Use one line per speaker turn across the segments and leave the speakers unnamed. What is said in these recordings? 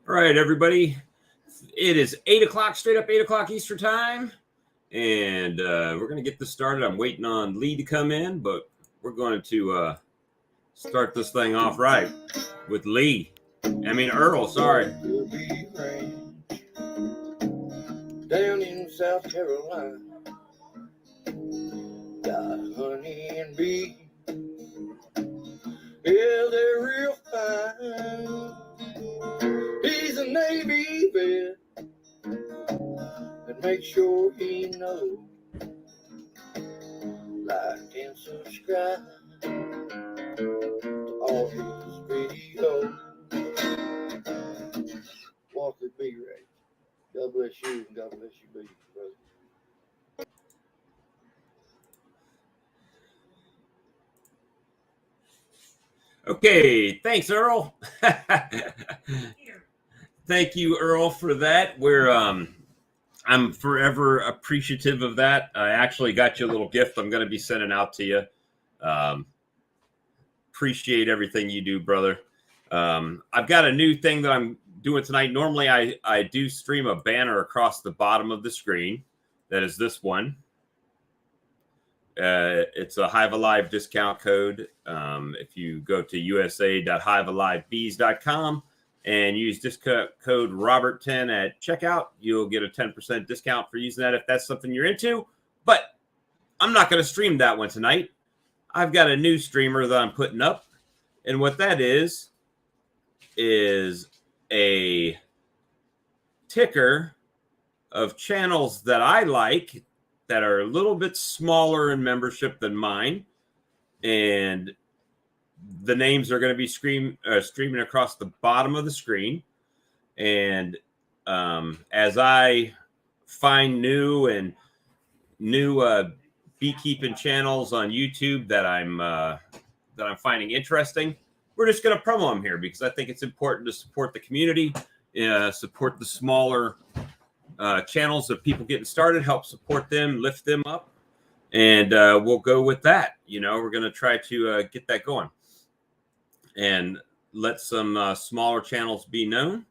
All right, everybody. It is 8 o'clock, straight up 8 o'clock Eastern time. And we're going to get this started. I'm waiting on Lee to come in, but we're going to start this thing off right with Lee. Earl, sorry.
Down in South Carolina, got honey and bee. Yeah, they're real fine. He's a Navy vet, and make sure he knows. Like and subscribe to all his videos. Walker B. Ray. God bless you and God bless you, baby, brother.
Okay, thanks, Earl. Thank you, Earl, for that. I'm forever appreciative of that. I actually got you a little gift I'm going to be sending out to you. Appreciate everything you do, brother. I've got a new thing that I'm doing tonight. Normally, I do stream a banner across the bottom of the screen. That is this one. It's a Hive Alive discount code. If you go to usa.hivealivebees.com and use discount code Robert10 at checkout, you'll get a 10% discount for using that if that's something you're into. But I'm not going to stream that one tonight. I've got a new streamer that I'm putting up. And what that is a ticker of channels that I like that are a little bit smaller in membership than mine. And the names are going to be streaming across the bottom of the screen. And as I find new beekeeping channels on YouTube that I'm finding interesting, we're just going to promo them here because I think it's important to support the community, support the smaller channels of people getting started, help support them, lift them up, and we'll go with that. We're going to try to get that going and let some smaller channels be known.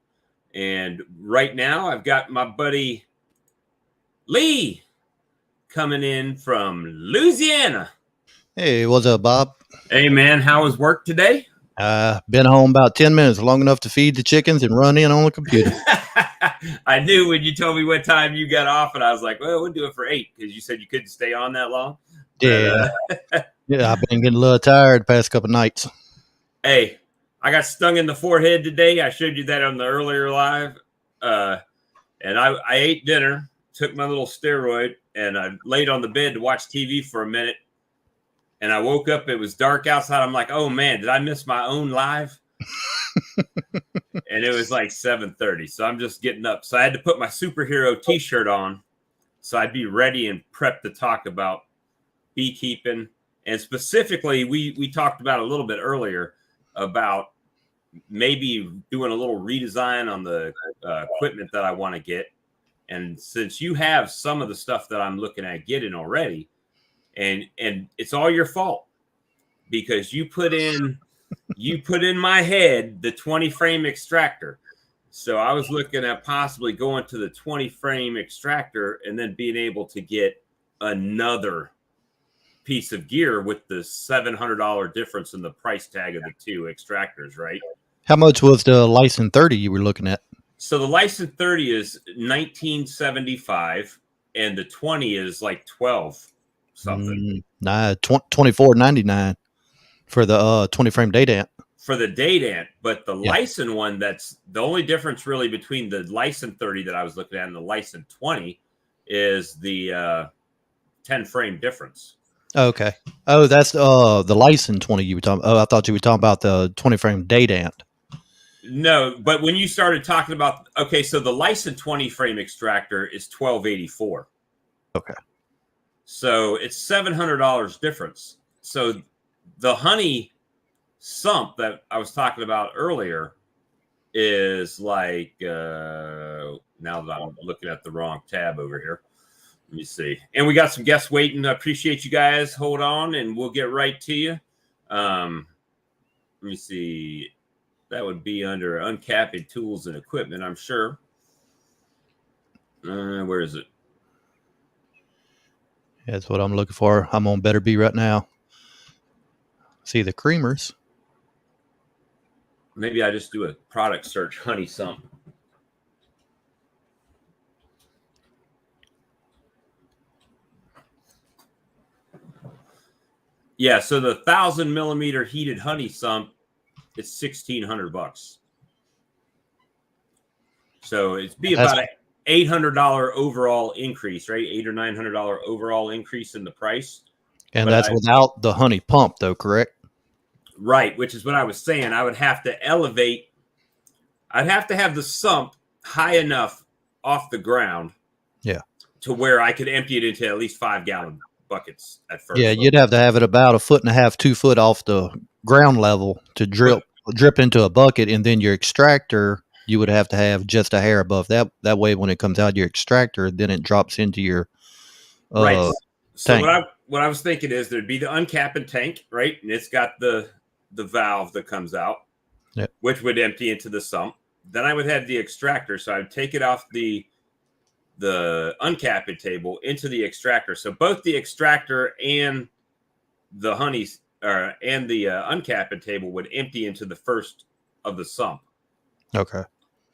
And right now I've got my buddy Lee coming in from Louisiana.
Hey, what's up, Bob?
Hey, man, how was work today?
Been home about 10 minutes, long enough to feed the chickens and run in on the computer.
I knew when you told me what time you got off, and I was like, well, we'll do it for 8 because you said you couldn't stay on that long.
Yeah. Yeah, I've been getting a little tired the past couple of nights.
Hey, I got stung in the forehead today. I showed you that on the earlier live. And I ate dinner, took my little steroid, and I laid on the bed to watch TV for a minute. And I woke up, it was dark outside. I'm like, oh, man, did I miss my own live? And it was like 7:30. So I'm just getting up. So I had to put my superhero T-shirt on so I'd be ready and prepped to talk about beekeeping. And specifically, we talked about a little bit earlier about maybe doing a little redesign on the equipment that I want to get. And since you have some of the stuff that I'm looking at getting already, and it's all your fault because you put in my head the 20 frame extractor. So I was looking at possibly going to the 20 frame extractor and then being able to get another piece of gear with the $700 difference in the price tag of the two extractors, right?
How much was the License 30 you were looking at?
So the License 30 is $19.75 and the 20 is like 12 something.
$24.99 for the 20 frame Daydant.
For the Daydant, but the License one, that's the only difference really between the License 30 that I was looking at and the License 20 is the 10 frame difference.
Okay. Oh, that's the License 20 you were talking. Oh, I thought you were talking about the 20 frame Daydant.
No, but when you started talking about, okay, so the License 20 frame extractor is $12.84.
Okay.
So it's $700 difference. So the honey Sump that I was talking about earlier is like, now that I'm looking at the wrong tab over here, let me see. And we got some guests waiting. I appreciate you guys. Hold on and we'll get right to you. Let me see. That would be under uncapped tools and equipment, I'm sure. Where is it?
That's what I'm looking for. I'm on Better Be right now. See the creamers.
Maybe I just do a product search, Honey Sump. Yeah, so the 1,000 millimeter heated Honey Sump, it's $1,600. So it's be about an $800 overall increase, right? $800 or $900 overall increase in the price.
And that's without the honey pump, though, correct?
Right, which is what I was saying. I would have to elevate. I'd have to have the sump high enough off the ground, to where I could empty it into at least 5-gallon buckets at first.
Yeah, you'd have to have it about 1.5 feet, 2 foot off the ground level to drip into a bucket, and then your extractor you would have to have just a hair above that. That way, when it comes out of your extractor, then it drops into your
right. So
tank.
what I was thinking is there'd be the uncapping tank, right, and it's got the valve that comes out, which would empty into the sump. Then I would have the extractor, so I would take it off the uncapped table into the extractor. So both the extractor and the and the uncapped table would empty into the first of the sump.
Okay.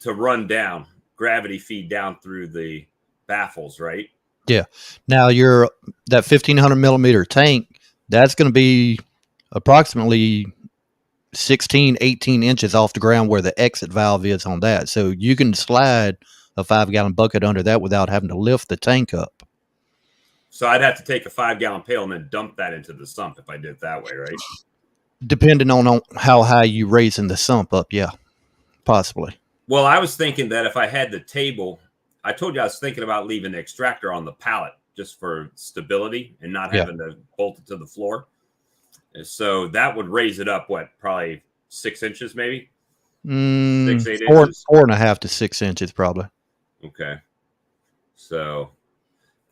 To run down, gravity feed down through the baffles, right?
Yeah. Now that 1,500 millimeter tank, that's going to be approximately 16, 18 inches off the ground where the exit valve is on that. So you can slide a 5-gallon bucket under that without having to lift the tank up.
So I'd have to take a 5-gallon pail and then dump that into the sump if I did it that way, right?
Depending on how high you raising the sump up, yeah, possibly.
Well, I was thinking that if I had the table, I told you I was thinking about leaving the extractor on the pallet just for stability and not having to bolt it to the floor. So that would raise it up, probably 6 inches, maybe? 6, 8 inches?
4.5 to 6 inches, probably.
Okay. So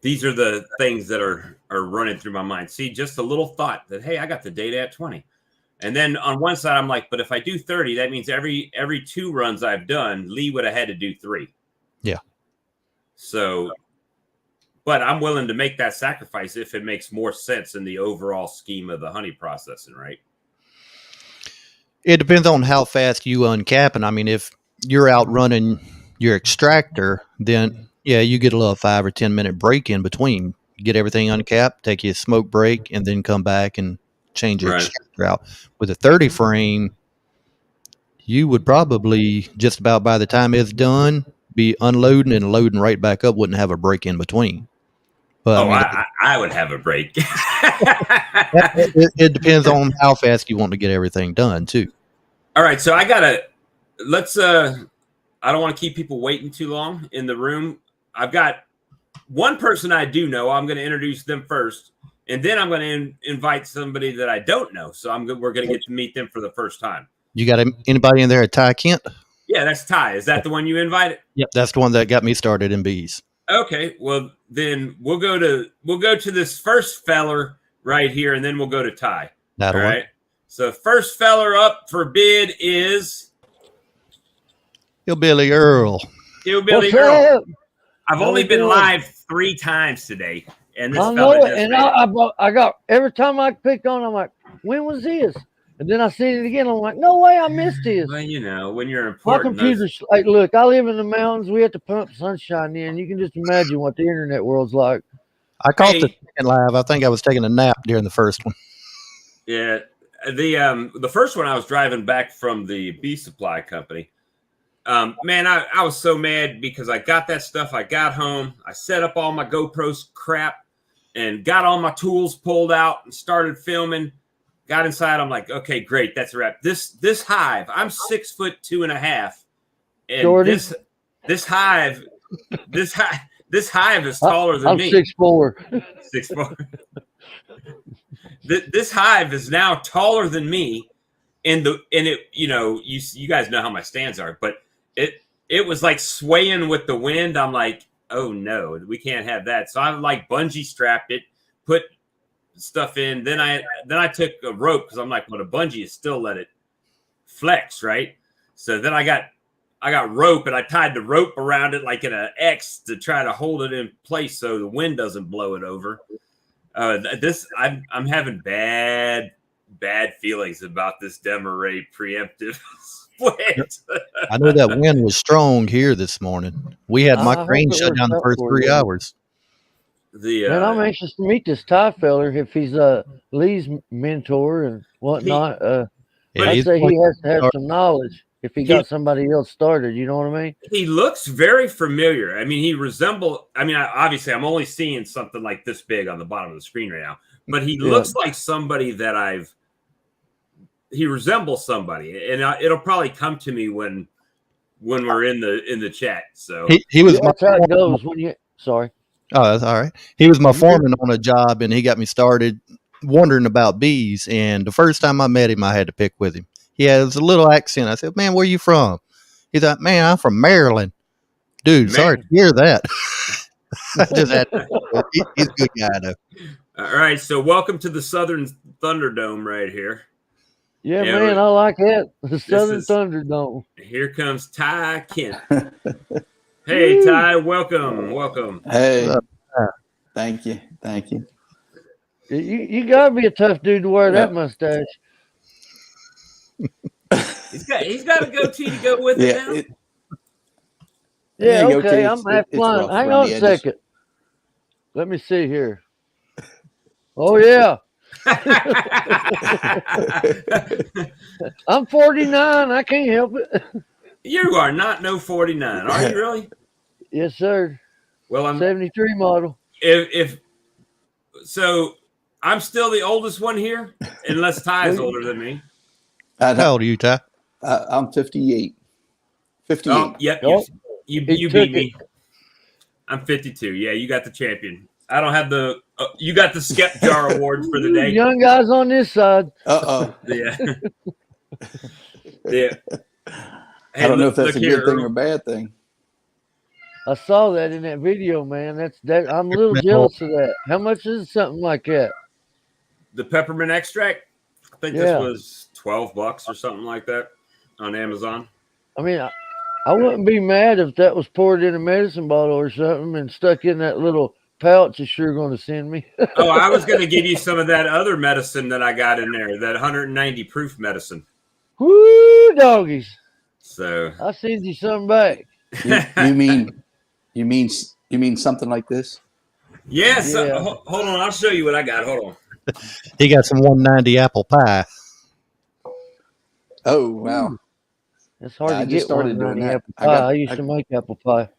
these are the things that are running through my mind. See, just a little thought that, hey, I got the data at 20. And then on one side, I'm like, but if I do 30, that means every 2 runs I've done, Lee would have had to do 3.
Yeah.
So, but I'm willing to make that sacrifice if it makes more sense in the overall scheme of the honey processing, right?
It depends on how fast you uncap. And I mean, if you're out running your extractor, then you get a little 5 or 10 minute break in between. You get everything uncapped, take you a smoke break, and then come back and change your extractor out. With a 30 frame, you would probably just about by the time it's done be unloading and loading right back up. Wouldn't have a break in between. But
I would have a break.
it depends on how fast you want to get everything done too.
All right, so I don't want to keep people waiting too long in the room. I've got one person I do know. I'm going to introduce them first, and then I'm going to invite somebody that I don't know. So we're going to get to meet them for the first time.
You got anybody in there at Ty Kent?
Yeah, that's Ty. Is that the one you invited?
Yep, that's the one that got me started in bees.
Okay, well then we'll go to this first feller right here, and then we'll go to Ty. All right. So first feller up for bid is
Hillbilly Earl.
Hillbilly Earl. I've only been live 3 times today, and this fella just
and I got every time I picked on, I'm like, when was this? And then I see it again. I'm like, no way, I missed this.
Well, when you're important,
my computer's like, look, I live in the mountains. We have to pump sunshine in. You can just imagine what the internet world's like.
I caught the second live. I think I was taking a nap during the first one.
Yeah, the first one I was driving back from the bee supply company. Man, I was so mad because I got that stuff. I got home, I set up all my GoPro's crap, and got all my tools pulled out and started filming. Got inside. I'm like, okay, great. That's a wrap. This hive, I'm 6'2.5", and Jordan. this hive is taller than me.
I'm 6'4".
6'4". This hive is now taller than me, and it, you guys know how my stands are, but it was like swaying with the wind. I'm like, oh no, we can't have that. So I like bungee strapped it, put stuff in. Then I took a rope because I'm like, well, the bungee is still let it flex, right? So then I got rope, and I tied the rope around it like in an X to try to hold it in place so the wind doesn't blow it over. I'm having bad feelings about this Demaray preemptive split.
I know that wind was strong here this morning. We had my crane shut down the first 3 hours.
Man, I'm anxious to meet this Ty feller if he's Lee's mentor and whatnot. I'd say he has to have some knowledge if he got somebody else started. You know what I mean?
He looks very familiar. I mean, obviously I'm only seeing something like this big on the bottom of the screen right now, but he looks like somebody that he resembles somebody, and it'll probably come to me when we're in the chat. So
he was
that's how it goes when you. Sorry.
Oh, that's all right. He was my foreman on a job, and he got me started wondering about bees. And the first time I met him, I had to pick with him. He has a little accent. I said, "Man, where you from?" He thought, "Man, I'm from Maryland." Dude, sorry to hear that. I just had he's a good guy, though.
All right, so welcome to the Southern Thunderdome right here.
Yeah, man, I like it. The Southern Thunderdome.
Here comes Ty Kent. Hey, Ty, welcome.
Hey, thank you.
You gotta be a tough dude to wear that mustache.
He's got a goatee to go with it now.
Okay, I'm half blind. Hang on a second. Let me see here. Oh yeah. I'm 49. I can't help it.
You are not no 49, are you really?
Yes, sir.
Well, I'm
73 model.
If so, I'm still the oldest one here, unless Ty is older than me.
How old are you, Ty?
I'm 58. 58.
Oh, yep. You beat me. I'm 52. Yeah, you got the champion. I don't have the. You got the Skep Jar Award for the day.
Young guys on this side.
Yeah. Yeah.
Hey, I don't know if that's a good thing or a bad thing.
I saw that in that video, man. That. I'm a little jealous of that. How much is something like that?
The peppermint extract. I think this was $12 or something like that on Amazon.
I mean, I wouldn't be mad if that was poured in a medicine bottle or something and stuck in that little pouch you're sure going to send me.
Oh, I was going to give you some of that other medicine that I got in there, that 190 proof medicine.
Woo, doggies.
So
I'll send you some back.
You mean something like this?
Yes. Yeah. Hold on. I'll show you what I got. Hold on.
He got some 190 apple pie.
Oh, wow.
It's hard to get 190 apple pie. I used to make apple pie.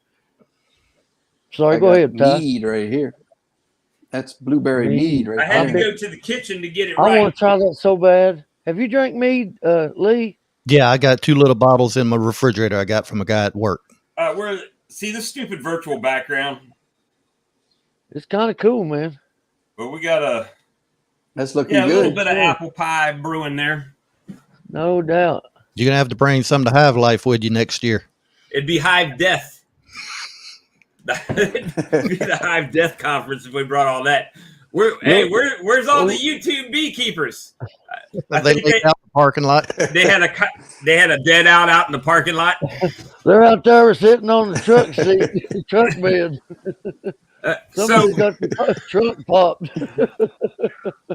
Sorry, go ahead, Ty.
Mead right here. That's blueberry mead right
there. I had to go to the kitchen to get it right.
I want to try that so bad. Have you drank mead, Lee?
Yeah, I got 2 little bottles in my refrigerator I got from a guy at work.
See this stupid virtual background?
It's kind of cool, man.
But we got
that's looking good.
A little bit of apple pie brewing there.
No doubt.
You're going to have to bring some to Hive Life with you next year.
It'd be Hive Death. It'd be the Hive Death Conference if we brought all that. Where's all the YouTube beekeepers?
They laid out the parking lot.
They had a dead out in the parking lot.
They're out there sitting on the truck seat, truck bed. Somebody's got the truck popped.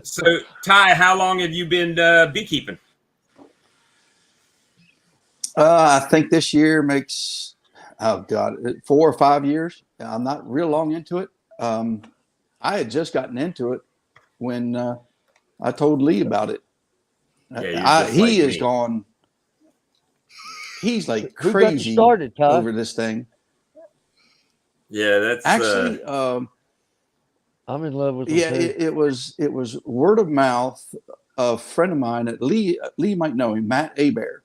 So, Ty, how long have you been beekeeping?
I think this year makes 4 or 5 years. I'm not real long into it. I had just gotten into it when I told Lee about it. He is gone. He's like crazy over this thing.
Yeah, that's
actually.
I'm in love with.
Yeah, it was word of mouth. A friend of mine at Lee might know him, Matt Abear.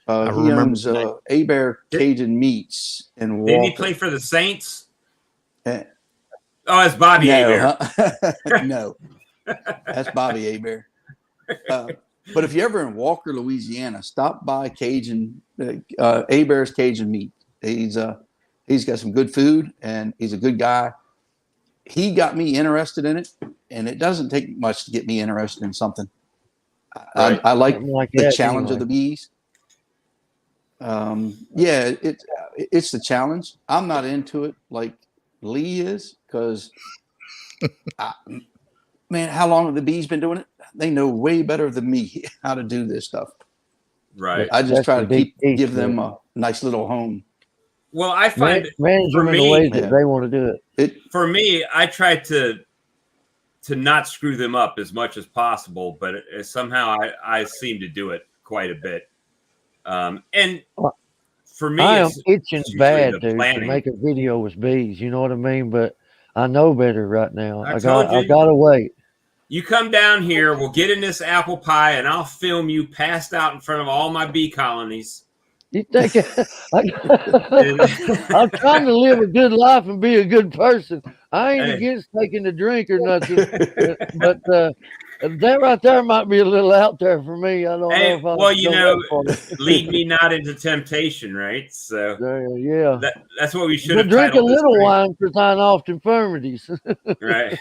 He owns Abear Cajun Meats in Walker.
Didn't he play for the Saints? That's Bobby Abear.
No, that's Bobby Abear. But if you're ever in Walker, Louisiana, stop by Abear's Cajun Meat. He's got some good food and he's a good guy. He got me interested in it, and it doesn't take much to get me interested in something. Right. I like the challenge of the bees. Yeah, it's the challenge. I'm not into it like Lee is because, man, how long have the bees been doing it? They know way better than me how to do this stuff.
Right.
I just try to give them a nice little home.
Well, I find
manage them in the way that they want to do it.
For me, I try to not screw them up as much as possible, but somehow I seem to do it quite a bit. And for me,
I am itching bad to make a video with bees. You know what I mean? But I know better right now. I gotta wait.
You come down here, we'll get in this apple pie, and I'll film you passed out in front of all my bee colonies.
You think I'm trying to live a good life and be a good person. I ain't against taking a drink or nothing, but that right there might be a little out there for me. I don't know if
lead me not into temptation, right? So
yeah,
that's what we should have.
Drink a little wine for thine oft infirmities.
Right.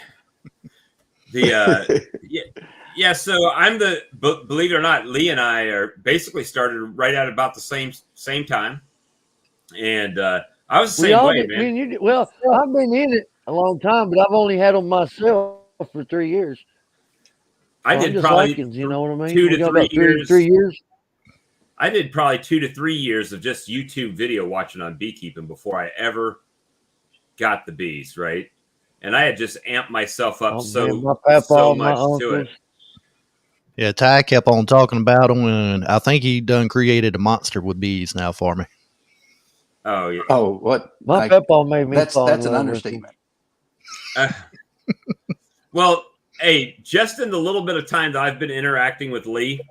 Yeah. So I'm believe it or not, Lee and I are basically started right at about the same time, and I was the same way, man.
I've been in it a long time, but I've only had them myself for 3 years.
I did probably
you know what I mean?
2 to 3 years.
3 years.
I did probably 2 to 3 years of just YouTube video watching on beekeeping before I ever got the bees, right? And I had just amped myself up so much to it.
Yeah, Ty kept on talking about them, and I think he done created a monster with bees now for me.
Oh yeah.
Oh, what?
My papa made me.
That's an understatement.
Well, hey, just in the little bit of time that I've been interacting with Lee,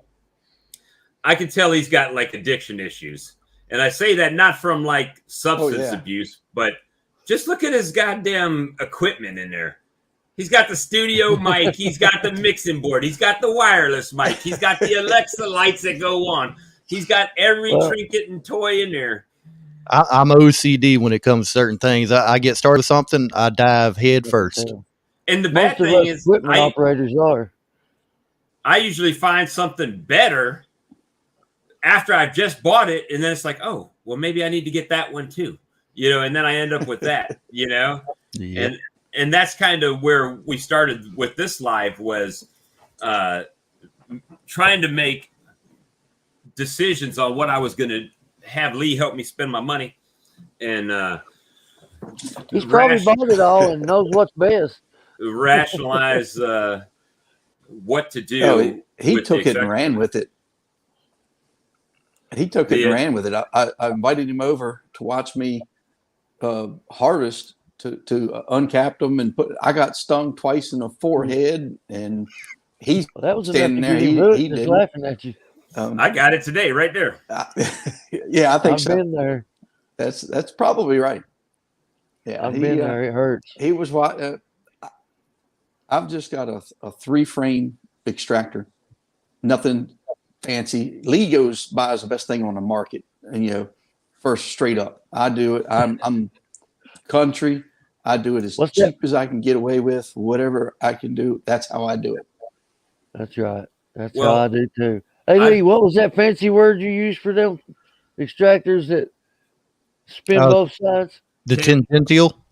I can tell he's got like addiction issues, and I say that not from like substance abuse, but just look at his goddamn equipment in there. He's got the studio mic. He's got the mixing board. He's got the wireless mic. He's got the Alexa lights that go on. He's got every trinket and toy in there.
I'm OCD when it comes to certain things. I get started with something, I dive head first.
And the bad thing is,
equipment operators are.
I usually find something better after I've just bought it, and then it's like, oh, well, maybe I need to get that one too. And then I end up with that, Yeah. And that's kind of where we started with this live was trying to make decisions on what I was going to have Lee help me spend my money. And
he's probably bought it all and knows what's best.
Rationalize what to do.
Oh, he took it and ran with it. He took it and ran with it. I invited him over to watch me harvest to uncap them and I got stung twice in the forehead, and he's standing there. He did
laughing at you.
I got it today, right there.
Yeah, I think so.
I've been there.
That's probably right. Yeah,
I've been there. It hurts.
He was what? I've just got a 3-frame extractor. Nothing fancy. Lee buys the best thing on the market, and first straight up. I do it. I'm country. I do it as cheap as I can get away with. Whatever I can do, that's how I do it.
That's right. That's how I do too. Hey Lee, what was that fancy word you used for them extractors that spin both sides?
The tangential.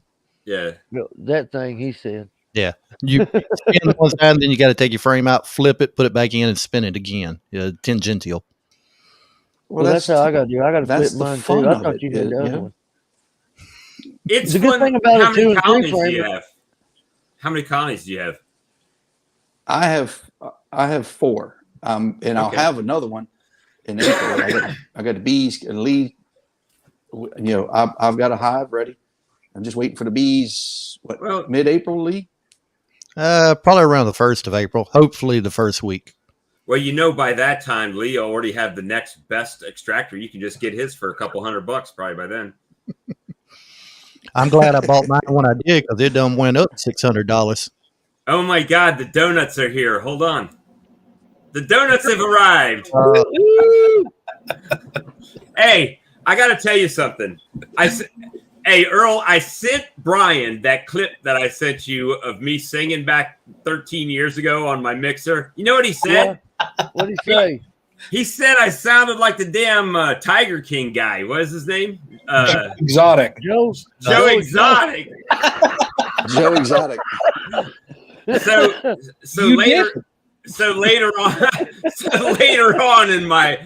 Yeah.
That thing he said.
Yeah. You spin one side, and then you got to take your frame out, flip it, put it back in, and spin it again. Yeah, tangential.
Well, that's how I got to do. I got to flip mine too. I thought you did the other one.
It's
the good thing about
how
it too.
How many colonies do you have?
I have 4, and I'll have another one in April. I got the bees. Lee, I've got a hive ready. I'm just waiting for the bees. Mid-April, Lee?
Probably around the 1st of April. Hopefully the first week.
Well, by that time, Lee already have the next best extractor. You can just get his for a couple $100 probably by then.
I'm glad I bought mine when I did, because it done went up $600.
Oh my God, the donuts are here. Hold on. The donuts have arrived. Hey, I got to tell you something. Hey, Earl, I sent Brian that clip that I sent you of me singing back 13 years ago on my mixer. You know what he said?
What did he say?
He said I sounded like the damn Tiger King guy. What is his name?
Exotic.
Joe Exotic.
Joe Exotic.
So later on in my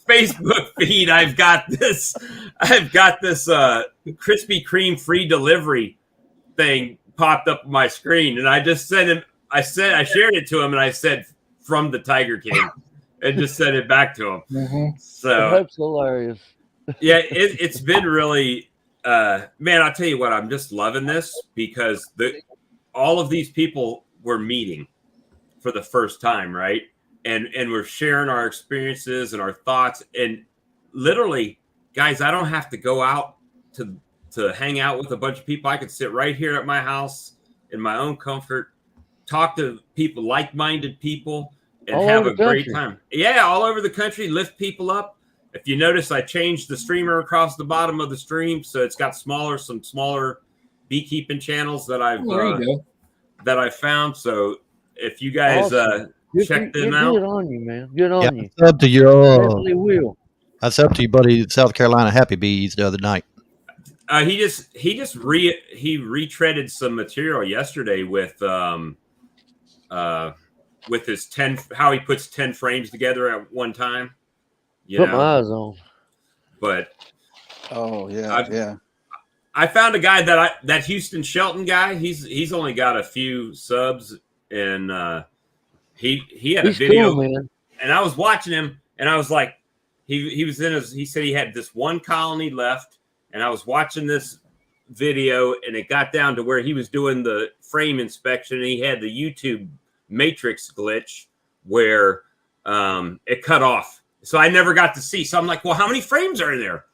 Facebook feed, I've got this Krispy Kreme free delivery thing popped up on my screen, and I just sent him. I shared it to him, and I said from the Tiger King, and just sent it back to him.
Mm-hmm.
So
that's hilarious.
Yeah, it's been really, man. I'll tell you what, I'm just loving this because all of these people we're meeting for the first time, right? And we're sharing our experiences and our thoughts. And literally, guys, I don't have to go out to hang out with a bunch of people. I could sit right here at my house in my own comfort, talk to people, like-minded people, and
all
have
a
great time. Yeah, all over the country, lift people up. If you notice, I changed the streamer across the bottom of the stream, so it's got some smaller beekeeping channels that I've found. So if you guys check them out,
good on you, man. Good on you.
That's up to you.
Definitely will.
That's up to you, buddy. South Carolina Happy Bees the other night.
He retreaded some material yesterday with his 10, how he puts 10 frames together at one time.
Put my eyes on.
But
yeah.
I found a guy that Houston Shelton guy. He's only got a few subs, and he had a video,
cool, man.
And I was watching him, and I was like, he said he had this one colony left, and I was watching this video, and it got down to where he was doing the frame inspection, and he had the YouTube matrix glitch where it cut off. So I never got to see. So I'm like, well, how many frames are there?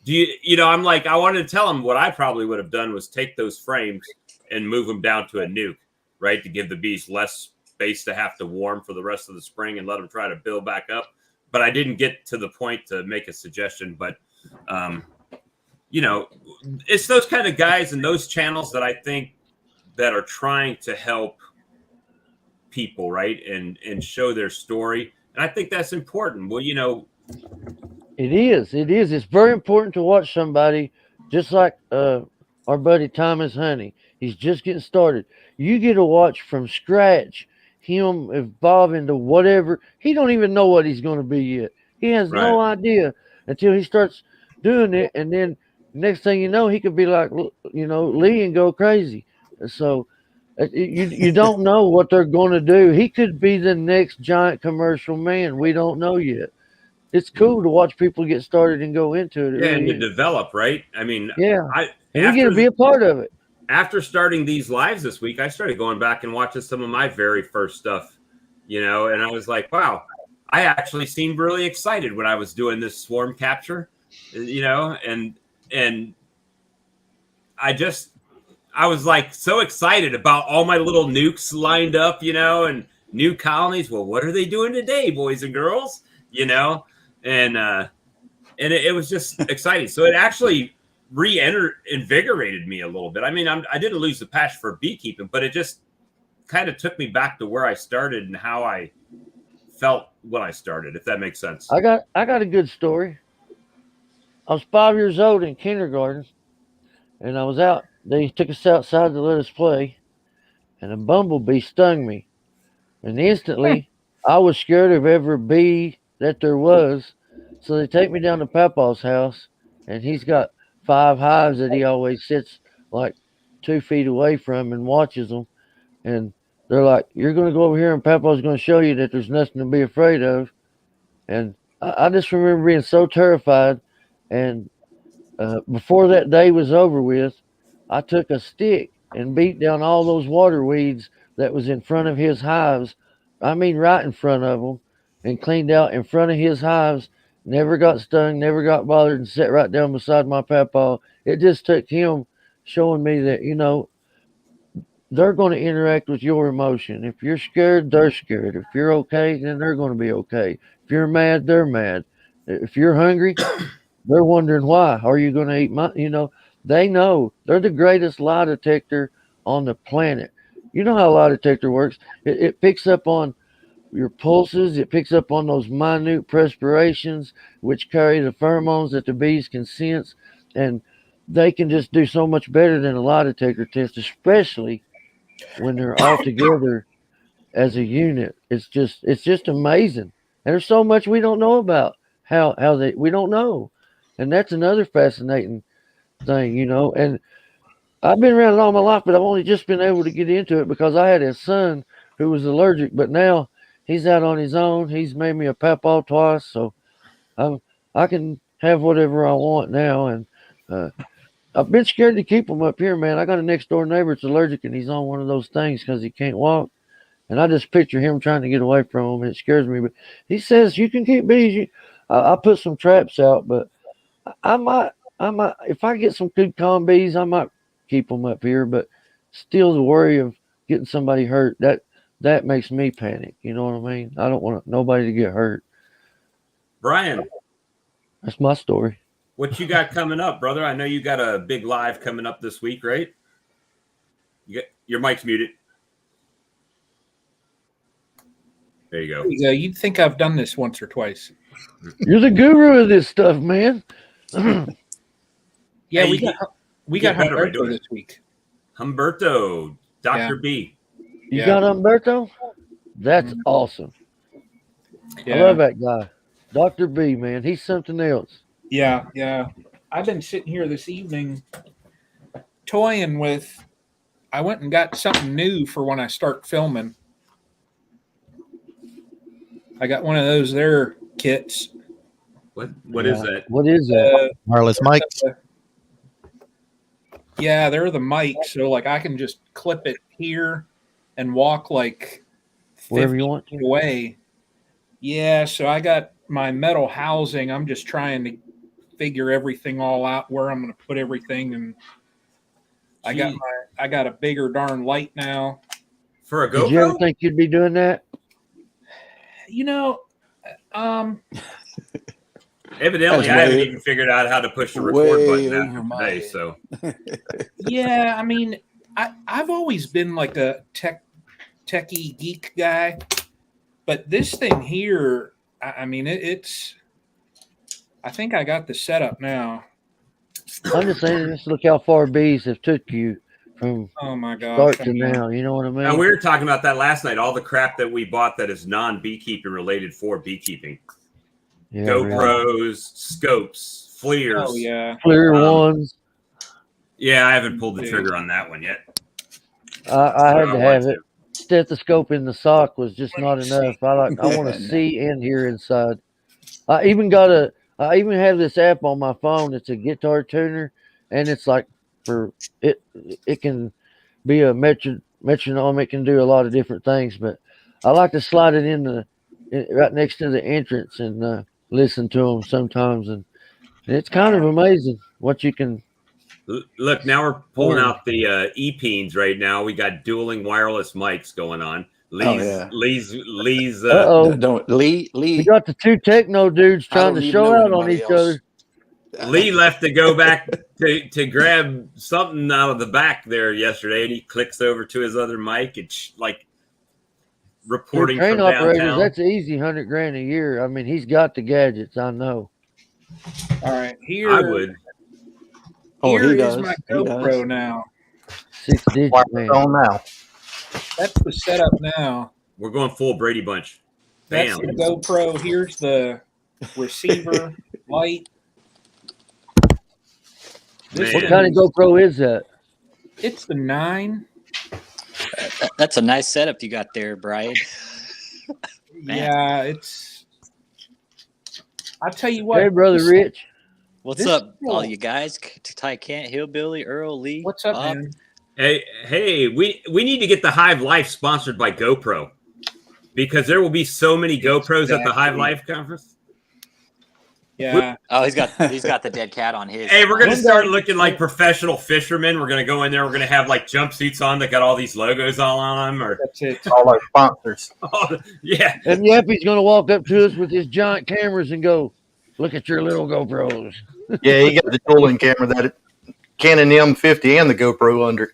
I'm like, I wanted to tell him what I probably would have done was take those frames and move them down to a nuke, right? To give the bees less space to have to warm for the rest of the spring and let them try to build back up. But I didn't get to the point to make a suggestion. But, it's those kind of guys and those channels that I think that are trying to help people, right? And show their story. And I think that's important. Well,
it is. It's very important to watch somebody just like our buddy Thomas Honey. He's just getting started. You get to watch from scratch him evolve into whatever. He don't even know what he's going to be yet. He has no idea until he starts doing it. And then next thing you know, he could be like, Lee and go crazy. So you don't know what they're going to do. He could be the next giant commercial man. We don't know yet. It's cool to watch people get started and go into it.
Yeah, and to develop, right? I mean,
yeah. You get to be a part of it.
After starting these lives this week, I started going back and watching some of my very first stuff, and I was like, wow, I actually seemed really excited when I was doing this swarm capture, and I was like so excited about all my little nukes lined up, and new colonies. Well, what are they doing today, boys and girls? And it was just exciting. So it actually invigorated me a little bit. I mean, I didn't lose the passion for beekeeping, but it just kind of took me back to where I started and how I felt when I started, if that makes sense.
I got a good story. I was 5 years old in kindergarten, and I was out. They took us outside to let us play, and a bumblebee stung me. And instantly, I was scared of every bee that there was. So they take me down to Papa's house, and he's got 5 hives that he always sits like 2 feet away from and watches them. And they're like, you're going to go over here, and Papa's going to show you that there's nothing to be afraid of. And I just remember being so terrified. And before that day was over with, I took a stick and beat down all those water weeds that was in front of his hives. I mean, right in front of them, and cleaned out in front of his hives. Never got stung, never got bothered, and sat right down beside my papa. It just took him showing me that, they're going to interact with your emotion. If you're scared, they're scared. If you're okay, then they're going to be okay. If you're mad, they're mad. If you're hungry, they're wondering why. Are you going to eat my, they know. They're the greatest lie detector on the planet. You know how a lie detector works. It picks up on your pulses. It picks up on those minute perspirations, which carry the pheromones that the bees can sense, and they can just do so much better than a lie detector test, especially when they're all together as a unit. It's just amazing. And there's so much we don't know about how we don't know, and that's another fascinating thing, And I've been around it all my life, but I've only just been able to get into it because I had a son who was allergic, but now he's out on his own. He's made me a papaw twice, so I can have whatever I want now. And I've been scared to keep him up here, man. I got a next door neighbor that's allergic, and he's on one of those things because he can't walk. And I just picture him trying to get away from him, and it scares me. But he says you can keep bees. I put some traps out, but I might, if I get some good calm bees, I might keep them up here. But still, the worry of getting somebody hurt, that makes me panic. You know what I mean? I don't want nobody to get hurt.
Brian,
that's my story.
What you got coming up, brother? I know you got a big live coming up this week, right? Your mic's muted. There you go.
You'd think I've done this once or twice.
You're the guru of this stuff, man.
Yeah,
hey,
we got Humberto this week.
Humberto, Dr. B.
You got Humberto? That's awesome. Yeah. I love that guy. Dr. B, man. He's something else.
Yeah. I've been sitting here this evening toying with, I went and got something new for when I start filming. I got one of those there kits.
What is that?
What is that?
Wireless mics.
Yeah, they're the mics. So like I can just clip it here and walk like
wherever you want to
away. Yeah, so I got my metal housing. I'm just trying to figure everything all out, where I'm going to put everything, and I got a bigger darn light now.
For a GoPro?
Did you ever think you'd be doing that?
Evidently, I haven't even figured out how to push the record button after today. So,
yeah, I mean, I've always been like a techie geek guy, but this thing here, I mean, it's. I think I got the setup now.
I'm just saying, just look how far bees have took you from start to now. You know what I mean?
And we were talking about that last night. All the crap that we bought that is non-beekeeping related for beekeeping. Yeah, GoPros, scopes, FLIRs.
Oh, yeah.
FLIR ones.
Yeah, I haven't pulled the trigger on that one yet.
I had to have it. Stethoscope in the sock was just not enough. I want to see and hear inside. I even have this app on my phone. It's a guitar tuner, and it's like it can be a metronome. It can do a lot of different things, but I like to slide it in right next to the entrance and listen to them sometimes, and it's kind of amazing what you can.
Look, now we're pulling out the E-Peens right now. We got dueling wireless mics going on. Lee's.
We
Lee.
got the two techno dudes trying to show out on each other.
Lee left to go back to grab something out of the back there yesterday, and he clicks over to his other mic. It's like reporting
train
from
operators.
downtown.
That's easy, $100,000 a year. I mean, he's got the gadgets. I know.
All right, here
I would.
Here is my GoPro now.
6-digit man.
Now.
That's the setup now.
We're going full Brady Bunch.
That's
Bam.
the GoPro. Here's the receiver light.
What kind of GoPro is that?
It's the 9.
That's a nice setup you got there, Brian.
Yeah, it's. I'll tell you what.
Hey, brother Rich.
What's up, all you guys? Ty Kent, Hillbilly, Earl, Lee.
What's up, man?
Hey, we need to get the Hive Life sponsored by GoPro, because there will be so many GoPros at the Hive Life conference.
Yeah.
Oh, he's got the dead cat on his.
Hey, we're gonna start looking like professional fishermen. We're gonna go in there. We're gonna have like jumpsuits on that got all these logos all on them. Or
that's it.
All our sponsors.
Yeah.
And Yappy's gonna walk up to us with his giant cameras and go, "Look at your little GoPros."
Yeah, he got the dueling camera, that Canon M50 and the GoPro under it.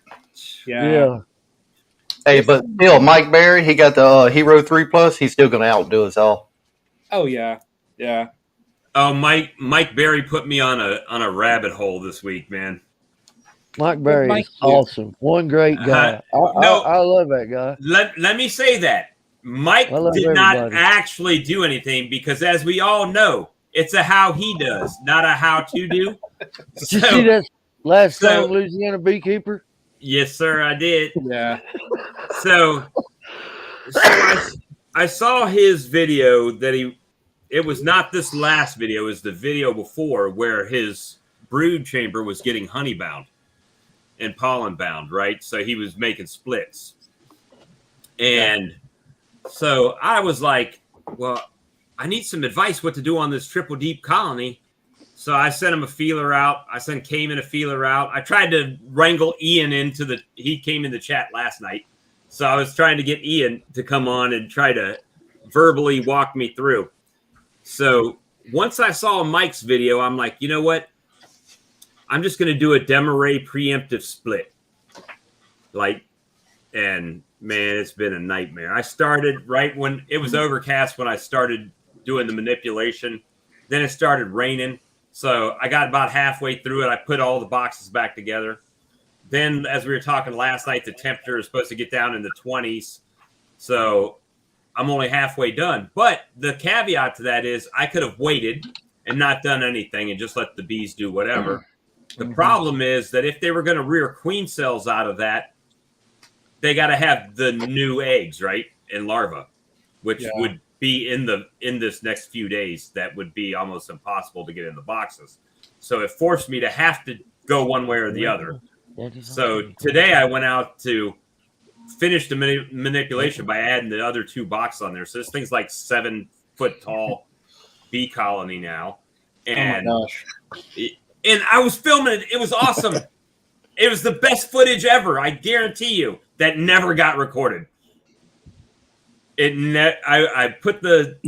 Yeah.
Hey, but still, Mike Berry, he got the Hero 3 Plus. He's still going to outdo us all.
Oh yeah, yeah.
Oh, Mike Berry put me on a rabbit hole this week, man.
Mike Berry is awesome. One great guy. I love that guy.
Let me say that. Mike did not actually do anything because, as we all know, it's a how he does, not a how to do.
Did you see that last song, Louisiana Beekeeper?
Yes, sir, I did.
Yeah.
So I saw his video that it was not this last video, it was the video before where his brood chamber was getting honey bound and pollen bound, right? So he was making splits. And so I was like, well, I need some advice what to do on this triple deep colony. So I sent him a feeler out. I sent Cayman a feeler out. I tried to wrangle Ian he came in the chat last night. So I was trying to get Ian to come on and try to verbally walk me through. So once I saw Mike's video, I'm like, you know what? I'm just going to do a Demaray preemptive split. And man, it's been a nightmare. I started right when it was overcast when I started doing the manipulation. Then it started raining. So I got about halfway through it. I put all the boxes back together. Then, as we were talking last night, the temperature is supposed to get down in the 20s. So I'm only halfway done. But the caveat to that is I could have waited and not done anything and just let the bees do whatever. The problem is that if they were going to rear queen cells out of that, they got to have the new eggs, right? And larvae, which would be in this next few days. That would be almost impossible to get in the boxes. So it forced me to have to go one way or the other. So today I went out to finish the manipulation by adding the other 2 boxes on there. So this thing's like 7 foot tall bee colony now. And,
oh my gosh.
And I was filming it. It was awesome. It was the best footage ever. I guarantee you that never got recorded. I put the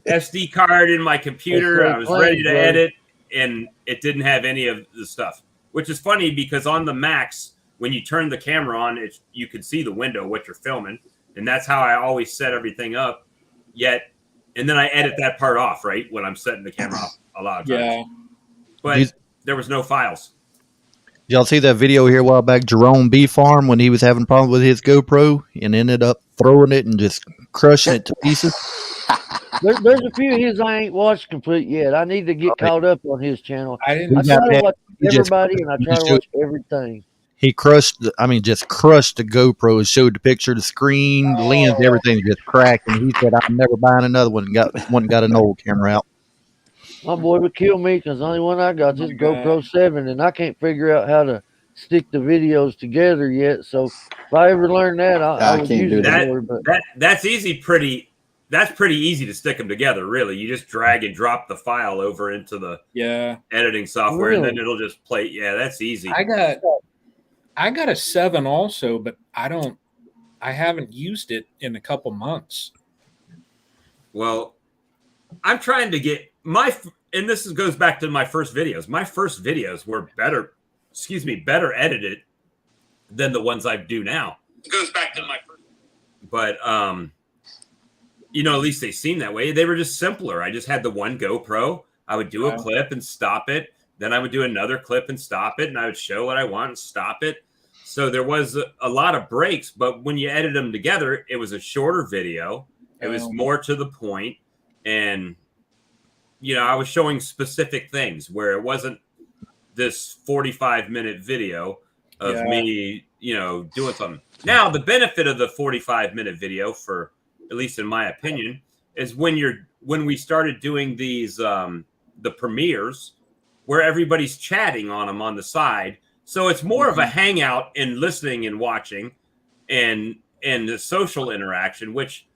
SD card in my computer. I was ready to edit, and it didn't have any of the stuff, which is funny because on the Max, when you turn the camera on, you can see the window, what you're filming. And that's how I always set everything up. And then I edit that part off, right? When I'm setting the camera off a lot of times.
Yeah.
But there was no files.
Y'all see that video here a while back, Jerome Bee Farm, when he was having problems with his GoPro and ended up throwing it and just crushing it to pieces?
There's a few of his I ain't watched complete yet. I need to get caught up on his channel. I try to watch everybody, and I try to watch everything.
He just crushed the GoPro and showed the picture, the screen, the lens, everything just cracked. And he said, I'm never buying another one. Got an old camera out.
My boy would kill me because the only one I got is GoPro 7, and I can't figure out how to stick the videos together yet. So if I ever learn that, I would use it more. But
that's easy. That's pretty easy to stick them together, really. You just drag and drop the file over into the editing software, and then it'll just play. Yeah, that's easy.
I got a 7 also, but I haven't used it in a couple months.
Well, I'm trying to get and this goes back to my first videos. My first videos were better edited than the ones I do now. It goes back to my first. But, at least they seem that way. They were just simpler. I just had the one GoPro. I would do a clip and stop it. Then I would do another clip and stop it. And I would show what I want and stop it. So there was a lot of breaks. But when you edit them together, it was a shorter video. It was more to the point. And, I was showing specific things where it wasn't this 45-minute video of me, doing something. Now, the benefit of the 45-minute video, for at least in my opinion, is when we started doing these the premieres where everybody's chatting on them on the side. So it's more of a hangout and listening and watching and the social interaction, which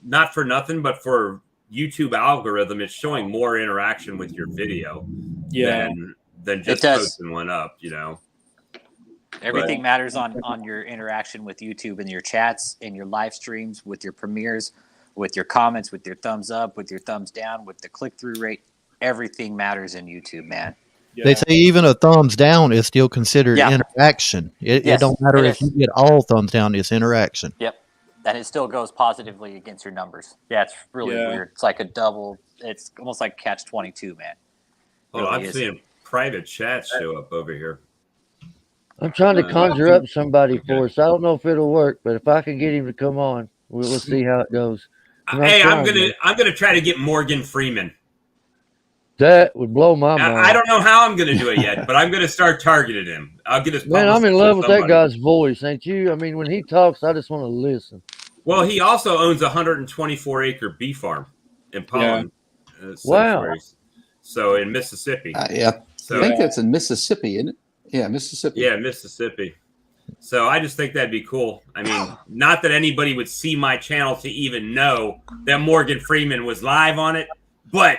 not for nothing, but for YouTube algorithm, it's showing more interaction with your video than just posting one up,
Everything matters on your interaction with YouTube and your chats and your live streams, with your premieres, with your comments, with your thumbs up, with your thumbs down, with the click-through rate. Everything matters in YouTube, man.
They say even a thumbs down is still considered interaction. It don't matter if you get all thumbs down, it's interaction.
Yep. And it still goes positively against your numbers. Yeah, it's really weird. It's like a double. It's almost like catch-22, man.
Well, I'm seeing private chats show up over here.
I'm trying to conjure up somebody for us. I don't know if it'll work, but if I can get him to come on, we'll see how it goes.
Hey, I'm gonna try to get Morgan Freeman.
That would blow my mind.
I don't know how I'm gonna do it yet, but I'm gonna start targeting him. I'll get his.
Man, I'm in love with that guy's voice, ain't you? I mean, when he talks, I just want to listen.
Well, he also owns a 124-acre bee farm in Pollen.
Wow.
So in Mississippi.
So, I think that's in Mississippi, isn't it? Yeah, Mississippi.
Yeah, Mississippi. So I just think that'd be cool. I mean, not that anybody would see my channel to even know that Morgan Freeman was live on it, but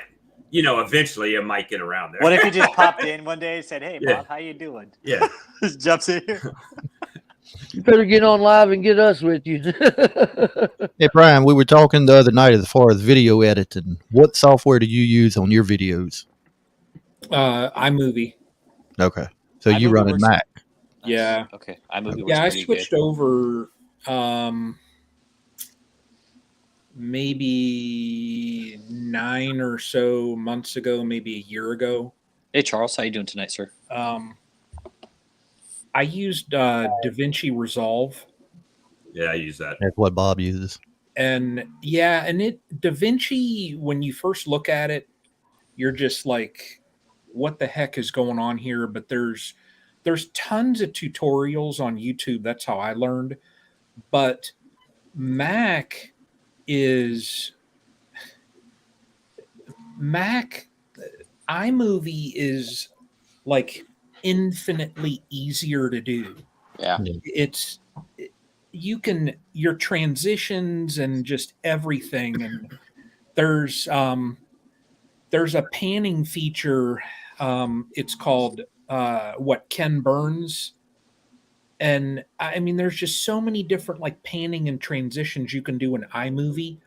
eventually it might get around there.
What if he just popped in one day and said, "Hey, Bob, how you doing?"
Yeah,
just jumps in here.
You better get on live and get us with you.
Hey, Brian, we were talking the other night as far as video editing. What software do you use on your videos?
iMovie.
Okay. So you run a Mac.
Yeah.
Okay. iMovie works
I
pretty
switched
good.
over maybe 9 or so months ago, maybe a year ago.
Hey, Charles, how you doing tonight, sir?
I used DaVinci Resolve.
Yeah, I use that.
That's what Bob uses.
And DaVinci, when you first look at it, you're just like, what the heck is going on here? But there's tons of tutorials on YouTube. That's how I learned. But Mac iMovie is like infinitely easier to do.
Yeah.
Your transitions and just everything. And there's a panning feature. It's called Ken Burns. And I mean, there's just so many different like panning and transitions you can do in iMovie,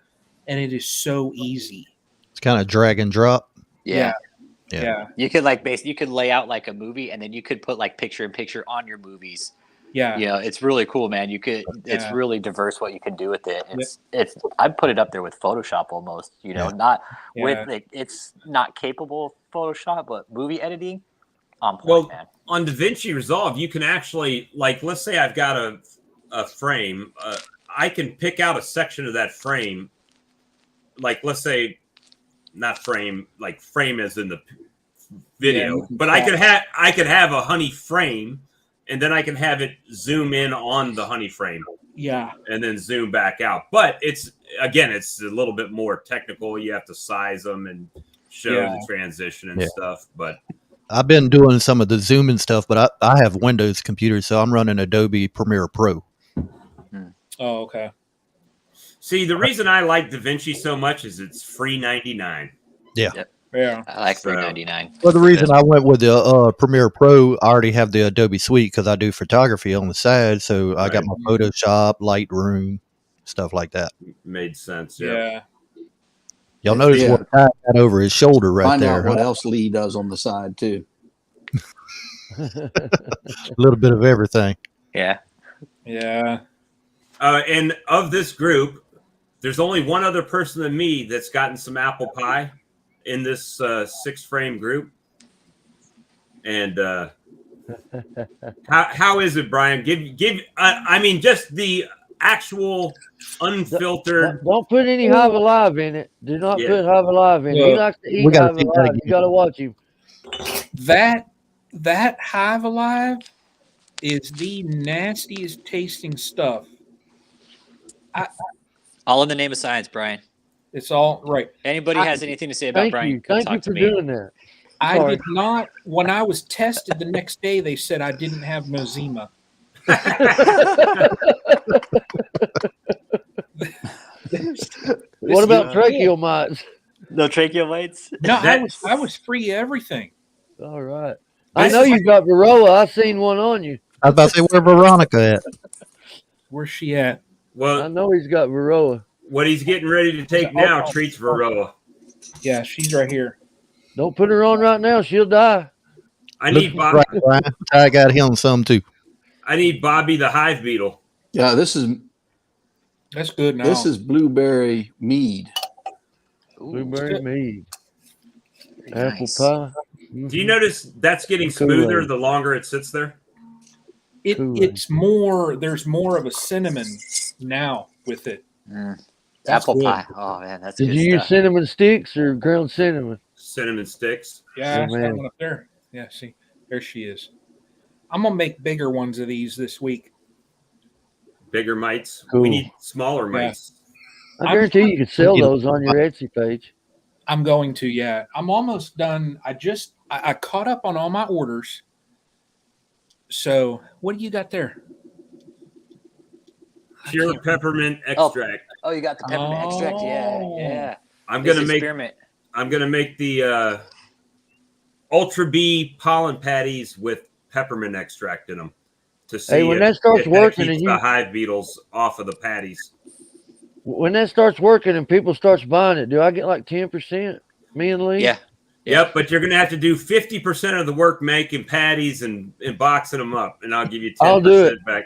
and it is so easy.
It's kind of drag and drop.
Yeah. You could you could lay out like a movie, and then you could put like picture in picture on your movies.
Yeah.
It's really cool, man. It's really diverse what you can do with it. I'd put it up there with Photoshop almost, it's not capable of Photoshop, but movie editing on point, man.
On DaVinci Resolve, you can actually, like, let's say I've got a frame, I can pick out a section of that frame, like, let's say, not frame, like frame as in the video, but I could have a honey frame, and then I can have it zoom in on the honey frame.
Yeah.
And then zoom back out. But it's a little bit more technical. You have to size them and show the transition and stuff. But
I've been doing some of the zooming stuff, but I have Windows computers, so I'm running Adobe Premiere Pro.
Oh, okay.
See, the reason I like DaVinci so much is it's free 99.
Yeah.
Yep.
Yeah.
I like $3.99.
Well, the reason I went with the Premiere Pro, I already have the Adobe Suite because I do photography on the side. So I got my Photoshop, Lightroom, stuff like that.
Made sense.
Yeah.
Y'all notice what I got over his shoulder right
Find
there.
out what else Lee does on the side too.
A little bit of everything.
Yeah.
Yeah.
And of this group, there's only one other person than me that's gotten some apple pie in this 6-frame group. And how is it, Brian? Give. I mean, just the actual unfiltered.
Don't put any Hive Alive in it. Do not put Hive Alive in it. He likes to eat Hive Alive. You got to watch him.
That Hive Alive is the nastiest tasting stuff.
All in the name of science, Brian.
It's all right.
Anybody has anything to say about Brian?
Thank you for doing that.
I did not. When I was tested the next day, they said I didn't have Nosema.
What about tracheal mites?
No tracheal mites?
No, I was free everything.
All right. I know you got Varroa. I seen one on you.
I was about to say, where Veronica at?
Where's she at?
Well,
I know he's got Varroa.
What he's getting ready to take now treats Varroa.
Yeah, she's right here.
Don't put her on right now. She'll die.
I need Bob.
Right, Brian. I got him some too.
I need Bobby the hive beetle.
Yeah, that's
good. Now
this is blueberry mead.
Blueberry mead.
Nice.
Apple pie.
Do you notice that's getting smoother the longer it sits there?
It's more. There's more of a cinnamon now with it.
Apple
good.
pie. Oh man, that's
Did
good
you use
stuff.
cinnamon sticks or ground cinnamon?
Cinnamon sticks.
Yeah,
Oh,
there's one up there. Yeah, see, there she is. I'm gonna make bigger ones of these this week.
Bigger mites.
Cool.
We need smaller mites.
I guarantee you could sell those on your Etsy page.
I'm going to. Yeah, I'm almost done. I caught up on all my orders. So, what do you got there?
Pure peppermint extract.
Oh, you got the peppermint extract. Yeah.
I'm gonna make the Ultra B pollen patties with peppermint extract in them to see
when that starts working
keeps
and
the hive beetles off of the patties.
When that starts working and people starts buying it, do I get like 10%? Me and Lee?
Yeah.
Yep, but you're going to have to do 50% of the work making patties and boxing them up, and I'll give you 10%
I'll do it.
back.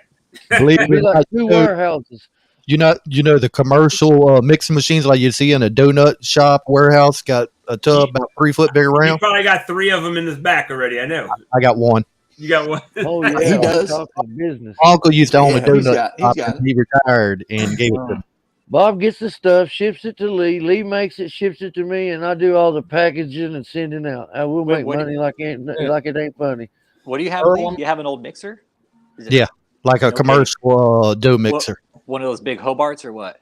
Believe
It'd be like 2 warehouses.
You know the commercial mixing machines like you see in a donut shop warehouse got a tub about 3 foot big
You
around.
probably got 3 of them in the back already. I know.
I got one.
You got one.
Oh yeah,
He does.
Talking business.
Uncle used to own a
he's
donut
got
shop
it.
and he retired and gave it to me.
Bob gets the stuff, ships it to Lee. Lee makes it, ships it to me, and I do all the packaging and sending out. I will make money like it ain't funny.
What do you have? Lee? You have an old mixer?
Yeah, like a commercial dough mixer.
One of those big Hobarts or what?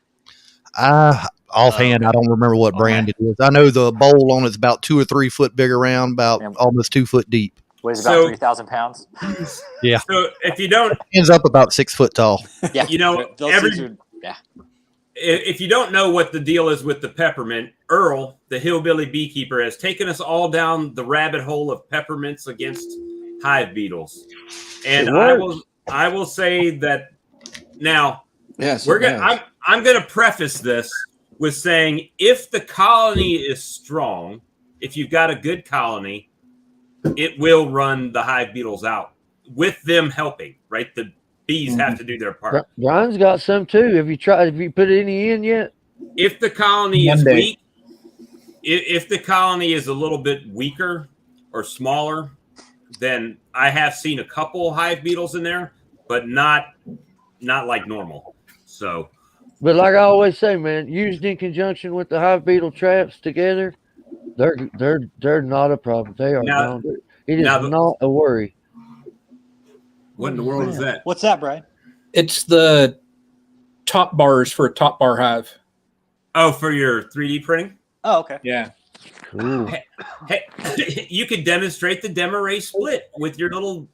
Offhand, I don't remember what brand it is. I know the bowl on it's about 2 or 3 foot big around, about almost 2 foot deep.
Weighs about 3,000 pounds.
Yeah.
So if you don't,
ends up about 6 foot tall.
Yeah.
You know, if you don't know what the deal is with the peppermint, Earl, the hillbilly beekeeper, has taken us all down the rabbit hole of peppermints against hive beetles. And I will say that now I'm going to preface this with saying if the colony is strong, if you've got a good colony, it will run the hive beetles out with them helping, right? The bees have to do their part.
Brian's got some too. Have you put any in yet?
If the colony is weak, if the colony is a little bit weaker or smaller, then I have seen a couple hive beetles in there, but not like normal. So,
but like I always say, man, used in conjunction with the hive beetle traps together, they're not a problem. They are not. It is not a worry.
What in the world is that?
What's that, Brian?
It's the top bars for a top bar hive.
Oh, for your 3D printing?
Oh, okay.
Yeah.
Cool.
Hey, you could demonstrate the Demaray split with your little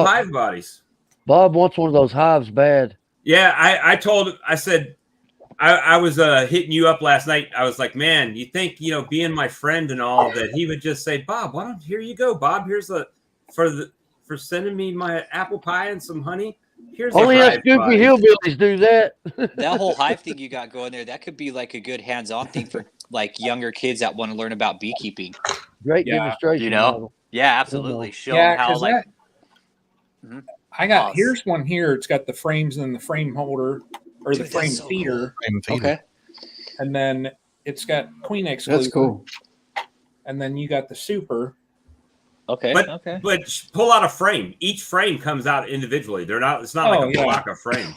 hive bodies.
Bob wants one of those hives bad.
Yeah, I said I was hitting you up last night. I was like, man, you think, being my friend and all, that he would just say, Bob, why don't, here you go, Bob. Here's for sending me my apple pie and some honey. Here's
only us goofy hillbillies do that.
That whole hive thing you got going there, that could be like a good hands-on thing for like younger kids that want to learn about beekeeping.
Great demonstration.
Model. Yeah, absolutely. Show them how
I got here's one here. It's got the frames and the frame holder or the frame feeder.
Cool.
Okay.
And then it's got queen exclusive.
That's cool.
And then you got the super.
Okay.
But pull out a frame. Each frame comes out individually. It's not like a block of frames.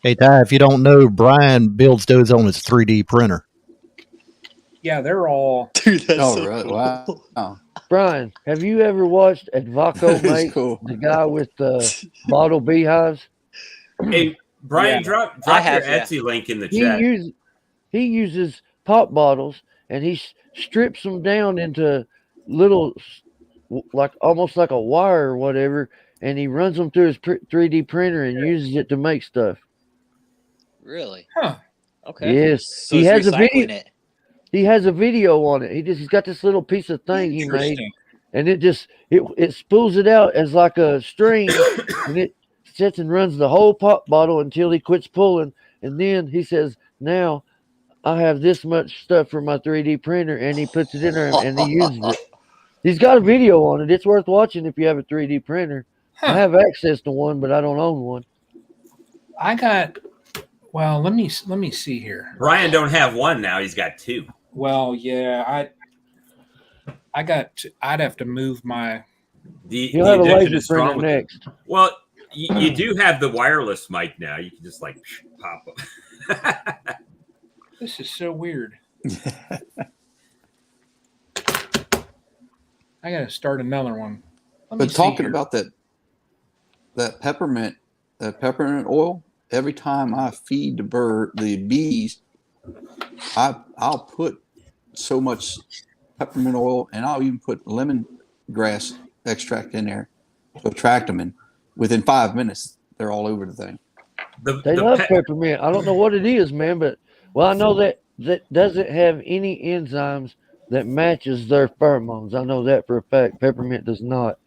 Hey, Ty, if you don't know, Brian builds those on his 3D printer.
Yeah, they're all.
Dude, that's
right. Wow.
Brian, have you ever watched Advaco make the guy with the bottle beehives?
Hey, Brian, drop your Etsy link in the chat.
He uses pop bottles and he strips them down into little, like almost like a wire or whatever, and he runs them through his 3D printer and uses it to make stuff.
Really?
Huh.
Okay.
Yes.
So
he has a video.
It.
He has a video on it. He's got this little piece of thing he made, and it spools it out as like a string, and it sits and runs the whole pop bottle until he quits pulling, and then he says, "Now I have this much stuff for my 3D printer," and he puts it in there and he uses it. He's got a video on it. It's worth watching if you have a 3D printer.
Huh.
I have access to one, but I don't own one.
Well, let me see here.
Brian don't have one now. He's got two.
Well, yeah, I'd have to move my.
You'll have a laser printer next.
Well, you do have the wireless mic now. You can just like pop up.
This is so weird. I got to start another one.
But talking about that peppermint oil, every time I feed the bees, I'll put so much peppermint oil, and I'll even put lemongrass extract in there to attract them. And within 5 minutes, they're all over the thing.
They love peppermint. I don't know what it is, man, but I know that doesn't have any enzymes that matches their pheromones. I know that for a fact. Peppermint does not.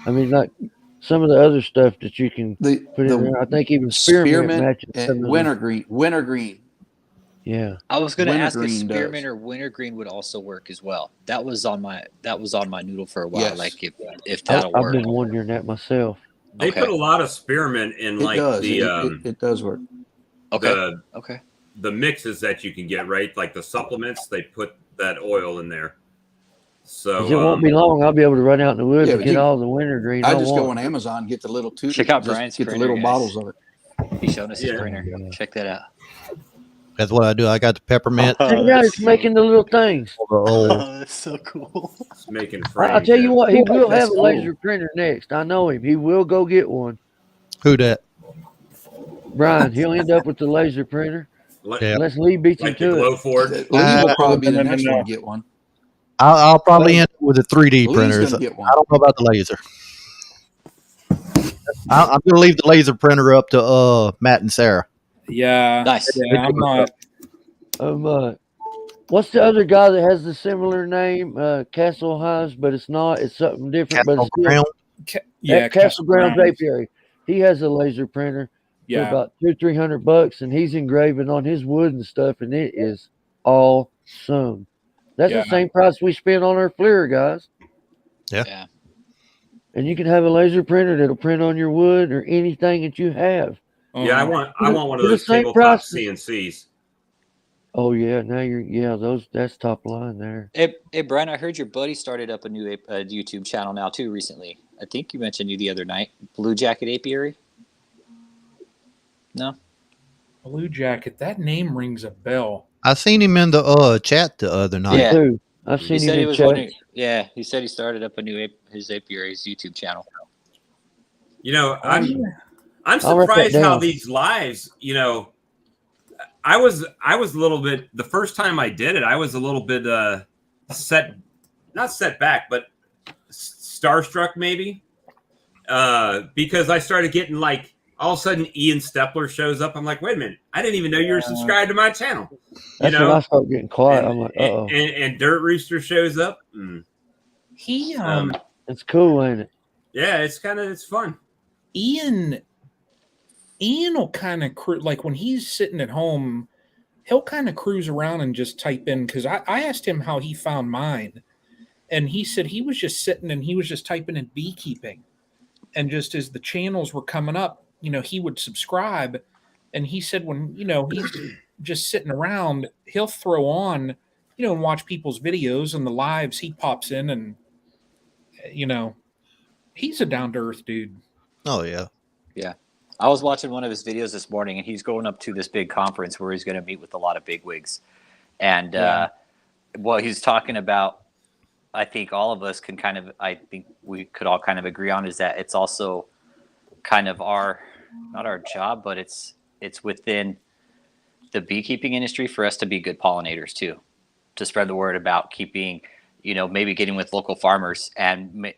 I mean, like some of the other stuff that you can put in there. I think even spearmint matches.
And wintergreen.
Yeah.
I was going to ask if spearmint or wintergreen would also work as well. That was on my noodle for a while. Yes. Like if that'll work.
I've been wondering that myself.
They put a lot of spearmint in
it does work.
Okay.
The mixes that you can get, right? Like the supplements, they put that oil in there. So
it won't be long. I'll be able to run out in the woods and get all the wintergreen.
I just go on Amazon and get the little tube.
Check out Brian's printer,
the little bottles of it.
He's showing us his printer. Check that out.
That's what I do. I got the peppermint.
Check it out. It's making the little things.
Oh, that's so cool.
It's making frames.
I'll tell you what. He will have a laser printer next. I know him. He will go get one.
Who that?
Brian. He'll end up with the laser printer. Unless Lee beats him to
it.
Lee will probably be the next one to get one.
I'll probably end up with a 3D printer.
I don't
know about the laser. I'm going to leave the laser printer up to Matt and Sarah.
Yeah.
Nice.
Yeah, I'm not.
What's the other guy that has the similar name? Castle Hives, but it's not. It's something different.
Castle Ground.
Castle Grounds Apiary. He has a laser printer. For about $200-300, and he's engraving on his wood and stuff, and it is awesome. That's the same price we spend on our FLIR, guys.
Yeah.
And you can have a laser printer that'll print on your wood or anything that you have.
Yeah, I want one of those tabletop CNCs.
Oh yeah, that's top line there.
Hey Brian, I heard your buddy started up a new YouTube channel now too recently. I think you mentioned the other night, Blue Jacket Apiary. No,
Blue Jacket. That name rings a bell.
I seen him in the chat the other night.
Yeah,
I've seen him in chat.
He said he started up his apiary's YouTube channel.
You know, I'm surprised how these lives. You know, I was a little bit the first time I did it. I was a little bit not set back, but starstruck maybe because I started getting like. All of a sudden, Ian Stepler shows up. I'm like, wait a minute. I didn't even know you were subscribed to my channel.
That's when I start getting quiet. I'm like, uh-oh.
And Dirt Rooster shows up.
It's cool, ain't it?
Yeah, it's fun.
Ian will kind of like when he's sitting at home, he'll kind of cruise around and just type in, because I asked him how he found mine. And he said he was just sitting and he was just typing in beekeeping. And just as the channels were coming up, he would subscribe, and he said when, he's just sitting around, he'll throw on, and watch people's videos and the lives. He pops in and, he's a down-to-earth dude.
Oh, yeah.
Yeah. I was watching one of his videos this morning, and he's going up to this big conference where he's going to meet with a lot of bigwigs. And what he's talking about, I think all of us I think we could all kind of agree on is that it's also kind of not our job, but it's within the beekeeping industry for us to be good pollinators too, to spread the word about keeping, maybe getting with local farmers and,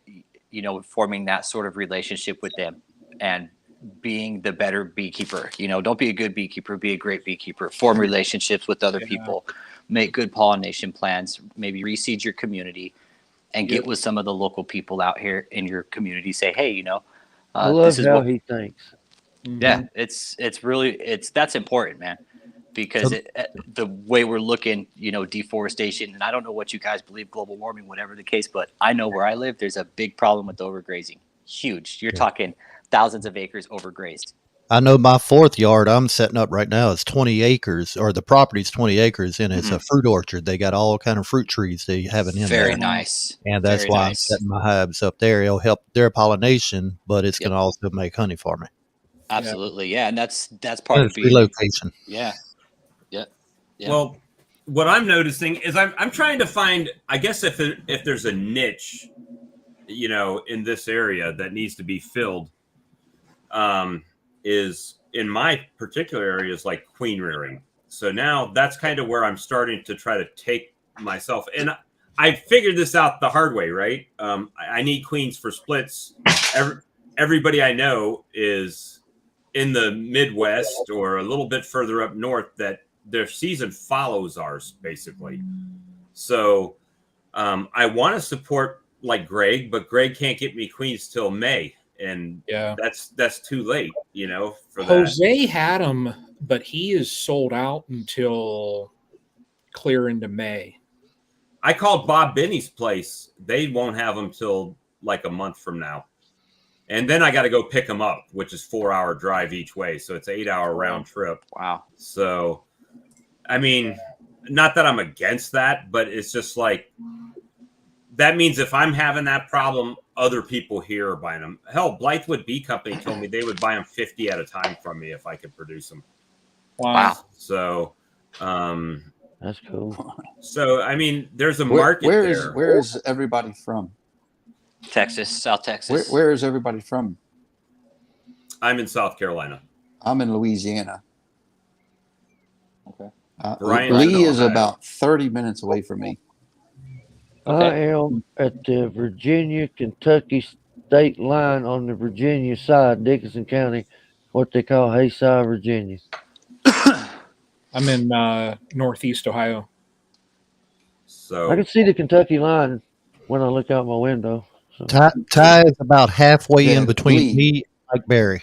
forming that sort of relationship with them and being the better beekeeper. Don't be a good beekeeper, be a great beekeeper, form relationships with other people, make good pollination plans, maybe reseed your community and get with some of the local people out here in your community. Say, hey,
I love how he thinks.
Yeah, it's really that's important, man. because the way we're looking, deforestation, and I don't know what you guys believe, global warming, whatever the case, but I know where I live, there's a big problem with overgrazing. Huge. You're talking thousands of acres overgrazed.
I know my 4th yard I'm setting up right now is 20 acres, or the property's 20 acres, and it's a fruit orchard. They got all kind of fruit trees they have in there.
Very nice.
And that's why I'm setting my hives up there. It'll help their pollination, but it's going to also make honey for me.
Absolutely, yeah, and that's part of
relocation.
Yeah.
Well, what I'm noticing is I'm trying to find, I guess, if there's a niche, in this area that needs to be filled, is in my particular areas like queen rearing. So now that's kind of where I'm starting to try to take myself. And I figured this out the hard way, right? I need queens for splits. Everybody I know is in the Midwest or a little bit further up north that their season follows ours, basically. So I want to support like Greg, but Greg can't get me queens till May. And that's too late, for
Jose had them, but he is sold out until clear into May.
I called Bob Binney's place. They won't have them till like a month from now. And then I got to go pick them up, which is 4-hour drive each way. So it's 8-hour round trip.
Wow.
So, I mean, not that I'm against that, but it's just like, that means if I'm having that problem, other people here are buying them. Hell, Blythewood Bee Company told me they would buy them 50 at a time from me if I could produce them.
Wow.
So,
that's cool.
So, I mean, there's a market there.
Where is everybody from?
Texas, South Texas.
Where is everybody from?
I'm in South Carolina.
I'm in Louisiana.
Okay.
Lee is about 30 minutes away from me.
Okay. I am at the Virginia-Kentucky state line on the Virginia side, Dickinson County, what they call Hayside, Virginia.
I'm in northeast Ohio.
So
Oh.
I can see the Kentucky line when I look out my window. So.
Ty is about halfway in between me and Mike Berry.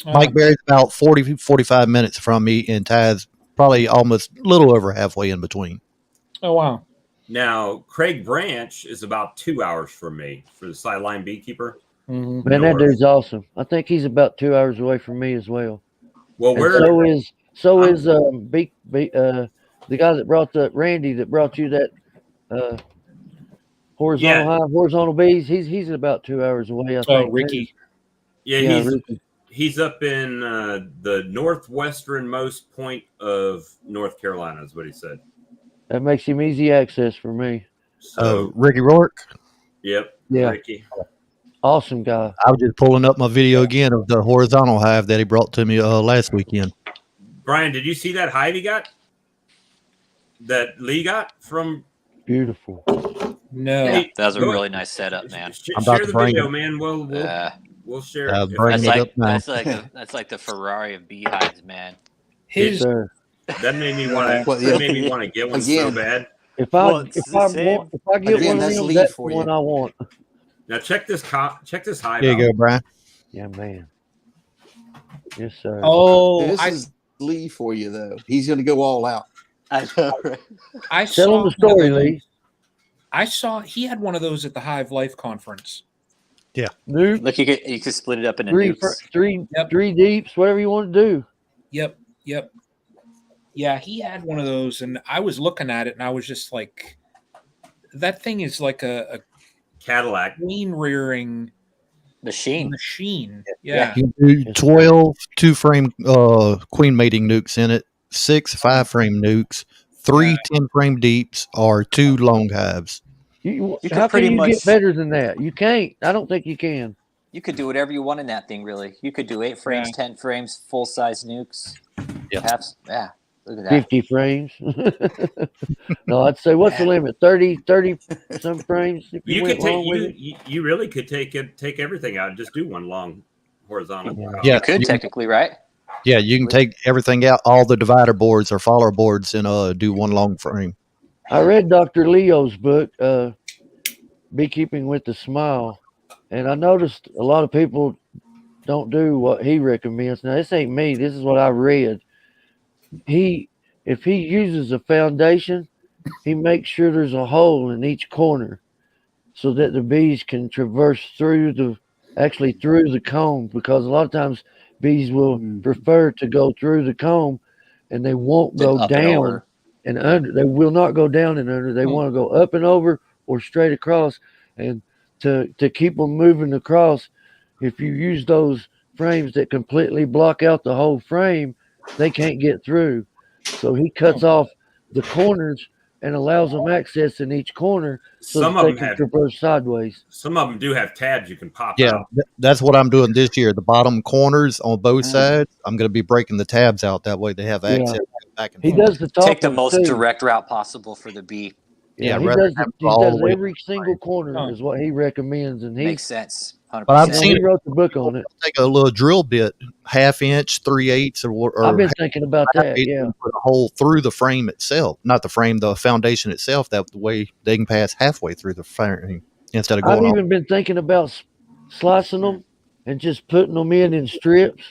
Mike Berry's about 40, 45 minutes from me, and Ty's probably almost a little over halfway in between.
Oh, wow.
Now, Craig Branch is about 2 hours from me for the sideline beekeeper.
Mm-hmm. Man, that dude's awesome. I think he's about 2 hours away from me as well.
Well,
and so is the guy that brought Randy that brought you that horizontal bees. He's about 2 hours away. I think.
Ricky.
Yeah,
Ricky.
He's up in the northwesternmost point of North Carolina, is what he said.
That makes him easy access for me.
So, Ricky Rourke?
Yep.
Yeah.
Ricky.
Awesome guy.
I was just pulling up my video again of the horizontal hive that he brought to me last weekend.
Brian, did you see that hive he got? That Lee got from?
Beautiful.
No.
Yeah, that was a really nice setup, man.
Share the video, man. We'll share it.
That's like the Ferrari of beehives, man.
That made me want to get one so bad.
If I get one, that's the one I want.
Now check this hive.
Here you go, Brian.
Yeah, man. Yes, sir.
Oh,
this is Lee for you, though. He's going to go all out.
I know, right?
Tell him the story, Lee.
I saw he had one of those at the Hive Life conference.
Yeah.
Look, you could split it up into
three deeps, whatever you want to do.
Yep. Yeah, he had one of those, and I was looking at it, and I was just like, that thing is like a
Cadillac
queen rearing
machine.
Yeah.
You do 12 2-frame queen mating nukes in it, 6 5-frame nukes, 3 10-frame deeps, or 2 long hives.
How can you get better than that? You can't. I don't think you can.
You could do whatever you want in that thing, really. You could do 8 frames, 10 frames, full-size nukes.
Yeah.
Look at that.
50 frames. No, I'd say what's the limit? 30 some frames. If
you really could take everything out and just do one long horizontal.
Yeah,
you could technically, right?
Yeah, you can take everything out, all the divider boards or follower boards, and do one long frame.
I read Dr. Leo's book, Beekeeping with a Smile, and I noticed a lot of people don't do what he recommends. Now, this ain't me. This is what I read. if he uses a foundation, he makes sure there's a hole in each corner so that the bees can traverse through the comb, because a lot of times bees will prefer to go through the comb and they won't go down and under. They will not go down and under. They want to go up and over or straight across. And to keep them moving across, if you use those frames that completely block out the whole frame, they can't get through. So he cuts off the corners and allows them access in each corner so
Some
that
of
they
them
can
have
traverse sideways.
Some of them do have tabs you can pop
Yeah,
out.
that's what I'm doing this year. The bottom corners on both sides, I'm going to be breaking the tabs out. That way they have access back and
He
forth.
does the top
Take the
ones
most
too.
direct route possible for the bee.
Yeah, he
rather
does.
than
He
all the
does
way
every single corner is what he recommends, and
Makes sense. 100%.
But I've seen
he wrote the book on it.
take a little drill bit, 1/2 inch, 3/8, or
I've been thinking about that. Yeah,
and put a hole through the frame itself, not the frame, the foundation itself. That way they can pass halfway through the frame instead of
I've
going.
even been thinking about slicing them and just putting them in strips.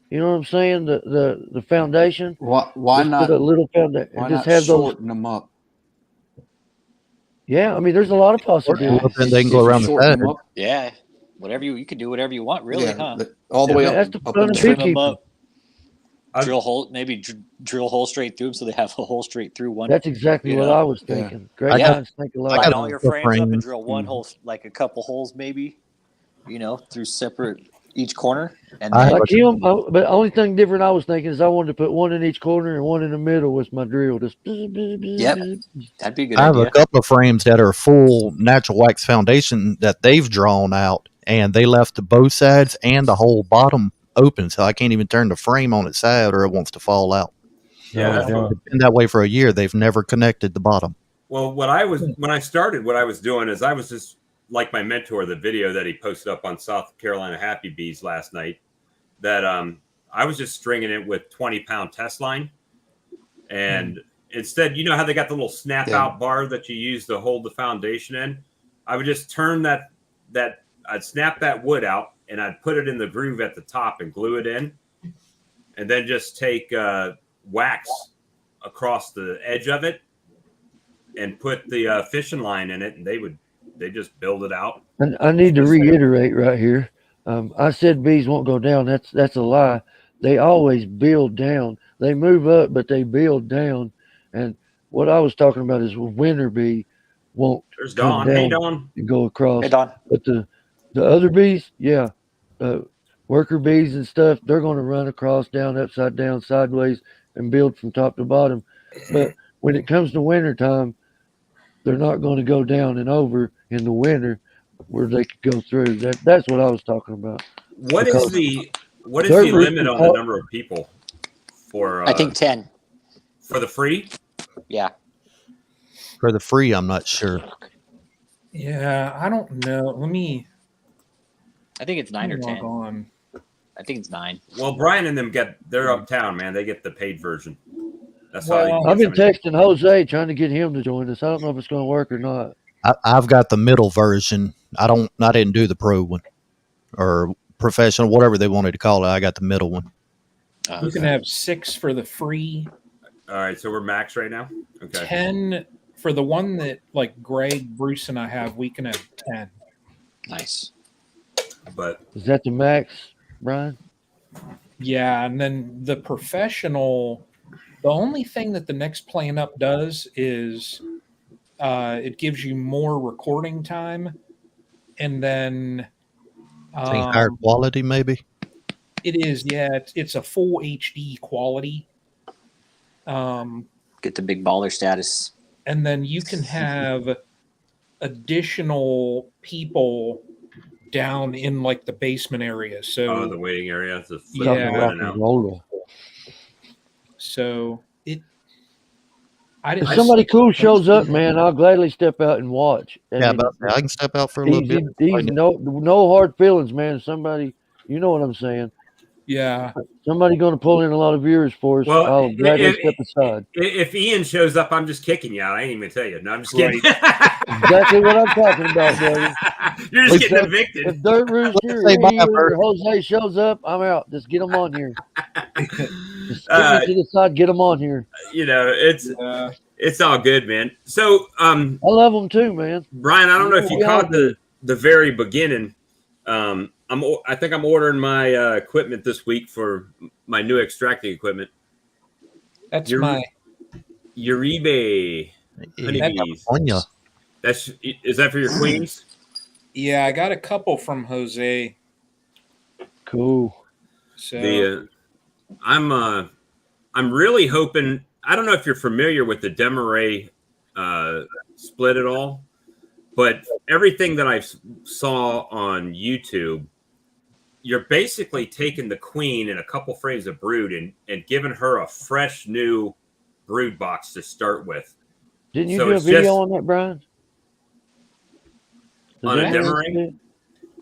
You know what I'm saying? The foundation.
Why
just
not?
put a little foundation
Why
and just
not
have those.
shorten them up?
Yeah, I mean, there's a lot of possibilities.
Then they can go around the
shorten
side.
them up.
Yeah. Whatever you can do whatever you want, really, huh?
All the way up.
That's the
up
fun
in
of
the
Trim them
beekeeping.
up. Drill hole, maybe drill hole straight through them so they have a hole straight through one.
That's exactly what I was thinking. Great minds think alike.
Line all your frames up and
frames.
drill one hole, like a couple holes, maybe. Through separate each corner, and then
Like him, but the only thing different I was thinking is I wanted to put one in each corner and one in the middle with my drill. Just
yep, that'd be a good
I have
idea.
a couple of frames that are full natural wax foundation that they've drawn out, and they left both sides and the whole bottom open, so I can't even turn the frame on its side or it wants to fall out.
Yeah,
It's been that way for a year. They've never connected the bottom.
Well, when I started, what I was doing is I was just like my mentor, the video that he posted up on South Carolina Happy Bees last night, that I was just stringing it with 20-pound test line. And instead, you know how they got the little snap out bar that you use to hold the foundation in? I would just turn that I'd snap that wood out and I'd put it in the groove at the top and glue it in. And then just take wax across the edge of it and put the fishing line in it, and they just build it out.
And I need to reiterate right here. I said bees won't go down. That's a lie. They always build down. They move up, but they build down. And what I was talking about is a winter bee won't come down and go across.
Hey, Don.
But the other bees, worker bees and stuff, they're going to run across, down, upside down, sideways, and build from top to bottom. But when it comes to winter time, they're not going to go down and over in the winter where they could go through. That's what I was talking about.
What is the limit on the number of people for?
I think 10
for the free.
Yeah,
for the free, I'm not sure.
Yeah, I don't know.
I think it's 9 or 10.
On.
I think it's 9.
Well, Brian and them they're uptown, man. They get the paid version. That's how
I've been texting Jose trying to get him to join us. I don't know if it's going to work or not.
I've got the middle version. I didn't do the pro one or professional, whatever they wanted to call it. I got the middle one.
You can have 6 for the free.
All right, so we're max right now. Okay.
10 for the one that like Greg, Bruce, and I have. We can have 10.
Nice.
But
is that the max, Brian?
Yeah, and then the professional. The only thing that the next plan up does is it gives you more recording time, and then
higher quality, maybe.
It is, yeah. It's a full HD quality.
Get the big baller status,
and then you can have additional people down in like the basement area. So
the waiting area.
So if
somebody cool shows up, man, I'll gladly step out and watch.
I can step out for a little bit.
No hard feelings, man. Somebody, you know what I'm saying.
Yeah.
Somebody going to pull in a lot of viewers for us.
Well,
I'll gladly step aside.
If Ian shows up, I'm just kicking you out. I ain't even tell you. No, I'm just kidding.
Exactly what I'm talking about, brother.
You're just getting evicted.
If Dirt Rooster or Jose shows up, I'm out. Just get them on here. Just get me to the side, get them on here.
It's all good, man. So
I love them too, man.
Brian, I don't know if you caught the very beginning. I think I'm ordering my equipment this week for my new extracting equipment.
That's
Uribe honeybees. Is that for your queens?
Yeah, I got a couple from Jose.
Cool.
So
I'm really hoping. I don't know if you're familiar with the Demaray split at all, but everything that I saw on YouTube, you're basically taking the queen and a couple frames of brood and giving her a fresh new brood box to start with.
Didn't you do a video on that, Brian?
On a Demaray?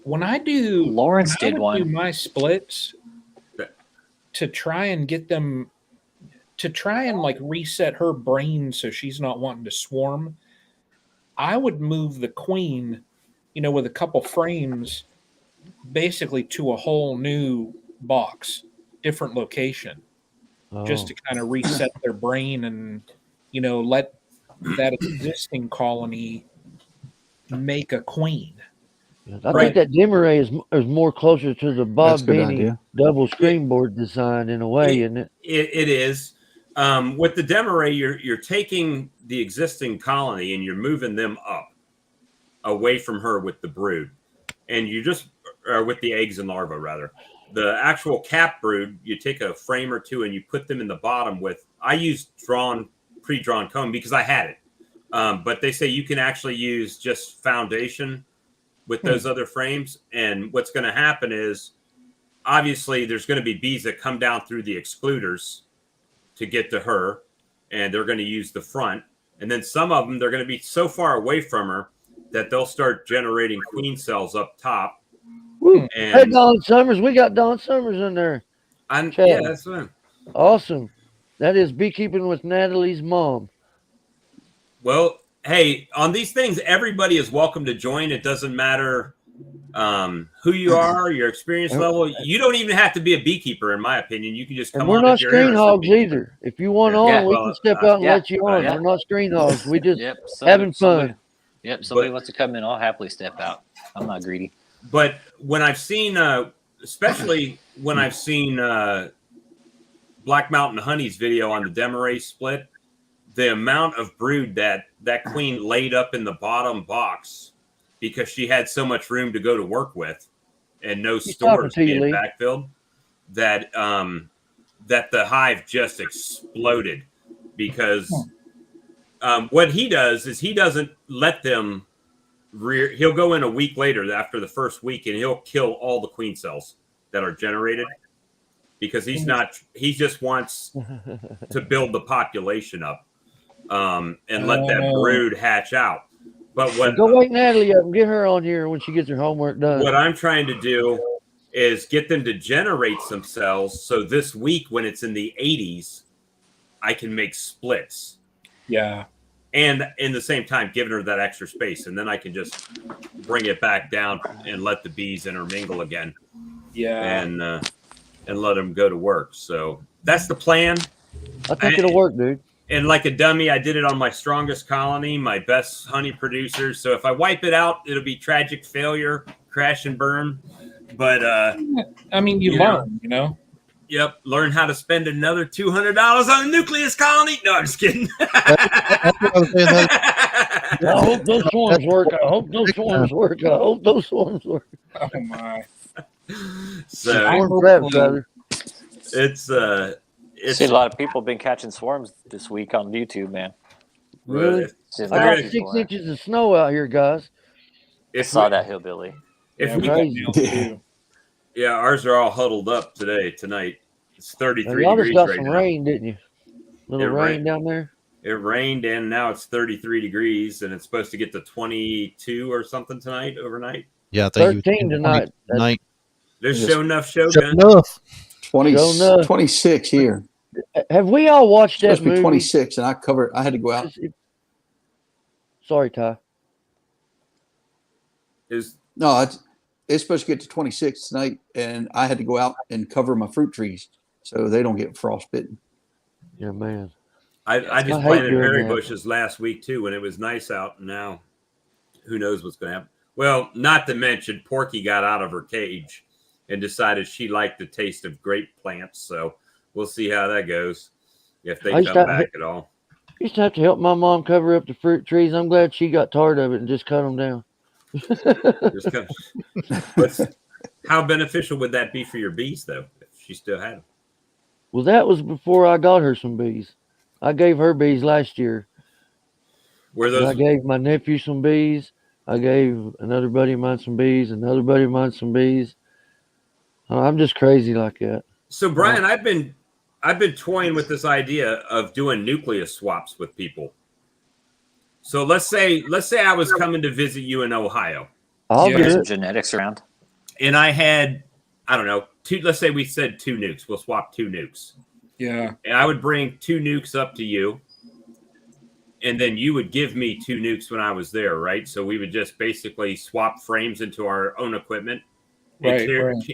When I do,
Lawrence did one.
Do my splits to try and get them to try and like reset her brain so she's not wanting to swarm. I would move the queen, with a couple frames, basically to a whole new box, different location, just to kind of reset their brain and let that existing colony make a queen.
I think that Demaray is more closer to the Bob Benny double screenboard design in a way, isn't it?
It is. With the Demaray, you're taking the existing colony and you're moving them up away from her with the brood, and you just with the eggs and larvae rather. The actual cap brood, you take a frame or two and you put them in the bottom with. I used pre-drawn comb because I had it, but they say you can actually use just foundation with those other frames. And what's going to happen is obviously there's going to be bees that come down through the excluders to get to her, and they're going to use the front. And then some of them, they're going to be so far away from her that they'll start generating queen cells up top.
Woo. Hey, Don Summers, we got Don Summers in there.
Yeah, that's fine.
Awesome. That is Beekeeping with Natalie's mom.
Well, hey, on these things, everybody is welcome to join. It doesn't matter who you are, your experience level. You don't even have to be a beekeeper, in my opinion. You can just come on.
We're not screen hogs either. If you want on, we can step out and let you on. We're not screen hogs. We just having fun.
Somebody wants to come in, I'll happily step out. I'm not greedy.
But when I've seen, especially when I've seen Black Mountain Honey's video on the Demaray split, the amount of brood that queen laid up in the bottom box because she had so much room to go to work with and no stores being backfilled, that the hive just exploded because what he does is he doesn't let them rear. He'll go in a week later after the first week and he'll kill all the queen cells that are generated because he just wants to build the population up and let that brood hatch out. But
go wake Natalie up and get her on here when she gets her homework done.
What I'm trying to do is get them to generate some cells so this week when it's in the 80s, I can make splits.
Yeah.
And in the same time, giving her that extra space. And then I can just bring it back down and let the bees intermingle again.
Yeah.
And let them go to work. So that's the plan.
I think it'll work, dude.
And like a dummy, I did it on my strongest colony, my best honey producers. So if I wipe it out, it'll be tragic failure, crash and burn. But
I mean, you learn,
Yep, learn how to spend another $200 on a nucleus colony. No, I'm just kidding.
I hope those swarms work. I hope those swarms work.
Oh my!
So it's
see a lot of people been catching swarms this week on YouTube, man.
Really? I got 6 inches of snow out here, guys.
I saw that hillbilly.
Yeah, ours are all huddled up tonight. It's 33
y'all
degrees
just got
right
some
now.
rain, didn't you? Little rain down there?
It rained and now it's 33 degrees and it's supposed to get to 22 or something tonight, overnight.
Yeah, I think
13 tonight.
There's show enough Shogun.
26 here.
Have we all watched that
It's supposed to
movie?
be 26 and I had to go out.
Sorry, Ty.
No, it's supposed to get to 26 tonight, and I had to go out and cover my fruit trees. so they don't get frostbitten.
Yeah, man.
I just planted berry bushes last week too when it was nice out. And now, who knows what's going to happen? Well, not to mention, Porky got out of her cage and decided she liked the taste of grape plants. So we'll see how that goes if they come back at all.
I used to have to help my mom cover up the fruit trees. I'm glad she got tired of it and just cut them down.
But how beneficial would that be for your bees, though, if she still had them?
Well, that was before I got her some bees. I gave her bees last year. I gave my nephew some bees. I gave another buddy of mine some bees. Another buddy of mine some bees. I'm just crazy like that.
So, Brian, I've been toying with this idea of doing nucleus swaps with people. So let's say I was coming to visit you in Ohio.
I'll get some genetics around.
And I had, I don't know, let's say we said 2 nukes. We'll swap 2 nukes.
Yeah.
And I would bring 2 nukes up to you. And then you would give me 2 nukes when I was there, right? So we would just basically swap frames into our own equipment and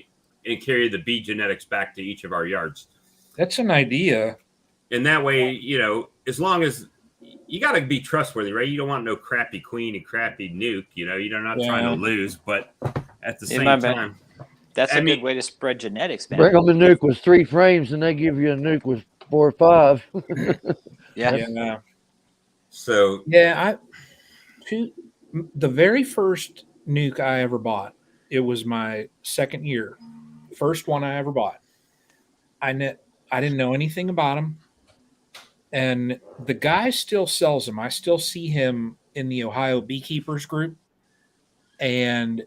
carry the bee genetics back to each of our yards.
That's an idea.
And that way, you know, as long as you got to be trustworthy, right? You don't want no crappy queen and crappy nuke. You know, you're not trying to lose, but at the same time,
that's a good way to spread genetics, man.
Bring them a nuke with 3 frames, and they give you a nuke with 4 or 5.
Yeah.
So
the very first nuke I ever bought, it was my second year, first one I ever bought. I didn't know anything about them. And the guy still sells them. I still see him in the Ohio Beekeepers group. And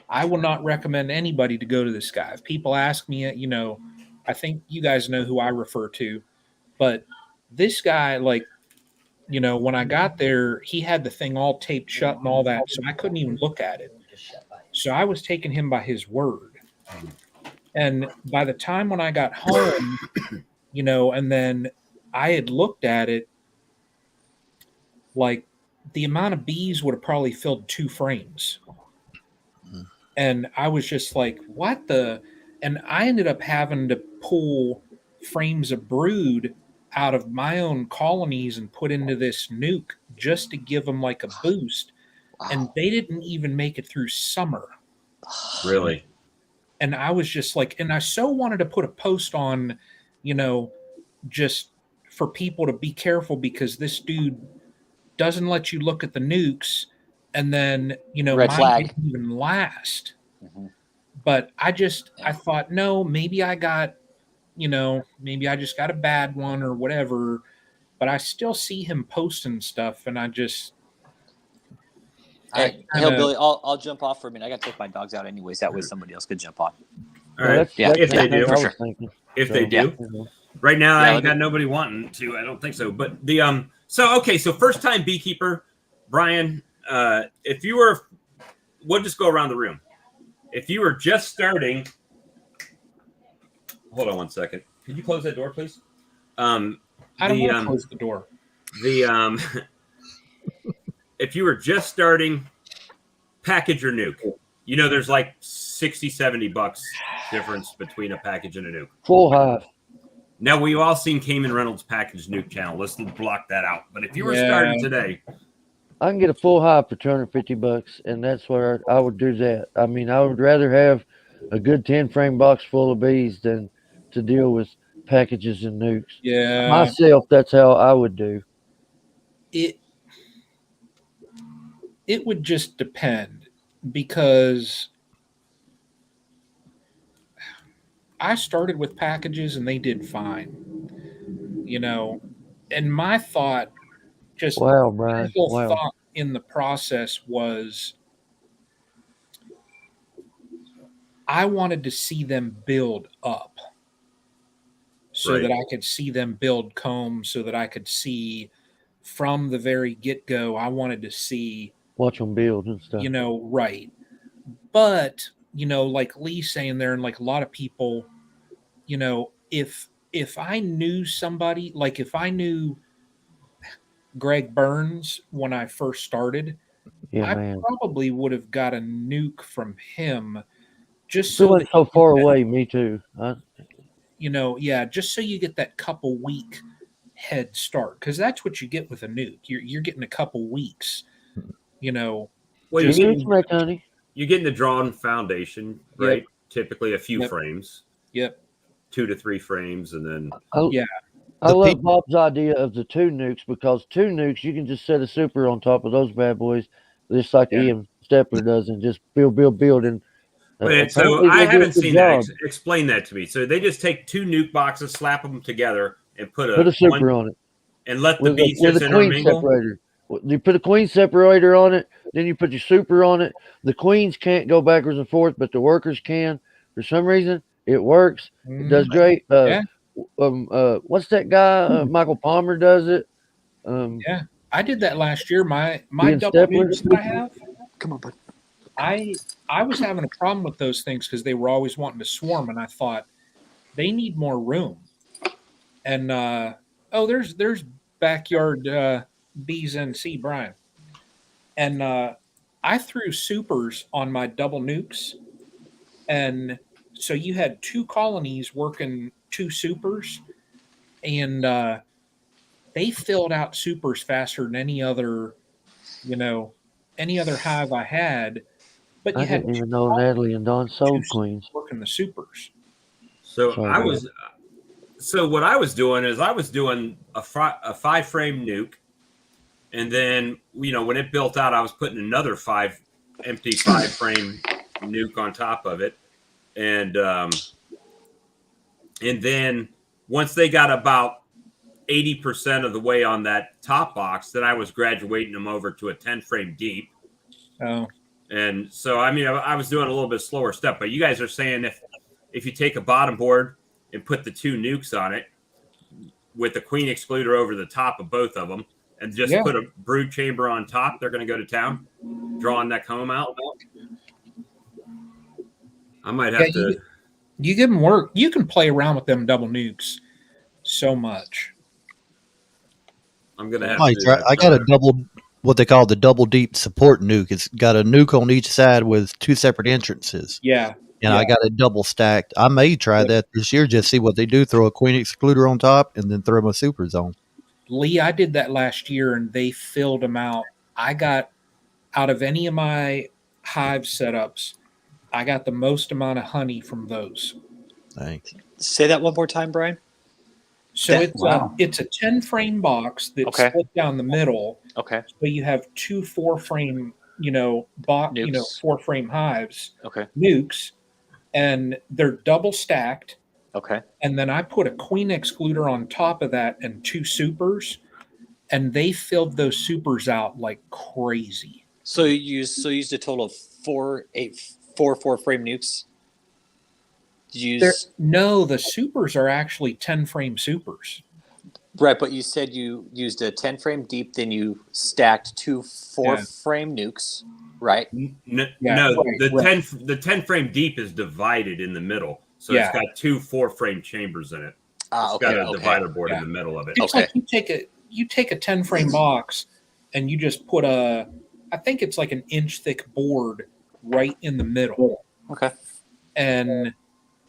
I will not recommend anybody to go to this guy. If people ask me, you know, I think you guys know who I refer to. But this guy, like, you know, when I got there, he had the thing all taped shut and all that. So I couldn't even look at it. So I was taking him by his word. And by the time when I got home, you know, and then I had looked at it, like the amount of bees would have probably filled 2 frames. And I was just like, what the? And I ended up having to pull frames of brood out of my own colonies and put into this nuke just to give them like a boost. Wow. And they didn't even make it through summer.
Really?
And I was just like, and I so wanted to put a post on, you know, just for people to be careful because this dude doesn't let you look at the nukes, and then, you know,
red flag
didn't even last. Mm-hmm. But I thought, no, maybe I got, you know, maybe I just got a bad one or whatever. But I still see him posting stuff, and I just.
Hillbilly, I'll jump off for a minute. I got to take my dogs out anyways. That way somebody else could jump on.
All right. If they do, for sure. If they do.
Yeah.
Right now, I ain't got nobody wanting to. I don't think so. But the so first time beekeeper, Brian. If you were, we'll just go around the room. If you were just starting, hold on one second. Could you close that door, please?
I don't want to close the door.
If you were just starting, package your nuke. You know, there's like $60-$70 difference between a package and a nuke.
Full hive.
Now, we've all seen Cayman Reynolds' package nuke channel. Let's block that out. But if you were starting today,
I can get a full hive for $250, and that's where I would do that. I mean, I would rather have a good 10-frame box full of bees than to deal with packages and nukes.
Yeah.
Myself, that's how I would do.
It would just depend, because I started with packages and they did fine, you know, and my thought, just
wow, Brian.
Thought in the process was I wanted to see them build up so that I could see them build combs, so that I could see from the very get-go. I wanted to see,
watch them build and stuff,
you know, right. But, you know, like Lee's saying there, and like a lot of people, you know, if I knew somebody, like if I knew Greg Burns when I first started, I probably would have got a nuke from him just so
feeling so far away. Me too.
Just so you get that couple week head start, because that's what you get with a nuke. You're getting a couple weeks.
Well,
honey.
You're getting the drawn foundation, right?
Yep.
Typically a few frames.
Yep.
2 to 3 frames, and then
I love Bob's idea of the 2 nukes, because 2 nukes you can just set a super on top of those bad boys, just like Ian Stepler does, and just build, and
so I haven't seen that. Explain that to me. So they just take 2 nuke boxes, slap them together, and put a
super on it,
and let the beads just intermingle.
Separator. You put a queen separator on it, then you put your super on it. The queens can't go backwards and forth, but the workers can. For some reason, it works. It does great. What's that guy? Michael Palmer does it.
I did that last year. My double nukes that I have.
Come on, bud.
I was having a problem with those things because they were always wanting to swarm, and I thought they need more room. And there's backyard BZNC Brian, and I threw supers on my double nukes, and so you had 2 colonies working 2 supers, and they filled out supers faster than any other hive I had. But
I didn't even know Natalie and Don sold queens
working the supers.
So what I was doing is I was doing a 5-frame nuke, and then when it built out, I was putting another empty 5-frame nuke on top of it, and then once they got about 80% of the way on that top box, then I was graduating them over to a 10-frame deep.
Oh.
And so, I was doing a little bit slower step, but you guys are saying if you take a bottom board and put the 2 nukes on it with the queen excluder over the top of both of them and just put a brood chamber on top, they're going to go to town, drawing that comb out. I might have to.
You give them work. You can play around with them double nukes so much.
I'm going to have to.
I got a double, what they call the double deep support nuke. It's got a nuke on each side with 2 separate entrances.
Yeah.
And I got it double stacked. I may try that this year, just see what they do. Throw a queen excluder on top and then throw my supers on.
Lee, I did that last year and they filled them out. I got, out of any of my hive setups, I got the most amount of honey from those.
Thanks.
Say that one more time, Brian.
So it's a 10-frame box that's split down the middle.
Okay.
So you have 2 4-frame, 4-frame hives.
Okay.
Nukes, and they're double stacked.
Okay.
And then I put a queen excluder on top of that and 2 supers, and they filled those supers out like crazy.
So you used a total of 4 4-frame nukes.
No, the supers are actually 10-frame supers.
Right, but you said you used a 10-frame deep, then you stacked 2 4-frame nukes, right?
The 10-frame deep is divided in the middle, so it's got 2 4-frame chambers in it. It's got a divider board in the middle of it.
It's like you take a 10-frame box and you just put I think it's like an inch thick board right in the middle.
Okay.
And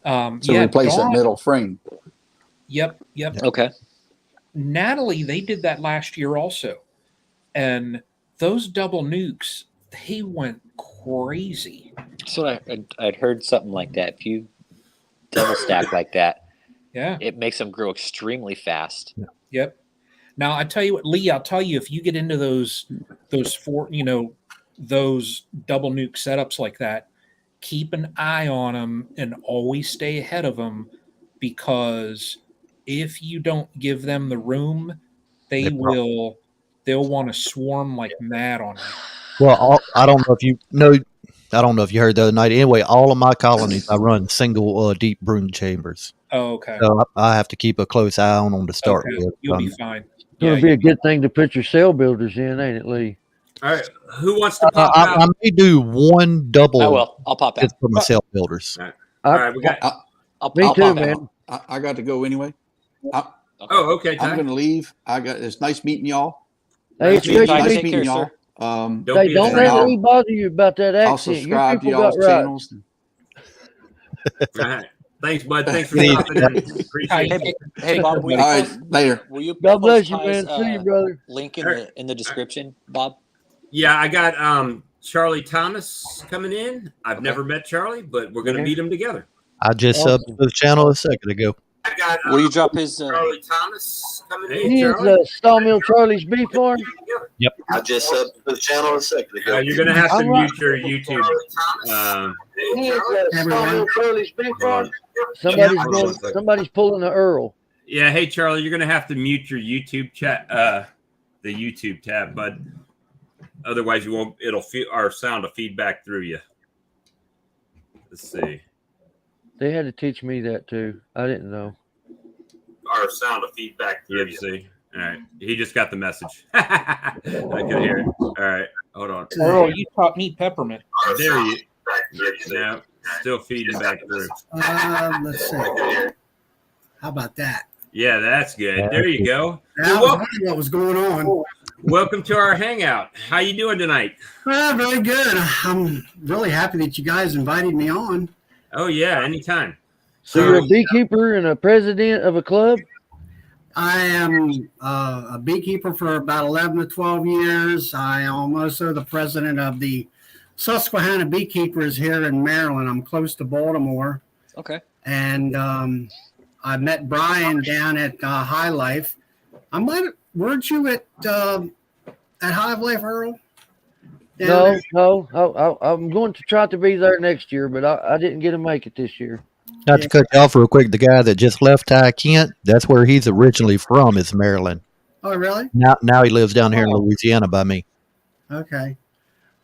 replace that middle frame.
Yep.
Okay.
Natalie, they did that last year also. And those double nukes, they went crazy.
So I'd heard something like that. If you double stack like that, it makes them grow extremely fast.
Yep. Now I tell you what, Lee, if you get into those those double nuke setups like that, keep an eye on them and always stay ahead of them, because if you don't give them the room, they'll want to swarm like mad on you.
Well, I don't know if you heard the other night. Anyway, all of my colonies, I run single deep brood chambers.
Oh, okay.
So I have to keep a close eye on them to start with.
You'll be fine.
It's going to be a good thing to put your cell builders in, ain't it, Lee?
All right. Who wants to pop out?
I may do one double.
I will. I'll pop out.
For my cell builders.
All right. We got.
Me too, man. I got to go anyway.
Okay.
I'm going to leave. It's nice meeting y'all.
Hey, it's
nice meeting y'all.
Don't let me bother you about that accent.
I'll subscribe to y'all's channels.
All right. Thanks, bud. Thanks for stopping in. Appreciate it.
Hey, Bob.
All right, later.
Will you
God bless
post
you, man.
Ty's,
See you, brother.
link in the description, Bob?
Yeah, I got Charlie Thomas coming in. I've never met Charlie, but we're going to meet him together.
I just subbed to the channel a second ago.
I got
Will you drop his
Charlie Thomas coming in?
He is Sawmill Charlie's Beef Farm.
Yep.
I just subbed to the channel a second ago.
You're going to have to mute your YouTube.
He is Sawmill Charlie's Beef Farm. Somebody's pulling the Earl.
Yeah, hey Charlie, you're going to have to mute your YouTube chat, the YouTube tab, bud. Otherwise, you won't. Our sound will feed back through you. Let's see.
They had to teach me that too. I didn't know.
Our sound will feed back through you. See. All right. He just got the message. I can hear it. All right. Hold on.
Earl, you taught me peppermint.
There you. Now, still feeding back through.
Let's see. How about that?
Yeah, that's good. There you go.
I was wondering what was going on.
Welcome to our hangout. How you doing tonight?
Very good. I'm really happy that you guys invited me on.
Oh yeah, anytime.
So you're a beekeeper and a president of a club?
I am a beekeeper for about 11 to 12 years. I am also the president of the Susquehanna Beekeepers here in Maryland. I'm close to Baltimore.
Okay.
And I met Brian down at High Life. Weren't you at High Life, Earl?
No. I'm going to try to be there next year, but I didn't get to make it this year.
Not to cut you off real quick, the guy that just left Ty Kent, that's where he's originally from, is Maryland.
Oh, really?
Now he lives down here in Louisiana by me.
Okay.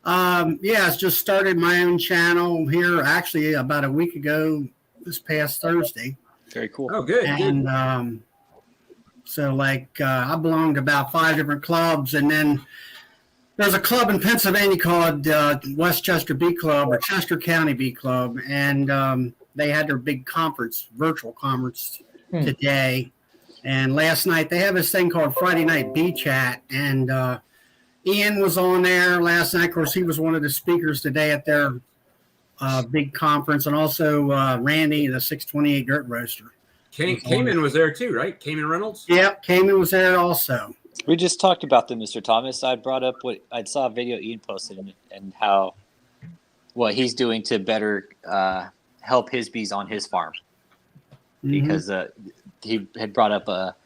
It's just started my own channel here actually about a week ago this past Thursday.
Very cool.
Oh, good.
And so I belong to about 5 different clubs, and then there's a club in Pennsylvania called Westchester Bee Club or Chester County Bee Club, and they had their big virtual conference today. And last night they have this thing called Friday Night Bee Chat, and Ian was on there last night. Of course, he was one of the speakers today at their big conference, and also Randy, the 628 Dirt Roaster.
Cayman was there too, right? Cayman Reynolds?
Yep, Cayman was there also.
We just talked about them, Mr. Thomas. I brought up what I saw a video Ian posted and how what he's doing to better help his bees on his farm, because he had brought up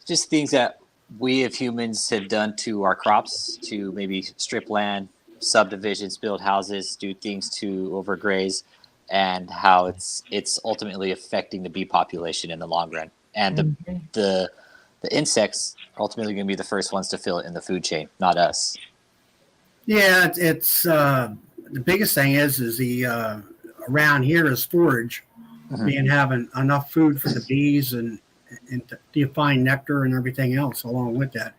just things that we as humans have done to our crops, to maybe strip land, subdivisions, build houses, do things to overgraze, and how it's ultimately affecting the bee population in the long run. And the insects are ultimately going to be the first ones to feel it in the food chain, not us.
Yeah, it's the biggest thing is the around here is forage, being having enough food for the bees and to find nectar and everything else along with that.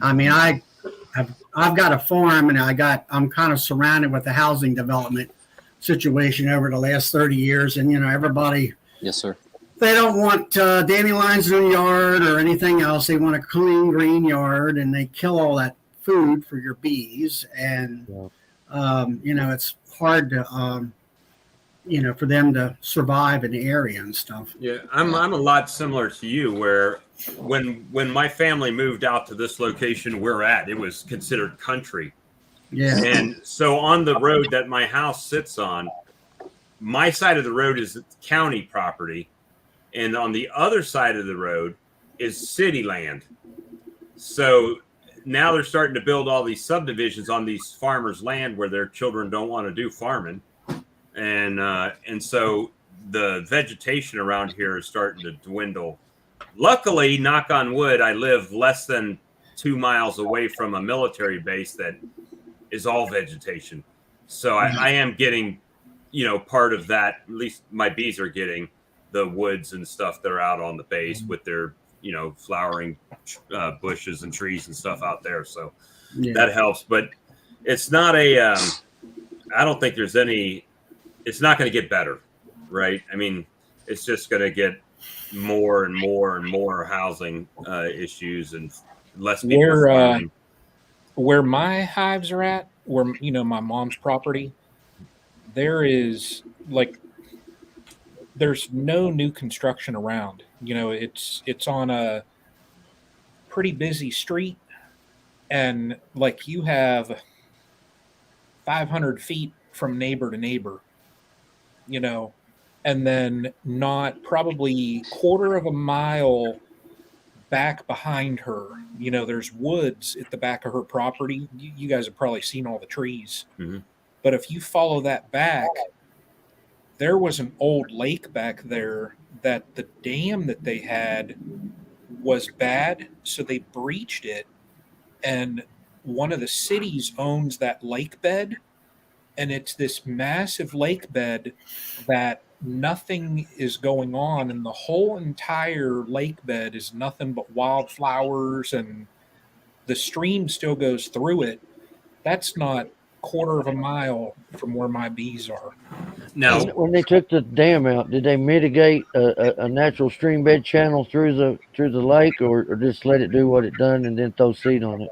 I mean, I've got a farm, and I'm kind of surrounded with the housing development situation over the last 30 years, and everybody.
Yes, sir.
They don't want dandelions in the yard or anything else. They want a clean green yard, and they kill all that food for your bees. And it's hard to for them to survive in the area and stuff.
Yeah, I'm a lot similar to you, where when my family moved out to this location we're at, it was considered country.
Yeah.
And so on the road that my house sits on, my side of the road is county property, and on the other side of the road is city land. So now they're starting to build all these subdivisions on these farmers' land where their children don't want to do farming. And so the vegetation around here is starting to dwindle. Luckily, knock on wood, I live less than 2 miles away from a military base that is all vegetation. So I am getting, part of that. At least my bees are getting the woods and stuff that are out on the base with their, flowering bushes and trees and stuff out there. So that helps. But it's not I don't think there's any. It's not going to get better, right? I mean, it's just going to get more and more and more housing issues and less people farming.
Where my hives are at, where my mom's property, there is there's no new construction around. It's on a pretty busy street, and like you have 500 feet from neighbor to neighbor, and then not probably quarter of a mile back behind her, there's woods at the back of her property. You guys have probably seen all the trees.
Mm-hmm.
But if you follow that back, there was an old lake back there that the dam that they had was bad, so they breached it, and one of the cities owns that lake bed, and it's this massive lake bed that nothing is going on, and the whole entire lake bed is nothing but wildflowers, and the stream still goes through it. That's not quarter of a mile from where my bees are.
Now,
when they took the dam out, did they mitigate a natural stream bed channel through the lake, or just let it do what it done and then throw seed on it?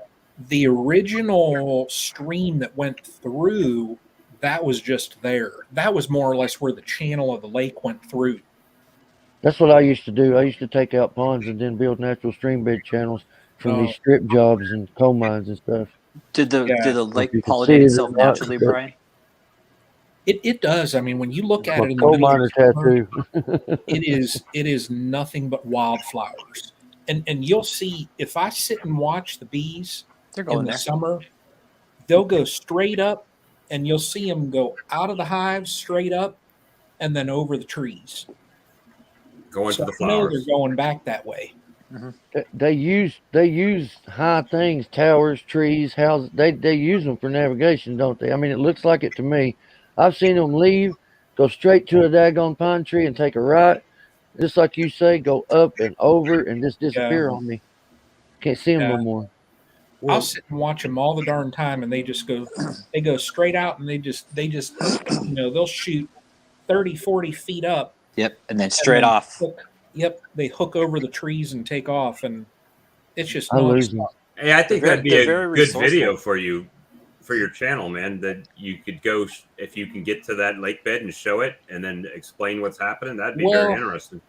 The original stream that went through, that was just there. That was more or less where the channel of the lake went through.
That's what I used to do. I used to take out ponds and then build natural stream bed channels from these strip jobs and coal mines and stuff.
Did the lake pollinate itself naturally, Brian?
It does. I mean, when you look at it in the
coal
middle
miner
of summer,
tattoo.
it is nothing but wildflowers. And you'll see, if I sit and watch the bees in the summer, they'll go straight up, and you'll see them go out of the hives straight up and then over the trees.
Going to the
I know
flowers.
they're going back that way.
Mm-hmm. They use high things, towers, trees, houses. They use them for navigation, don't they? I mean, it looks like it to me. I've seen them leave, go straight to a daggone pine tree and take a right, just like you say, go up and over and just disappear on me. Can't see them no more.
I'll sit and watch them all the darn time, and they go straight out, and they just they'll shoot 30, 40 feet up.
Yep, and then straight off.
They hook over the trees and take off, and it's just
Hey, I think that'd be a good video for you, for your channel, man. That you could go, if you can get to that lake bed and show it, and then explain what's happening. That'd be very interesting.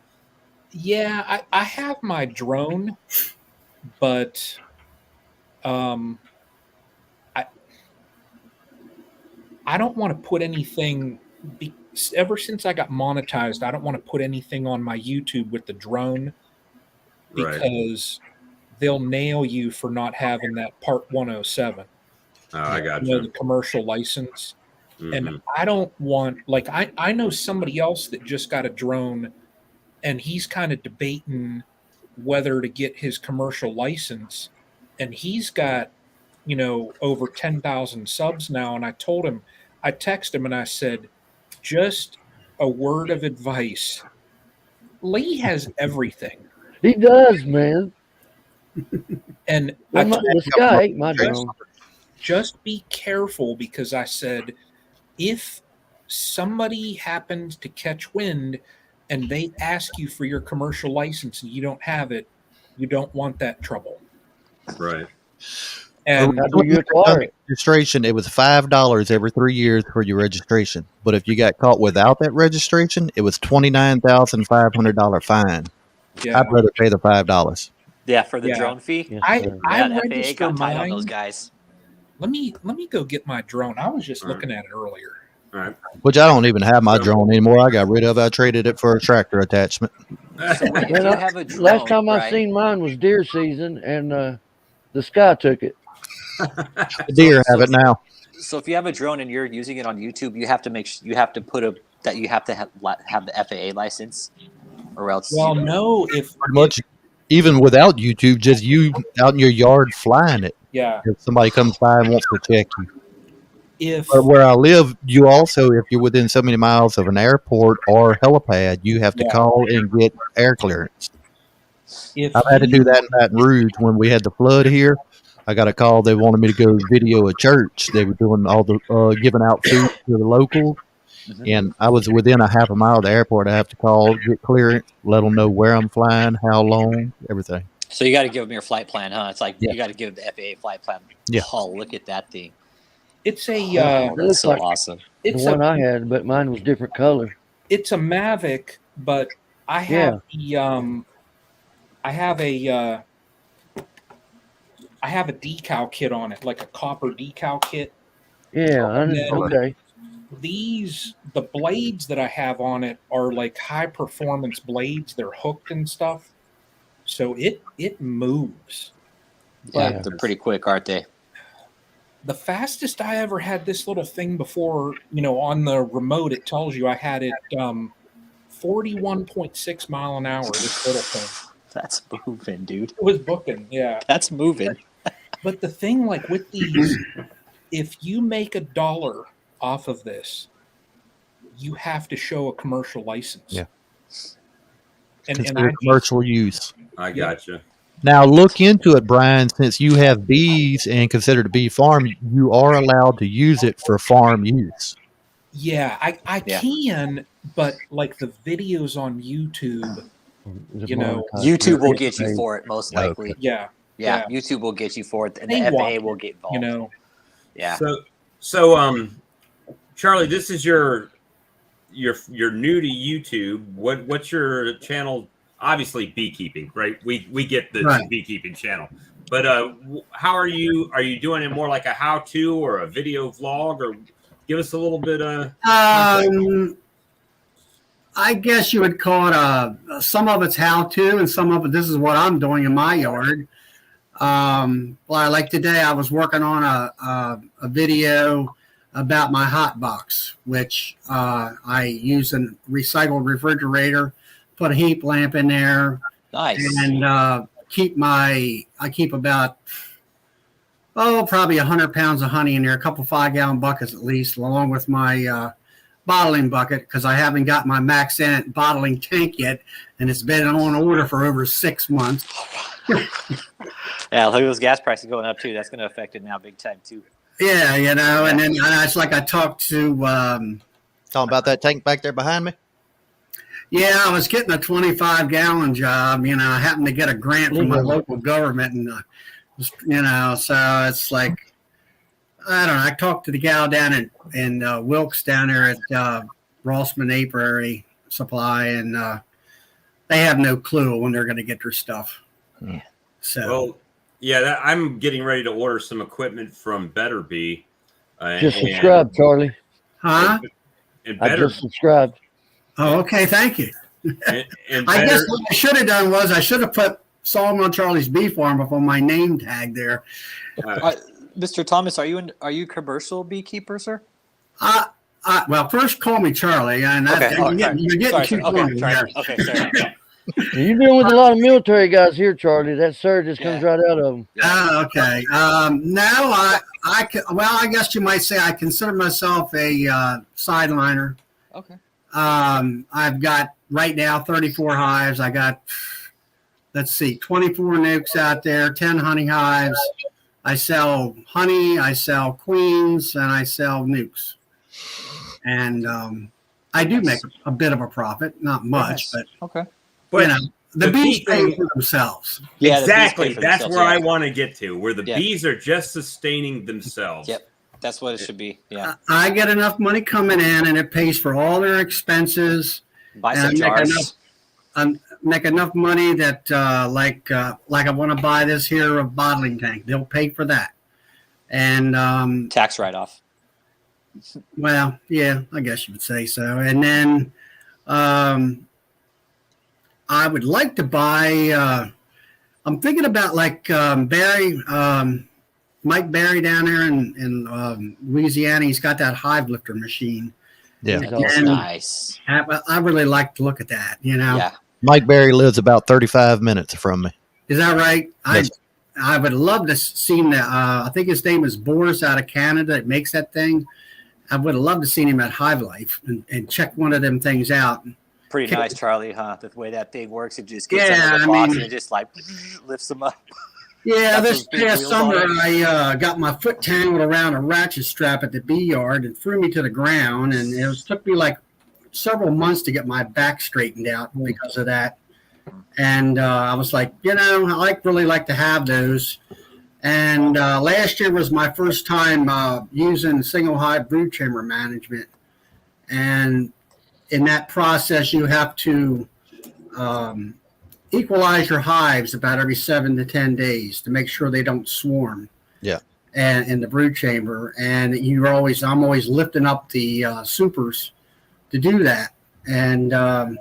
Yeah, I have my drone, but I don't want to put anything. Ever since I got monetized, I don't want to put anything on my YouTube with the drone, because they'll nail you for not having that Part 107.
Oh, I got you.
The commercial license. Mm-hmm. And I don't want, like, I know somebody else that just got a drone, and he's kind of debating whether to get his commercial license, and he's got, over 10,000 subs now. And I texted him and I said, just a word of advice. Lee has everything.
He does, man.
And
this guy ate my drone.
Just be careful, because I said, if somebody happens to catch wind and they ask you for your commercial license and you don't have it, you don't want that trouble.
Right.
And
registration, it was $5 every 3 years for your registration. But if you got caught without that registration, it was $29,500 fine. Yeah. I'd rather pay the $5.
Yeah, for the drone fee.
Yes,
I
FAA got tight on those guys.
Let me go get my drone. I was just looking at it earlier.
All right.
Which I don't even have my drone anymore. I got rid of it. I traded it for a tractor attachment.
So wait, you have a drone,
last time I seen mine was deer season, and the sky took it.
The deer have it now.
So if you have a drone and you're using it on YouTube, you have to make sure you have to put that you have to have the FAA license, or else.
Well, no, if
pretty much even without YouTube, just you out in your yard flying it.
Yeah.
If somebody comes by and wants to check you.
But
where I live, you also, if you're within so many miles of an airport or helipad, you have to call and get air clearance. I've had to do that in Baton Rouge when we had the flood here. I got a call. They wanted me to go video a church. They were doing all the giving out food to the locals. Mm-hmm. And I was within a half a mile of the airport. I have to call, get clearance, let them know where I'm flying, how long, everything.
So you got to give them your flight plan, huh? It's like you got to give the FAA flight plan.
Yeah.
Oh, look at that thing.
It's a
that's so awesome.
It's
the one I had, but mine was different color.
It's a Mavic but I have I have a decal kit on it, like a copper decal kit.
Yeah, okay.
The blades that I have on it are like high performance blades. They're hooked and stuff, so it moves.
Yeah, they're pretty quick, aren't they?
The fastest I ever had this little thing before, on the remote, it tells you I had it 41.6 mile an hour. This little thing.
That's moving, dude.
It was booking, yeah.
That's moving.
But the thing, like with these, if you make $1 off of this, you have to show a commercial license.
Yeah.
And
commercial use.
I gotcha.
Now look into it, Brian. Since you have bees and consider it a bee farm, you are allowed to use it for farm use.
Yeah, I can, but like the videos on YouTube,
YouTube will get you for it most likely.
Okay. Yeah,
YouTube will get you for it, and the FAA will get involved. Yeah.
So, Charlie, this is you're new to YouTube. What's your channel? Obviously, beekeeping, right? We get the beekeeping channel, but how are you? Are you doing it more like a how-to or a video vlog, or give us a little bit of?
I guess you would call it some of it's how-to, and some of it this is what I'm doing in my yard. Like today, I was working on a video about my hot box, which I use a recycled refrigerator, put a heat lamp in there,
nice,
and I keep about probably 100 pounds of honey in there, a couple 5-gallon buckets at least, along with my bottling bucket, because I haven't got my max ant bottling tank yet, and it's been on order for over 6 months.
Yeah, look at those gas prices going up too. That's going to affect it now big time too.
Yeah, and then it's like I talked to
talking about that tank back there behind me.
Yeah, I was getting a 25-gallon job. I happened to get a grant from my local government, and so it's like, I don't know. I talked to the gal down in Wilkes down there at Rossman Apiary Supply, and they have no clue when they're going to get their stuff.
Yeah.
So,
I'm getting ready to order some equipment from Better Bee.
Just subscribe, Charlie.
Huh?
I just subscribed.
Oh, okay. Thank you.
And
I guess what I should have done was I should have put Solomon Charlie's Bee Farm up on my name tag there.
Mr. Thomas, are you a commercial beekeeper, sir?
Well, first call me Charlie, and you're getting too funny.
Okay, sorry.
You're dealing with a lot of military guys here, Charlie. That sir just comes right out of them.
Okay. Now I guess you might say I consider myself a sideliner.
Okay.
I've got right now 34 hives. I got, 24 nukes out there, 10 honey hives. I sell honey, I sell queens, and I sell nukes. And I do make a bit of a profit, not much, but
okay.
But the bees pay for themselves.
Yeah, exactly. That's where I want to get to, where the bees are just sustaining themselves.
Yep. That's what it should be. Yeah.
I get enough money coming in, and it pays for all their expenses.
Buy some jars.
Make enough money that, like I want to buy this here a bottling tank. They'll pay for that, and
tax write-off.
Well, yeah, I guess you would say so. And then, I would like to buy. I'm thinking about like Barry. Mike Barry down there in Louisiana, he's got that hive lifter machine.
Yeah,
that's nice.
I really like to look at that.
Yeah.
Mike Barry lives about 35 minutes from me.
Is that right?
Yes.
I would love to see him. I think his name is Boris out of Canada. That makes that thing. I would have loved to see him at Hive Life and check one of them things out.
Pretty nice, Charlie, huh? The way that thing works, it just gets out of the box and it just like lifts them up.
Yeah, this past summer I got my foot tangled around a ratchet strap at the bee yard and threw me to the ground, and it took me like several months to get my back straightened out because of that. And I was like, I really like to have those. And last year was my first time using single hive brood chamber management, and in that process, you have to equalize your hives about every 7 to 10 days to make sure they don't swarm.
Yeah.
And in the brood chamber, and I'm always lifting up the supers to do that. And you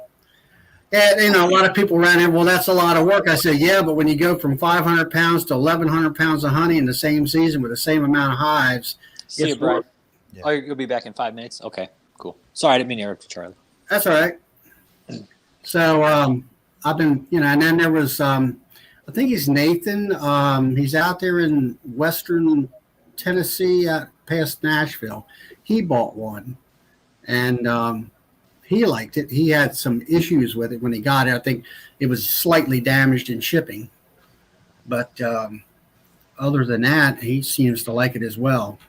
know, a lot of people ran in, well, that's a lot of work. I said, yeah, but when you go from 500 pounds to 1,100 pounds of honey in the same season with the same amount of hives.
See you, Brian. Yeah. Oh, you'll be back in 5 minutes? Okay, cool. Sorry, I didn't mean to interrupt you, Charlie.
That's all right. So I've been, you know, and then there was, I think he's Nathan. He's out there in western Tennessee, past Nashville. He bought one, and he liked it. He had some issues with it when he got it. I think it was slightly damaged in shipping. But other than that, he seems to like it as well.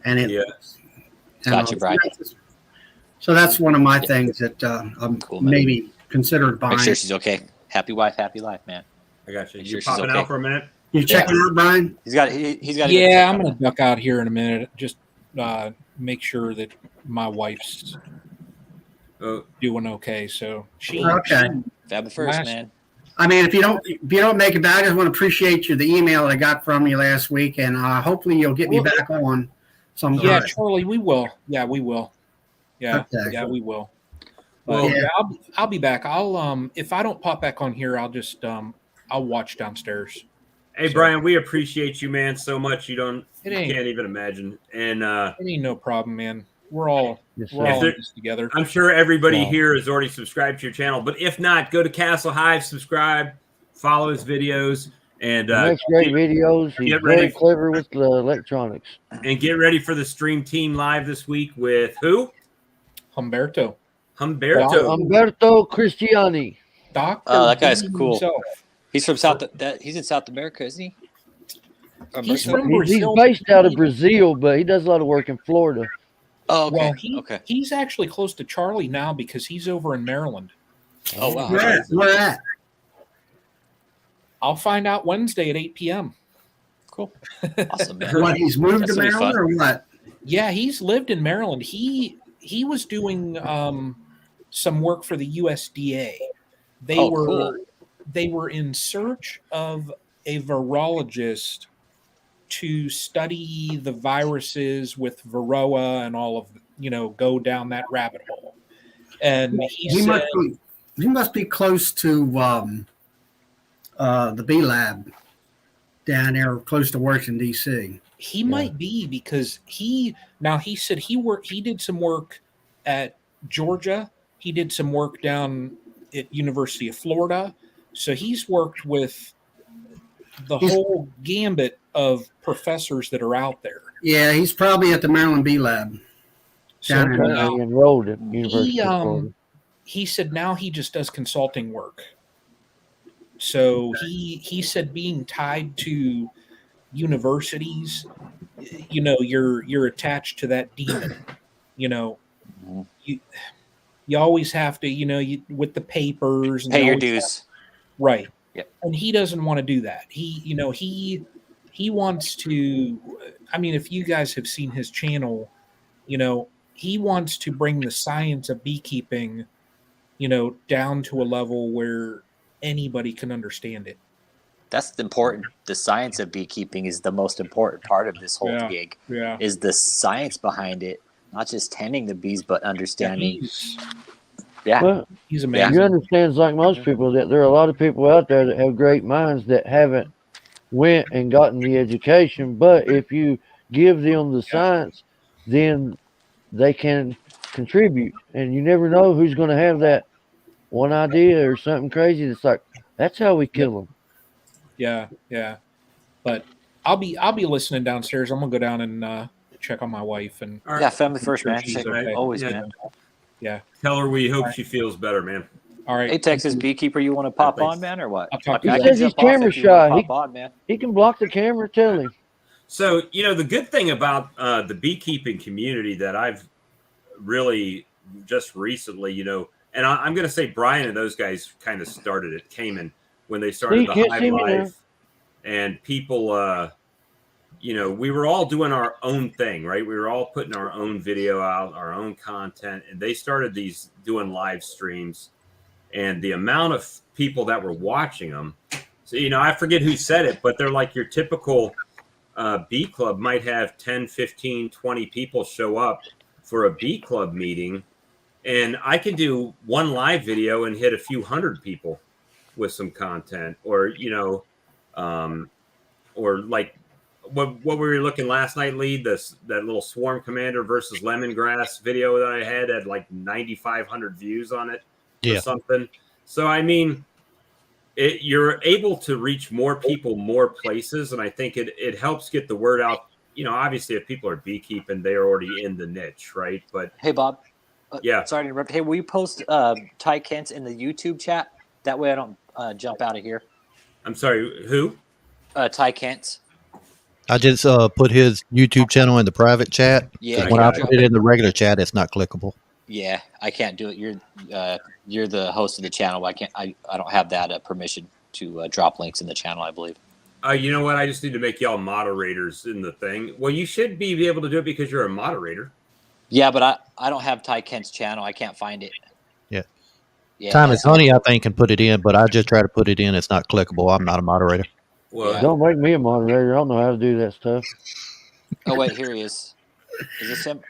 And it,
Gotcha, Brian.
So that's one of my things that I'm cool, maybe considered buying.
Make sure she's okay. Happy wife, happy life, man.
I got you.
Make
You're
sure
popping
okay.
out for a minute?
You checking out, Brian?
He's got.
Yeah, I'm going to duck out here in a minute. Just make sure that my wife's doing okay. So
Fab first, man.
I mean, if you don't make it back, I just want to appreciate the email that I got from you last week, and hopefully you'll get me back on sometime.
Yeah, Charlie, we will. Yeah, we will. Yeah, yeah, we will. Well, yeah, I'll be back. I'll if I don't pop back on here, I'll just I'll watch downstairs.
Hey, Brian, we appreciate you, man, so much. You can't even imagine. And
it ain't no problem, man. We're all in this together.
I'm sure everybody here has already subscribed to your channel, but if not, go to Castle Hive, subscribe, follow his videos, and
makes great videos. He's very clever with the electronics.
And get ready for the Stream Team Live this week with who?
Humberto
Cristiani.
Doctor.
Oh, that guy's cool. Himself. He's from he's in South America, isn't he?
He's based out of Brazil, but he does a lot of work in Florida.
Oh, okay.
Well, he's actually close to Charlie now because he's over in Maryland.
Oh, wow.
Where at?
I'll find out Wednesday at 8 p.m.
Cool. Awesome, man.
What, he's moved to Maryland or what?
Yeah, he's lived in Maryland. He was doing some work for the USDA. They were in search of a virologist to study the viruses with Varroa and all of, go down that rabbit hole. And he
must be close to the B Lab down there, close to Washington, D.C.
He might be because he said he did some work at Georgia. He did some work down at University of Florida. So he's worked with the whole gambit of professors that are out there.
Yeah, he's probably at the Maryland B Lab.
He enrolled at University of Florida.
He said now he just does consulting work. So he said being tied to universities, you're attached to that demon. You always have to, with the papers.
Pay your dues.
Right.
Yep.
And he doesn't want to do that. He wants to, if you guys have seen his channel, he wants to bring the science of beekeeping, down to a level where anybody can understand it.
That's important. The science of beekeeping is the most important part of this whole gig.
Yeah.
Is the science behind it, not just tending the bees, but understanding.
Well,
he's amazing.
You understand, like most people, that there are a lot of people out there that have great minds that haven't went and gotten the education. But if you give them the science, then they can contribute. And you never know who's going to have that one idea or something crazy that's like, that's how we kill them.
Yeah, yeah. But I'll be listening downstairs. I'm gonna go down and check on my wife and
family first, man. Okay. Always, man.
Yeah.
Tell her we hope she feels better, man.
All right.
Hey, Texas Beekeeper, you want to pop on, man, or what?
He says he's camera shy. He can block the camera. Tell him.
So, the good thing about the beekeeping community that I've really just recently, and I'm going to say Brian and those guys kind of started it, came in when they started the Hive Life, and people, we were all doing our own thing, right? We were all putting our own video out, our own content, and they started doing live streams, and the amount of people that were watching them. So, I forget who said it, but they're like your typical B club might have 10, 15, 20 people show up for a B club meeting. And I can do one live video and hit a few hundred people with some content, or or like what we were looking last night, Lee, that little Swarm Commander versus Lemongrass video that I had like 9,500 views on it, or something. So I mean, you're able to reach more people, more places, and I think it helps get the word out. Obviously, if people are beekeeping, they're already in the niche, right? But
hey, Bob.
Yeah.
Sorry to interrupt. Hey, will you post Ty Kent's in the YouTube chat? That way I don't jump out of here.
I'm sorry, who?
Ty Kent's.
I just put his YouTube channel in the private chat.
Yeah.
When I put it in the regular chat, it's not clickable.
Yeah, I can't do it. You're the host of the channel. I don't have that permission to drop links in the channel, I believe.
You know what? I just need to make y'all moderators in the thing. Well, you should be able to do it because you're a moderator.
Yeah, but I don't have Ty Kent's channel. I can't find it. Yeah.
Time is Honey, I think, can put it in, but I just try to put it in. It's not clickable. I'm not a moderator.
Well,
don't make me a moderator. I don't know how to do that stuff.
Oh, wait, here he is. Is this him?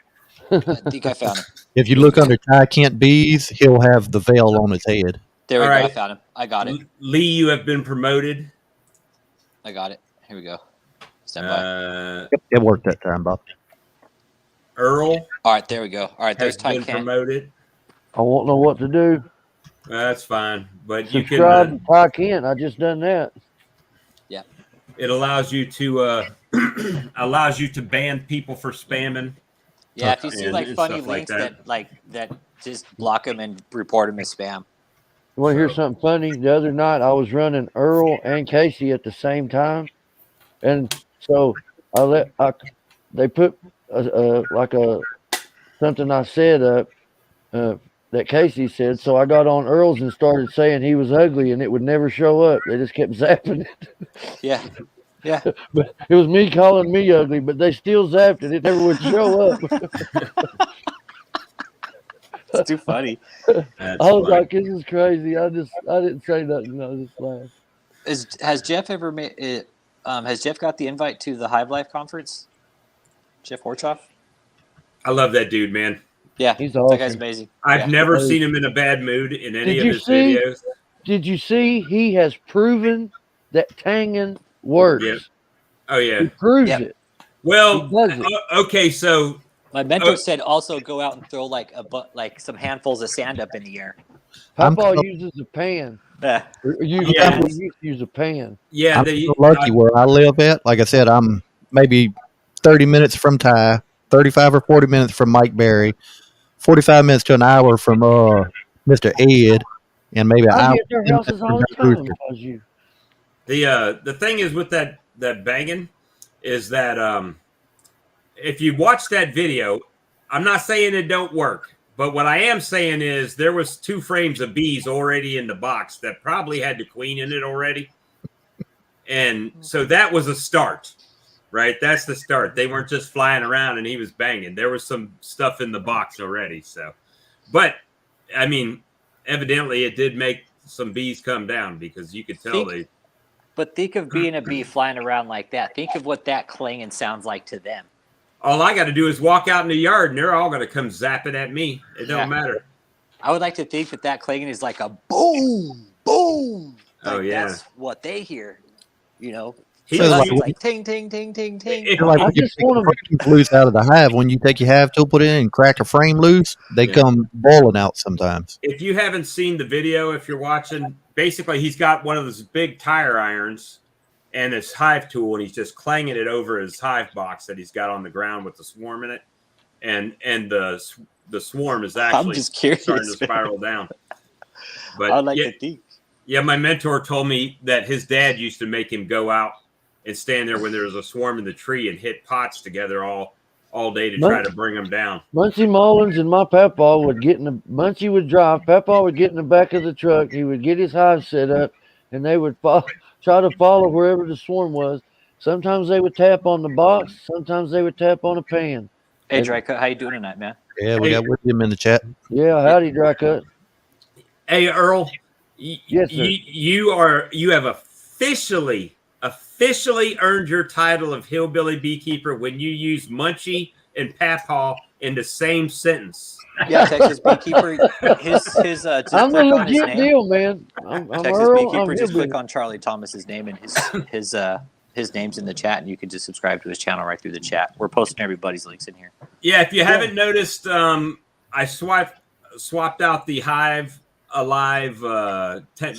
I think I found him.
If you look under Ty Kent Bees, he'll have the veil on his head.
There we go.
Right.
I found him. I got it.
Lee, you have been promoted.
I got it. Here we go. Stand by.
It worked that time, Bob.
Earl.
All right, there we go. All right, there's
has
Ty
been
Kent.
promoted.
I won't know what to do.
That's fine, but you
Subscribe
can.
to Ty Kent. I just done that.
Yeah.
It allows you to ban people for spamming.
Yeah, if you see like
and
funny
stuff like
links that just block them and report them as spam.
You want to hear something funny? The other night I was running Earl and Casey at the same time, and so they put something I said up that Casey said. So I got on Earl's and started saying he was ugly, and it would never show up. They just kept zapping it.
Yeah. Yeah.
But it was me calling me ugly, but they still zapped it. It never would show up.
It's too funny.
I was like, "This is crazy." I didn't say nothing. I just laughed.
Has Jeff ever made it? Has Jeff got the invite to the Hive Life conference? Jeff Horchoff?
I love that dude, man.
Yeah,
he's awesome.
That guy's amazing.
I've never seen him in a bad mood in any of his videos.
Did you see? He has proven that tanging works.
Yeah. Oh yeah,
he proves it.
Well, okay, so
my mentor said also go out and throw like some handfuls of sand up in the air.
Papa uses a pan.
Yeah.
You used to use a pan.
Yeah,
I'm so lucky where I live at. Like I said, I'm maybe 30 minutes from Ty, 35 or 40 minutes from Mike Berry, 45 minutes to an hour from Mr. Ed, and maybe an hour.
Their houses all the time because you.
The thing is with that banging is that if you watch that video, I'm not saying it don't work, but what I am saying is there was 2 frames of bees already in the box that probably had the queen in it already, and so that was a start, right? That's the start. They weren't just flying around and he was banging. There was some stuff in the box already. So, but I mean, evidently it did make some bees come down because you could tell
But think of being a bee flying around like that. Think of what that clanging sounds like to them.
All I got to do is walk out in the yard and they're all going to come zapping at me. It don't matter.
I would like to think that clanging is like a boom, boom.
Like
That's what they hear, you know.
It's
like ting, ting, ting, ting, ting.
It's like when you take a frame loose out of the hive. When you take your hive tool, put it in and crack a frame loose, they come boiling out sometimes.
If you haven't seen the video, if you're watching, basically he's got one of those big tire irons and his hive tool, and he's just clanging it over his hive box that he's got on the ground with the swarm in it, and the swarm is actually starting to spiral down. But
I'd like to think.
Yeah, my mentor told me that his dad used to make him go out and stand there when there was a swarm in the tree and hit pots together all day to try to bring them down.
Muncie Mullins and my Papa would get in the Muncie would drive. Papa would get in the back of the truck. He would get his hive set up, and they would try to follow wherever the swarm was. Sometimes they would tap on the box. Sometimes they would tap on a pan.
Hey, Dry Cut, how you doing tonight, man?
Yeah, we got William in the chat.
Yeah, howdy, Dry Cut.
Hey, Earl.
Yes, sir.
You have officially earned your title of hillbilly beekeeper when you use Munchie and Papaw in the same sentence.
Yeah, Texas Beekeeper. His
I'm a legit deal, man. I'm
Texas
Earl.
Beekeeper. Just click on Charlie Thomas's name and his name's in the chat, and you can just subscribe to his channel right through the chat. We're posting everybody's links in here.
Yeah, if you haven't noticed, I swapped out the Hive Alive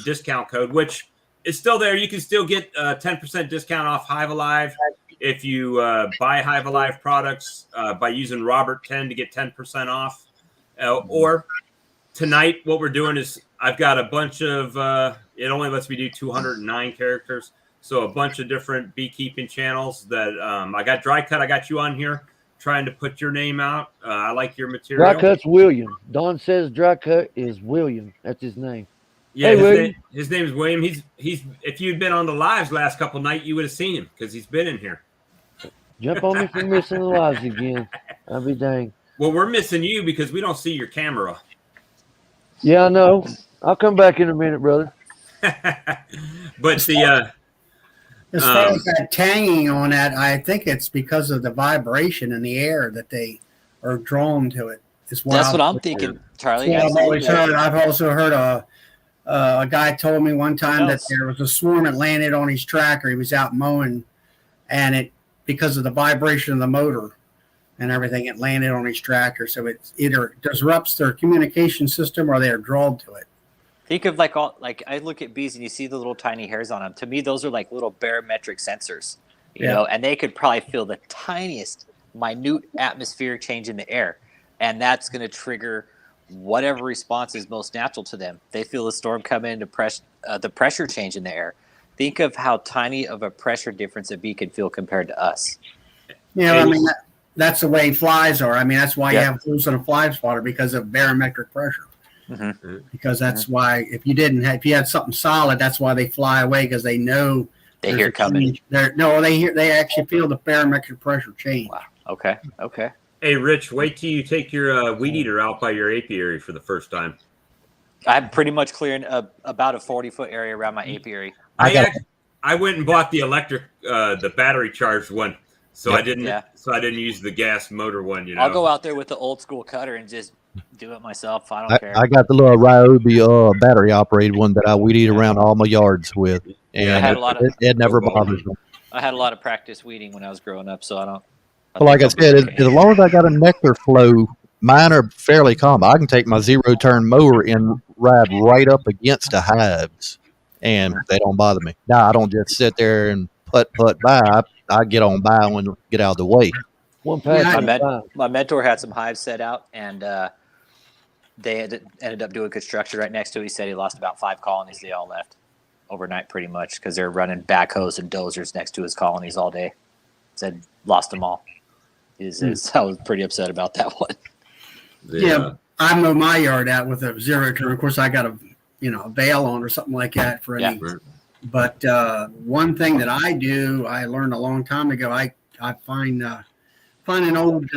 discount code, which is still there. You can still get 10% discount off Hive Alive if you buy Hive Alive products by using Robert10 to get 10% off. Or tonight, what we're doing is I've got a bunch of it only lets me do 209 characters. So a bunch of different beekeeping channels that I got. Dry Cut, I got you on here trying to put your name out. I like your material.
Dry Cut's William. Don says Dry Cut is William. That's his name.
Yeah,
hey,
his name is William. He's if you'd been on the lives last couple of nights, you would have seen him because he's been in here.
Jump on me for missing the lives again. I'll be dang.
Well, we're missing you because we don't see your camera.
Yeah, I know. I'll come back in a minute, brother.
But the
as far as that tanging on that, I think it's because of the vibration in the air that they are drawn to it.
That's what I'm thinking, Charlie.
I've always heard. I've also heard a guy told me one time that there was a swarm that landed on his tracker. He was out mowing, and it because of the vibration of the motor and everything, it landed on his tractor. So it either disrupts their communication system or they are drawn to it.
Think of like I look at bees and you see the little tiny hairs on them. To me, those are like little barometric sensors, you know, and they could probably feel the tiniest, minute atmospheric change in the air, and that's going to trigger whatever response is most natural to them. They feel a storm come in to the pressure change in the air. Think of how tiny of a pressure difference a bee can feel compared to us.
Yeah, I mean that's the way flies are. I mean that's why you have holes in a fly swatter because of barometric pressure. Mm-hmm. Because that's why if you had something solid, that's why they fly away because they know
they hear it coming.
They actually feel the barometric pressure change.
Wow. Okay.
Hey, Rich, wait till you take your weed eater out by your apiary for the first time.
I'm pretty much clearing about a 40-foot area around my apiary.
I went and bought the electric, the battery charged one, so I didn't use the gas motor one. You know,
I'll go out there with the old school cutter and just do it myself. I don't care.
I got the little Ryobi battery operated one that I weed eat around all my yards with, and it never bothers me.
I had a lot of practice weeding when I was growing up, so I don't.
Like I said, as long as I got a nectar flow, mine are fairly calm. I can take my 0-turn mower and ride right up against the hives, and they don't bother me. Now I don't just sit there and putt by. I get on by and get out of the way.
My mentor had some hives set out, and they ended up doing construction right next to it. He said he lost about 5 colonies. They all left overnight pretty much because they're running backhoes and dozers next to his colonies all day. Said lost them all. I was pretty upset about that one.
Yeah, I mow my yard out with a 0-turn. Of course, I got a bail on or something like that for any. Yeah. But one thing that I do, I learned a long time ago. I find an old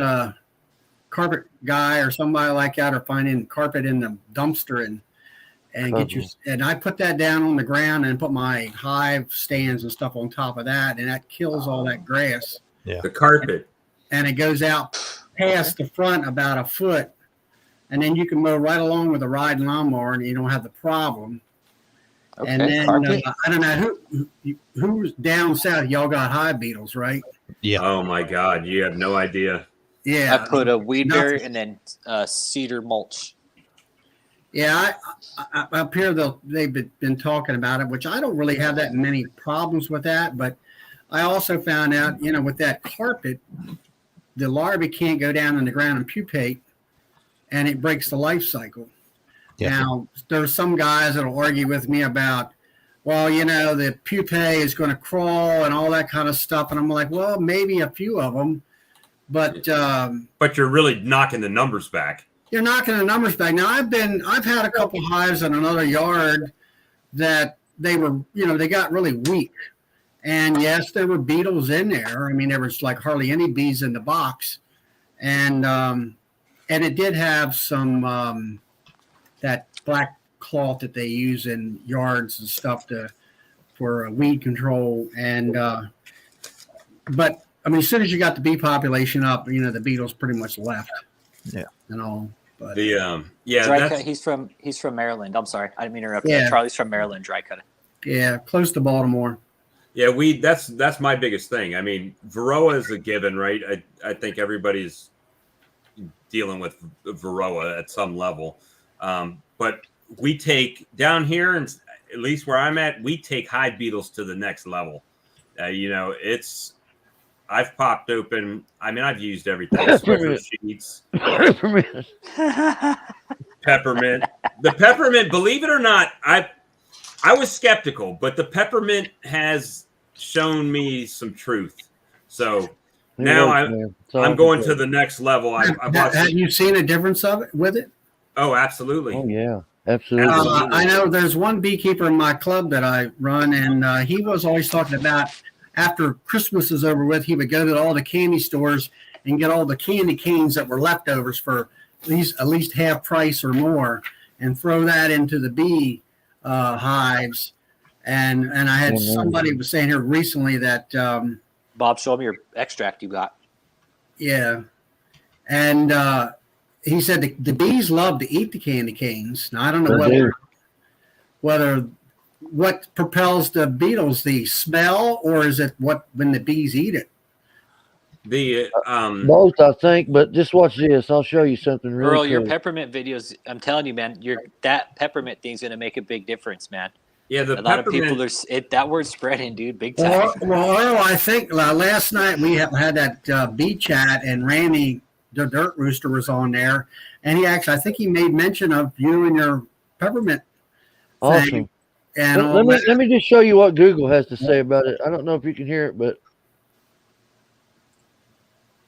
carpet guy or somebody like that, or finding carpet in the dumpster and get and I put that down on the ground and put my hive stands and stuff on top of that, and that kills all that grass.
Yeah,
the carpet.
And it goes out past the front about a foot, and then you can mow right along with a riding lawnmower, and you don't have the problem. Okay, and then I don't know who's down south. Y'all got hive beetles, right?
Yeah.
Oh my God, you have no idea.
Yeah,
I put a weed barrier and then cedar mulch.
Yeah, I up here they've been talking about it, which I don't really have that many problems with that. But I also found out, with that carpet, the larvae can't go down in the ground and pupate, and it breaks the life cycle. Yeah. Now, there's some guys that'll argue with me about, well, the pupae is going to crawl and all that kind of stuff. And I'm like, well, maybe a few of them, but
you're really knocking the numbers back.
You're knocking the numbers back. Now, I've had a couple hives in another yard that they were, they got really weak. And yes, there were beetles in there. I mean, there was like hardly any bees in the box, and it did have some that black cloth that they use in yards and stuff for weed control. And but I mean, as soon as you got the bee population up, the beetles pretty much left.
Yeah,
and all. But
dry cut. He's from Maryland. I'm sorry, I didn't mean to interrupt.
Yeah.
Charlie's from Maryland. Dry cut.
Yeah, close to Baltimore.
Yeah, that's my biggest thing. I mean, Varroa is a given, right? I think everybody's dealing with Varroa at some level. But we take down here, and at least where I'm at, we take hive beetles to the next level. I've popped open. I mean, I've used everything. Swiffer sheets, peppermint. The peppermint, believe it or not, I was skeptical, but the peppermint has shown me some truth. So now I'm going to the next level.
Have you seen a difference with it?
Oh, absolutely.
Oh, yeah, absolutely.
I know there's one beekeeper in my club that I run, and he was always talking about after Christmas is over with, he would go to all the candy stores and get all the candy canes that were leftovers for at least half price or more, and throw that into the bee hives. And I had somebody was saying here recently that
Bob, show me your extract you got.
Yeah, and he said the bees love to eat the candy canes. Now I don't know whether what propels the beetles, the smell, or is it when the bees eat it?
Both, I think, but just watch this. I'll show you something really
Earl,
cool.
your peppermint videos, I'm telling you, man, that peppermint thing's going to make a big difference, man.
Yeah,
a lot of people that word's spreading, dude, big time.
Well, Earl, I think last night we had that bee chat, and Randy, the Dirt Rooster, was on there, and I think he made mention of you and your peppermint
awesome
thing. And
let me just show you what Google has to say about it. I don't know if you can hear it, but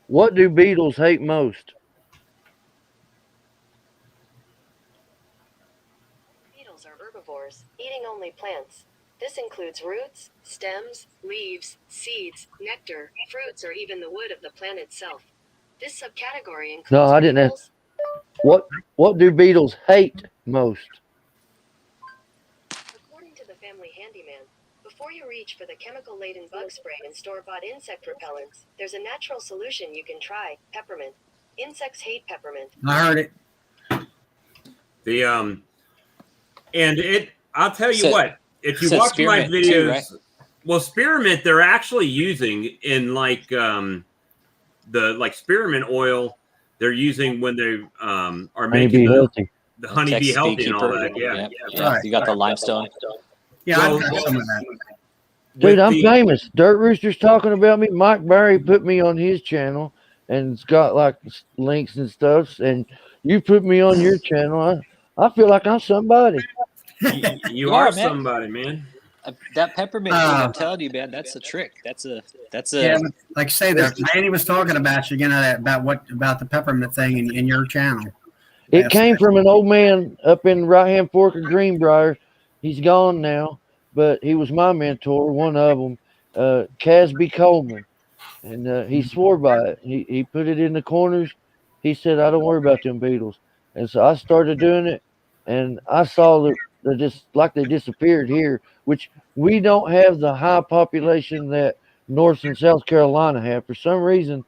what do beetles hate most?
Beetles are herbivores, eating only plants. This includes roots, stems, leaves, seeds, nectar, fruits, or even the wood of the plant itself. This subcategory includes
No, I didn't ask. What do beetles hate most?
According to the family handyman, before you reach for the chemical-laden bug spray and store-bought insect repellents, there's a natural solution you can try: peppermint. Insects hate peppermint.
I heard it.
I'll tell you what, if you watch my videos, too, right? Well, spearmint, they're actually using in the spearmint oil they're using when they are making the honeybee healthy and all that. Yeah.
Right. You got the limestone.
Yeah, I've got some of that.
Dude, I'm famous. Dirt Rooster's talking about me. Mike Barry put me on his channel, and it's got like links and stuff. And you put me on your channel. I feel like I'm somebody.
You are somebody, man.
That peppermint thing, I'm telling you, man, that's a trick. That's a.
Yeah, like I say that Randy was talking about you, about the peppermint thing in your channel.
It came from an old man up in right-hand fork of Greenbrier. He's gone now, but he was my mentor, one of them, Casby Coleman, and he swore by it. He put it in the corners. He said, "I don't worry about them beetles," and so I started doing it, and I saw that they just like they disappeared here, which we don't have the high population that North and South Carolina have. For some reason,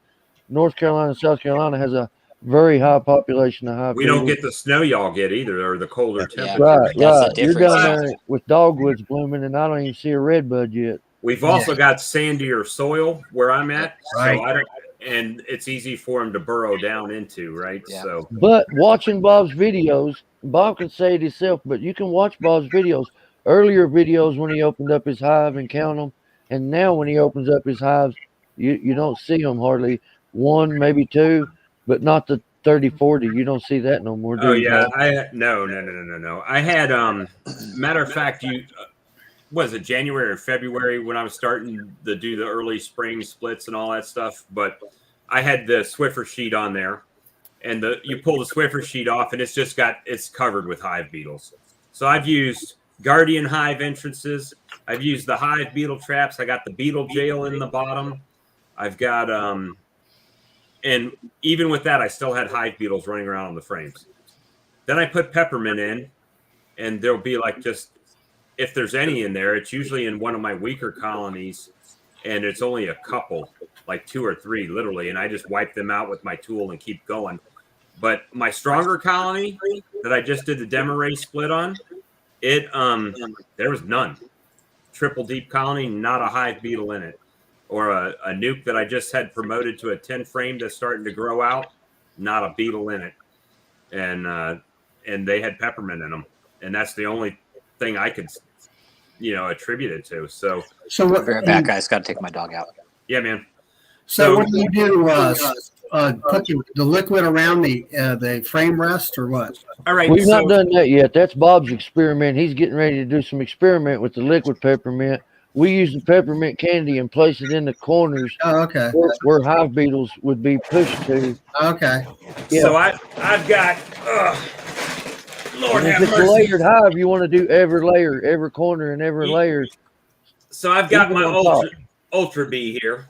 North Carolina and South Carolina has a very high population of hive.
We don't get the snow y'all get either, or the colder temperatures.
Right. You're down there with dogwoods blooming, and I don't even see a red bud yet.
We've also got sandier soil where I'm at,
right.
So and it's easy for them to burrow down into, right?
Yeah.
So,
but watching Bob's videos, Bob can say it himself, but you can watch Bob's videos, earlier videos when he opened up his hive and count them, and now when he opens up his hives, you don't see them hardly, one, maybe two, but not the 30, 40. You don't see that no more.
No. I had matter of fact, was it January or February when I was starting to do the early spring splits and all that stuff, but I had the Swiffer sheet on there, and you pull the Swiffer sheet off and it's covered with hive beetles. So I've used guardian hive entrances. I've used the hive beetle traps. I got the beetle jail in the bottom. I've got and even with that, I still had hive beetles running around on the frames. Then I put peppermint in, and there'll be like just, if there's any in there, it's usually in one of my weaker colonies, and it's only a couple, like 2 or 3 literally, and I just wipe them out with my tool and keep going. But my stronger colony that I just did the demo ray split on, it there was none. Triple deep colony, not a hive beetle in it. Or a nuke that I just had promoted to a 10 frame that's starting to grow out, not a beetle in it. And they had peppermint in them. And that's the only thing I could, attribute it to. So
what, very bad, guys. Got to take my dog out.
Yeah, man.
So what do you do? Put the liquid around the frame rest or what?
All right.
We've not done that yet. That's Bob's experiment. He's getting ready to do some experiment with the liquid peppermint. We use the peppermint candy and place it in the corners.
Oh, okay.
Where hive beetles would be pushed to.
Okay.
Yeah. So I've got. Lord have mercy.
If it's a layered hive, you want to do every layer, every corner, and every layer.
So I've got my Ultra Bee here,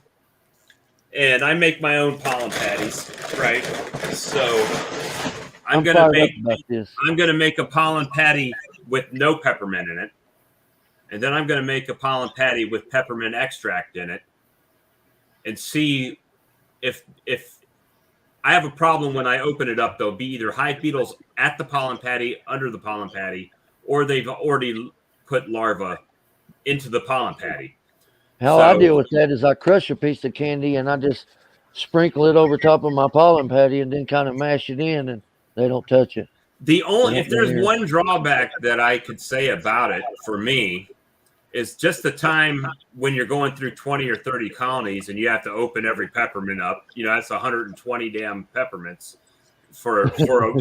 and I make my own pollen patties, right? So I'm gonna make a pollen patty with no peppermint in it. And then I'm going to make a pollen patty with peppermint extract in it and see if I have a problem when I open it up. There'll be either hive beetles at the pollen patty, under the pollen patty, or they've already put larvae into the pollen patty.
How I deal with that is I crush a piece of candy and I just sprinkle it over top of my pollen patty and then kind of mash it in, and they don't touch it.
If there's one drawback that I could say about it for me, is just the time when you're going through 20 or 30 colonies and you have to open every peppermint up. That's 120 damn peppermints for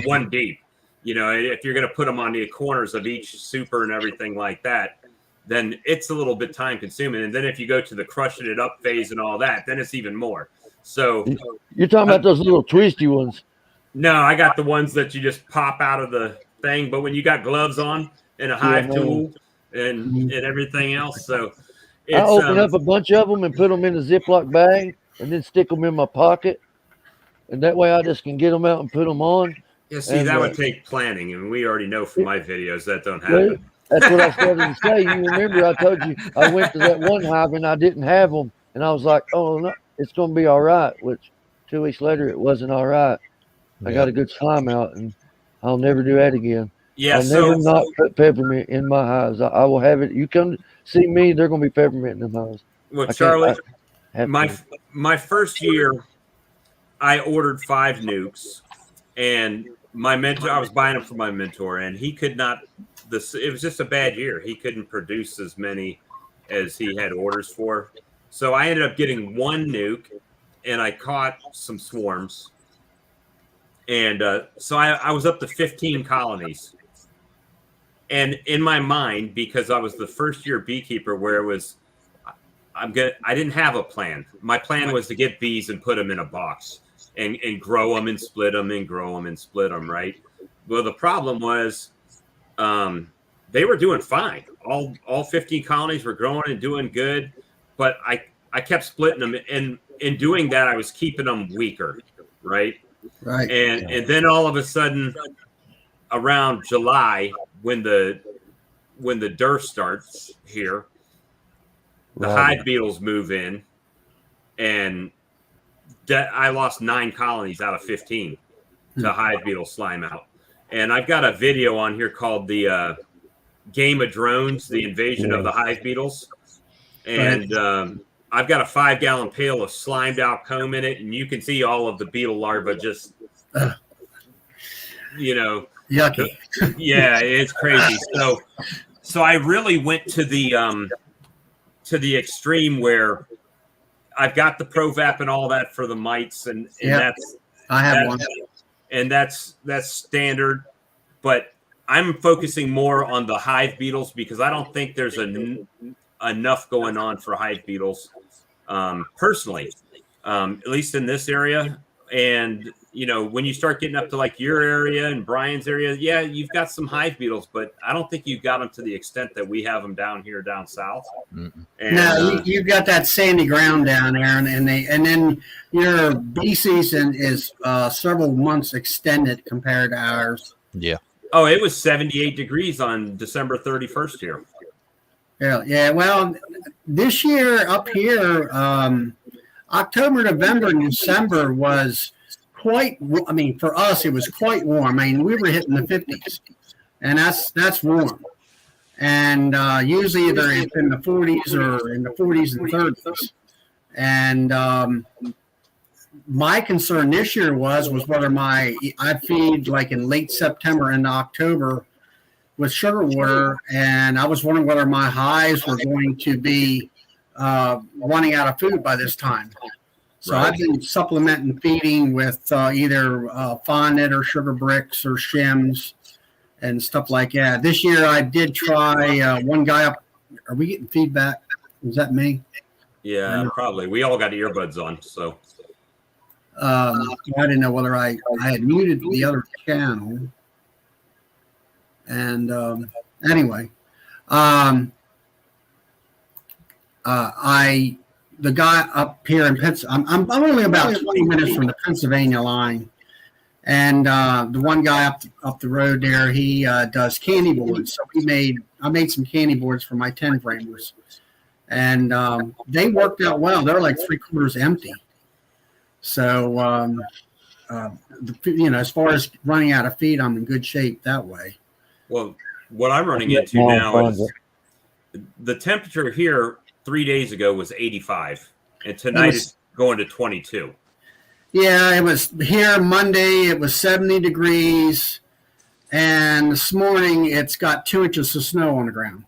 one deep. If you're going to put them on the corners of each super and everything like that, then it's a little bit time consuming. And then if you go to the crushing it up phase and all that, then it's even more. So
you're talking about those little twisty ones.
No, I got the ones that you just pop out of the thing. But when you got gloves on and a hive tool, and everything else. So
I open up a bunch of them and put them in a Ziploc bag and then stick them in my pocket. And that way I just can get them out and put them on.
Yeah, see, that would take planning. And we already know from my videos that don't happen.
That's what I started to say. You remember I told you I went to that one hive and I didn't have them. And I was like, oh, no, it's going to be all right. Which 2 weeks later, it wasn't all right. I got a good slime out and I'll never do that again.
Yeah,
I'll never not put peppermint in my hives. I will have it. You come see me, they're going to be peppermint in them hives.
Well, Charlie, my first year, I ordered 5 nukes, and my mentor, I was buying them for my mentor, and he could not. It was just a bad year. He couldn't produce as many as he had orders for, so I ended up getting 1 nuke, and I caught some swarms, and so I was up to 15 colonies. And in my mind, because I was the first year beekeeper where it was, I didn't have a plan. My plan was to get bees and put them in a box and grow them and split them and grow them and split them, right? Well, the problem was they were doing fine. All 15 colonies were growing and doing good, but I kept splitting them. And in doing that, I was keeping them weaker, right?
Right.
And then all of a sudden, around July, when the dearth starts here, the hive beetles move in, and I lost 9 colonies out of 15 to hive beetle slime out. And I've got a video on here called the Game of Drones, the invasion of the hive beetles. And I've got a 5-gallon pail of slimed out comb in it, and you can see all of the beetle larvae just,
yucky.
Yeah, it's crazy. So I really went to the extreme where I've got the Provap and all that for the mites, and that's
I have one,
and that's standard. But I'm focusing more on the hive beetles because I don't think there's enough going on for hive beetles, personally, at least in this area. And when you start getting up to like your area and Brian's area, yeah, you've got some hive beetles, but I don't think you've got them to the extent that we have them down here, down south.
Mm-mm.
And,
no, you've got that sandy ground down there, and then your bee season is several months extended compared to ours.
Yeah.
Oh, it was 78 degrees on December 31st here.
Yeah. Well, this year up here, October, November, and December was quite. I mean, for us, it was quite warm. I mean, we were hitting the 50s, and that's warm. And usually they're in the 40s or in the 40s and 30s. And my concern this year was whether I feed like in late September and October with sugar water, and I was wondering whether my hives were going to be running out of food by this time. So I've been supplementing feeding with either fondant or sugar bricks or shims and stuff like that. This year I did try one guy up. Are we getting feedback? Is that me?
Yeah, probably. We all got earbuds on, so.
I didn't know whether I had muted the other channel. And anyway, the guy up here in Pennsylvania, I'm only about 20 minutes from the Pennsylvania line. And the one guy up the road there, he does candy boards. So I made some candy boards for my 10 framers, and they worked out well. They're like 3/4 empty. So as far as running out of feed, I'm in good shape that way.
Well, what I'm running into now is the temperature here 3 days ago was 85, and tonight it's going to 22.
Yeah, it was here Monday. It was 70 degrees, and this morning it's got 2 inches of snow on the ground.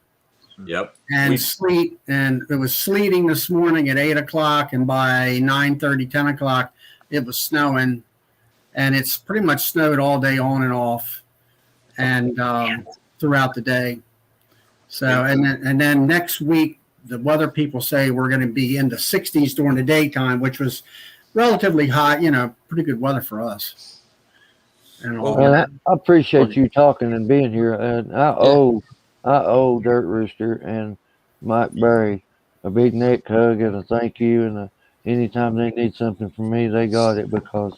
Yep.
And sleet, and it was sleeting this morning at 8 o'clock, and by 9:30, 10 o'clock, it was snowing, and it's pretty much snowed all day on and off, and throughout the day. So, and then next week, the weather people say we're going to be in the 60s during the daytime, which was relatively hot, pretty good weather for us.
Well, I appreciate you talking and being here. And I owe Dirt Rooster and Mike Berry a big neck hug and a thank you. And anytime they need something from me, they got it, because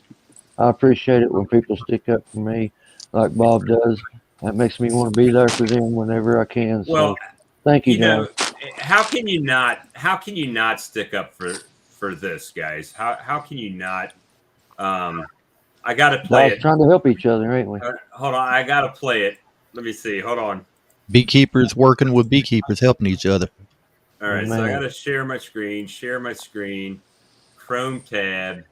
I appreciate it when people stick up for me like Bob does. That makes me want to be there for them whenever I can. So thank you, guys.
How can you not stick up for this, guys? How can you not? I got to play it.
Trying to help each other, ain't we?
Hold on, I got to play it. Let me see. Hold on.
Beekeepers working with beekeepers, helping each other.
All right, so I got to share my screen, Chrome tab,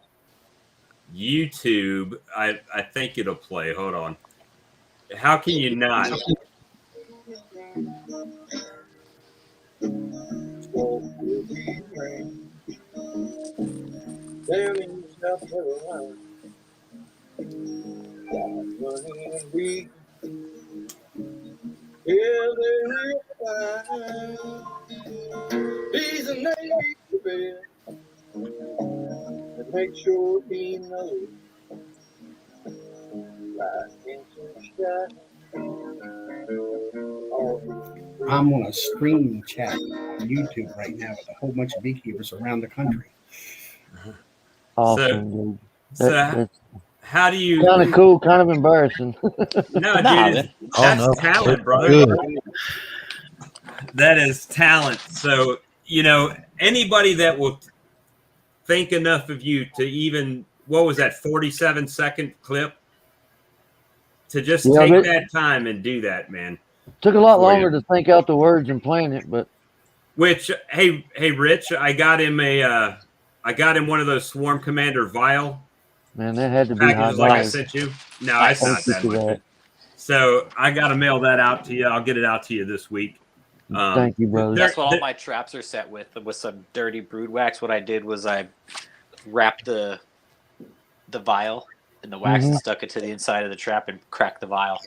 YouTube. I think it'll play. Hold on. How can you not?
Make sure he knows.
I'm on a screen chat on YouTube right now with a whole bunch of beekeepers around the country.
Awesome.
So how do you?
Kind of cool, kind of embarrassing.
No, dude, that's talent, brother. Good. That is talent. So anybody that will think enough of you to even, what was that, 47-second clip, to just take that time and do that, man.
Took a lot longer to think out the words and plan it, but.
Which, hey, Rich, I got him one of those Swarm Commander vial.
Man, that had to be high
like I sent you. No, it's not that much. So I got to mail that out to you. I'll get it out to you this week.
Thank you, brother.
That's what all my traps are set with some dirty brood wax. What I did was I wrapped the vial in the wax and stuck it to the inside of the trap and cracked the vial.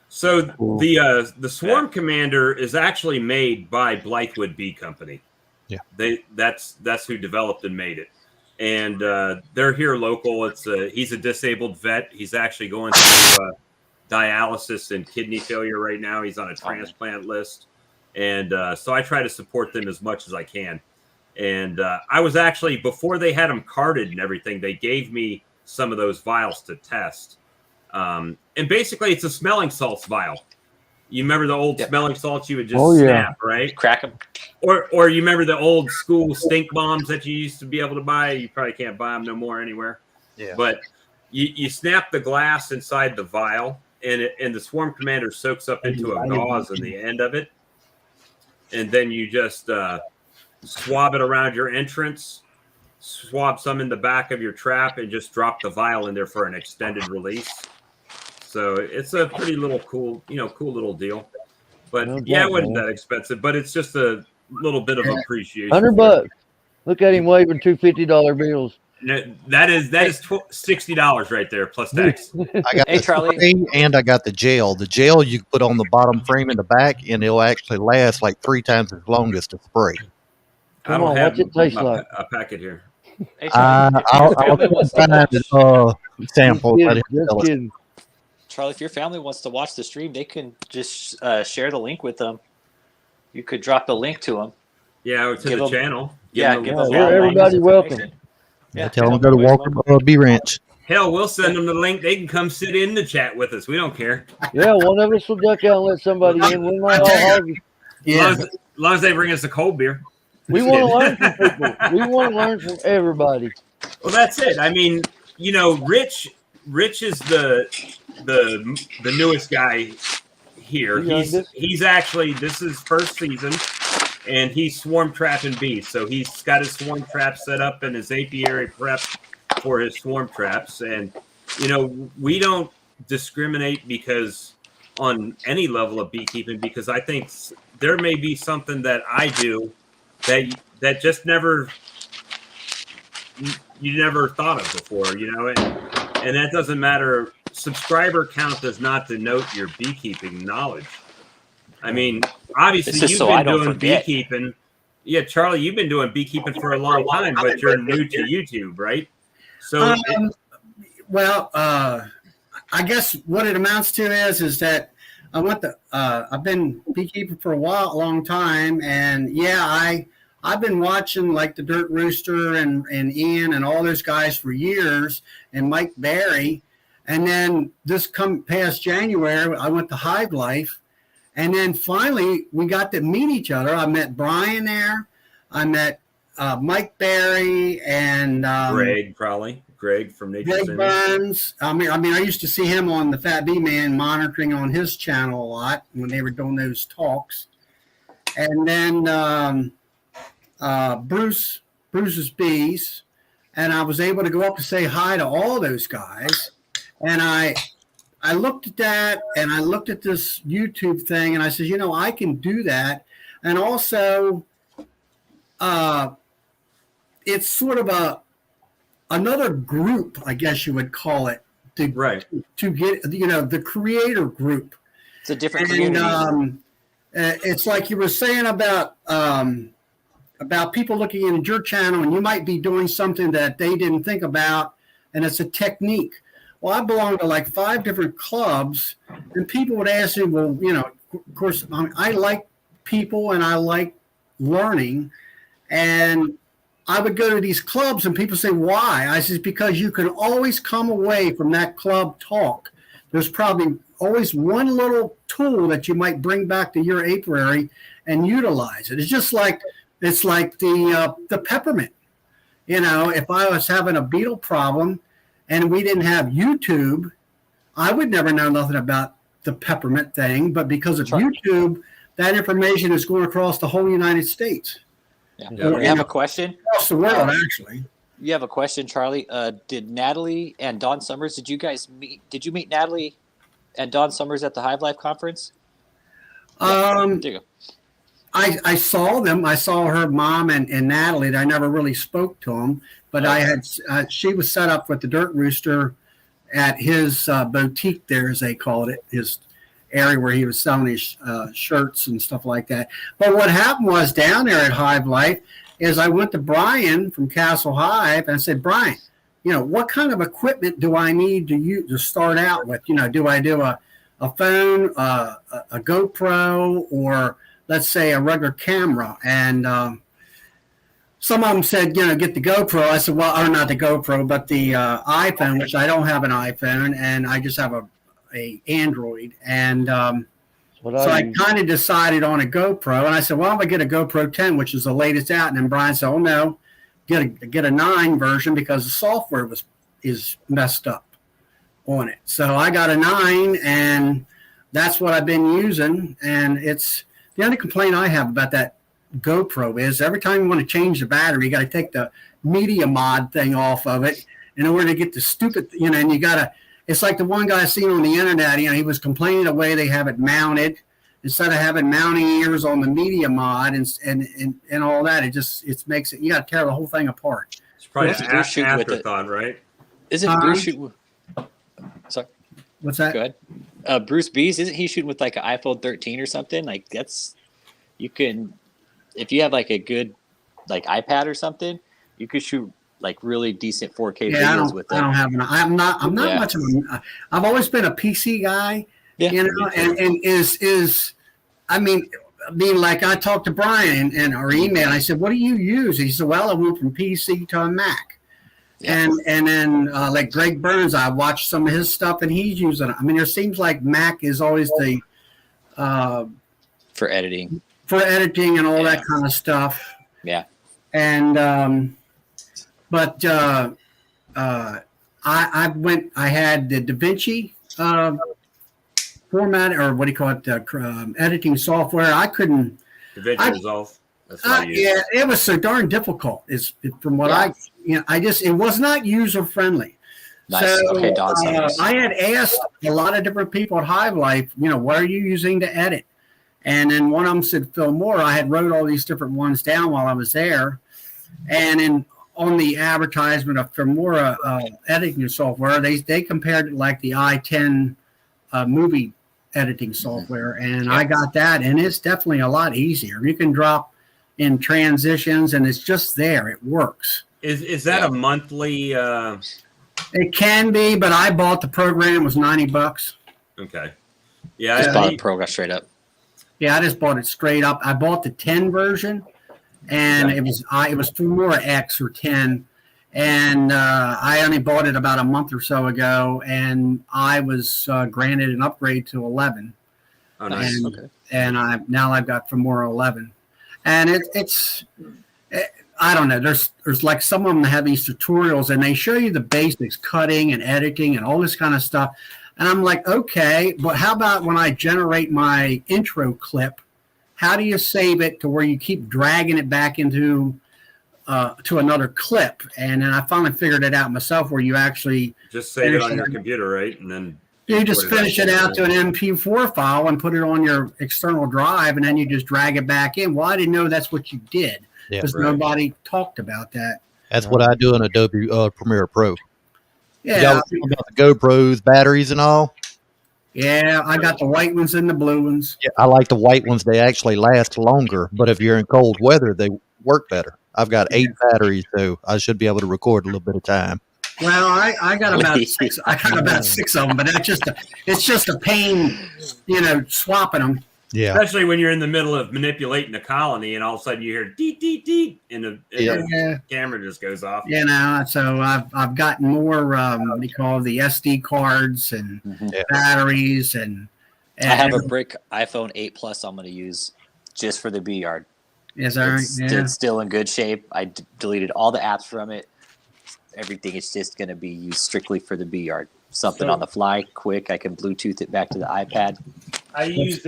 So the Swarm Commander is actually made by Blythewood Bee Company.
Yeah,
that's who developed and made it. and they're here local. He's a disabled vet. He's actually going through dialysis and kidney failure right now. He's on a transplant list, and so I try to support them as much as I can. And I was actually, before they had them carted and everything, they gave me some of those vials to test. And basically, it's a smelling salts vial. You remember the old smelling salts you would just snap, right?
Crack them.
Or you remember the old school stink bombs that you used to be able to buy? You probably can't buy them no more anywhere.
Yeah.
But you snap the glass inside the vial, and the Swarm Commander soaks up into a gauze on the end of it. And then you just swab it around your entrance, swab some in the back of your trap, and just drop the vial in there for an extended release. So it's a pretty cool little deal. But it wasn't that expensive, but it's just a little bit of appreciation.
$100. Look at him waving two $50 bills.
No, that is $60 right there plus tax.
I got the spray and I got the gel. The gel you put on the bottom frame in the back, and it'll actually last like 3 times as long as the spray.
I don't have
what's it taste like?
A packet here.
Hey,
I'll sample.
Just kidding.
Charlie, if your family wants to watch the stream, they can just share the link with them. You could drop the link to them.
Yeah, to the channel.
Give them
everybody welcome.
Yeah, tell them to go to Walker B Ranch.
Hell, we'll send them the link. They can come sit in the chat with us. We don't care.
Yeah, one of us will duck out and let somebody in. We're not all hoggy.
As long as they bring us a cold beer.
We want to learn from people. We want to learn from everybody.
Well, that's it. I mean, Rich is the newest guy here. He's actually, this is first season, and he's swarm trapping bees. So he's got his swarm trap set up and his apiary prep for his swarm traps. And we don't discriminate because on any level of beekeeping, because I think there may be something that I do that just you never thought of before, and that doesn't matter. Subscriber count does not denote your beekeeping knowledge. I mean, obviously you've been doing beekeeping. Yeah, Charlie, you've been doing beekeeping for a long time, but you're new to YouTube, right? So,
I guess what it amounts to is that I've been beekeeping for a long time, and I've been watching like the Dirt Rooster and Ian and all those guys for years, and Mike Barry. And then this past January, I went to Hive Life, and then finally we got to meet each other. I met Brian there. I met Mike Barry and
Greg from Nature's
Greg Burns. I mean, I used to see him on the Fat Bee Man monitoring on his channel a lot when they were doing those talks. And then Bruce's Bees, and I was able to go up and say hi to all those guys. And I looked at that, and I looked at this YouTube thing, and I said, I can do that. And also, it's sort of another group, I guess you would call it, to get the creator group.
It's a different community.
It's like you were saying about people looking into your channel, and you might be doing something that they didn't think about, and it's a technique. Well, I belong to like 5 different clubs, and people would ask me, well, of course, I like people and I like learning, and I would go to these clubs and people say, why? I said, because you can always come away from that club talk. There's probably always one little tool that you might bring back to your apiary and utilize it. It's just like, the peppermint. If I was having a beetle problem and we didn't have YouTube, I would never know nothing about the peppermint thing. But because of YouTube, that information is going across the whole United States.
Yeah. You have a question?
Across the world, actually.
You have a question, Charlie. Did Natalie and Dawn Summers, did you guys meet? Did you meet Natalie and Dawn Summers at the Hive Life conference? There you go.
I saw them. I saw her mom and Natalie. I never really spoke to them, but she was set up with the Dirt Rooster at his boutique there, as they called it, his area where he was selling his shirts and stuff like that. But what happened was down there at Hive Life, is I went to Brian from Castle Hive and I said, Brian, what kind of equipment do I need to start out with? Do I do a phone, a GoPro, or let's say a regular camera? And some of them said, get the GoPro. I said, well, or not the GoPro, but the iPhone, which I don't have an iPhone, and I just have a Android. And so I kind of decided on a GoPro, and I said, well, I'm going to get a GoPro 10, which is the latest out. And then Brian said, oh, no, get a 9 version because the software is messed up on it. So I got a 9, and that's what I've been using. And it's the only complaint I have about that GoPro is every time you want to change the battery, you got to take the media mod thing off of it in order to get the stupid, and you got to, it's like the one guy I seen on the internet, he was complaining the way they have it mounted instead of having mounting ears on the media mod and all that. It makes it, you got to tear the whole thing apart.
It's probably an afterthought, right?
Isn't Bruce shooting? Sorry.
What's that?
Go ahead. Bruce Bees, isn't he shooting with like an iPhone 13 or something? Like you can, if you have like a good like iPad or something, you could shoot like really decent 4K videos with them.
I don't have an. I'm not much of a. I've always been a PC guy, and I mean, like I talked to Brian or email. I said, "What do you use?" He said, "Well, I went from PC to a Mac." Yeah. And then like Greg Burns, I watched some of his stuff, and he's using it. I mean, there seems like Mac is always the
for editing
and all that kind of stuff.
Yeah.
And but I had the DaVinci format, or what do you call it, editing software. I couldn't.
DaVinci Resolve. That's what I use.
Yeah, it was so darn difficult. From what it was not user friendly.
Nice.
So
Okay, Don.
I had asked a lot of different people at Hive Life, what are you using to edit? And then one of them said Phil Moore. I had wrote all these different ones down while I was there, and on the advertisement of Filmora editing software, they compared it like the i10 movie editing software, and I got that, and it's definitely a lot easier. You can drop in transitions, and it's just there. It works.
Is that a monthly?
It can be, but I bought the program. It was $90.
Okay. Yeah,
just bought the program straight up.
Yeah, I just bought it straight up. I bought the 10 version, and it was Filmora X or 10, and I only bought it about a month or so ago, and I was granted an upgrade to 11.
Oh, nice.
And now I've got Filmora 11, and it's I don't know. There's like some of them that have these tutorials, and they show you the basics, cutting and editing and all this kind of stuff. And I'm like, okay, but how about when I generate my intro clip, how do you save it to where you keep dragging it back into to another clip? And then I finally figured it out myself, where you actually
just save it on your computer, right? And then
you just finish it out to an MP4 file and put it on your external drive, and then you just drag it back in. Well, I didn't know that's what you did because nobody talked about that.
That's what I do in Adobe Premiere Pro.
Yeah,
y'all about the GoPros, batteries, and all.
Yeah, I got the white ones and the blue ones.
Yeah, I like the white ones. They actually last longer, but if you're in cold weather, they work better. I've got 8 batteries, so I should be able to record a little bit of time.
Well, I got about 6. I got about 6 of them, but it's just a pain, swapping them.
Yeah,
especially when you're in the middle of manipulating a colony, and all of a sudden you hear deet deet deet, and the camera just goes off.
So I've gotten more what do you call the SD cards and batteries, and
I have a brick iPhone 8 Plus I'm going to use just for the B yard.
Is that right? Yeah.
It's still in good shape. I deleted all the apps from it. Everything is just going to be used strictly for the B yard. Something on the fly, quick. I can Bluetooth it back to the iPad.
I use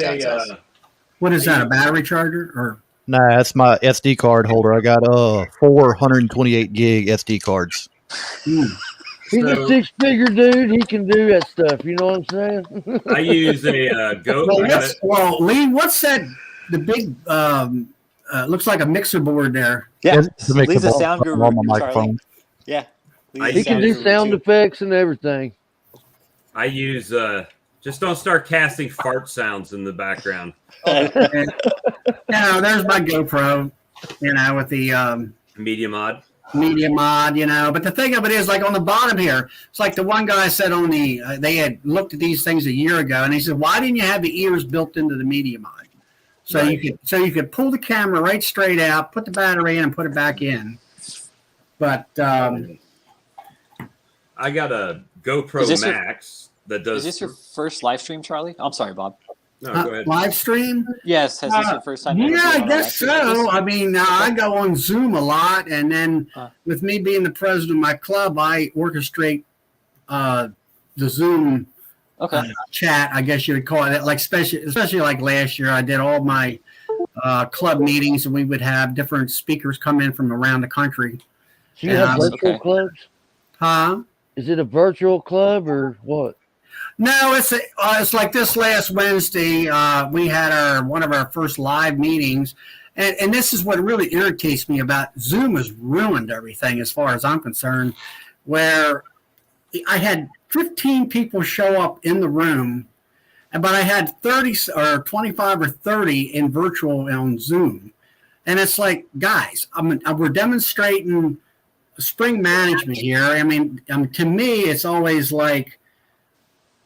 what is that? A battery charger or?
Nah, that's my SD card holder. I got 428 gig SD cards.
He's a 6-figure dude. He can do that stuff. You know what I'm saying?
I use a Go.
Well, Lee, what's that? The big looks like a mixer board there.
Yeah, Lee's a sound guru
on my microphone.
Yeah,
he can do sound effects and everything.
I use just don't start casting fart sounds in the background.
There's my GoPro. with the
Media mod.
But the thing of it is, like on the bottom here, it's like the one guy said on the they had looked at these things a year ago, and he said, "Why didn't you have the ears built into the media mod? So you could pull the camera right straight out, put the battery in, and put it back in." But
I got a GoPro Max that does.
Is this your first live stream, Charlie? I'm sorry, Bob.
No, go ahead.
Live stream?
Yes. Has this your first time?
Yeah, I guess so. I mean, I go on Zoom a lot, and then with me being the president of my club, I orchestrate the Zoom chat. I guess you would call it. Like especially like last year, I did all my club meetings, and we would have different speakers come in from around the country.
Do you have virtual clubs?
Huh?
Is it a virtual club or what?
No, it's like this last Wednesday. We had one of our first live meetings, and this is what really irritates me about Zoom has ruined everything as far as I'm concerned. Where I had 15 people show up in the room, but I had 30 or 25 or 30 in virtual on Zoom, and it's like, guys, we're demonstrating spring management here. I mean, to me, it's always like,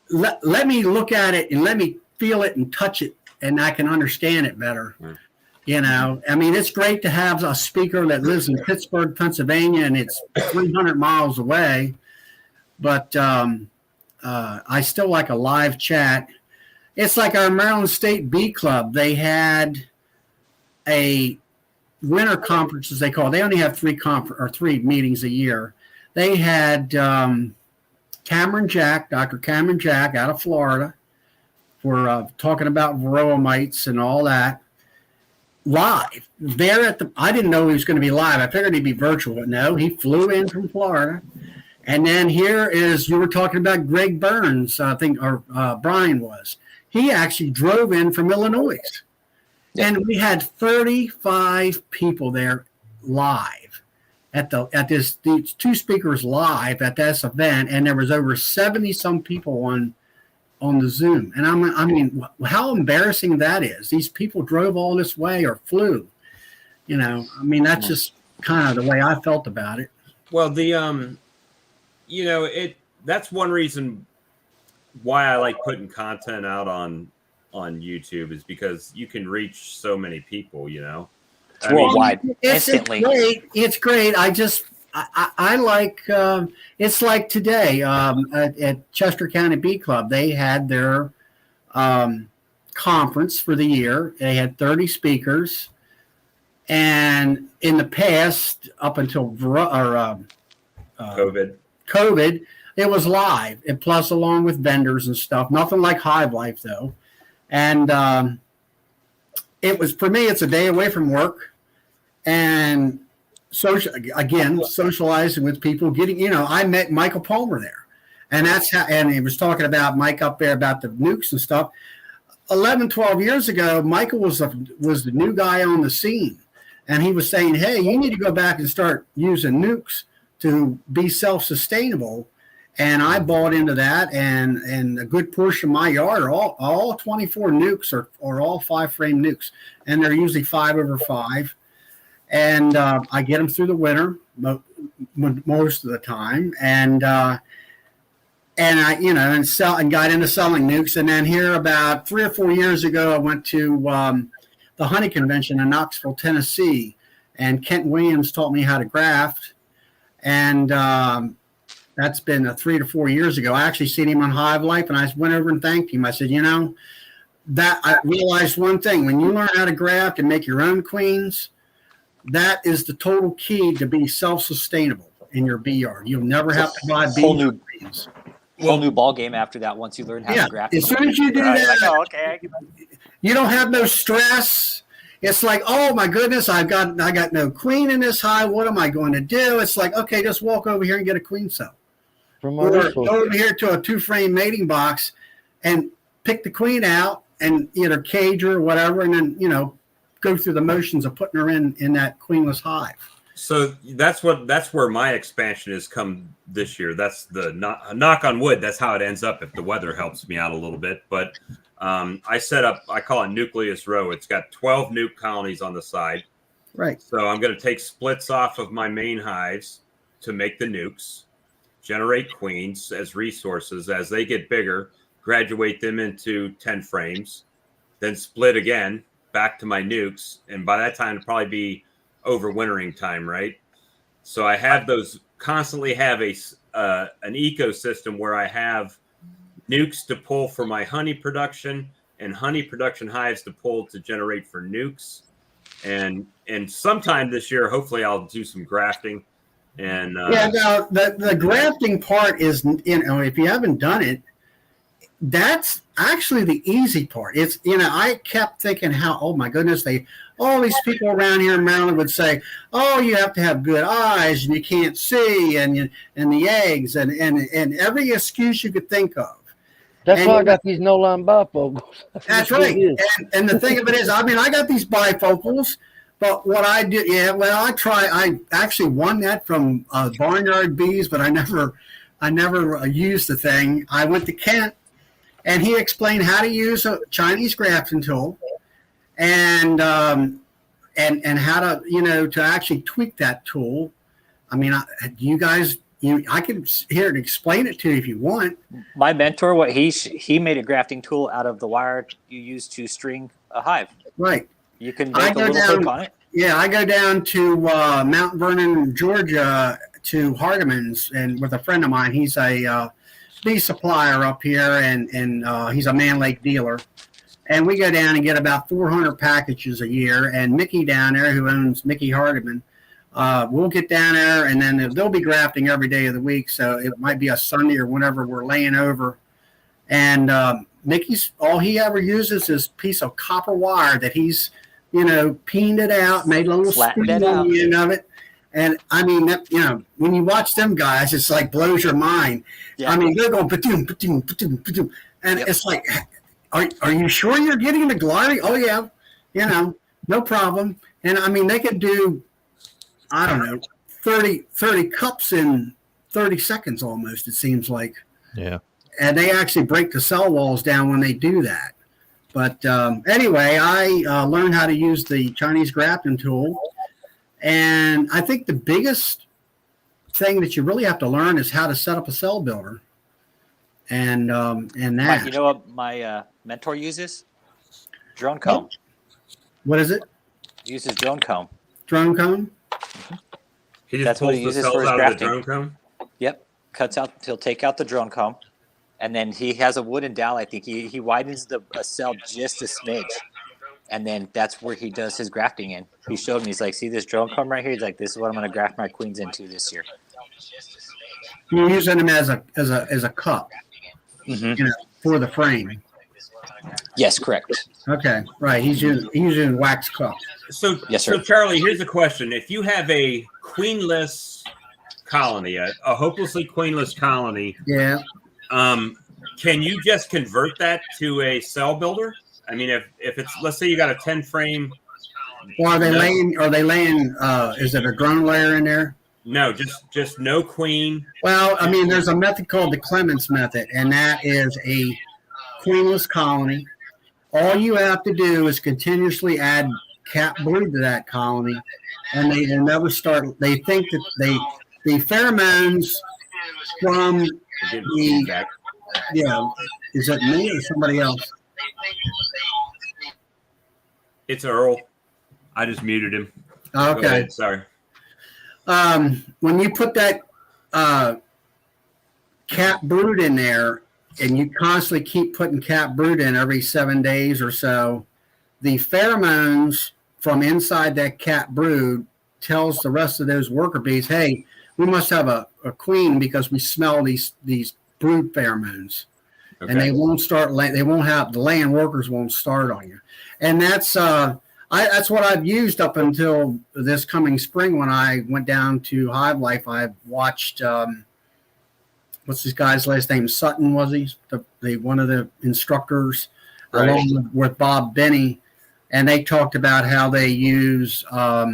let me look at it and let me feel it and touch it, and I can understand it better. I mean, it's great to have a speaker that lives in Pittsburgh, Pennsylvania, and it's 300 miles away. But I still like a live chat. It's like our Maryland State Bee Club. They had a winter conference, as they call it. They only have three meetings a year. They had Dr. Cameron Jack out of Florida for talking about varroa mites and all that. Live. I didn't know he was going to be live. I figured he'd be virtual, but no, he flew in from Florida. And then you were talking about Greg Burns, I think, or Brian was. He actually drove in from Illinois. And we had 35 people there live these two speakers live at this event, and there was over 70 some people on the Zoom. And I mean, how embarrassing that is. These people drove all this way or flew. I mean, that's just kind of the way I felt about it.
Well, that's one reason why I like putting content out on YouTube, is because you can reach so many people,
It's worldwide, instantly.
It's great. I like, it's like today at Chester County Bee Club, they had their conference for the year. They had 30 speakers. And in the past, up until COVID, it was live, and plus along with vendors and stuff. Nothing like Hive Life, though. And it was, for me, it's a day away from work. And socializing with people, I met Michael Palmer there. And and he was talking about Mike up there about the nukes and stuff. 11, 12 years ago, Michael was the new guy on the scene. And he was saying, hey, you need to go back and start using nukes to be self-sustainable. And I bought into that, and a good portion of my yard are all 24 nukes are all 5-frame nukes. And they're usually 5/5. And I get them through the winter most of the time, and I and got into selling nukes. And then here about 3 or 4 years ago, I went to the honey convention in Knoxville, Tennessee, and Kent Williams taught me how to graft, and that's been 3 to 4 years ago. I actually seen him on Hive Life, and I went over and thanked him. I said, that I realized one thing: when you learn how to graft and make your own queens, that is the total key to be self-sustainable in your bee yard. You'll never have to buy bees.
Whole new ball game after that. Once you learn how to graft.
As soon as you do that, you don't have no stress. It's like, oh my goodness, I got no queen in this hive. What am I going to do? It's like, okay, just walk over here and get a queen cell. Or go over here to a 2-frame mating box and pick the queen out and either cage her or whatever, and then go through the motions of putting her in that queenless hive.
So that's where my expansion has come this year. That's the knock on wood. That's how it ends up if the weather helps me out a little bit. But I set up, I call it Nucleus Row. It's got 12 nuke colonies on the side.
Right.
So I'm going to take splits off of my main hives to make the nukes, generate queens as resources. As they get bigger, graduate them into 10 frames, then split again back to my nukes. And by that time, it'll probably be overwintering time, right? So I have those, constantly have an ecosystem where I have nukes to pull for my honey production and honey production hives to pull to generate for nukes. And sometime this year, hopefully I'll do some grafting. And
now the grafting part is, if you haven't done it, that's actually the easy part. It's, I kept thinking how, oh my goodness, all these people around here in Maryland would say, oh, you have to have good eyes and you can't see and the eggs and every excuse you could think of.
That's why I got these no-line bifocals.
That's right. And the thing of it is, I got these bifocals, but what I did, I actually won that from Barnyard Bees, but I never used the thing. I went to Kent, and he explained how to use a Chinese grafting tool, and how to, to actually tweak that tool. I mean, you guys, I can here to explain it to you if you want.
My mentor, what he made a grafting tool out of the wire you use to string a hive.
Right.
You can make a little hook on it.
Yeah, I go down to Mount Vernon, Georgia, to Hardiman's, and with a friend of mine. He's a bee supplier up here, and he's a Man Lake dealer. And we go down and get about 400 packages a year. And Mickey down there, who owns Mickey Hardiman, we'll get down there, and then they'll be grafting every day of the week. So it might be a Sunday or whenever we're laying over. And Mickey's, all he ever uses is a piece of copper wire that he's, peened it out, made a little spoon of it. And I mean, when you watch them guys, it's like blows your mind. Yeah. I mean, they're going ba-doom, ba-doom, ba-doom, ba-doom. And it's like, are you sure you're getting the gliding? Oh, yeah, no problem. And I mean, they could do, I don't know, 30 cups in 30 seconds almost, it seems like.
Yeah.
And they actually break the cell walls down when they do that. But anyway, I learned how to use the Chinese grafting tool. And I think the biggest thing that you really have to learn is how to set up a cell builder. And that.
You know what my mentor uses? Drone comb.
What is it?
He uses drone comb.
Drone comb?
He just pulls the cells out of the drone comb?
Yep. He'll take out the drone comb. And then he has a wooden dowel. I think he widens a cell just a smidge. And then that's where he does his grafting in. He showed me, he's like, see this drone comb right here? He's like, this is what I'm going to graft my queens into this year.
You're using them as a cup, for the frame.
Yes, correct.
Okay, right. He's using wax cup.
So,
yes, sir.
So Charlie, here's a question: if you have a queenless colony, a hopelessly queenless colony,
yeah,
can you just convert that to a cell builder? I mean, if it's, let's say you got a 10 frame.
Well, are they laying? Is it a drone layer in there?
No, just no queen.
Well, I mean, there's a method called the Clements method, and that is a queenless colony. All you have to do is continuously add cap brood to that colony, and they will never start. They think that the pheromones from the is it me or somebody else?
It's Earl. I just muted him.
Okay.
Go ahead, sorry.
When you put that cap brood in there, and you constantly keep putting cap brood in every 7 days or so, the pheromones from inside that cap brood tells the rest of those worker bees, hey, we must have a queen because we smell these brood pheromones. Okay. And they won't start. They won't have the laying workers won't start on you, and that's what I've used up until this coming spring when I went down to Hive Life. I watched what's this guy's last name? Sutton, was he? The one of the instructors, right, along with Bob Benny, and they talked about how they use a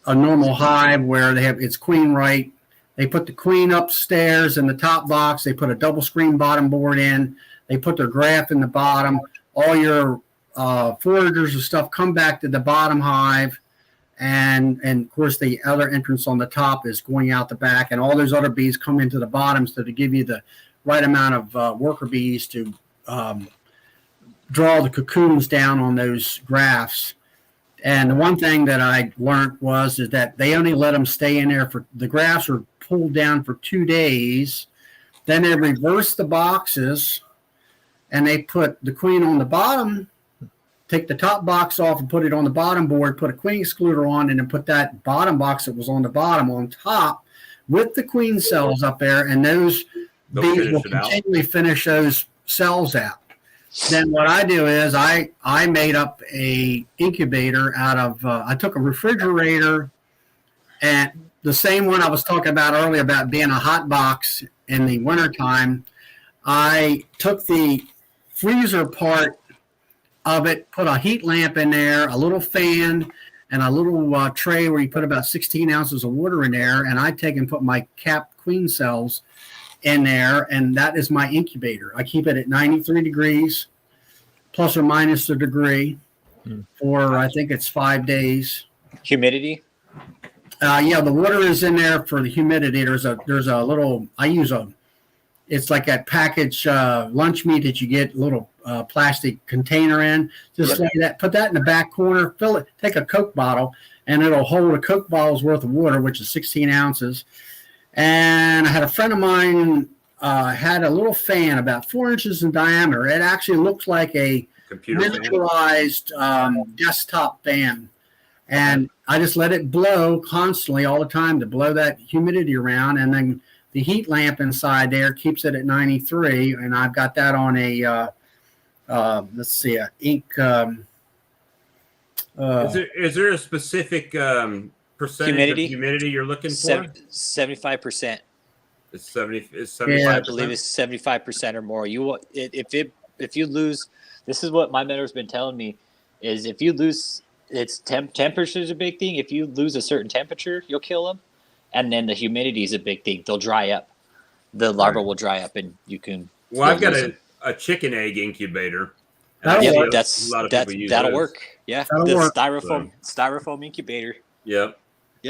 normal hive where they have it's queen right. They put the queen upstairs in the top box. They put a double screen bottom board in. They put their graph in the bottom. All your foragers and stuff come back to the bottom hive, and of course the other entrance on the top is going out the back, and all those other bees come into the bottom, so to give you the right amount of worker bees to draw the cocoons down on those grafts. And the one thing that I learned is that they only let them stay in there for, the grafts are pulled down for 2 days. Then they reverse the boxes and they put the queen on the bottom, take the top box off and put it on the bottom board, put a queen excluder on, and then put that bottom box that was on the bottom on top with the queen cells up there. And those bees will continually finish those cells out. Then what I do is I made up a incubator out of, I took a refrigerator, and the same one I was talking about earlier about being a hot box in the wintertime. I took the freezer part of it, put a heat lamp in there, a little fan, and a little tray where you put about 16 ounces of water in there, and I take and put my capped queen cells in there, and that is my incubator. I keep it at 93 degrees, plus or minus a degree, for I think it's 5 days.
Humidity?
Yeah, the water is in there for the humidity. There's a little, it's like that package lunch meat that you get, a little plastic container in. Just like that, put that in the back corner, fill it, take a Coke bottle, and it'll hold a Coke bottle's worth of water, which is 16 ounces. And I had a friend of mine had a little fan about 4 inches in diameter. It actually looks like a miniaturized desktop fan. And I just let it blow constantly all the time to blow that humidity around. And then the heat lamp inside there keeps it at 93. And I've got that on a, let's see, a ink.
Is there a specific percentage of humidity you're looking for?
75%.
It's 75%.
Yeah, I believe it's 75% or more. If you lose, this is what my mentor's been telling me, is if you lose, it's temperature is a big thing. If you lose a certain temperature, you'll kill them, and then the humidity is a big thing. They'll dry up. The larva will dry up, and you can.
Well, I've got a chicken egg incubator.
That'll work. Yeah, the styrofoam incubator.
Yep.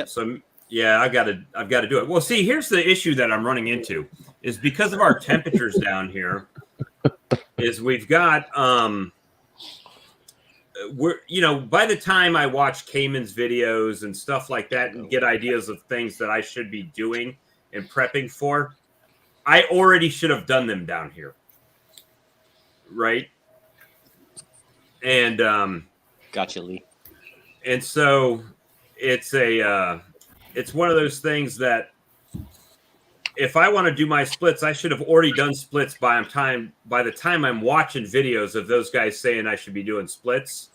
So yeah, I've got to do it. Well, see, here's the issue that I'm running into is because of our temperatures down here. Is we've got by the time I watch Cayman's videos and stuff like that and get ideas of things that I should be doing and prepping for, I already should have done them down here. Right. And
gotcha, Lee.
And so it's one of those things that if I want to do my splits, I should have already done splits by the time I'm watching videos of those guys saying I should be doing splits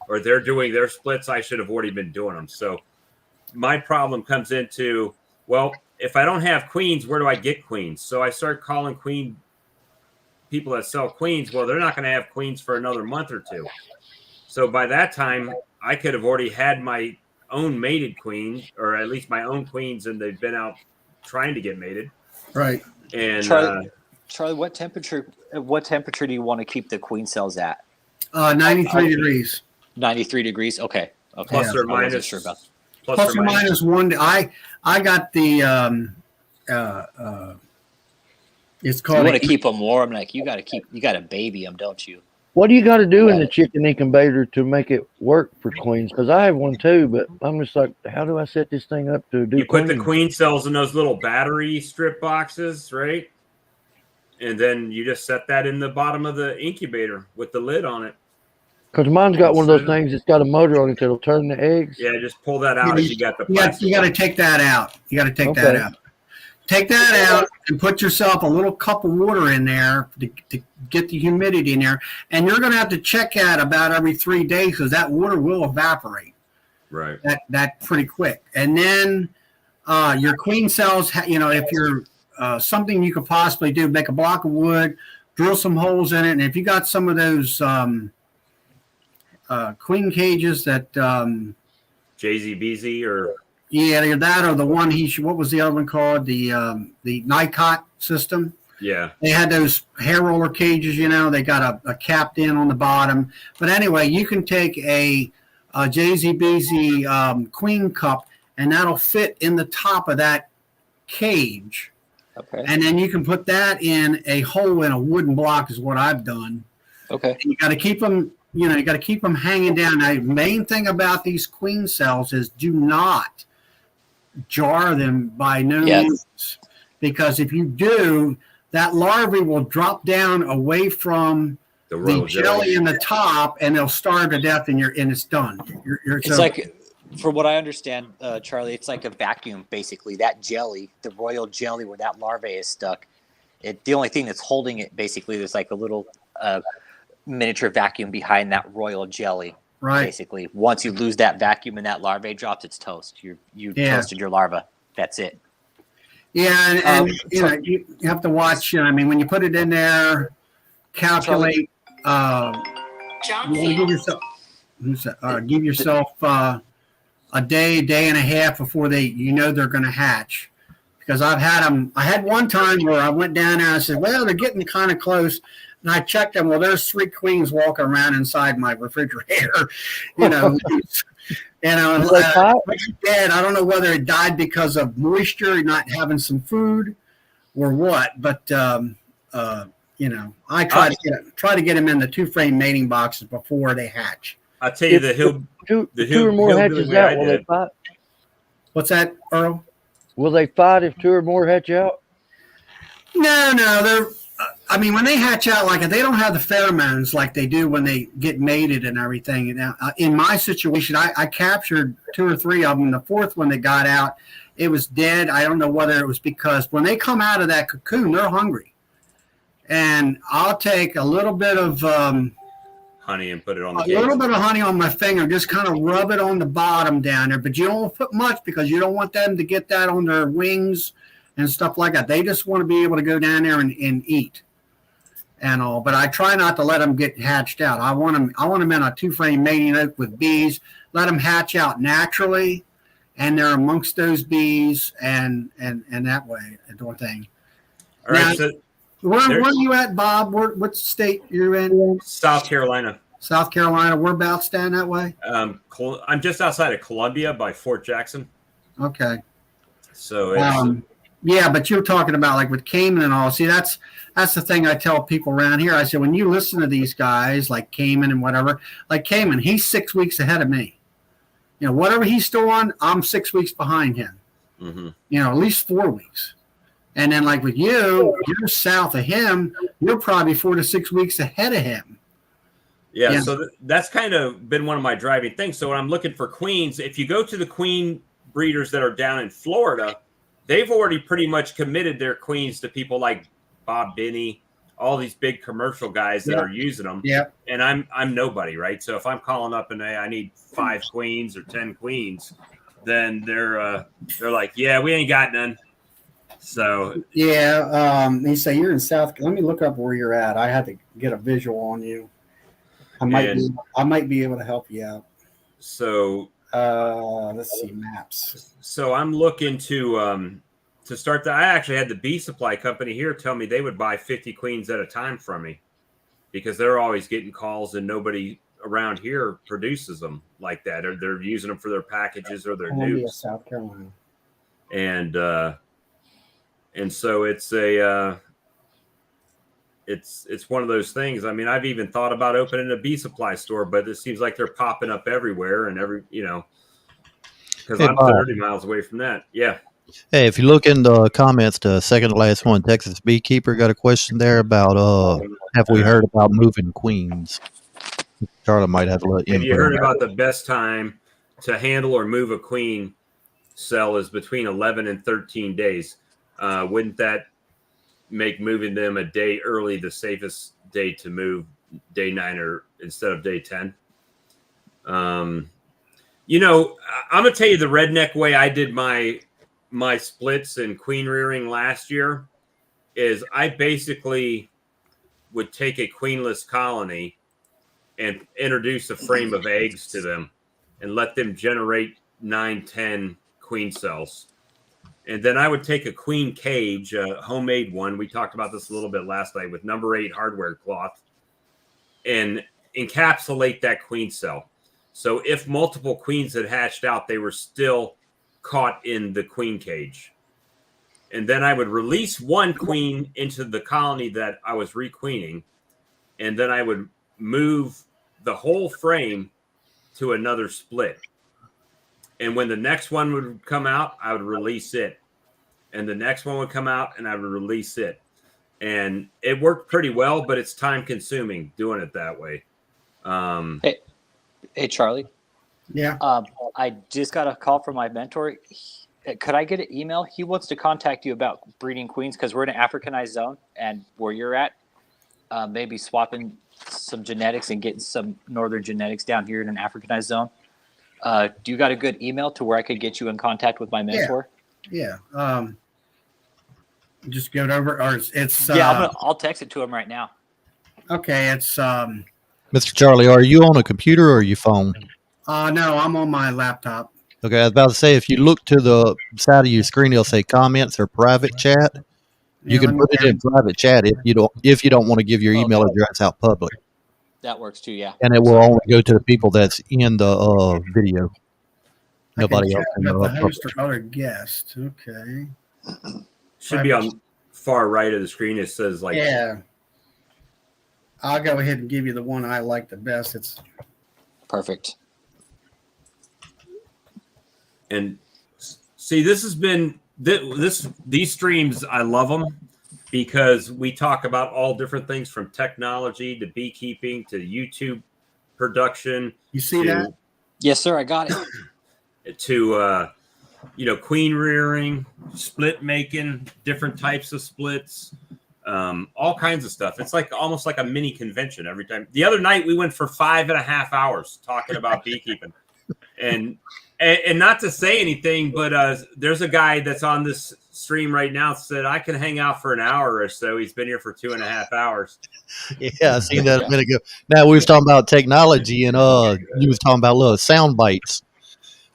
or they're doing their splits. I should have already been doing them. So my problem comes into, well, if I don't have queens, where do I get queens? So I start calling queen people that sell queens. Well, they're not going to have queens for another month or two. So by that time, I could have already had my own mated queen, or at least my own queens, and they've been out trying to get mated.
Right.
And
Charlie, what temperature do you want to keep the queen cells at?
93 degrees.
93 degrees. Okay.
Plus or minus.
Sure about
plus or minus 1. I got the it's called.
You want to keep them warm, like you got to baby them, don't you?
What do you got to do in the chicken incubator to make it work for queens? Because I have one too, but I'm just like, how do I set this thing up to do?
You put the queen cells in those little battery strip boxes, right? And then you just set that in the bottom of the incubator with the lid on it.
Because mine's got one of those things that's got a motor on it that'll turn the eggs.
Yeah, just pull that out. You got the.
You got to take that out. You got to take that out. Take that out and put yourself a little cup of water in there to get the humidity in there. And you're going to have to check that about every 3 days because that water will evaporate.
Right.
That pretty quick. And then your queen cells, if you're something you could possibly do, make a block of wood, drill some holes in it. And if you got some of those queen cages that
JZBZ or...
Yeah, that or the one what was the other one called? The NICOT system.
Yeah.
They had those hair roller cages, they got a capped in on the bottom. But anyway, you can take a JZBZ queen cup, and that'll fit in the top of that cage.
Okay.
And then you can put that in a hole in a wooden block is what I've done.
Okay.
You got to keep them, hanging down. Now, the main thing about these queen cells is do not jar them by no means. Because if you do, that larvae will drop down away from the jelly in the top, and they'll starve to death, and it's done.
It's like, from what I understand, Charlie, it's like a vacuum, basically. That jelly, the royal jelly where that larvae is stuck, the only thing that's holding it, basically, there's like a little miniature vacuum behind that royal jelly.
Right.
Basically, once you lose that vacuum and that larvae drops, it's toast. You toasted your larva. That's it.
Yeah, and you have to watch. When you put it in there, calculate. Give yourself a day and a half before they're going to hatch. Because I've had them. I had one time where I went down there and I said, "Well, they're getting kind of close." And I checked them. Well, there's 3 queens walking around inside my refrigerator. Dead. I don't know whether it died because of moisture, not having some food, or what. But I try to get them in the 2-frame mating boxes before they hatch.
I tell you,
two or more hatches out. Will they fight?
What's that, Earl?
Will they fight if 2 or more hatch out?
No, they're. When they hatch out, like they don't have the pheromones like they do when they get mated and everything. Now, in my situation, I captured 2 or 3 of them. The 4th one that got out, it was dead. I don't know whether it was because when they come out of that cocoon, they're hungry. And I'll take a little bit of
honey and put it on the
cage. A little bit of honey on my finger, just kind of rub it on the bottom down there. But you don't put much because you don't want them to get that on their wings and stuff like that. They just want to be able to go down there and eat and all. But I try not to let them get hatched out. I want them in a 2-frame mating oak with bees. Let them hatch out naturally, and they're amongst those bees and that way doing thing.
All right. So
where are you at, Bob? What state you're in?
South Carolina.
South Carolina. Whereabouts down that way?
I'm just outside of Columbia by Fort Jackson.
Okay.
So
yeah, but you're talking about like with Cayman and all. See, that's the thing I tell people around here. I say, when you listen to these guys like Cayman and whatever, like Cayman, he's 6 weeks ahead of me. Whatever he's storing, I'm 6 weeks behind him.
Mm-hmm.
At least 4 weeks. And then like with you're south of him, you're probably 4 to 6 weeks ahead of him.
Yeah. So that's kind of been one of my driving things. So when I'm looking for queens, if you go to the queen breeders that are down in Florida, they've already pretty much committed their queens to people like Bob Binney, all these big commercial guys that are using them.
Yeah.
And I'm nobody, right? So if I'm calling up and I need 5 queens or 10 queens, then they're like, yeah, we ain't got none. So
yeah, they say you're in South. Let me look up where you're at. I had to get a visual on you. I might be able to help you out.
So
let's see maps.
So I'm looking to start that. I actually had the bee supply company here tell me they would buy 50 queens at a time from me because they're always getting calls and nobody around here produces them like that, or they're using them for their packages or their
Columbia,
nukes.
South Carolina.
And so it's it's one of those things. I mean, I've even thought about opening a bee supply store, but it seems like they're popping up everywhere and because I'm 30 miles away from that. Yeah.
Hey, if you look in the comments, the second to last one, Texas Beekeeper got a question there about have we heard about moving queens? Charlotte might have a little input.
Have you heard about the best time to handle or move a queen cell is between 11 and 13 days? Wouldn't that make moving them a day early the safest day to move, day 9 or instead of day 10? I'm gonna tell you the redneck way I did my splits and queen rearing last year is I basically would take a queenless colony and introduce a frame of eggs to them and let them generate 9-10 queen cells. And then I would take a queen cage, a homemade one. We talked about this a little bit last night with number 8 hardware cloth, and encapsulate that queen cell. So if multiple queens had hatched out, they were still caught in the queen cage. And then I would release one queen into the colony that I was requeening, and then I would move the whole frame to another split. And when the next one would come out, I would release it. And the next one would come out, and I would release it. And it worked pretty well, but it's time consuming doing it that way.
Hey, Charlie.
Yeah.
I just got a call from my mentor. Could I get an email? He wants to contact you about breeding queens because we're in an Africanized zone, and where you're at, maybe swapping some genetics and getting some northern genetics down here in an Africanized zone. Do you got a good email to where I could get you in contact with my mentor?
Yeah. Just go over, or it's
I'll text it to him right now.
Okay, it's
Mr. Charlie, are you on a computer or your phone?
No, I'm on my laptop.
Okay, I was about to say, if you look to the side of your screen, it'll say comments or private chat. You can put it in private chat if you don't want to give your email address out public.
That works too, yeah.
And it will only go to the people that's in the video. Nobody else can
the
know.
host or other guest. Okay.
Should be on far right of the screen. It says like,
yeah. I'll go ahead and give you the one I like the best. It's
perfect.
And see, this has been these streams. I love them because we talk about all different things from technology to beekeeping to YouTube production.
You see that?
Yes, sir. I got
it. To queen rearing, split making, different types of splits, all kinds of stuff. It's like almost like a mini convention every time. The other night we went for 5.5 hours talking about beekeeping, and not to say anything, but there's a guy that's on this stream right now said I can hang out for an hour or so. He's been here for 2.5 hours.
Yeah, I seen that a minute ago. Now we was talking about technology, and you was talking about little sound bites.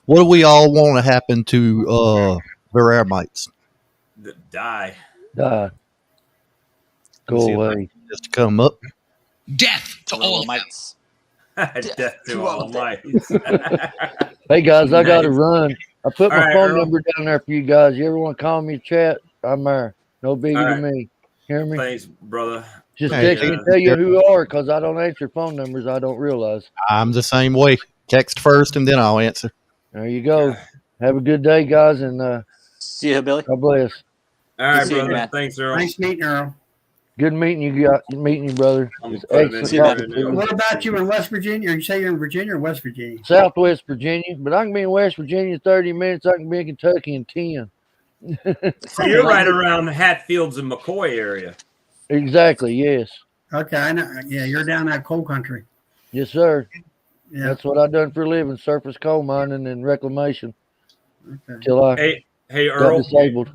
What do we all want to happen to the rare mites?
Die.
Go away.
Just come up.
Death to all mites.
Death to all mites.
Hey guys, I got to run. I put my phone
Earl.
number down there for you guys. You ever want to call me, chat? I'm there. No biggie to me. Hear me?
Thanks, brother.
Just text me and tell you who you are, because I don't answer phone numbers I don't realize.
I'm the same way. Text first, and then I'll answer.
There you go. Have a good day, guys, and
see you, Billy.
God bless.
All right, brother. Thanks, Earl.
Nice meeting you, Earl.
Good meeting you, brother. It's excellent talking to you.
What about you in West Virginia? You say you're in Virginia or West Virginia?
Southwest Virginia, but I can be in West Virginia 30 minutes. I can be in Kentucky in 10.
So you're right around Hatfields and McCoy area.
Exactly, yes.
Okay, I know. Yeah, you're down that coal country.
Yes, sir.
Yeah.
That's what I've done for a living, surface coal mining and reclamation.
Okay.
Till I
hey
got
Earl,
disabled.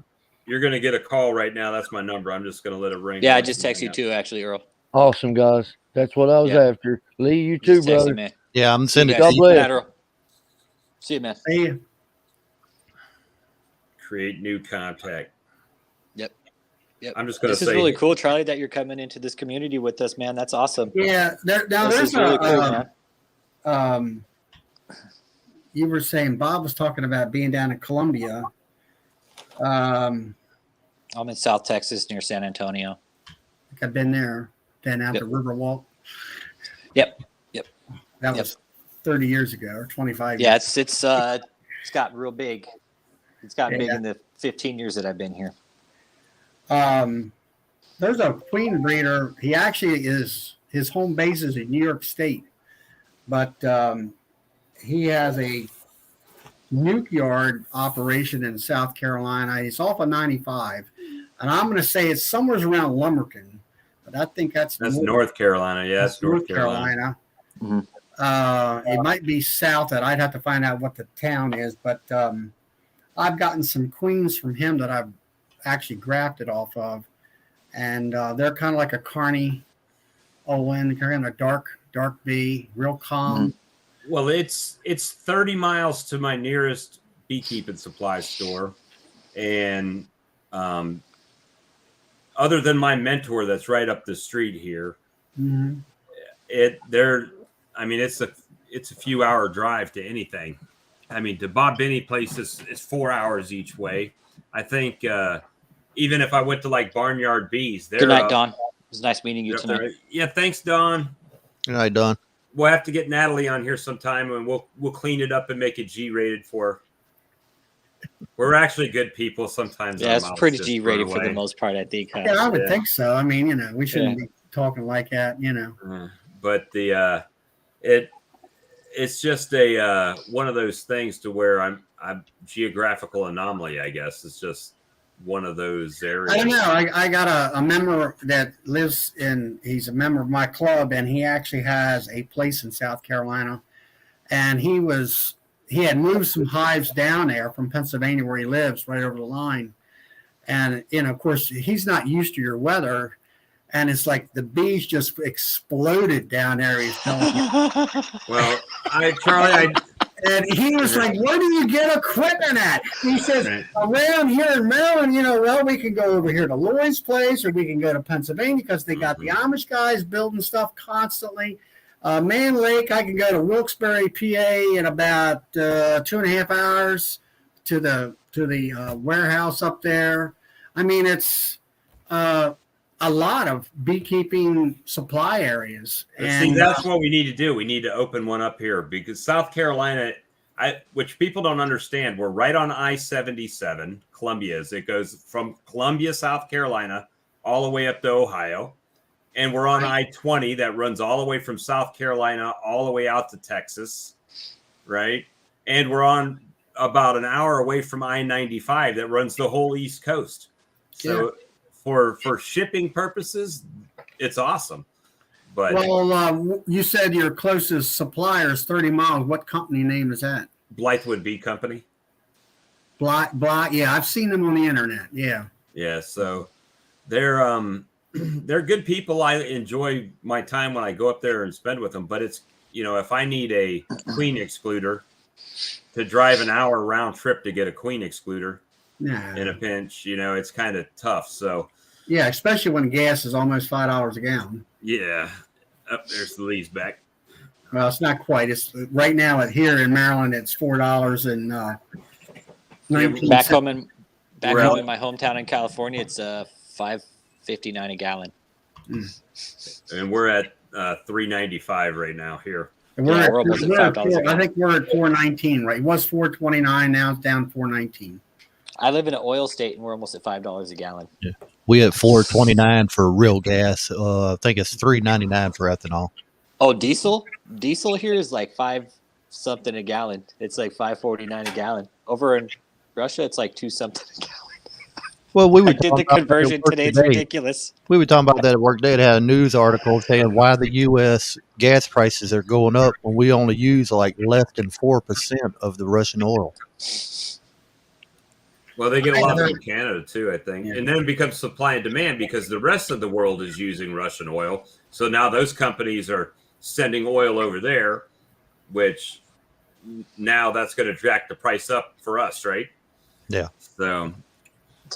You're going to get a call right now. That's my number. I'm just going to let it ring.
Yeah, I just texted you too, actually, Earl.
Awesome, guys. That's what I was after. Lee, you too,
Just text
brother.
him, man.
Yeah, I'm sending it
God
to you.
bless.
Earl. See you, man.
See you.
Create new contact.
Yep.
I'm just going to
This
say.
is really cool, Charlie, that you're coming into this community with us, man. That's awesome.
Yeah,
This is really cool, man.
You were saying Bob was talking about being down in Columbia.
I'm in South Texas near San Antonio.
I think I've been there. Been out to Riverwalk.
Yep.
That was 30 years ago or 25
Yeah,
years.
it's gotten real big. It's gotten big in the 15 years that I've been here.
There's a queen breeder. He actually his home base is in New York State, but he has a nuke yard operation in South Carolina. He's off of 95, and I'm going to say it's somewhere around Lumberton, but I think that's
North Carolina. Yeah, that's North Carolina.
Mm-hmm.
It might be south. That I'd have to find out what the town is, but I've gotten some queens from him that I've actually grafted off of, and they're kind of like a Carney Owen, kind of a dark bee, real calm.
Mm-hmm. Well, it's 30 miles to my nearest beekeeping supply store, And other than my mentor that's right up the street here, it's a few hour drive to anything. I mean, to Bob Binney place is 4 hours each way. I think even if I went to like Barnyard Bees,
good night, Don. It was nice meeting you tonight.
Yeah, thanks, Don.
Good night, Don.
We'll have to get Natalie on here sometime, and we'll clean it up and make it G-rated for her. We're actually good people. Sometimes,
yeah, it's pretty G-rated for the most part, I think.
Yeah, I would think so. I mean, we shouldn't be talking like that,
But it's just a one of those things to where I'm geographical anomaly, I guess. It's just one of those areas.
I don't know. I got a member that lives he's a member of my club, and he actually has a place in South Carolina. And he had moved some hives down there from Pennsylvania where he lives, right over the line. And, of course, he's not used to your weather. And it's like the bees just exploded down there. He's telling me.
Well, Charlie,
and he was like, "Where do you get equipment at?" He says, "Around here in Maryland, well, we can go over here to Lloyd's place, or we can go to Pennsylvania because they got the Amish guys building stuff constantly. Man Lake, I can go to Wilkes-Barre, PA, in about 2.5 hours to the warehouse up there. I mean, it's a lot of beekeeping supply areas. And
see, that's what we need to do. We need to open one up here because South Carolina, which people don't understand, we're right on I-77, Columbia is. It goes from Columbia, South Carolina, all the way up to Ohio. And we're on I-20 that runs all the way from South Carolina all the way out to Texas, right? And we're on about an hour away from I-95 that runs the whole East Coast. So for shipping purposes, it's awesome. But
you said your closest supplier is 30 miles. What company name is that?
Blythewood Bee Company.
Yeah, I've seen them on the internet. Yeah.
Yeah, so they're good people. I enjoy my time when I go up there and spend with them. But it's, if I need a queen excluder to drive an hour round trip to get a queen excluder in a pinch, it's kind of tough. So
yeah, especially when gas is almost $5 a gallon.
Yeah, there's the leaves back.
Well, it's not quite. It's right now here in Maryland. It's $4 and 19
back home in my hometown in California. It's $5.59 a gallon.
And we're at $3.95 right now here.
And we're almost at $5. I think we're at $4.19. Right, it was $4.29. Now it's down $4.19.
I live in an oil state, and we're almost at $5 a gallon.
Yeah, we at $4.29 for real gas. I think it's $3.99 for ethanol.
Oh, diesel here is like $5 something a gallon. It's like $5.49 a gallon. Over in Russia, it's like $2 something a gallon.
Well,
I did the conversion today. It's ridiculous.
We were talking about that at work today. It had a news article saying why the U.S. gas prices are going up when we only use like less than 4% of the Russian oil.
Well, they get a lot from Canada too, I think. Yeah. And then it becomes supply and demand because the rest of the world is using Russian oil. So now those companies are sending oil over there, which now that's going to jack the price up for us, right?
Yeah.
So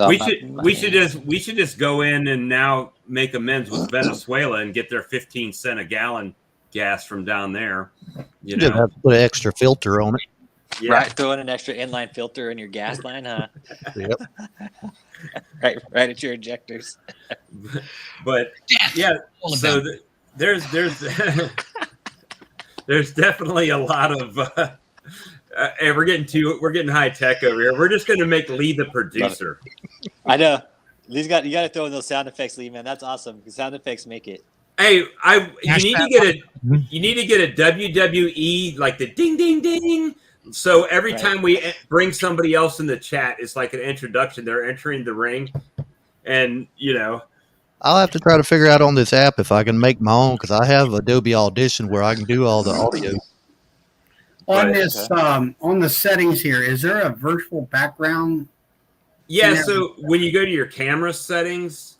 we should just go in and now make amends with Venezuela and get their 15 cent a gallon gas from down there. You know,
have to put an extra filter on it.
Yeah. Right, throw in an extra inline filter in your gas line, huh?
Yep.
right at your injectors.
But yeah, so there's there's definitely a lot of. Hey, we're getting high tech over here. We're just going to make Lee the producer.
I know. You got to throw in those sound effects, Lee, man. That's awesome. Sound effects make it.
Hey, you need to get a WWE like the ding ding ding. So every time we bring somebody else in the chat, it's like an introduction. They're entering the ring, and
I'll have to try to figure out on this app if I can make my own because I have Adobe Audition where I can do all the audio.
On this, on the settings here, is there a virtual background?
Yeah. So when you go to your camera settings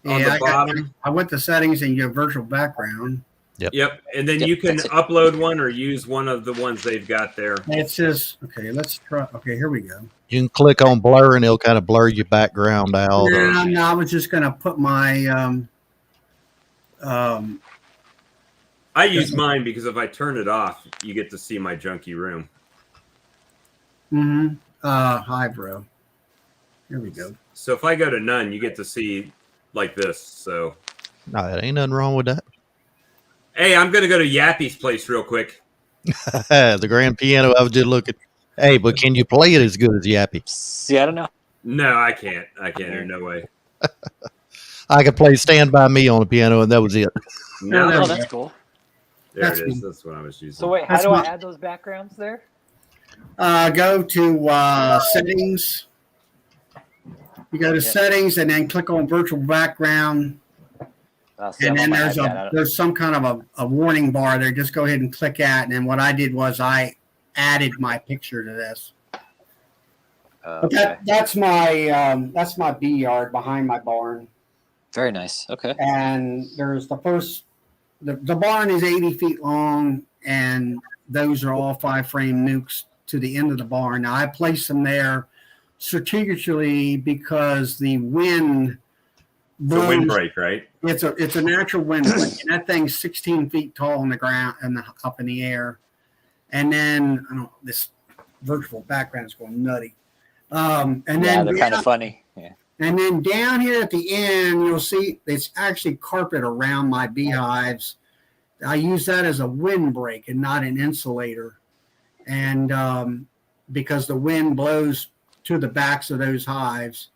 on the bottom,
I went to settings and you have virtual background.
Yep. And then you can upload one or use one of the ones they've got there.
It says, okay, let's try. Okay, here we go.
You can click on blur and it'll kind of blur your background out.
No, I was just going to put my.
I use mine because if I turn it off, you get to see my junky room.
Hi, bro. Here we go.
So if I go to none, you get to see like this. So
no, there ain't nothing wrong with that.
Hey, I'm going to go to Yappy's place real quick.
The grand piano. I was just looking. Hey, but can you play it as good as Yappy?
See, I don't know.
No, I can't. There's no way.
I could play Stand By Me on the piano, and that was it.
No,
that's cool.
There it is. That's what I was using.
So wait, how do I add those backgrounds there?
Go to settings. You go to settings and then click on virtual background. And then there's some kind of a warning bar there. Just go ahead and click at. And then what I did was I added my picture to this. But that's my bee yard behind my barn.
Very nice. Okay.
And there's the barn is 80 feet long, and those are all 5-frame nukes to the end of the barn. Now I placed them there strategically because the wind blows.
It's a windbreak, right?
It's a natural windbreak, and that thing's 16 feet tall on the ground and up in the air. And then this virtual background is going nutty. And then
they're kind of funny. Yeah.
And then down here at the end, you'll see it's actually carpet around my beehives. I use that as a windbreak and not an insulator. And because the wind blows to the backs of those hives,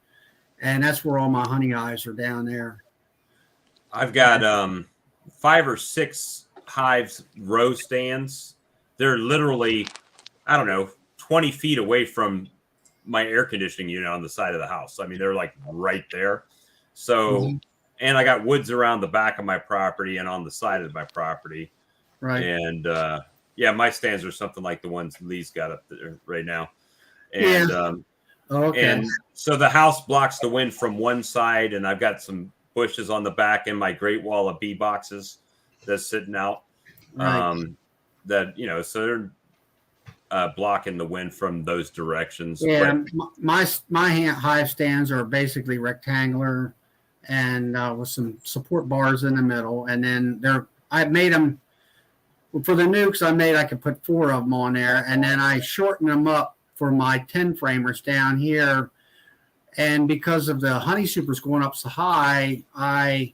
and that's where all my honey hives are down there.
I've got 5 or 6 hives row stands. They're literally, 20 feet away from my air conditioning unit on the side of the house. I mean, they're like right there. So, and I got woods around the back of my property and on the side of my property.
Right.
And my stands are something like the ones Lee's got up there right now. And and so the house blocks the wind from one side, and I've got some bushes on the back and my great wall of bee boxes that's sitting out.
Right.
So they're blocking the wind from those directions.
Yeah, my hive stands are basically rectangular and with some support bars in the middle. And then I made them for the nukes. I could put 4 of them on there, and then I shortened them up for my 10 framers down here. And because of the honey supers going up so high, I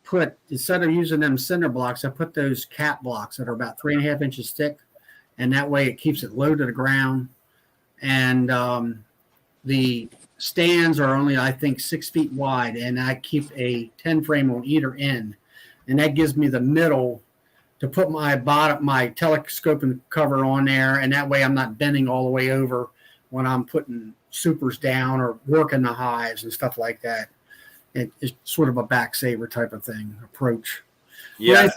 put, instead of using them cinder blocks, I put those cap blocks that are about 3.5 inches thick. And that way it keeps it low to the ground. And the stands are only, I think, 6 feet wide. And I keep a 10 frame on either end. And that gives me the middle to put my telescoping cover on there. And that way I'm not bending all the way over when I'm putting supers down or working the hives and stuff like that. It's sort of a back saver type of approach.
Yeah,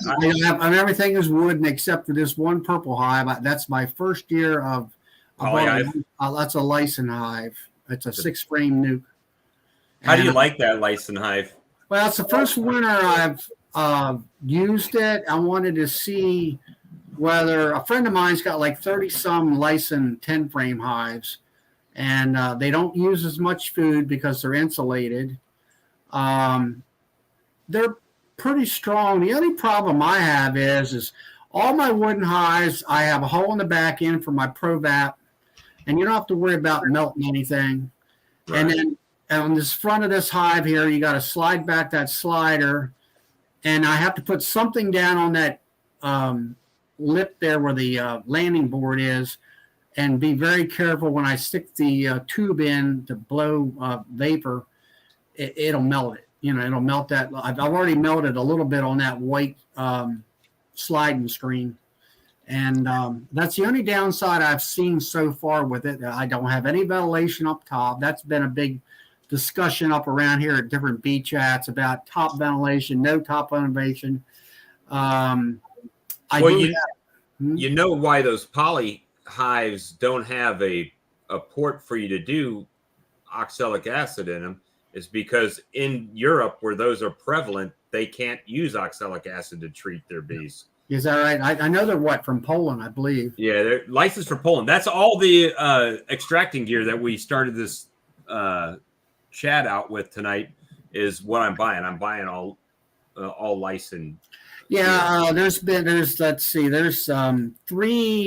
everything is wood except for this one purple hive. That's my first year of that's a Lyson hive. It's a 6-frame nuke.
How do you like that Lyson hive?
Well, it's the first winter I've used it. I wanted to see whether a friend of mine's got like 30-some Lyson 10-frame hives, and they don't use as much food because they're insulated. They're pretty strong. The only problem I have is all my wooden hives, I have a hole in the back end for my ProVap, and you don't have to worry about melting anything. Right. And then on this front of this hive here, you got to slide back that slider, and I have to put something down on that lip there where the landing board is, and be very careful when I stick the tube in to blow vapor. It'll melt it. It'll melt that. I've already melted a little bit on that white sliding screen. And that's the only downside I've seen so far with it. I don't have any ventilation up top. That's been a big discussion up around here at different bee chats about top ventilation, no top ventilation.
You know why those poly hives don't have a port for you to do oxalic acid in them is because in Europe, where those are prevalent, they can't use oxalic acid to treat their bees.
Is that right? I know they're from Poland, I believe.
Yeah, they're licensed for Poland. That's all the extracting gear that we started this chat out with tonight is what I'm buying. I'm buying all licensed.
Yeah, there's 3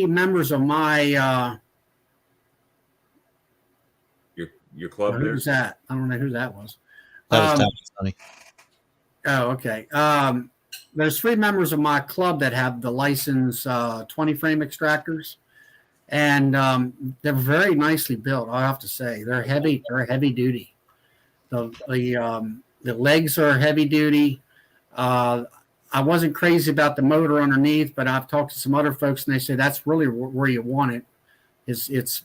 members of my
your club.
Who's that? I don't know who that was.
That was funny.
Oh, okay. There's 3 members of my club that have the license 20 frame extractors, and they're very nicely built. I have to say, they're heavy. They're heavy duty. The legs are heavy duty. I wasn't crazy about the motor underneath, but I've talked to some other folks, and they say that's really where you want it. It's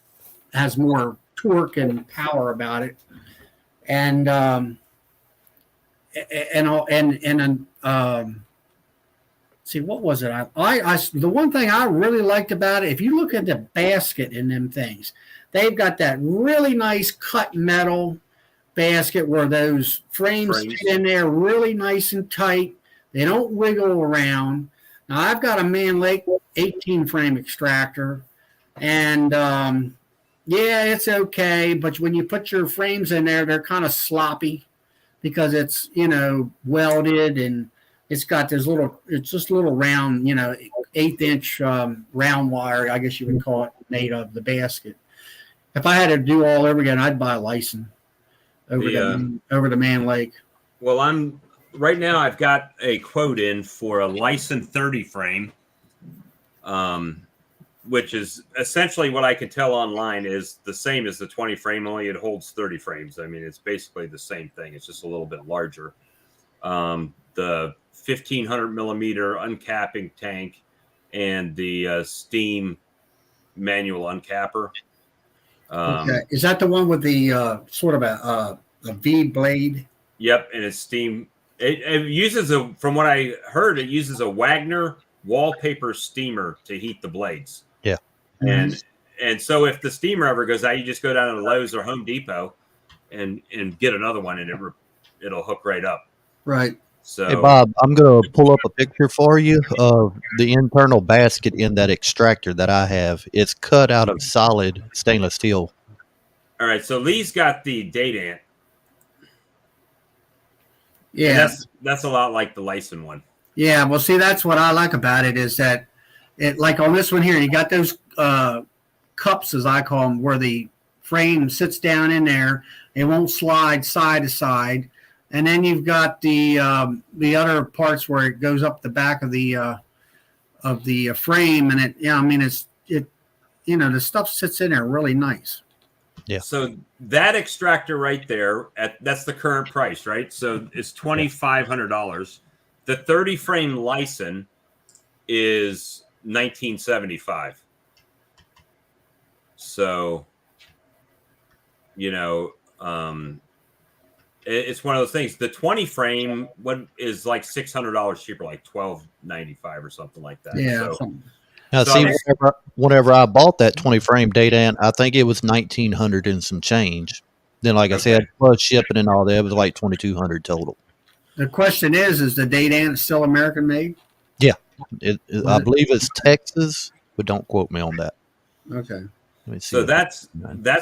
has more torque and power about it, and see, what was it? I the one thing I really liked about it, if you look at the basket in them things, they've got that really nice cut metal basket where those frames fit in there really nice and tight. They don't wiggle around. Now, I've got a Man Lake 18 frame extractor, and yeah, it's okay. But when you put your frames in there, they're kind of sloppy because it's, welded, and it's got this it's just little round, 1/8-inch round wire, I guess you would call it, made of the basket. If I had to do all over again, I'd buy a license over the Man Lake.
Well, right now I've got a quote in for a Lyson 30 frame, which is essentially what I can tell online is the same as the 20 frame, only it holds 30 frames. I mean, it's basically the same thing. It's just a little bit larger. The 1,500 millimeter uncapping tank and the steam manual uncapper.
Okay. Is that the one with the sort of a V blade?
Yep, and it's steam. It uses from what I heard, it uses a Wagner wallpaper steamer to heat the blades.
Yeah.
And so if the steamer ever goes out, you just go down to Lowe's or Home Depot and get another one, and it'll hook right up.
Right.
So,
hey, Bob, I'm going to pull up a picture for you of the internal basket in that extractor that I have. It's cut out of solid stainless steel.
All right, so Lee's got the Dadant.
Yeah.
And that's a lot like the Lyson one.
Yeah, well, see, that's what I like about it is that like on this one here, you got those cups, as I call them, where the frame sits down in there. It won't slide side to side. And then you've got the other parts where it goes up the back of the frame, and the stuff sits in there really nice.
Yeah.
So that extractor right there, that's the current price, right? So it's $2,500. The 30 frame Lyson is $1,975. So, it's one of those things. The 20 frame is like $600 cheaper, like $1,295 or something like that.
Yeah.
Now, whenever I bought that 20 frame Dadant, I think it was $1,900 and some change. Then, like I said, plus shipping and all that, it was like $2,200 total.
The question is the Dadant still American made?
Yeah, I believe it's Texas, but don't quote me on that.
Okay.
So that's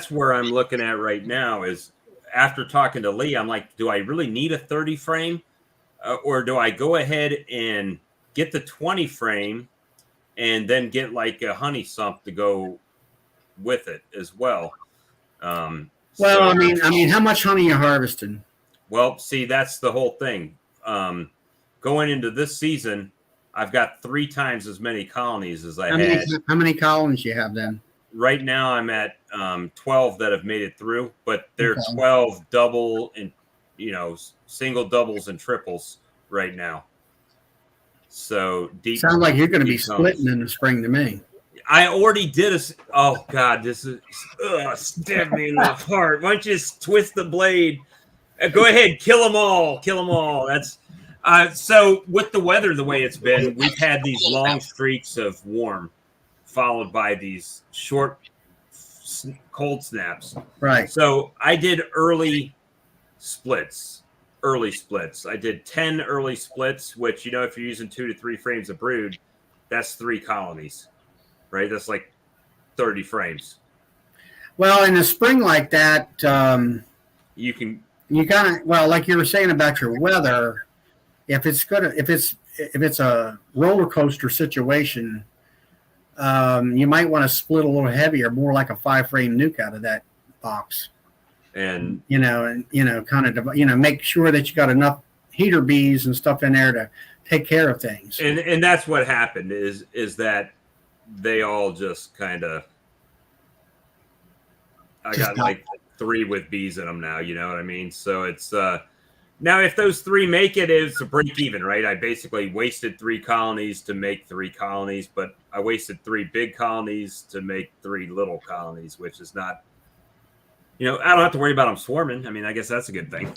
where I'm looking at right now. Is after talking to Lee, I'm like, do I really need a 30 frame, or do I go ahead and get the 20 frame? And then get like a honey sump to go with it as well.
I mean, how much honey are you harvesting?
Well, see, that's the whole thing. Going into this season, I've got 3 times as many colonies as I had.
How many colonies you have then?
Right now, I'm at 12 that have made it through, but they're 12 double and single doubles and triples right now. So deep.
Sounds like you're going to be splitting in the spring to me.
I already did oh God, this is stab me in the heart. Why don't you just twist the blade? Go ahead, kill them all. That's so with the weather the way it's been, we've had these long streaks of warm, followed by these short cold snaps.
Right.
So I did early splits. I did 10 early splits, which, if you're using 2 to 3 frames of brood, that's 3 colonies, right? That's like 30 frames.
Well, in the spring like that,
you
kind of, well, like you were saying about your weather, if it's a roller coaster situation, you might want to split a little heavier, more like a 5-frame nuke out of that box.
And
kind of make sure that you got enough heater bees and stuff in there to take care of things.
And that's what happened is that they all just kind of, I got like 3 with bees in them now, you know what I mean? So it's now if those 3 make it, it's a break even, right? I basically wasted 3 colonies to make 3 colonies, but I wasted 3 big colonies to make 3 little colonies, which is not, I don't have to worry about them swarming. I mean, I guess that's a good thing.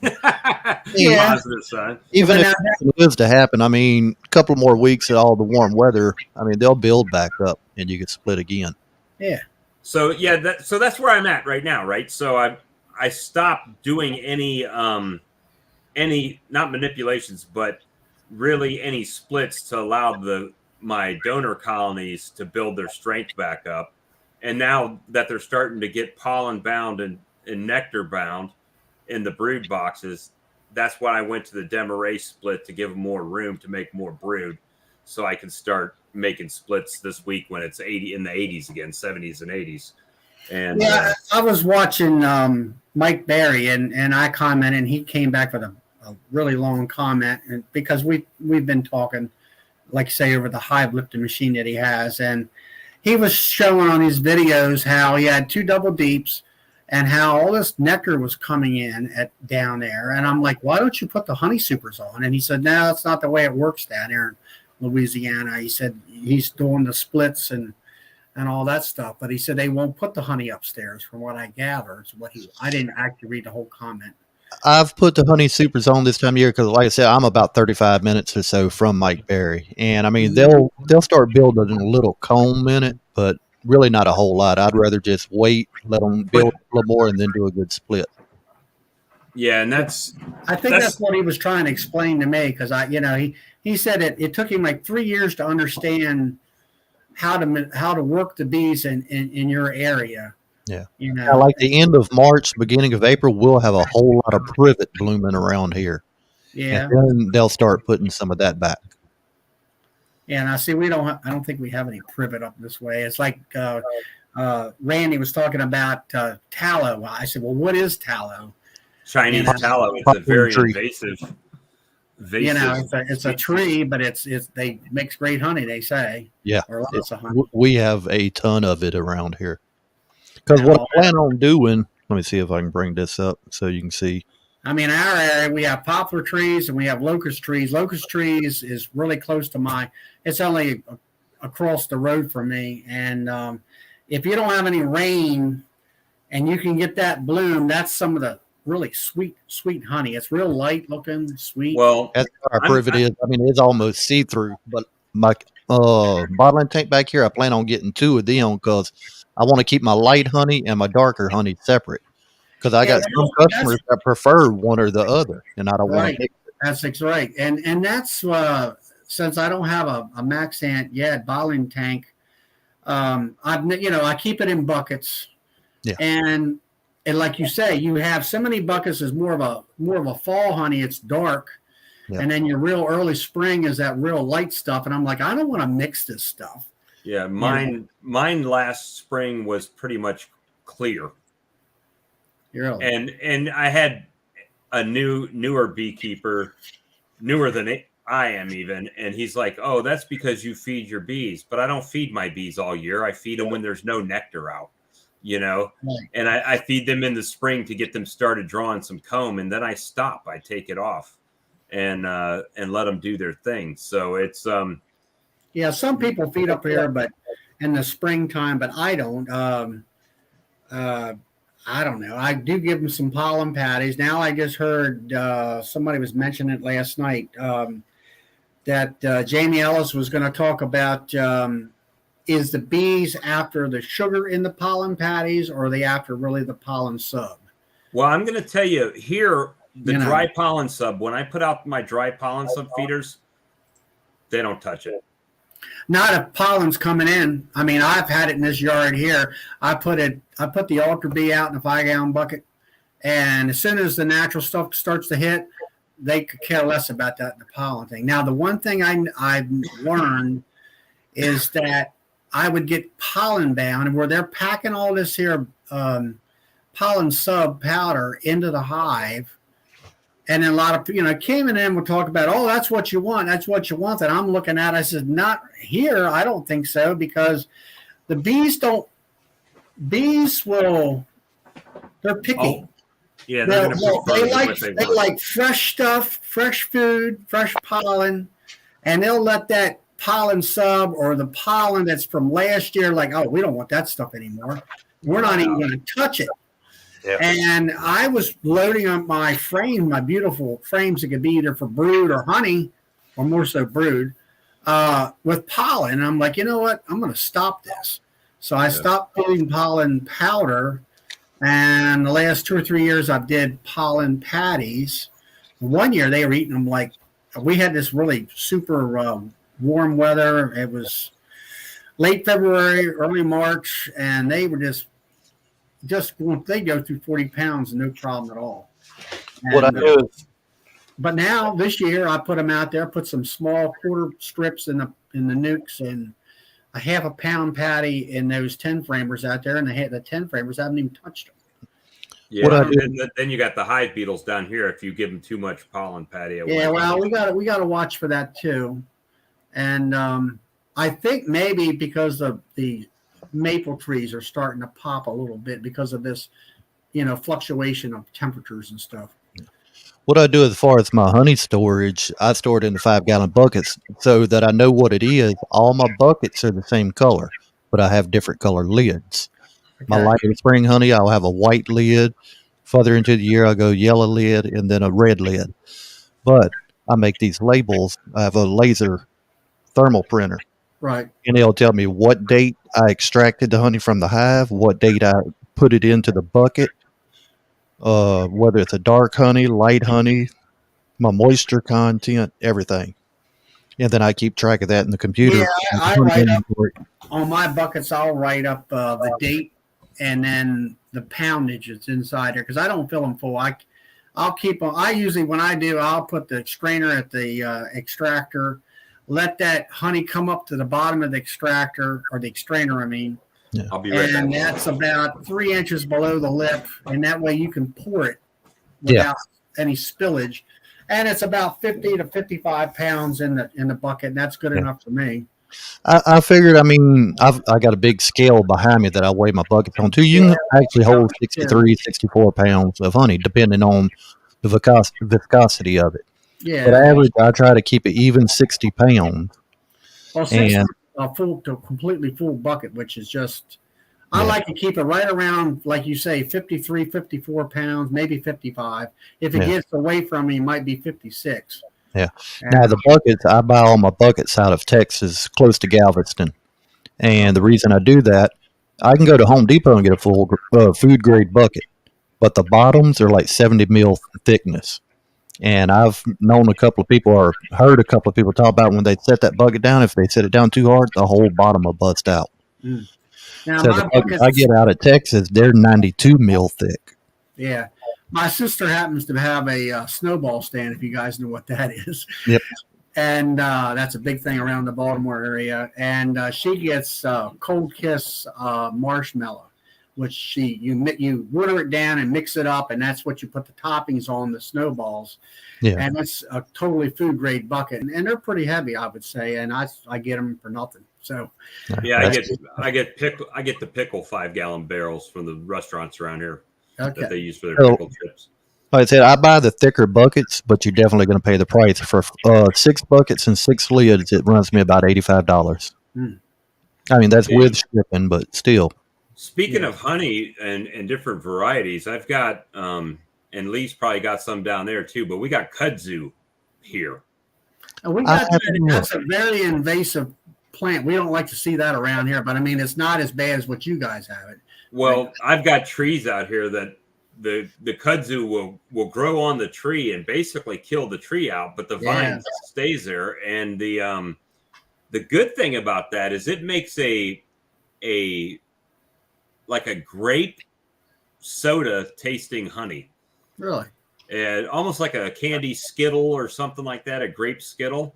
Yeah.
Positive side.
Even if it was to happen, I mean, a couple more weeks of all the warm weather, I mean, they'll build back up and you can split again.
Yeah.
So yeah, that's where I'm at right now, right? So I stopped doing any not manipulations, but really any splits to allow my donor colonies to build their strength back up. And now that they're starting to get pollen bound and nectar bound in the brood boxes, that's why I went to the Demarest split to give them more room to make more brood, so I can start making splits this week when it's 80 in the 80s again, 70s and 80s. And
yeah, I was watching Mike Berry, and I commented, and he came back with a really long comment, and because we've been talking, like say, over the hive lifting machine that he has, and he was showing on his videos how he had 2 double deeps and how all this nectar was coming in down there. And I'm like, why don't you put the honey supers on? And he said, no, that's not the way it works down there in Louisiana. He said he's doing the splits and all that stuff. But he said they won't put the honey upstairs, from what I gather. I didn't actually read the whole comment.
I've put the honey supers on this time of year because, like I said, I'm about 35 minutes or so from Mike Berry, and I mean they'll start building a little comb in it, but really not a whole lot. I'd rather just wait, let them build a little more, and then do a good split.
Yeah, and I
think that's what he was trying to explain to me, because he said it took him like 3 years to understand how to work the bees in your area.
Yeah. Like the end of March, beginning of April, we'll have a whole lot of privet blooming around here.
Yeah.
And then they'll start putting some of that back.
Yeah, and I see I don't think we have any privet up this way. It's like Randy was talking about tallow. I said, well, what is tallow?
Chinese tallow. It's a very invasive.
It's a tree, but they makes great honey, they say.
Yeah.
Or lots of honey.
We have a ton of it around here. Because what I plan on doing, let me see if I can bring this up so you can see.
I mean, our area, we have poplar trees and we have locust trees. Locust trees is really close to it's only across the road from me. And if you don't have any rain and you can get that bloom, that's some of the really sweet honey. It's real light looking, sweet.
Well,
that's how our privet is. I mean, it's almost see-through, but my bottling tank back here, I plan on getting 2 of them because I want to keep my light honey and my darker honey separate, because I got some customers that prefer one or the other, and I don't want to take it.
That's right. And that's since I don't have a Maxant yet bottling tank, I keep it in buckets.
Yeah.
And like you say, you have so many buckets is more of a fall honey. It's dark. Yeah. And then your real early spring is that real light stuff. And I'm like, I don't want to mix this stuff.
Yeah, mine last spring was pretty much clear.
Really?
And I had a newer beekeeper, newer than I am even, and he's like, "Oh, that's because you feed your bees." But I don't feed my bees all year. I feed them when there's no nectar out, Right. And I feed them in the spring to get them started drawing some comb, and then I stop. I take it off and let them do their thing. So it's
yeah, some people feed up here, but in the springtime, but I don't. I don't know. I do give them some pollen patties. Now I just heard somebody was mentioning it last night that Jamie Ellis was going to talk about is the bees after the sugar in the pollen patties, or are they after really the pollen sub?
Well, I'm going to tell you here, the dry pollen sub, when I put out my dry pollen sub feeders, they don't touch it.
Not if pollen's coming in. I mean, I've had it in this yard here. I put the altar bee out in a 5-gallon bucket, and as soon as the natural stuff starts to hit, they could care less about that the pollen thing. Now, the one thing I've learned is that I would get pollen bound, and where they're packing all this here pollen sub powder into the hive. And then a lot of, came in and would talk about, oh, that's what you want. That's what you want. And I'm looking at, I said, not here. I don't think so, because the bees they're picky.
Oh, yeah, they
like fresh stuff, fresh food, fresh pollen, and they'll let that pollen sub or the pollen that's from last year, like, oh, we don't want that stuff anymore. We're not even going to touch it. Yeah. And I was loading up my frame, my beautiful frames that could be either for brood or honey, or more so brood, with pollen. And I'm like, you know what? I'm going to stop this. So I stopped putting pollen powder. And the last 2 or 3 years, I did pollen patties. 1 year, they were eating them like, we had this really super warm weather. It was late February, early March, and they were just they go through 40 pounds, no problem at all. And,
what I do is,
but now this year I put them out there, put some small quarter strips in the nukes and a half a pound patty in those 10 framers out there, and the 10 framers I haven't even touched them.
Yeah, then you got the hive beetles down here if you give them too much pollen patty.
Yeah, well, we got to watch for that too, and I think maybe because of the maple trees are starting to pop a little bit because of this, fluctuation of temperatures and stuff.
What I do as far as my honey storage, I store it in the 5-gallon buckets so that I know what it is. All my buckets are the same color, but I have different color lids. Okay. My lighter spring honey, I'll have a white lid. Further into the year, I'll go yellow lid and then a red lid. But I make these labels. I have a laser thermal printer.
Right.
And it'll tell me what date I extracted the honey from the hive, what date I put it into the bucket, whether it's a dark honey, light honey, my moisture content, everything. And then I keep track of that in the computer.
Yeah, I write up on my buckets. I'll write up the date and then the poundage that's inside there because I don't fill them full. I'll keep them. I usually, when I do, I'll put the strainer at the extractor. Let that honey come up to the bottom of the extractor or the strainer, I mean.
Yeah.
I'll be right back.
And that's about 3 inches below the lip, and that way you can pour it without any spillage. And it's about 50 to 55 pounds in the bucket, and that's good enough for me.
I figured, I got a big scale behind me that I weigh my buckets on too. You can actually hold 63, 64 pounds of honey, depending on the viscosity of it.
Yeah.
But average, I try to keep it even 60 pounds.
Well, and a completely full bucket, which is just, I like to keep it right around, like you say, 53, 54 pounds, maybe 55. If it gets away from me, it might be 56.
Yeah. Now, the buckets, I buy all my buckets out of Texas, close to Galveston. And the reason I do that, I can go to Home Depot and get a full food grade bucket, but the bottoms are like 70 mil thickness. And I've known a couple of people or heard a couple of people talk about when they set that bucket down, if they set it down too hard, the whole bottom will bust out.
Mm. Now,
so the buckets I get out of Texas, they're 92 mil thick.
Yeah. My sister happens to have a snowball stand, if you guys know what that is.
Yep.
And that's a big thing around the Baltimore area. And she gets Cold Kiss marshmallow, which you water it down and mix it up, and that's what you put the toppings on, the snowballs. Yeah. And it's a totally food grade bucket, and they're pretty heavy, I would say. And I get them for nothing. So
yeah, I get the pickle 5-gallon barrels from the restaurants around here that they use for their pickle chips.
Like I said, I buy the thicker buckets, but you're definitely going to pay the price for 6 buckets and 6 lids. It runs me about $85.
Mm.
I mean, that's with shipping, but still.
Speaking of honey and different varieties, I've got, and Lee's probably got some down there too, but we got kudzu here.
And that's a very invasive plant. We don't like to see that around here, but I mean, it's not as bad as what you guys have it.
Well, I've got trees out here that the kudzu will grow on the tree and basically kill the tree out, but the vine stays there. And the good thing about that is it makes a like a grape soda tasting honey.
Really?
And almost like a candy Skittle or something like that, a grape Skittle.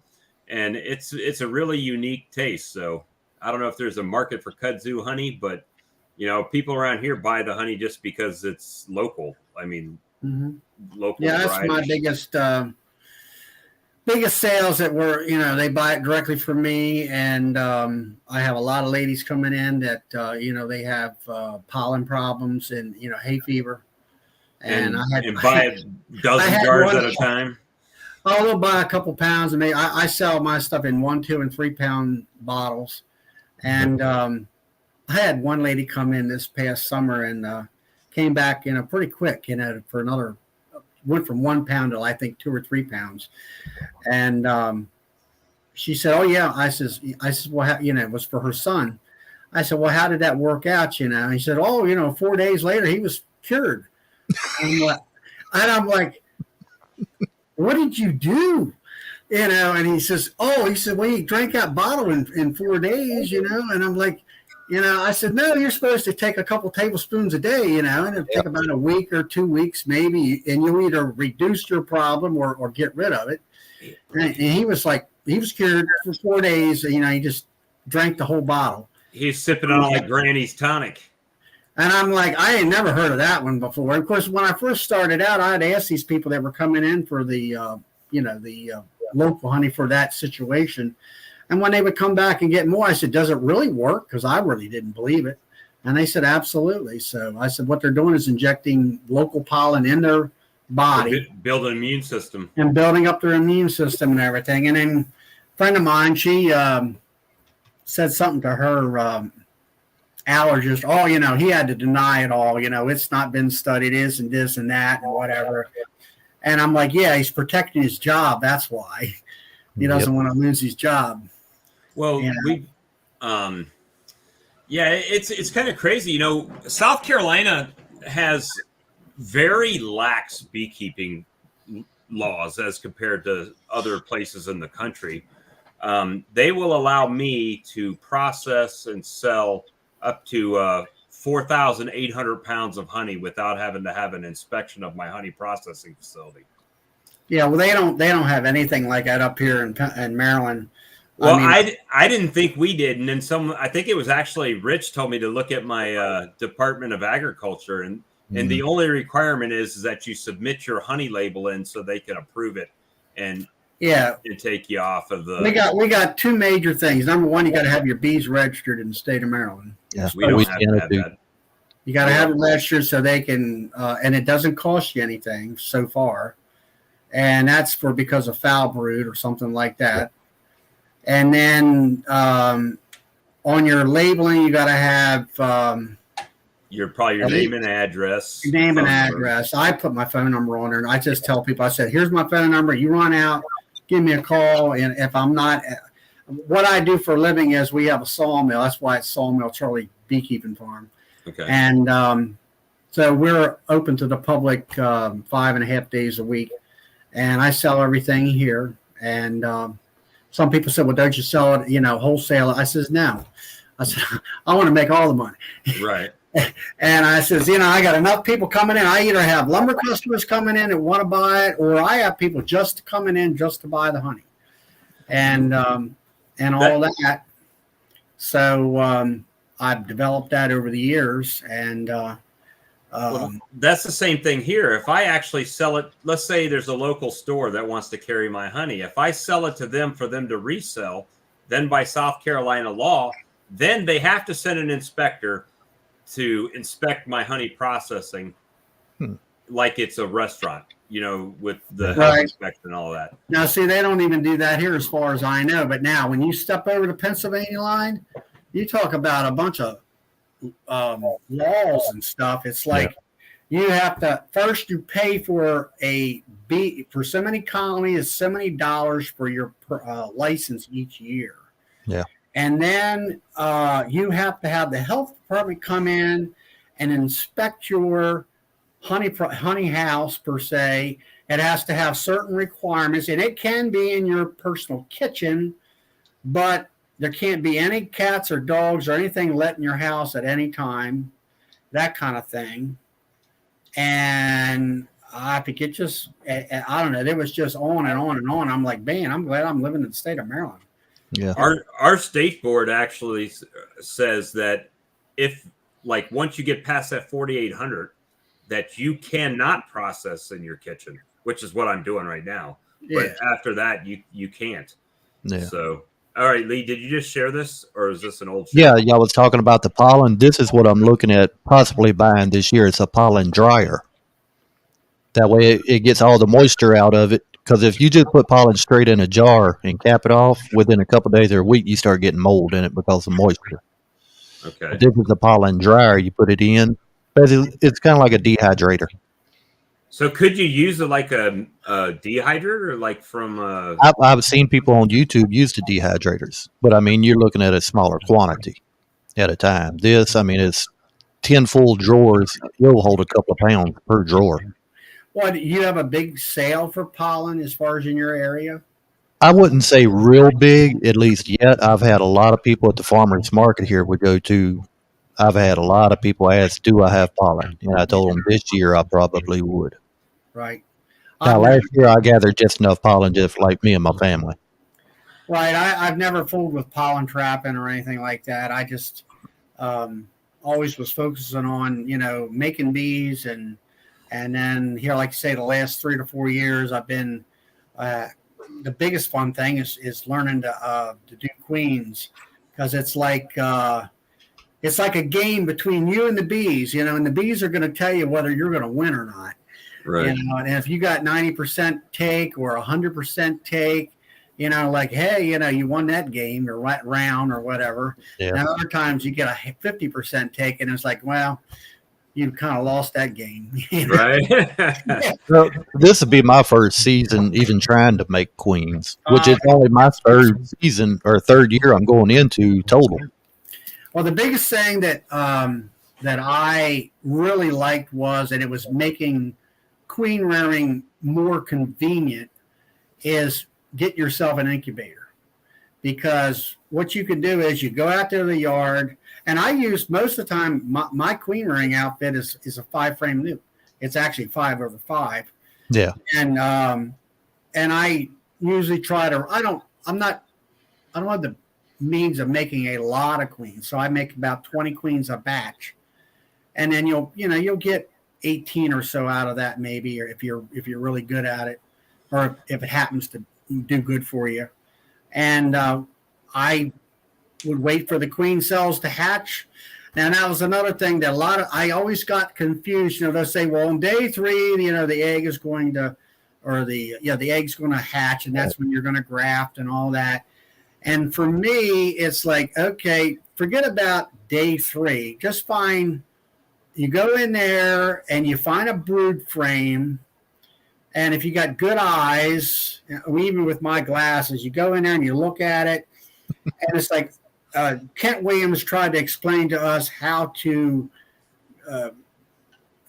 And it's a really unique taste. So I don't know if there's a market for kudzu honey, but people around here buy the honey just because it's local. I mean, local.
Yeah, that's
variety.
my biggest sales that were, they buy it directly from me. And I have a lot of ladies coming in that, they have pollen problems and, hay fever. And
buy a dozen jars at a time.
Oh, they'll buy a couple pounds of me. I sell my stuff in 1, 2, and 3 pound bottles. And I had one lady come in this past summer and came back, pretty quick, for another, went from 1 pound to I think 2 or 3 pounds. And she said, "Oh yeah." I says, "Well, it was for her son." I said, "Well, how did that work out?" And he said, "Oh, 4 days later he was cured." And I'm like, "What did you do?" And he says, "Oh," he said, "well, he drank that bottle in 4 days, And I'm like, I said, "No, you're supposed to take a couple tablespoons a day, and it'll take about a week or 2 weeks maybe, and you'll either reduce your problem or get rid of it." And he was like, he was cured for 4 days. He just drank the whole bottle.
He's sipping on like Granny's tonic.
And I'm like, I ain't never heard of that one before. Of course, when I first started out, I'd ask these people that were coming in for the, local honey for that situation. And when they would come back and get more, I said, "Does it really work?" Because I really didn't believe it. And they said, "Absolutely." So I said, what they're doing is injecting local pollen in their body.
Build an immune system.
And building up their immune system and everything. And then a friend of mine, she said something to her allergist. Oh, he had to deny it all. It's not been studied, this and this and that and whatever. And I'm like, yeah, he's protecting his job. That's why he doesn't want to lose his job.
Well, it's kind of crazy. South Carolina has very lax beekeeping laws as compared to other places in the country. They will allow me to process and sell up to 4,800 pounds of honey without having to have an inspection of my honey processing facility.
Yeah, well, they don't have anything like that up here in Maryland.
Well, I didn't think we did, and then I think it was actually Rich told me to look at my Department of Agriculture, and the only requirement is that you submit your honey label in so they can approve it and take you off of the.
We got two major things. Number one, you got to have your bees registered in the state of Maryland.
Yeah,
we don't have that.
You got to have it registered so they can, and it doesn't cost you anything so far, and that's because of foul brood or something like that. And then on your labeling, you got to have
your name and address.
Your name and address. I put my phone number on there, and I just tell people, I said, "Here's my phone number. You run out, give me a call." And if I'm not, what I do for a living is we have a sawmill. That's why it's Sawmill Charlie Beekeeping Farm.
Okay.
And so we're open to the public 5.5 days a week, and I sell everything here. And some people said, "Well, don't you sell it, wholesale?" I says, "No." I said, "I want to make all the money."
Right.
And I says, I got enough people coming in. I either have lumber customers coming in that want to buy it, or I have people just coming in just to buy the honey, and all that. So I've developed that over the years, and
that's the same thing here. If I actually sell it, let's say there's a local store that wants to carry my honey. If I sell it to them for them to resell, then by South Carolina law, then they have to send an inspector to inspect my honey processing like it's a restaurant, with the health inspection and all that.
Now, see, they don't even do that here as far as I know. But now when you step over the Pennsylvania line, you talk about a bunch of laws and stuff. It's like you have to first you pay for for so many colonies, so many dollars for your license each year.
Yeah.
And then you have to have the health department come in and inspect your honey house per se. It has to have certain requirements, and it can be in your personal kitchen, but there can't be any cats or dogs or anything let in your house at any time, that kind of thing. And I think it just, I don't know, it was just on and on and on. I'm like, man, I'm glad I'm living in the state of Maryland.
Yeah.
Our state board actually says that if, like, once you get past that 4,800, that you cannot process in your kitchen, which is what I'm doing right now. Yeah. But after that, you can't. Yeah. So, all right, Lee, did you just share this, or is this an old show?
Yeah, y'all was talking about the pollen. This is what I'm looking at possibly buying this year. It's a pollen dryer. That way it gets all the moisture out of it. Because if you just put pollen straight in a jar and cap it off, within a couple of days or a week, you start getting mold in it because of moisture.
Okay.
But this is a pollen dryer. You put it in. It's kind of like a dehydrator.
So could you use it like a dehydrator, or like from?
I've seen people on YouTube use the dehydrators, but I mean, you're looking at a smaller quantity at a time. This, I mean, it's 10 full drawers. It will hold a couple of pounds per drawer.
Well, do you have a big sale for pollen as far as in your area?
I wouldn't say real big, at least yet. I've had a lot of people at the farmers market here we go to. I've had a lot of people ask, do I have pollen? And I told them this year I probably would.
Right.
Now, last year I gathered just enough pollen just like me and my family.
Right. I've never fooled with pollen trapping or anything like that. I just always was focusing on, making bees. And then here, like you say, the last 3 to 4 years, I've been the biggest fun thing is learning to do queens, because it's like a game between you and the bees, and the bees are going to tell you whether you're going to win or not.
Right.
And if you got 90% take or 100% take, like, hey, you won that game or that round or whatever. Yeah. And other times you get a 50% take, and it's like, well, you kind of lost that game.
Right.
Well, this would be my first season even trying to make queens, which is only my third season or third year I'm going into total.
Well, the biggest thing that I really liked was, and it was making queen rearing more convenient, is get yourself an incubator. Because what you can do is you go out to the yard, and I use most of the time, my queen rearing outfit is a 5-frame nuke. It's actually 5/5.
Yeah.
And I usually try to, I don't have the means of making a lot of queens. So I make about 20 queens a batch. And then you'll get 18 or so out of that, maybe, or if you're really good at it, or if it happens to do good for you. And I would wait for the queen cells to hatch. Now that was another thing that I always got confused. They'll say, well, on day 3, the egg is going to, or the egg's going to hatch, and that's when you're going to graft and all that. And for me, it's like, okay, forget about day 3. Just you go in there and you find a brood frame. And if you got good eyes, even with my glasses, you go in there and you look at it. And it's like Kent Williams tried to explain to us how to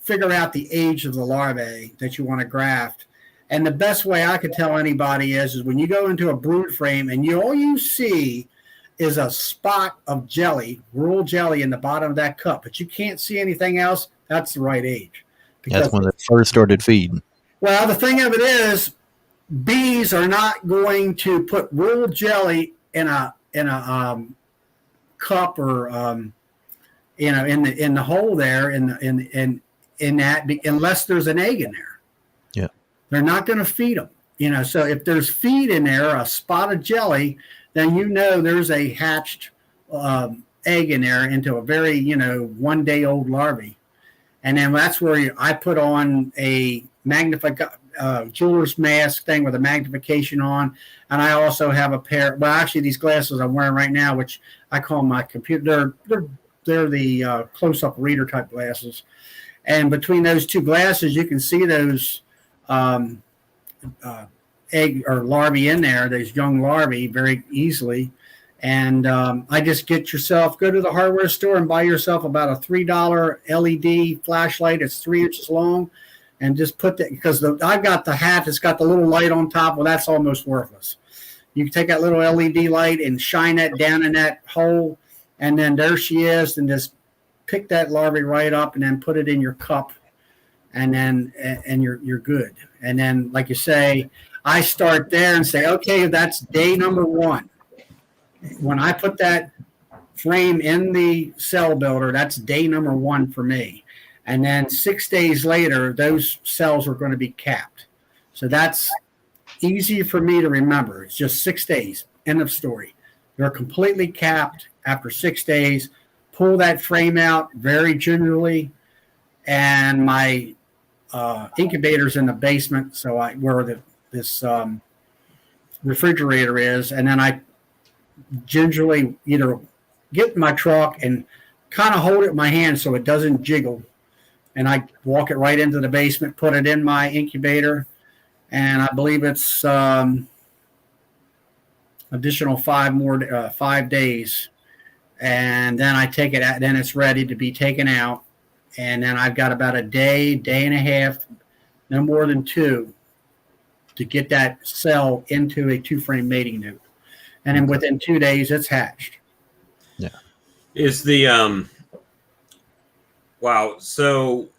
figure out the age of the larvae that you want to graft. And the best way I could tell anybody is when you go into a brood frame and all you see is a spot of jelly, royal jelly in the bottom of that cup, but you can't see anything else, that's the right age.
That's when they first started feeding.
Well, the thing of it is, bees are not going to put royal jelly in a cup or in the hole there in that, unless there's an egg in there.
Yeah,
they're not going to feed them. So if there's feed in there, a spot of jelly, then there's a hatched egg in there into a very 1-day-old larvae, and then that's where I put on a jeweler's mask thing with a magnification on, and I also have a pair. Well, actually, these glasses I'm wearing right now, which I call my computer, they're the close-up reader type glasses, and between those two glasses, you can see those egg or larvae in there, those young larvae, very easily. And I just go to the hardware store and buy yourself about a $3 LED flashlight. It's 3 inches long, and just put that, because I've got the hat that's got the little light on top. Well, that's almost worthless. You can take that little LED light and shine that down in that hole, and then there she is, and just pick that larvae right up and then put it in your cup, and then and you're good. And then, like you say, I start there and say, okay, that's day number 1. When I put that frame in the cell builder, that's day number 1 for me. And then 6 days later, those cells are going to be capped. So that's easy for me to remember. It's just 6 days. End of story. They're completely capped after 6 days. Pull that frame out very gingerly, and my incubator's in the basement, so where this refrigerator is, and then I gingerly either get in my truck and kind of hold it in my hand so it doesn't jiggle, and I walk it right into the basement, put it in my incubator, and I believe it's additional 5 days. And then I take it out, then it's ready to be taken out. And then I've got about a day and a half, no more than 2, to get that cell into a 2-frame mating nuke. And then within 2 days, it's hatched.
Yeah. Is the, wow. So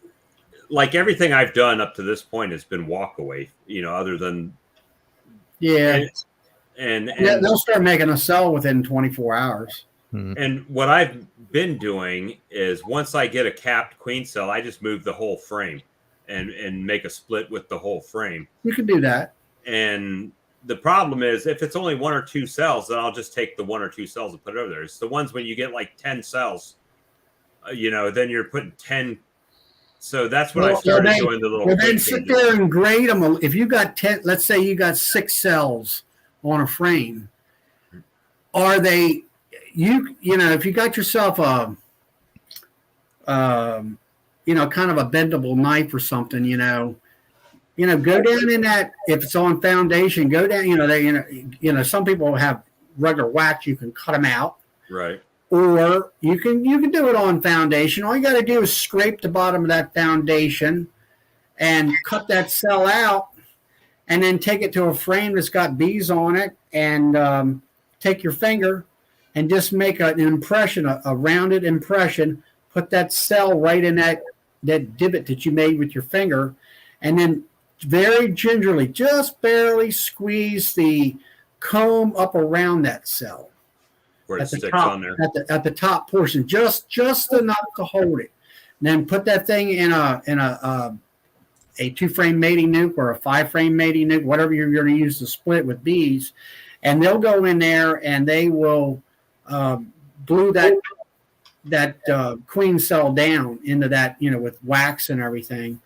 like everything I've done up to this point has been walk away, other than.
Yeah.
And
they'll start making a cell within 24 hours.
And what I've been doing is once I get a capped queen cell, I just move the whole frame and make a split with the whole frame.
You can do that.
And the problem is if it's only 1 or 2 cells, then I'll just take the 1 or 2 cells and put it over there. It's the ones when you get like 10 cells, then you're putting 10. So that's what I started doing. The little.
Well, then sit there and grade them. If you got 10, let's say you got 6 cells on a frame, are they? If you got yourself a, kind of a bendable knife or something, go down in that. If it's on foundation, go down. Some people have regular wax. You can cut them out,
right?
Or you can do it on foundation. All you got to do is scrape the bottom of that foundation and cut that cell out, and then take it to a frame that's got bees on it, and take your finger and just make an impression, a rounded impression. Put that cell right in that divot that you made with your finger, and then very gingerly, just barely squeeze the comb up around that cell.
Where it sticks
top,
on there.
At the top portion, just enough to hold it. And then put that thing in a 2-frame mating nuke or a 5-frame mating nuke, whatever you're going to use to split with bees, and they'll go in there and they will glue that queen cell down into that, with wax and everything,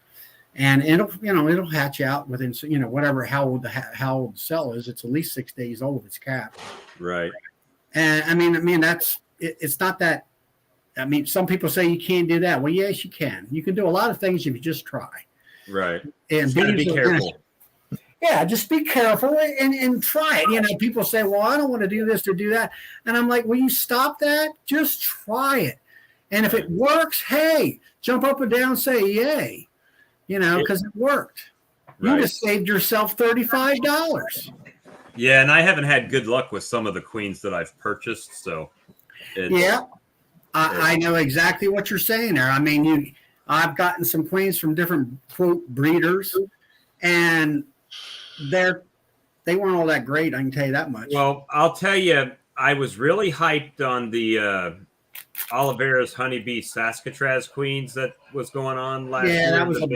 and it'll hatch out within, whatever how old the cell is. It's at least 6 days old. It's capped,
right?
And I mean that's it's not that. I mean, some people say you can't do that. Well, yes, you can. You can do a lot of things if you just try.
Right.
And
be careful.
Yeah, just be careful and try it. People say, well, I don't want to do this or do that. And I'm like, will you stop that? Just try it. And if it works, hey, jump up and down and say yay, because it worked. Right. You just saved yourself $35.
Yeah, and I haven't had good luck with some of the queens that I've purchased. So,
I know exactly what you're saying there. I mean, I've gotten some queens from different quote breeders, and they weren't all that great. I can tell you that much.
Well, I'll tell you, I was really hyped on the Oliveira's honeybee Saskatraz queens that was going on last year.
Yeah, that was a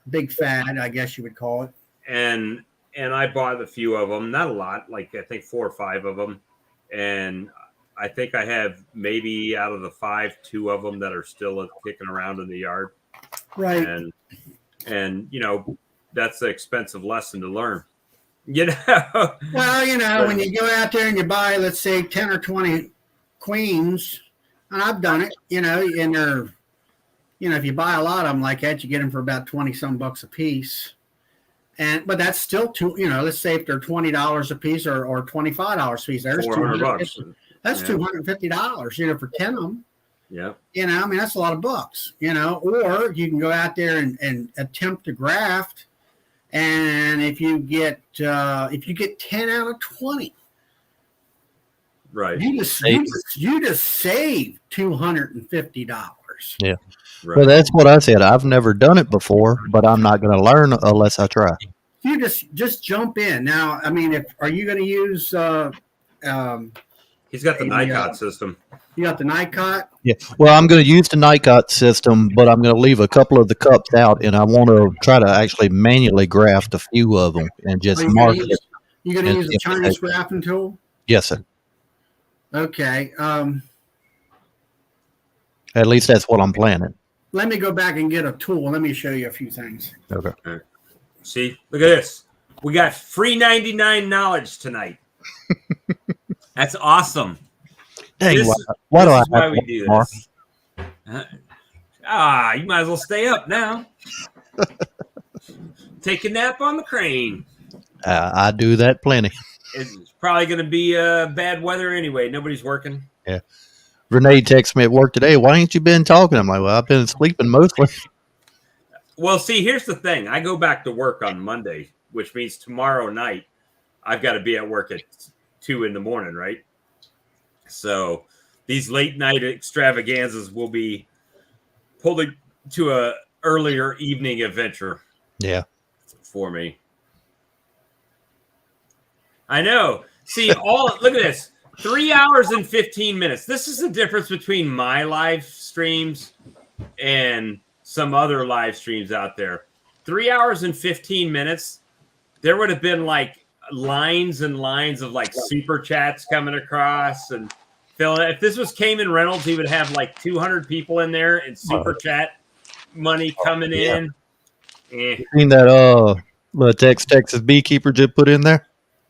big fad, I guess you would call it.
And I bought a few of them, not a lot, like I think 4 or 5 of them, and I think I have maybe out of the 5, 2 of them that are still kicking around in the yard.
Right.
And that's an expensive lesson to learn.
Well, when you go out there and you buy, let's say, 10 or 20 queens, and I've done it, and they're, if you buy a lot of them like that, you get them for about 20 some bucks a piece. But that's still let's say if they're $20 a piece or $25 a piece, there's $200. That's $250, for 10 of them.
Yeah.
That's a lot of bucks, or you can go out there and attempt to graft And if you get 10 out of 20,
right,
you just save $250.
Yeah.
right.
Well, that's what I said. I've never done it before, but I'm not going to learn unless I try.
You just jump in. Now, I mean, are you going to use?
He's got the Nikon system.
You got the Nikon?
Yeah. Well, I'm going to use the Nikon system, but I'm going to leave a couple of the cups out, and I want to try to actually manually graft a few of them and just mark it.
You going to use the Chinese grafting tool?
Yes, sir.
Okay.
At least that's what I'm planning.
Let me go back and get a tool. Let me show you a few things.
Okay.
Right. See, look at this. We got free 99 knowledge tonight. That's awesome.
Dang, why do I have
why we do this. You might as well stay up now. Take a nap on the crane.
I do that plenty.
It's probably going to be bad weather anyway. Nobody's working.
Yeah. Renee texted me at work today. Why ain't you been talking? I'm like, well, I've been sleeping mostly.
Well, see, here's the thing. I go back to work on Monday, which means tomorrow night I've got to be at work at 2 a.m, right? So these late night extravaganzas will be pulled to a earlier evening adventure.
Yeah.
For me. I know. See, look at this. 3 hours and 15 minutes. This is the difference between my live streams and some other live streams out there. 3 hours and 15 minutes. There would have been like lines and lines of like super chats coming across and filling. If this was Cayman Reynolds, he would have like 200 people in there and super chat money coming in.
Seen that Texas beekeeper just put in there?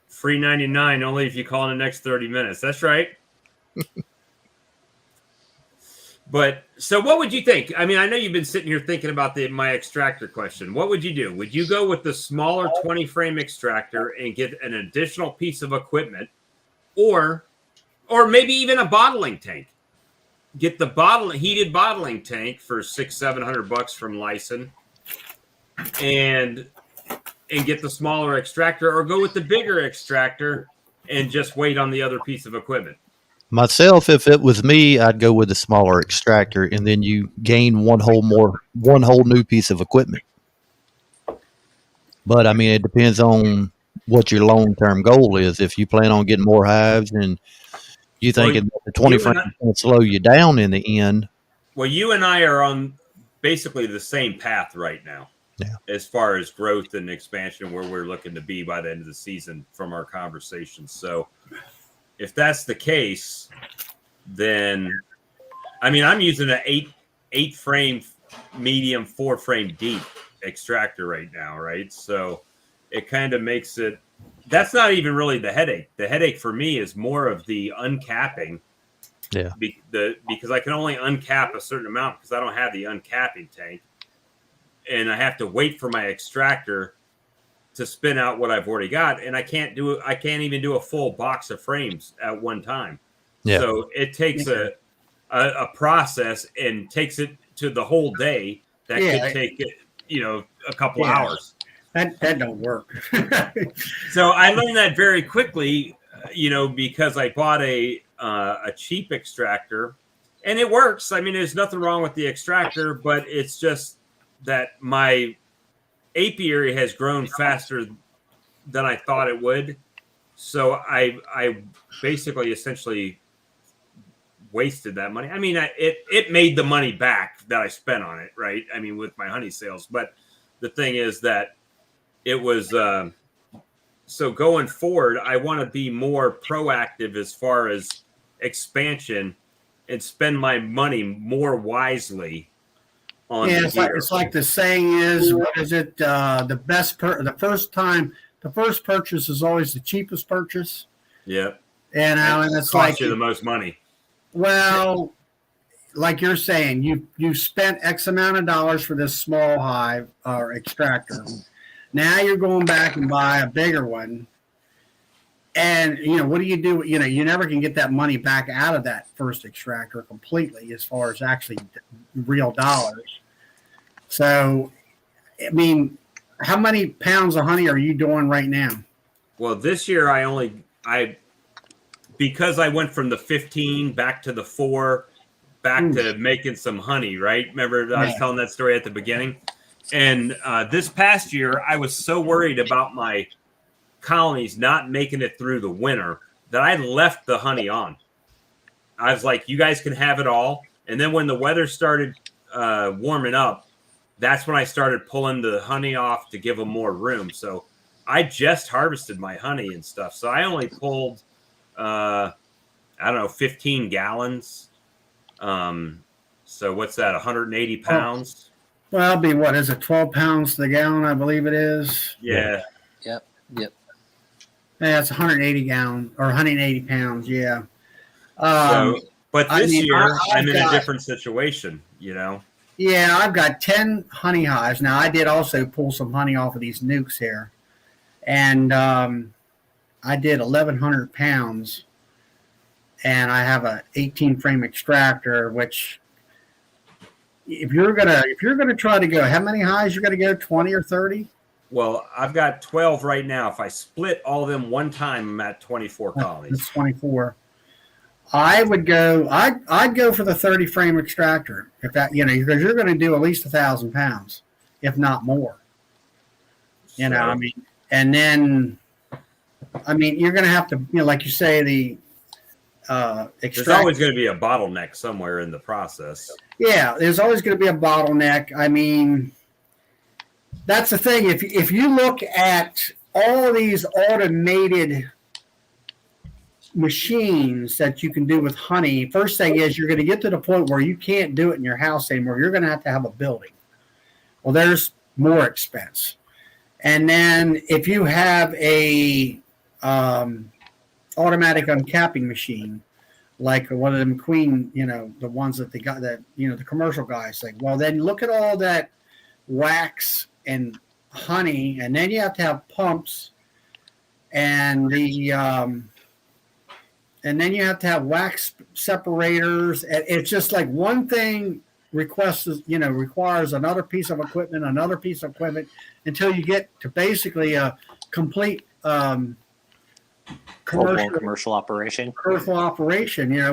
Free 99 only if you call in the next 30 minutes. That's right. But so what would you think? I mean, I know you've been sitting here thinking about my extractor question. What would you do? Would you go with the smaller 20 frame extractor and get an additional piece of equipment, or maybe even a bottling tank? Get the heated bottling tank for $600-700 from Lyson, and get the smaller extractor, or go with the bigger extractor and just wait on the other piece of equipment.
Myself, if it was me, I'd go with the smaller extractor, and then you gain one whole new piece of equipment. But I mean, it depends on what your long-term goal is. If you plan on getting more hives and you think the 20 frames is going to slow you down in the end.
Well, you and I are on basically the same path right now.
Yeah.
As far as growth and expansion, where we're looking to be by the end of the season from our conversations. So if that's the case, then I mean, I'm using an 8 frame medium 4 frame deep extractor right now, right? So it kind of makes it, that's not even really the headache. The headache for me is more of the uncapping.
Yeah.
Because I can only uncap a certain amount because I don't have the uncapping tank. And I have to wait for my extractor to spin out what I've already got. And I can't even do a full box of frames at one time.
Yeah.
So it takes a process and takes it to the whole day. That could take, a couple hours.
That don't work.
So I learned that very quickly, because I bought a cheap extractor, and it works. I mean, there's nothing wrong with the extractor, but it's just that my apiary has grown faster than I thought it would. So I basically essentially wasted that money. I mean, it made the money back that I spent on it, right? I mean, with my honey sales. But the thing is that it was so going forward, I want to be more proactive as far as expansion and spend my money more wisely.
It's like the saying is, what is it? The first purchase is always the cheapest purchase.
Yep.
And it's
costs you the most money.
Well, like you're saying, you spent X amount of dollars for this small hive or extractor. Now you're going back and buy a bigger one. And, what do? You never can get that money back out of that first extractor completely as far as actually real dollars. So, I mean, how many pounds of honey are you doing right now?
Well, this year because I went from the 15 back to the 4, back to making some honey, right? Remember I was telling that story at the beginning? And this past year, I was so worried about my colonies not making it through the winter that I left the honey on. I was like, you guys can have it all. And then when the weather started warming up, that's when I started pulling the honey off to give them more room. So I just harvested my honey and stuff. So I only pulled, 15 gallons. So what's that, 180 pounds?
Well, it'll be, what is it, 12 pounds to the gallon, I believe it is.
Yeah.
Yep.
Yeah, it's 180 gallon or 180 pounds. Yeah.
But this year I'm in a different situation,
Yeah, I've got 10 honey hives. Now, I did also pull some honey off of these nukes here. And I did 1,100 pounds. And I have a 18 frame extractor, which if you're gonna try to go, how many hives you're gonna go, 20 or 30?
Well, I've got 12 right now. If I split all of them one time, I'm at 24 colonies.
That's 24. I'd go for the 30 frame extractor if that, because you're going to do at least 1,000 pounds, if not more. And then, you're going to have to, like you say, the
there's always going to be a bottleneck somewhere in the process.
Yeah, there's always going to be a bottleneck. That's the thing. If you look at all these automated machines that you can do with honey, first thing is you're going to get to the point where you can't do it in your house anymore. You're going to have a building. Well, there's more expense. And then if you have a automatic uncapping machine, like one of them Queen, the ones that they got that, the commercial guys think, well, then look at all that wax and honey, and then you have to have pumps and and then you have to have wax separators. It's just like one thing requires another piece of equipment, until you get to basically a complete
commercial operation.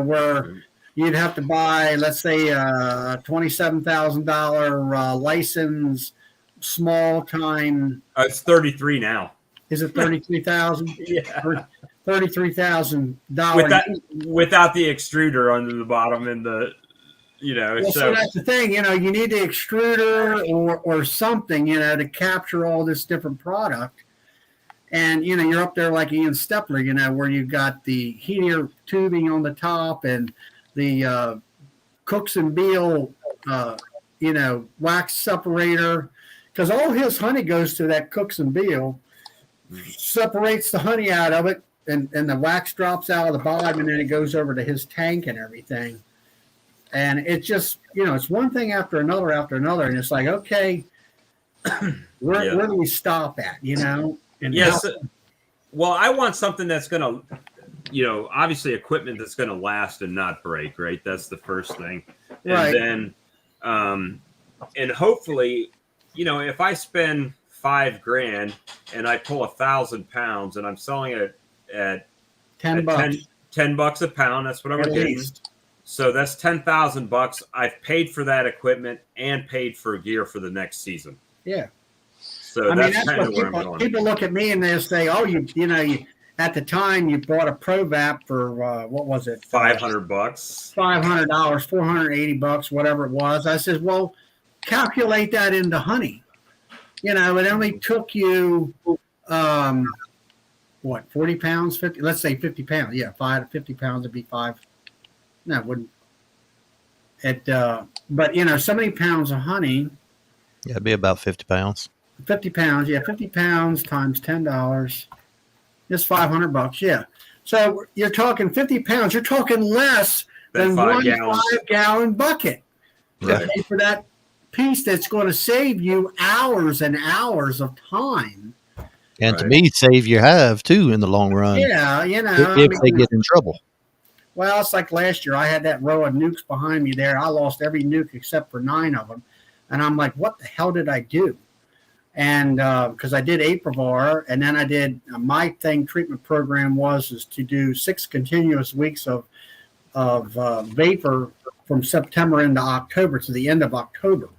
Where you'd have to buy, let's say, a $27,000 license, small time.
It's 33 now.
Is it 33,000?
Yeah.
$33,000
without the extruder under the bottom and the
so that's the thing, you need the extruder or something, to capture all this different product. And you're up there like Ian Stepler, where you've got the heater tubing on the top and the Cooks and Beal wax separator, because all his honey goes to that Cooks and Beal, separates the honey out of it. And the wax drops out of the bottom, and then it goes over to his tank and everything. And it's just, it's one thing after another, and it's like, okay, where do we stop at, And
yes. Well, I want something that's going to, obviously equipment that's going to last and not break, right? That's the first thing. And
right.
Then, and hopefully, if I spend $5,000 and I pull 1,000 pounds and I'm selling it at
$10
$10 a pound. That's what I'm getting. So that's $10,000. I've paid for that equipment and paid for gear for the next season.
Yeah.
So that's kind of where I'm going.
People look at me and they say, "Oh, you at the time you bought a ProVap for what was it?
$500.
$500, $480, whatever it was." I said, "Well, calculate that into honey. It only took you." 40 pounds, 50, let's say 50 pounds. Yeah, 50 pounds would be 5. No, it wouldn't. But so many pounds of honey.
Yeah, it'd be about 50 pounds.
50 pounds, yeah, 50 pounds times $10. Just $500, yeah. So you're talking 50 pounds. You're talking less than 1 5-gallon bucket.
Right.
For that piece that's going to save you hours and hours of time.
And to me, save your hive too in the long run.
Yeah,
if they get in trouble.
Well, it's like last year. I had that row of nukes behind me there. I lost every nuke except for 9 of them. And I'm like, what the hell did I do? And because I did Aprovar, and then I did my treatment program is to do 6 continuous weeks of vapor from September into October to the end of October,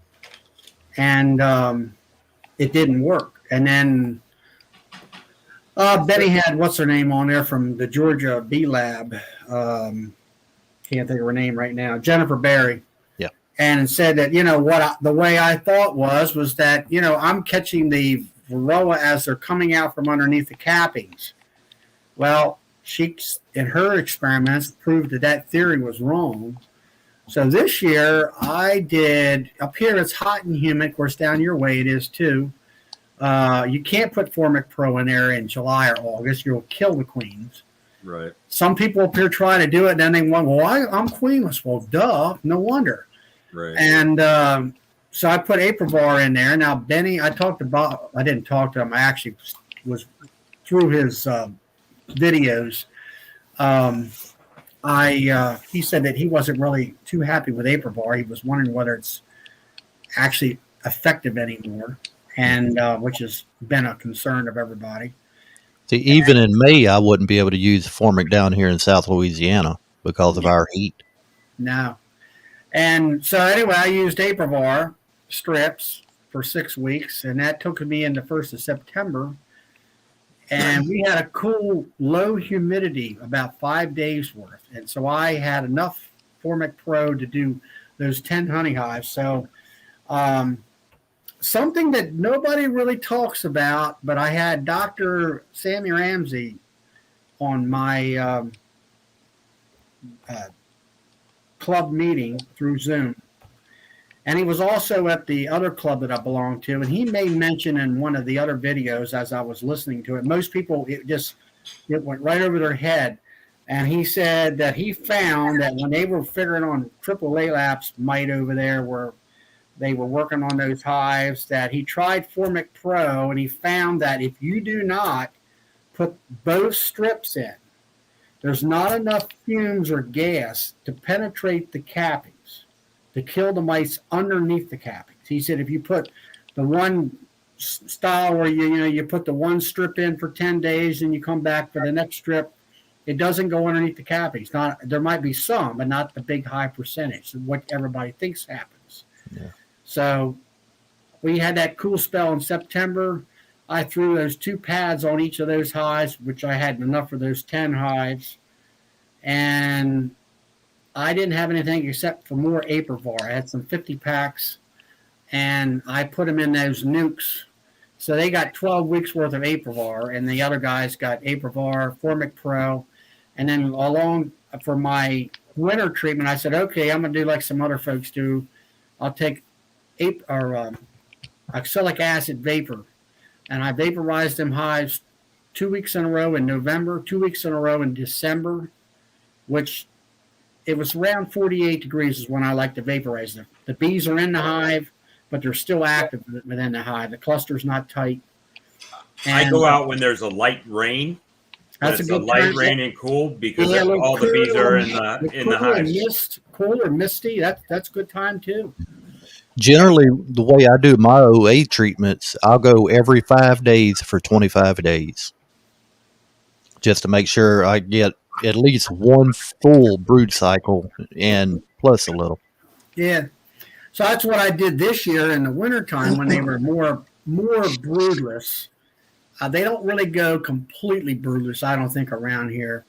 and it didn't work. And then Betty had what's her name on there from the Georgia Bee Lab. Can't think of her name right now. Jennifer Berry.
Yeah.
And said that, the way I thought was that, I'm catching the varroa as they're coming out from underneath the cappings. Well, she, in her experiments, proved that theory was wrong. So this year I did, up here it's hot and humid. Of course, down your way it is too. You can't put Formic Pro in there in July or August. You'll kill the queens.
Right.
Some people up here try to do it, and then they want, I'm queenless. Well, duh, no wonder.
Right.
And so I put Aprovar in there. Now, Benny, I didn't talk to him. I actually was through his videos. He said that he wasn't really too happy with Aprovar. He was wondering whether it's actually effective anymore, and which has been a concern of everybody.
See, even in May, I wouldn't be able to use Formic down here in South Louisiana because of our heat.
No. And so anyway, I used Aprovar strips for 6 weeks, and that took me into 1st of September. And we had a cool, low humidity, about 5 days worth. And so I had enough Formic Pro to do those 10 honey hives. So something that nobody really talks about, but I had Dr. Sammy Ramsey on my club meeting through Zoom. And he was also at the other club that I belong to. And he made mention in one of the other videos as I was listening to it. Most people, it went right over their head. And he said that he found that when they were figuring on triple Laps mite over there where they were working on those hives, that he tried Formic Pro, and he found that if you do not put both strips in, there's not enough fumes or gas to penetrate the cappings to kill the mice underneath the cappings. He said if you put the one style where you put the one strip in for 10 days and you come back for the next strip, it doesn't go underneath the cappings. There might be some, but not the big high percentage of what everybody thinks happens.
Yeah.
So we had that cool spell in September. I threw those 2 pads on each of those hives, which I had enough for those 10 hives. And I didn't have anything except for more Aprovar. I had some 50 packs, and I put them in those nukes. So they got 12 weeks worth of Aprovar, and the other guys got Aprovar, Formic Pro. And then along for my winter treatment, I said, okay, I'm going to do like some other folks do. I'll take oxalic acid vapor, and I vaporized them hives 2 weeks in a row in November, 2 weeks in a row in December, which it was around 48 degrees is when I like to vaporize them. The bees are in the hive, but they're still active within the hive. The cluster's not tight. And
I go out when there's a light rain.
That's
it's a light rain and cool because all the bees are in the hive.
Cool or misty, that's good time too.
Generally, the way I do my OA treatments, I'll go every 5 days for 25 days just to make sure I get at least one full brood cycle and plus a little.
Yeah. So that's what I did this year in the wintertime when they were more broodless. They don't really go completely broodless, I don't think, around here.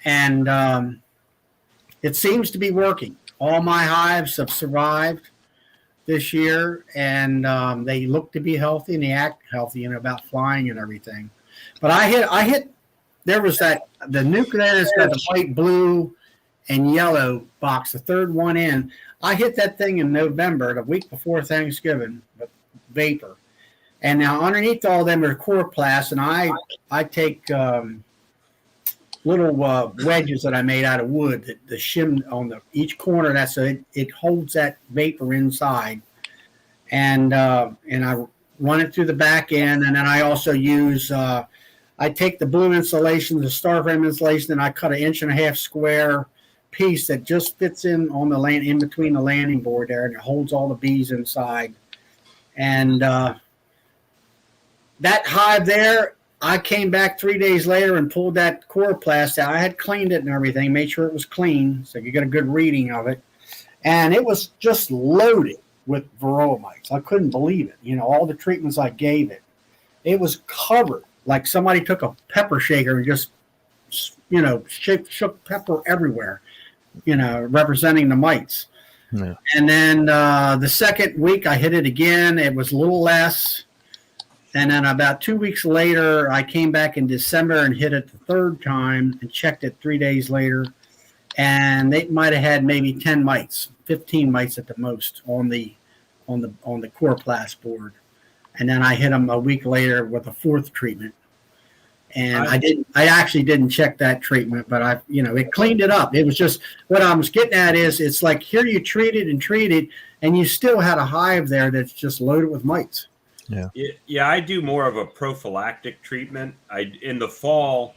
And it seems to be working. All my hives have survived this year, and they look to be healthy, and they act healthy and about flying and everything. But I hit. There was the nuke that's got the white, blue, and yellow box, the third one in. I hit that thing in November, the week before Thanksgiving, with vapor. And now underneath all of them are chloroplasts, and I take little wedges that I made out of wood, the shim on each corner. That's so it holds that vapor inside, and I run it through the back end, and then I also use. I take the blue insulation, the star frame insulation, and I cut 1.5 inch square piece that just fits in on the in between the landing board there, and it holds all the bees inside. And that hive there, I came back 3 days later and pulled that chloroplast out. I had cleaned it and everything, made sure it was clean, so you get a good reading of it. And it was just loaded with varroa mites. I couldn't believe it. You know, all the treatments I gave it. It was covered like somebody took a pepper shaker and just, you know, shook pepper everywhere, you know, representing the mites. Yeah. And then the second week I hit it again. It was a little less. And then about 2 weeks later, I came back in December and hit it the third time and checked it 3 days later. And they might have had maybe 10 mites, 15 mites at the most on the chloroplast board. And then I hit them a week later with a fourth treatment. And I actually didn't check that treatment, but it cleaned it up. It was just, what I was getting at is, it's like here you treated, and you still had a hive there that's just loaded with mites.
Yeah, I do more of a prophylactic treatment. In the fall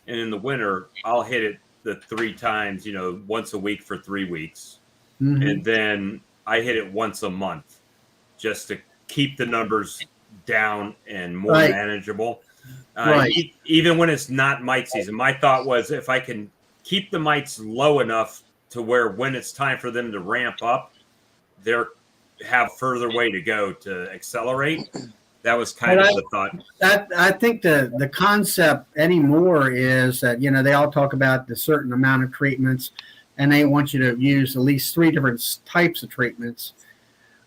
and in the winter, I'll hit it the 3 times, you know, once a week for 3 weeks. Mm-hmm. And then I hit it once a month just to keep the numbers down and more manageable. Even when it's not mite season, my thought was if I can keep the mites low enough to where when it's time for them to ramp up, they're have further way to go to accelerate. That was kind of the thought.
I think the concept anymore is that, you know, they all talk about the certain amount of treatments and they want you to use at least 3 different types of treatments.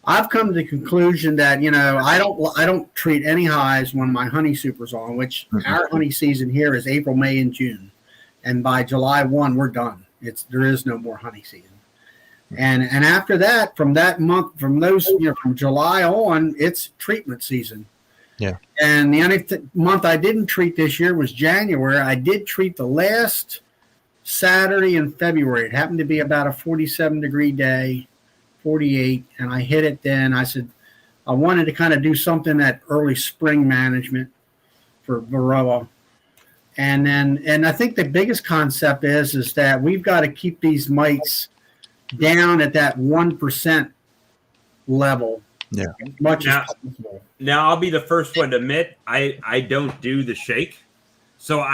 I've come to the conclusion that, you know, I don't treat any hives when my honey super's on, which our honey season here is April, May, and June. And by July 1, we're done. There is no more honey season. And after that, from that month, from July on, it's treatment season. Yeah. And the only month I didn't treat this year was January. I did treat the last Saturday in February. It happened to be about a 47-degree day, 48, and I hit it then. I said I wanted to kind of do something at early spring management for varroa. And I think the biggest concept is that we've got to keep these mites down at that 1% level, as much as possible.
Now, I'll be the first one to admit I don't do the shake, so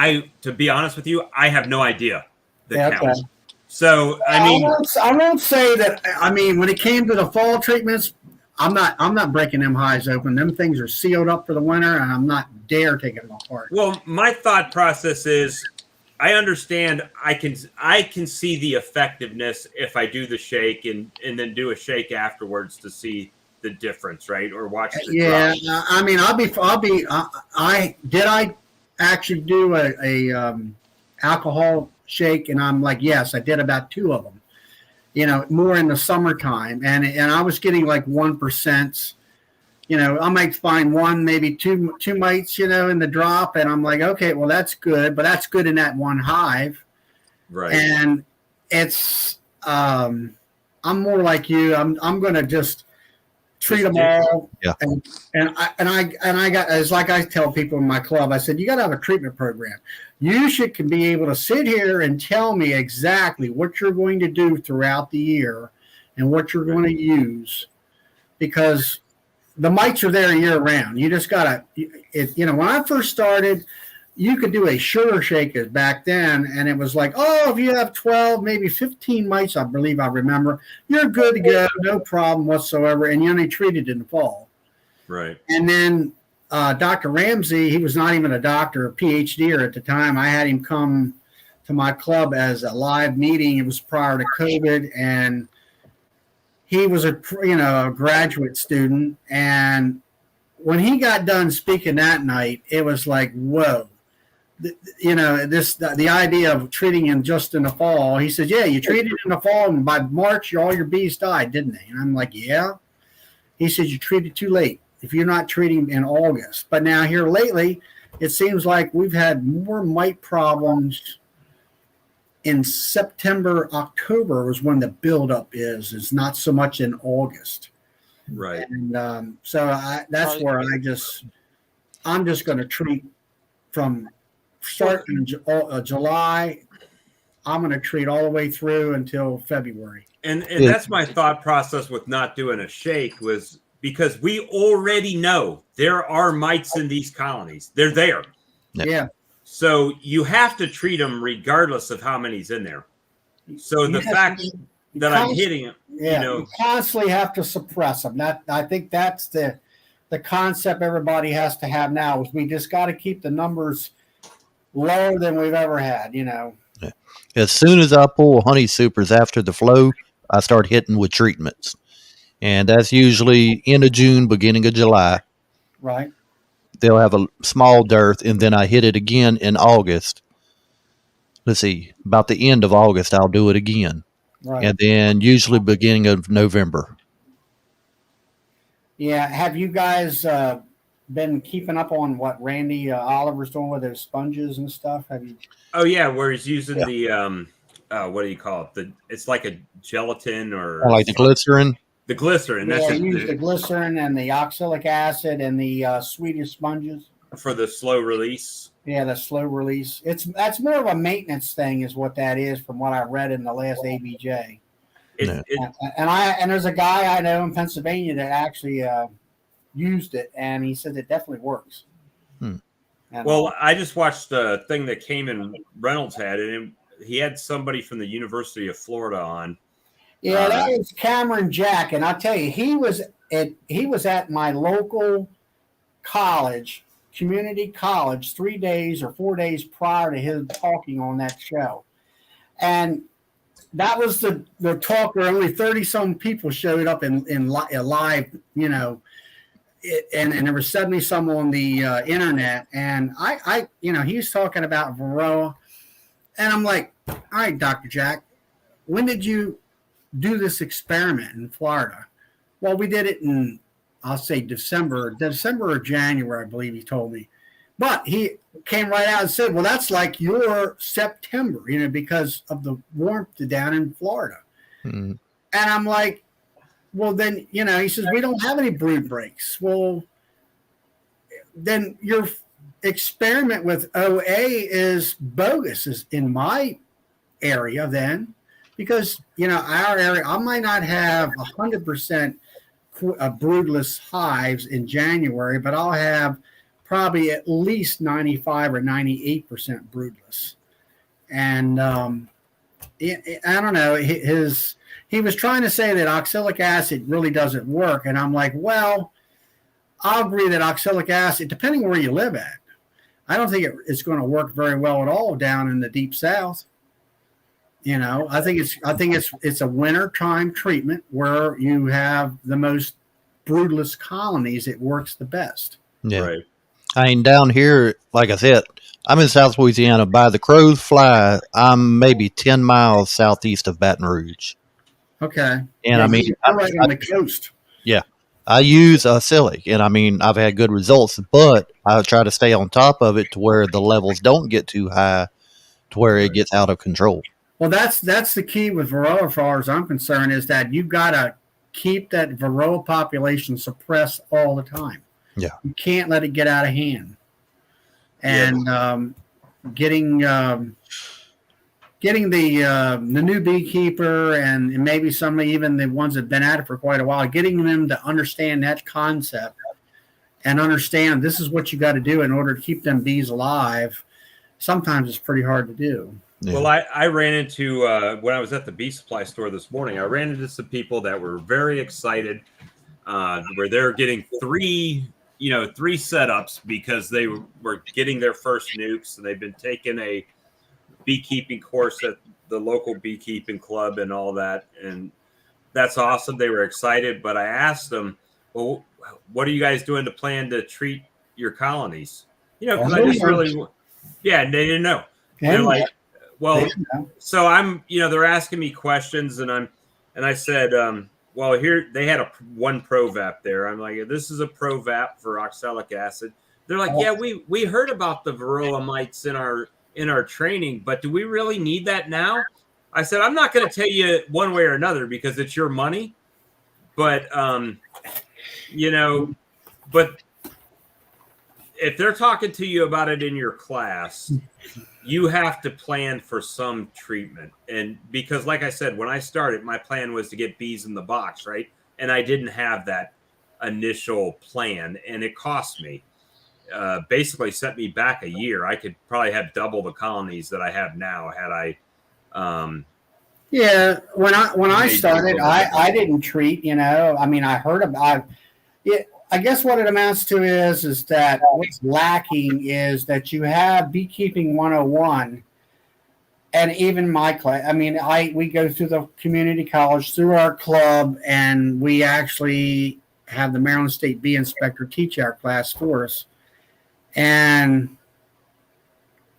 to be honest with you, I have no idea the count. Okay. So I
won't say that. I mean, when it came to the fall treatments, I'm not breaking them hives open. Them things are sealed up for the winter, and I'm not dare taking them apart.
Well, my thought process is, I understand I can see the effectiveness if I do the shake and then do a shake afterwards to see the difference, right? Or watch the drop.
I mean, I actually do a alcohol shake, and I'm like, yes, I did about 2 of them, you know, more in the summertime, and I was getting like 1%. You know, I might find 1, maybe two mites, you know, in the drop. And I'm like, okay, well, that's good. But that's good in that one hive. Right. And it's, I'm more like you. I'm going to just treat them all. Yeah. And I got, as like I tell people in my club, I said, you got to have a treatment program. You can be able to sit here and tell me exactly what you're going to do throughout the year and what you're going to use, because the mites are there year round. You just got to, when I first started, you could do a sugar shake back then, and it was like, oh, if you have 12, maybe 15 mites, I believe I remember, you're good to go, no problem whatsoever, and you only treated in the fall.
Right.
And then Dr. Ramsey, he was not even a doctor, a PhDer at the time. I had him come to my club as a live meeting. It was prior to COVID, and he was a graduate student, and when he got done speaking that night, it was like, whoa, the idea of treating him just in the fall. He said, yeah, you treated in the fall, and by March, all your bees died, didn't they? And I'm like, yeah. He said, you treated too late if you're not treating in August. But now here lately, it seems like we've had more mite problems in September, October was when the buildup is. It's not so much in August.
Right.
And that's where I'm just going to treat from starting July. I'm going to treat all the way through until February.
And that's my thought process with not doing a shake, was because we already know there are mites in these colonies. They're there.
Yeah.
So you have to treat them regardless of how many's in there. So the fact that I'm hitting them,
you constantly have to suppress them. I think that's the concept everybody has to have now is we just got to keep the numbers lower than we've ever had, Yeah.
As soon as I pull honey supers after the flow, I start hitting with treatments. And that's usually end of June, beginning of July.
Right.
They'll have a small dearth, and then I hit it again in August. Let's see, about the end of August, I'll do it again.
Right.
And then usually beginning of November.
Yeah. Have you guys been keeping up on what Randy Oliver's doing with those sponges and stuff? Have you?
Oh yeah, where he's using the what do you call it? It's like a gelatin or
like the glycerin.
The glycerin.
Yeah, that's use the glycerin and the oxalic acid and the Swedish sponges
for the slow release.
Yeah, the slow release. That's more of a maintenance thing, is what that is, from what I read in the last ABJ. And there's a guy I know in Pennsylvania that actually used it, and he said it definitely works.
Well, I just watched the thing that came in Reynolds had, and he had somebody from the University of Florida on.
Yeah, that was Cameron Jack, and I'll tell you, he was at my local college, community college, 3 days or 4 days prior to him talking on that show, and that was the talk where only 30-some people showed up in live, and there were 70-some on the internet, and I he was talking about Varroa, and I'm like, all right, Dr. Jack, when did you do this experiment in Florida? Well, we did it in, I'll say December or January, I believe he told me. But he came right out and said, well, that's like your September, because of the warmth down in Florida. Mm-hmm. And I'm like, well, then, he says, we don't have any brood breaks. Well, then your experiment with OA is bogus, is in my area then. Because, our area, I might not have 100% broodless hives in January, but I'll have probably at least 95 or 98% broodless. And I don't know, he was trying to say that oxalic acid really doesn't work. And I'm like, well, I'll agree that oxalic acid, depending where you live at, I don't think it's going to work very well at all down in the deep south. I think it's a winter time treatment where you have the most broodless colonies. It works the best.
Yeah. Right. I mean, down here, like I said, I'm in South Louisiana. By the crows fly, I'm maybe 10 miles southeast of Baton Rouge.
Okay.
And I'm
right on the coast.
Yeah. I use oxalic, and I've had good results, but I try to stay on top of it to where the levels don't get too high, to where it gets out of control.
Well, that's the key with Varroa, as far as I'm concerned, is that you've got to keep that Varroa population suppressed all the time.
Yeah,
you can't let it get out of hand. And getting the new beekeeper and maybe even the ones that've been at it for quite a while, getting them to understand that concept and understand this is what you got to do in order to keep them bees alive. Sometimes it's pretty hard to do.
Yeah. Well, I ran into, when I was at the bee supply store this morning, I ran into some people that were very excited where they're getting three setups because they were getting their first nukes, and they've been taking a beekeeping course at the local beekeeping club and all that. And that's awesome. They were excited, but I asked them, well, what are you guys doing to plan to treat your colonies? Because I just really, and they didn't know. They're like, well, so I'm, they're asking me questions, and I said, well, here they had one Provap there. I'm like, this is a Provap for oxalic acid. They're like, yeah, we heard about the Varroa mites in our training, but do we really need that now? I said, I'm not going to tell you one way or another because it's your money, but but if they're talking to you about it in your class, you have to plan for some treatment. And because, like I said, when I started, my plan was to get bees in the box, right? And I didn't have that. initial plan, and it cost me. Basically set me back a year. I could probably have double the colonies that I have now had I.
Yeah, when I started, I didn't treat. I mean, I heard about it. I guess what it amounts to is that what's lacking is that you have beekeeping 101, and even my class. I mean, we go through the community college through our club, and we actually have the Maryland State Bee Inspector teach our class for us. And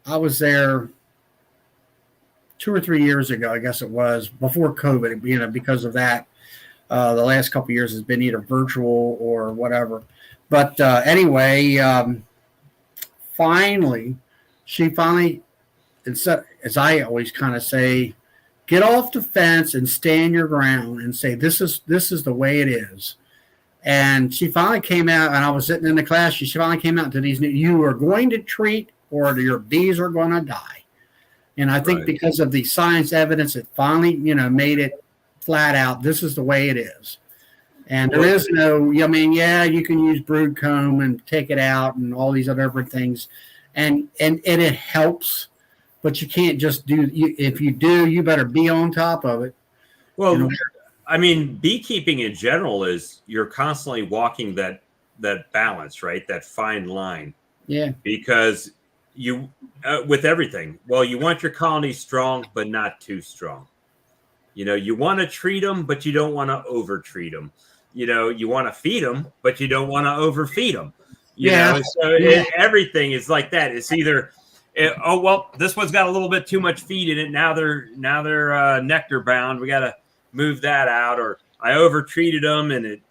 I was there 2 or 3 years ago, I guess it was, before COVID, because of that. The last couple of years has been either virtual or whatever. But anyway, she finally, as I always kind of say, get off the fence and stand your ground and say, this is the way it is. And she finally came out, and I was sitting in the class. She finally came out to these you are going to treat or your bees are going to die. And I think because of the science evidence, it finally, made it flat out. This is the way it is. And there is no, you can use brood comb and take it out and all these other different things. And it helps, but you can't just if you do, you better be on top of it.
Well, I mean, beekeeping in general is you're constantly walking that balance, right? That fine line.
Yeah.
Because you, with everything, well, you want your colony strong, but not too strong. You want to treat them, but you don't want to over-treat them. You want to feed them, but you don't want to overfeed them. Everything is like that. It's either, this one's got a little bit too much feed in it. Now they're nectar bound. We got to move that out, or I over-treated them and it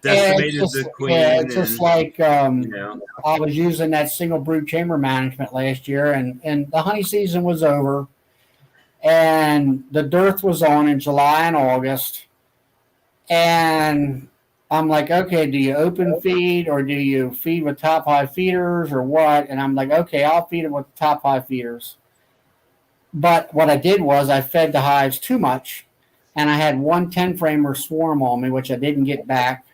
decimated the queen.
Yeah, it's just like I was using that single brood chamber management last year, and the honey season was over, and the dearth was on in July and August, and I'm like, okay, do you open feed or do you feed with top high feeders or what? And I'm like, okay, I'll feed it with top high feeders. But what I did was I fed the hives too much. And I had one 10-framer swarm on me, which I didn't get back.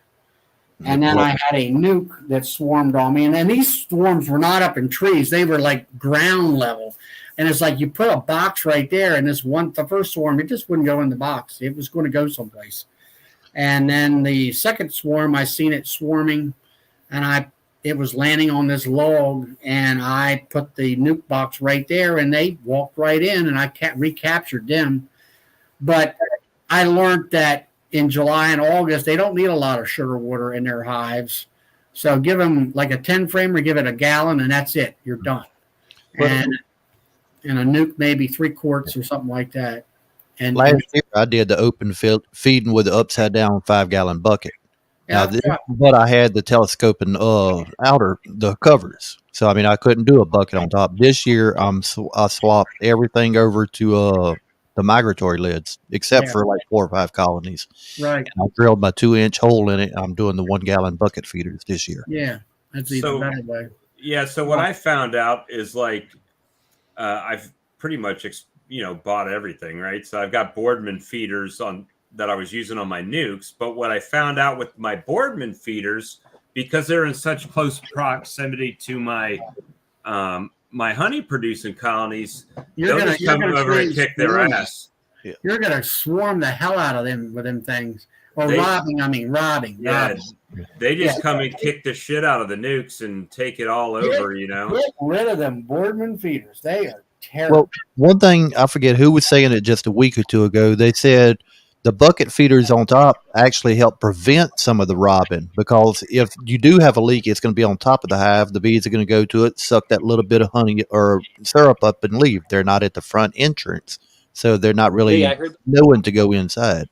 And then I had a nuke that swarmed on me. And then these swarms were not up in trees. They were like ground level. And it's like you put a box right there. And the first swarm, it just wouldn't go in the box. It was going to go someplace. And then the second swarm, I seen it swarming. And it was landing on this log. And I put the nuke box right there. And they walked right in. And I recaptured them. But I learned that in July and August, they don't need a lot of sugar water in their hives. So give them like a 10-framer, give it a gallon, and that's it. You're done. And a nuke, maybe 3 quarts or something like that. And
last year, I did the open feeding with the upside-down 5-gallon bucket. Now, but I had the telescoping the covers. So, I mean, I couldn't do a bucket on top. This year, I swapped everything over to the migratory lids, except for like 4 or 5 colonies.
Right.
And I drilled my 2-inch hole in it. I'm doing the 1-gallon bucket feeders this year.
Yeah, that's even better way.
Yeah. So what I found out is like I've pretty much bought everything, right? So I've got Boardman feeders that I was using on my nukes. But what I found out with my Boardman feeders, because they're in such close proximity to my my honey producing colonies, they'll just come over and kick their ass.
Yeah. You're going to swarm the hell out of them with them things. Or robbing.
Yeah, they just come and kick the shit out of the nukes and take it all over,
Get rid of them Boardman feeders. They are terrible.
Well, one thing, I forget who was saying it just a week or two ago, they said the bucket feeders on top actually help prevent some of the robbing, because if you do have a leak, it's going to be on top of the hive. The bees are going to go to it, suck that little bit of honey or syrup up and leave. They're not at the front entrance, so they're not really knowing to go inside.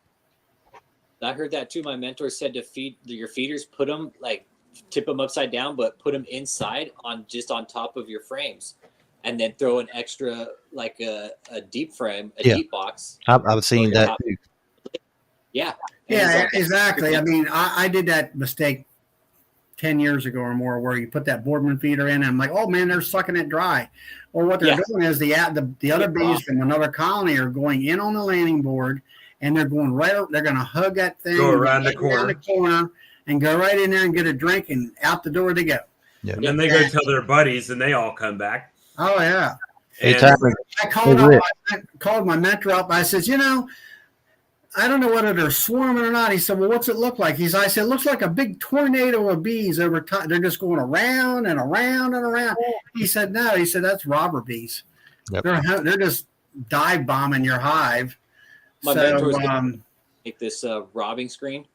I heard that too. My mentor said to feed your feeders, put them tip them upside down, but put them inside on top of your frames, and then throw an extra a deep frame, deep box.
I've seen that too.
Yeah.
Yeah, exactly. I mean, I did that mistake 10 years ago or more, where you put that Boardman feeder in, and I'm like, oh man, they're sucking it dry. Well, what they're doing is the other bees from another colony are going in on the landing board, and they're going right up. They're going to hug that thing,
go around the corner,
and go right in there and get a drink, and out the door they go.
Yeah.
And then they go tell their buddies, and they all come back.
Oh yeah.
And
I called my mentor up. I said, I don't know whether they're swarming or not. He said, well, what's it look like? I said, it looks like a big tornado of bees over time. They're just going around and around and around. He said, no. He said, that's robber bees. Yep. They're just dive bombing your hive.
My mentor's going to make this robbing screen.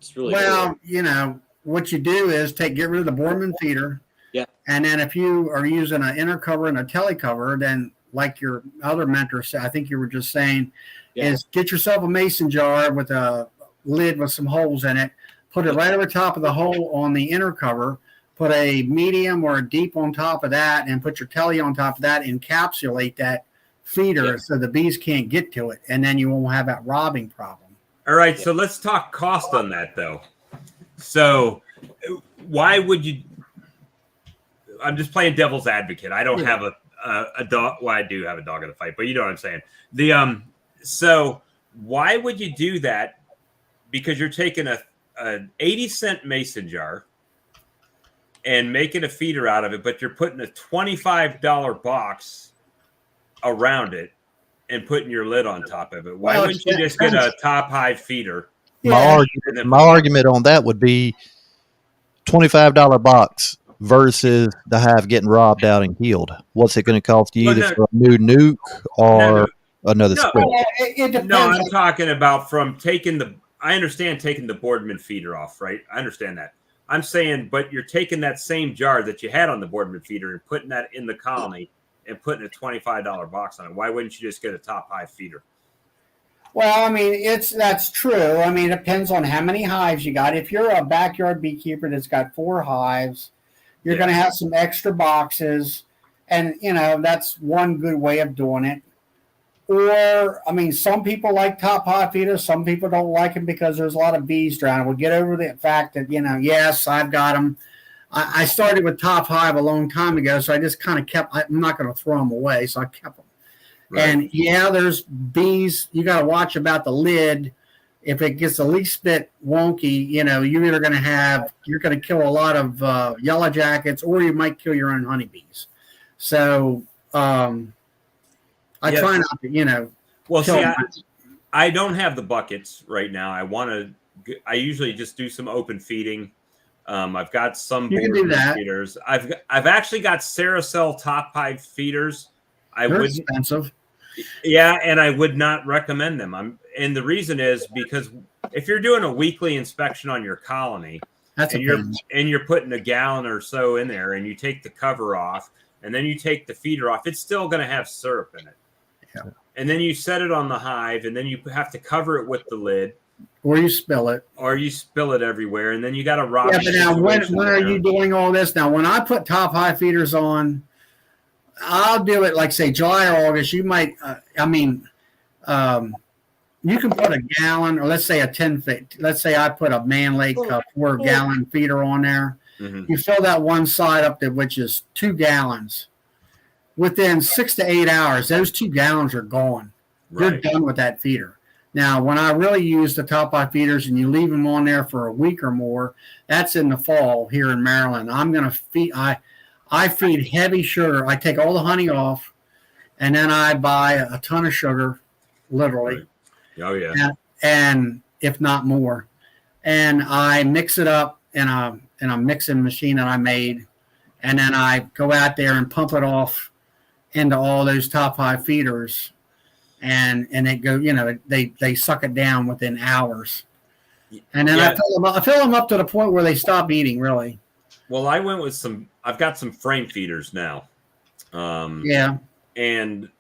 It's really
cool. What you do is get rid of the Boardman feeder.
Yeah.
And then if you are using an inner cover and a telecover, then like your other mentor said, I think you were just saying, is get yourself a mason jar with a lid with some holes in it, put it right over top of the hole on the inner cover, put a medium or a deep on top of that, and put your telly on top of that, encapsulate that feeder so the bees can't get to it, and then you won't have that robbing problem.
All right, so let's talk cost on that, though. So why would you – I'm just playing devil's advocate. I don't have a dog – well, I do have a dog in the fight, but you know what I'm saying. So why would you do that? Because you're taking an 80-cent mason jar and making a feeder out of it, but you're putting a $25 box around it and putting your lid on top of it. Why wouldn't you just get a top hive feeder?
My argument on that would be $25 box versus the hive getting robbed out and killed. What's it going to cost you either for a new nuke or another split?
No, I'm talking about from taking I understand taking the Boardman feeder off, right? I understand that. I'm saying, but you're taking that same jar that you had on the Boardman feeder and putting that in the colony and putting a $25 box on it. Why wouldn't you just get a top hive feeder?
Well, I mean, that's true. I mean, it depends on how many hives you got. If you're a backyard beekeeper that's got 4 hives, you're going to have some extra boxes, and that's one good way of doing it. Or, I mean, some people like top hive feeders. Some people don't like them because there's a lot of bees drowning. We'll get over the fact that, yes, I've got them. I started with top hive a long time ago, so I just kind of kept. I'm not going to throw them away, so I kept them. Right. And there's bees. You got to watch about the lid. If it gets the least bit wonky, you're either going to you're going to kill a lot of yellow jackets, or you might kill your own honeybees. So I try not to,
Well, see, I don't have the buckets right now. I usually just do some open feeding. I've got some Boardman feeders. I've actually got Ceracell top hive feeders.
They're expensive.
Yeah, and I would not recommend them. And the reason is because if you're doing a weekly inspection on your colony, you're putting a gallon or so in there, and you take the cover off, and then you take the feeder off, it's still going to have syrup in it.
Yeah.
And then you set it on the hive, and then you have to cover it with the lid.
Or you spill it.
Everywhere, and then you got to rob it.
Yeah, but now when are you doing all this? Now, when I put top hive feeders on, I'll do it like, say, July or August. You might, you can put a gallon, or let's say a 10-foot. Let's say I put a Man Lake 4-gallon feeder on there. Mm-hmm. You fill that one side up, which is 2 gallons. Within 6 to 8 hours, those 2 gallons are gone. Right. You're done with that feeder. Now, when I really use the top hive feeders and you leave them on there for a week or more, that's in the fall here in Maryland. I'm going to feed. I feed heavy sugar. I take all the honey off, and then I buy a ton of sugar, literally.
Right. Oh, yeah.
And if not more. And I mix it up in a mixing machine that I made, and then I go out there and pump it off into all those top hive feeders, and they go, they suck it down within hours. And then I fill them up to the point where they stop eating, really.
Well, I went with I've got some frame feeders now. And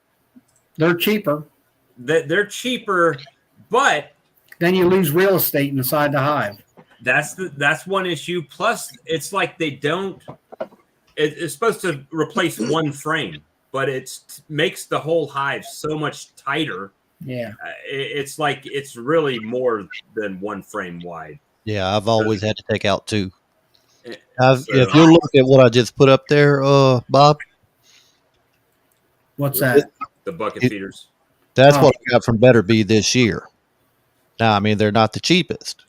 they're cheaper.
They're cheaper, but
then you lose real estate inside the hive.
That's one issue. Plus, it's like it's supposed to replace one frame, but it makes the whole hive so much tighter.
Yeah.
It's like it's really more than one frame wide.
Yeah, I've always had to take out 2. If you look at what I just put up there, Bob.
What's that?
The bucket feeders.
That's what I got from Better Bee this year. Now, I mean, they're not the cheapest.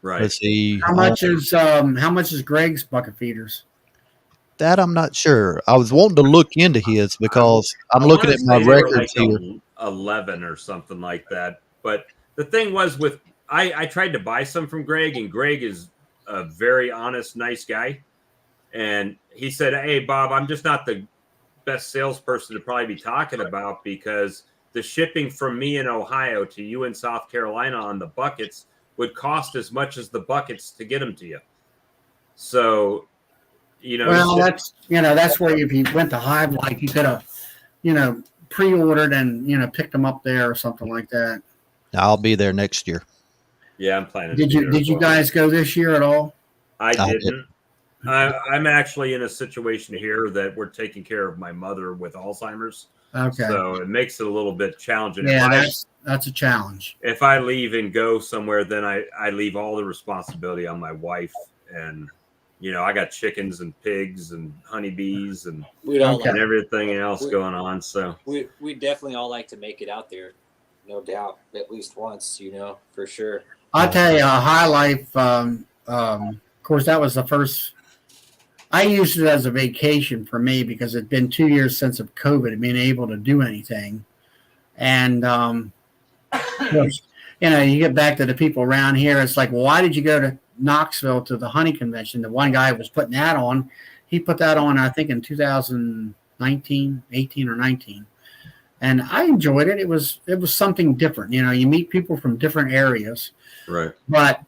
Right.
Let's see.
How much is Greg's bucket feeders?
That I'm not sure. I was wanting to look into his because I'm looking at my records here.
11 or something like that. But the thing was with I tried to buy some from Greg, and Greg is a very honest, nice guy. And he said, "Hey, Bob, I'm just not the best salesperson to probably be talking about because the shipping from me in Ohio to you in South Carolina on the buckets would cost as much as the buckets to get them to you." So,
well, that's where if you went to Hive Life, you could have, pre-ordered and picked them up there or something like that.
I'll be there next year.
Yeah, I'm planning.
Did you guys go this year at all?
I didn't. I'm actually in a situation here that we're taking care of my mother with Alzheimer's.
Okay.
So it makes it a little bit challenging.
Yeah, that's a challenge.
If I leave and go somewhere, then I leave all the responsibility on my wife. And, I got chickens and pigs and honeybees and everything else going on. So
we definitely all like to make it out there. No doubt. At least once, for sure.
I'll tell you, High Life, of course, that was the first. I used it as a vacation for me because it'd been 2 years since of COVID and being able to do anything. And, you get back to the people around here. It's like, well, why did you go to Knoxville to the honey convention? The one guy was putting that on. He put that on, I think, in 2019, 18 or 19. And I enjoyed it. It was something different. You meet people from different areas.
Right.
But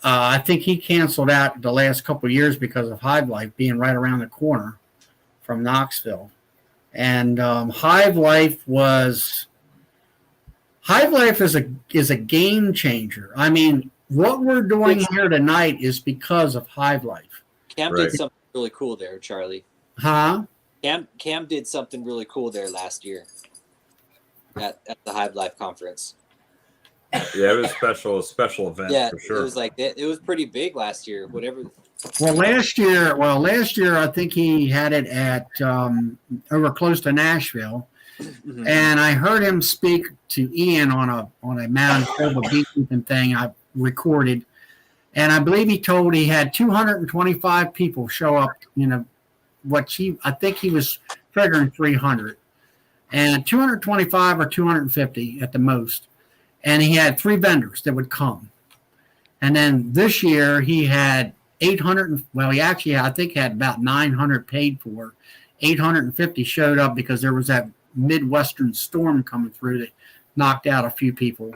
I think he canceled out the last couple of years because of Hive Life being right around the corner from Knoxville. And Hive Life is a game changer. I mean, what we're doing here tonight is because of Hive Life.
Cam did something really cool there, Charlie.
Huh?
Cam did something really cool there last year at the Hive Life conference.
Yeah, it was a special event for sure.
It was like that. It was pretty big last year. Whatever.
Well, last year I think he had it at over close to Nashville, and I heard him speak to Ian on a Manitoba beekeeping thing I recorded, and I believe he had 225 people show up. I think he was figuring 300, and 225 or 250 at the most. And he had 3 vendors that would come. And then this year he had 800. Well, he actually, I think, had about 900 paid for. 850 showed up because there was that Midwestern storm coming through that knocked out a few people.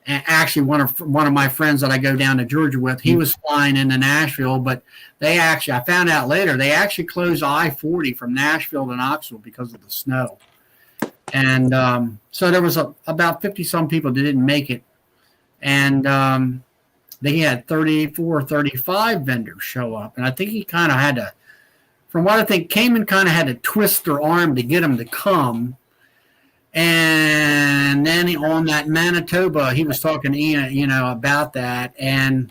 And actually, one of my friends that I go down to Georgia with, he was flying into Nashville, but I found out later, they actually closed I-40 from Nashville to Knoxville because of the snow. And so there was about 50-some people that didn't make it. And they had 34 or 35 vendors show up. And I think he kind of had to, from what I think, Kamen kind of had to twist their arm to get them to come. And then on that Manitoba, he was talking to Ian, about that. And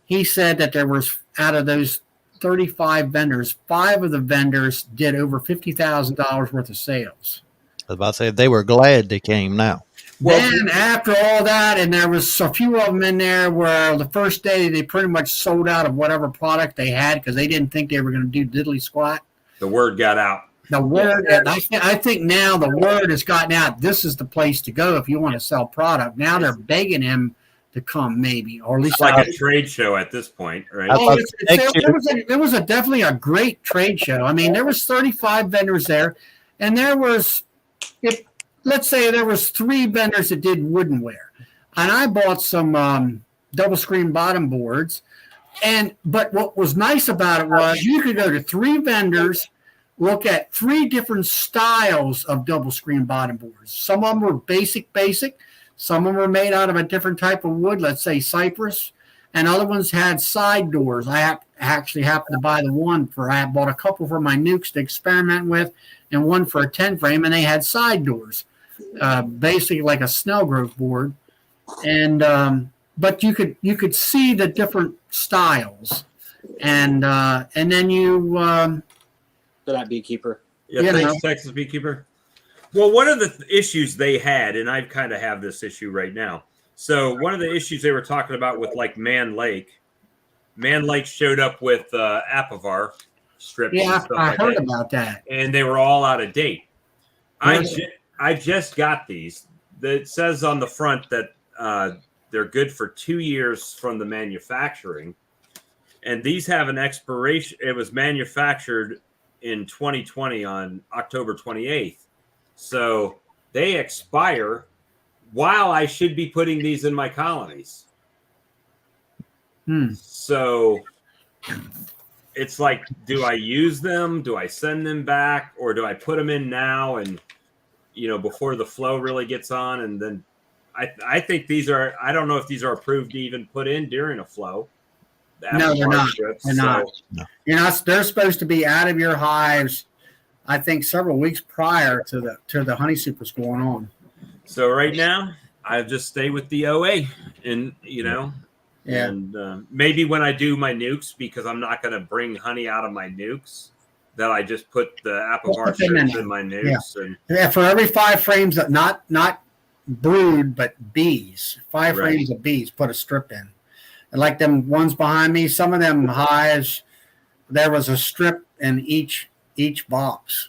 he said that there was, out of those 35 vendors, 5 of the vendors did over $50,000 worth of sales.
I was about to say they were glad they came now.
Then after all that, and there was a few of them in there where the first day they pretty much sold out of whatever product they had because they didn't think they were going to do diddly squat.
The word got out.
The word, I think now the word has gotten out. This is the place to go if you want to sell product. Now they're begging him to come, maybe, or at least
it's like a trade show at this point, right?
Oh, it was definitely a great trade show. I mean, there was 35 vendors there, and there was, let's say there was 3 vendors that did woodenware, and I bought some double screen bottom boards. But what was nice about it was you could go to 3 vendors, look at 3 different styles of double screen bottom boards. Some of them were basic. Some of them were made out of a different type of wood, let's say cypress, and other ones had side doors. I actually happened to buy the one I bought a couple for my nukes to experiment with, and one for a 10 frame, and they had side doors, basically like a Snellgrove board. And but you could see the different styles, and then you.
For that beekeeper.
Yeah, thanks, Texas Beekeeper. Well, one of the issues they had, and I kind of have this issue right now. So one of the issues they were talking about with like Man Lake showed up with Apivar strips.
Yeah,
and stuff
I
like
heard
that,
about that.
and they were all out of date.
Really?
I just got these. It says on the front that they're good for 2 years from the manufacturing, and these have an expiration. It was manufactured in 2020 on October 28th, so they expire while I should be putting these in my colonies. So it's like, do I use them? Do I send them back, or do I put them in now and before the flow really gets on? And then I think these are, I don't know if these are approved to even put in during a flow.
No, they're not. They're not.
No.
You're not. They're supposed to be out of your hives, I think, several weeks prior to the honey supers going on.
So right now, I just stay with the OA, and and maybe when I do my nukes, because I'm not going to bring honey out of my nukes, that I just put the Apivar strips in my nukes.
Yeah, for every 5 frames, not brood, but bees. 5 frames of bees, put a strip in. And like them ones behind me, some of them hives, there was a strip in each box,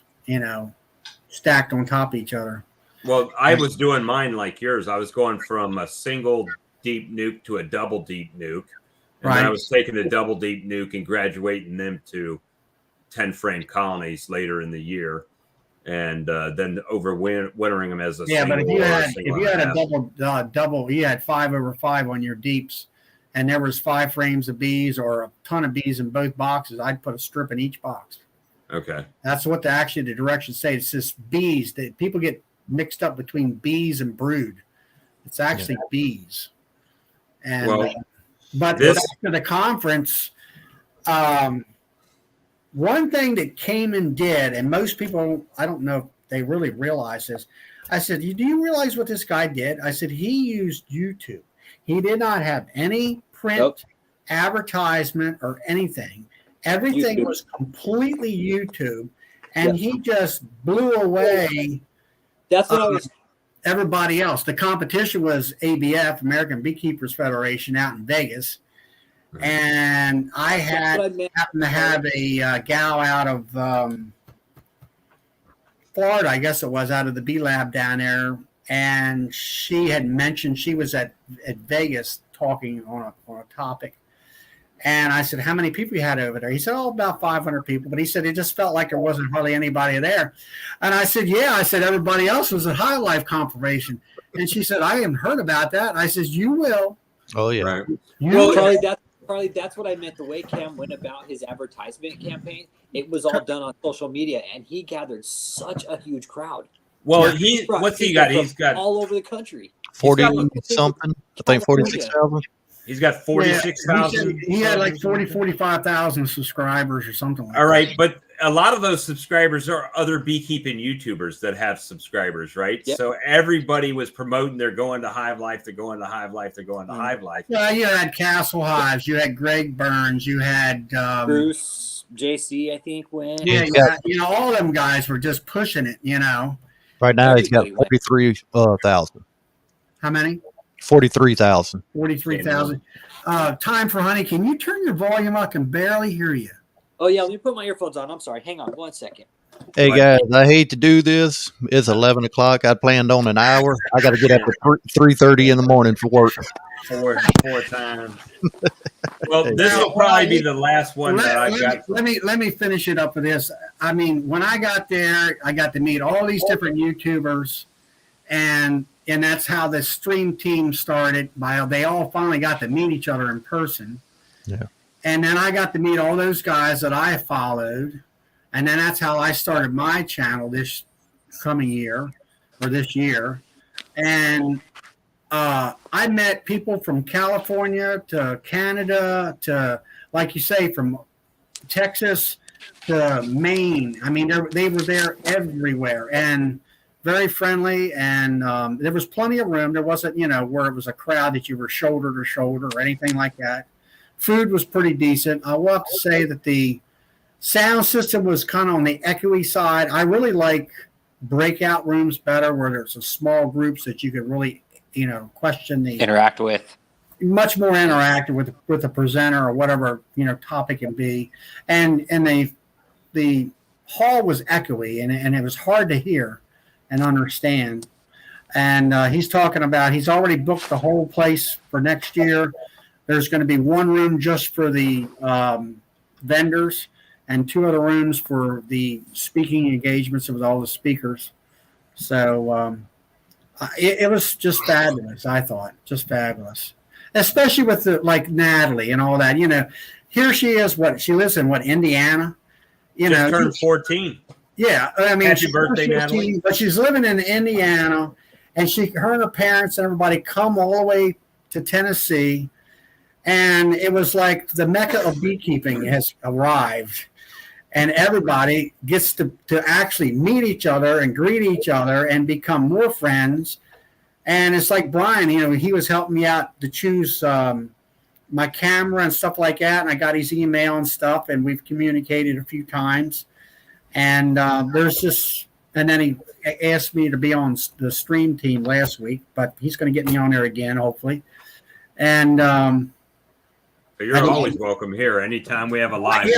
stacked on top of each other.
Well, I was doing mine like yours. I was going from a single deep nuke to a double deep nuke. And then I was taking the double deep nuke and graduating them to 10 frame colonies later in the year. And then wintering them as a
single. Yeah, but if you had
a
double, you had 5/5 on your deeps, and there was 5 frames of bees or a ton of bees in both boxes, I'd put a strip in each box.
Okay.
That's what the directions say. It's just bees. People get mixed up between bees and brood. It's actually bees. And but after the conference, one thing that came and did, and most people, I don't know if they really realize this. I said, do you realize what this guy did? I said, he used YouTube. He did not have any print advertisement or anything. Everything was completely YouTube, and he just blew away.
That's what I was.
Everybody else. The competition was ABF, American Beekeepers Federation, out in Vegas, and I happened to have a gal out of Florida, I guess it was, out of the Bee Lab down there, and she had mentioned she was at Vegas talking on a topic. And I said, how many people you had over there? He said, about 500 people. But he said, it just felt like there wasn't hardly anybody there. And I said, yeah. I said, everybody else was at High Life Confirmation. And she said, I haven't heard about that. And I said, you will.
Oh, yeah.
Right.
Probably that's what I meant. The way Cam went about his advertisement campaign, it was all done on social media. And he gathered such a huge crowd.
Well, what's he got? He's got
all over the country.
40-something. I think 46,000.
He's got 46,000.
He had like 45,000 subscribers or something like that.
All right, but a lot of those subscribers are other beekeeping YouTubers that have subscribers, right? Yep. So everybody was promoting they're going to Hive Life, they're going to Hive Life, they're going to Hive Life.
Yeah, you had Castle Hives, you had Greg Burns, you had
Bruce, JC, I think went.
Yeah, all of them guys were just pushing it,
Right now he's got 43,000.
How many?
43,000.
43,000. Time for honey. Can you turn your volume up? I can barely hear you.
Oh, yeah. Let me put my earphones on. I'm sorry. Hang on 1 second.
Hey, guys, I hate to do this. It's 11 o'clock. I planned on an hour. I got to get up at 3:30 in the morning for work.
Four times. Well, this will probably be the last one that I got.
Let me finish it up with this. I mean, when I got there, I got to meet all these different YouTubers, and that's how the stream team started. They all finally got to meet each other in person.
Yeah.
And then I got to meet all those guys that I followed. And then that's how I started my channel this coming year or this year. And I met people from California to Canada to, like you say, from Texas to Maine. I mean, they were there everywhere. And very friendly, and there was plenty of room. There wasn't, where it was a crowd that you were shoulder to shoulder or anything like that. Food was pretty decent. I will have to say that the sound system was kind of on the echoey side. I really like breakout rooms better, where there's a small groups that you could really question the
interact with.
Much more interactive with the presenter or whatever topic it be, and the hall was echoey and it was hard to hear and understand. And he's talking about he's already booked the whole place for next year. There's going to be one room just for the vendors and 2 other rooms for the speaking engagements with all the speakers. So it was just fabulous. I thought just fabulous. Especially with like Natalie and all that, here she is. She lives in Indiana,
just turned 14.
Yeah, I mean,
happy birthday, 14, Natalie.
But she's living in Indiana, and her and her parents and everybody come all the way to Tennessee, and it was like the mecca of beekeeping has arrived, and everybody gets to actually meet each other and greet each other and become more friends. And it's like Brian, he was helping me out to choose my camera and stuff like that. And I got his email and stuff, and we've communicated a few times. And and then he asked me to be on the stream team last week, but he's going to get me on there again, hopefully. And
but you're always welcome here. Anytime we have a live.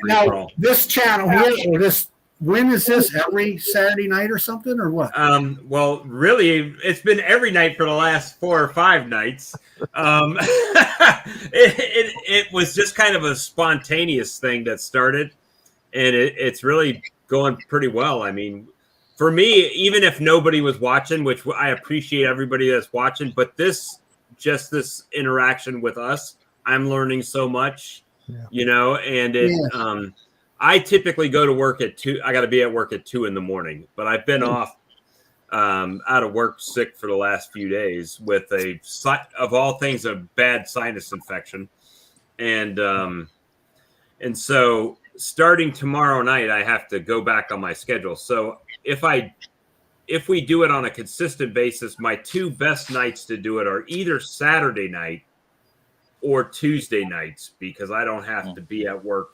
Now, this channel here, or this. When is this? Every Saturday night or something, or what?
Well, really, it's been every night for the last 4 or 5 nights. It was just kind of a spontaneous thing that started, and it's really going pretty well. I mean, for me, even if nobody was watching, which I appreciate everybody that's watching, but this interaction with us, I'm learning so much, and it. I typically go to work at 2. I got to be at work at 2 in the morning, but I've been off out of work sick for the last few days with of all things, a bad sinus infection. And so starting tomorrow night, I have to go back on my schedule. So if we do it on a consistent basis, my 2 best nights to do it are either Saturday night or Tuesday nights, because I don't have to be at work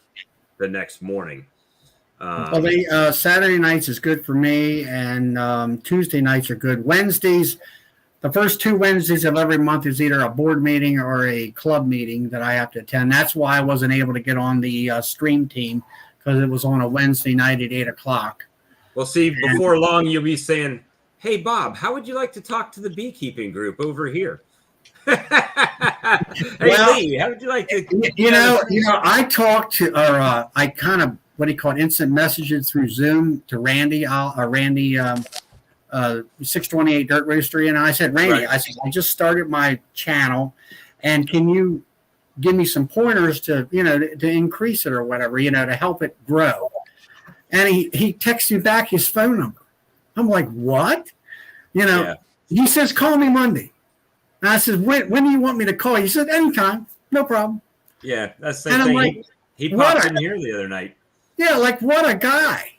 the next morning.
Saturday nights is good for me, and Tuesday nights are good. Wednesdays, the first 2 Wednesdays of every month is either a board meeting or a club meeting that I have to attend. That's why I wasn't able to get on the stream team, because it was on a Wednesday night at 8 o'clock.
Well, see, before long, you'll be saying, "Hey, Bob, how would you like to talk to the beekeeping group over here?" Lee, how would you like to?
I talked to, or I kind of instant messages through Zoom to Randy. Randy, 628 Dirt Rooster, and I said, Randy, right. I just started my channel, and can you give me some pointers to increase it or whatever, to help it grow? And he texts me back his phone number. I'm like, what? He says, call me Monday. And I said, when do you want me to call you? He said, anytime, no problem.
Yeah, that's the same thing. Like, he popped in here the other night.
Yeah, like what a guy.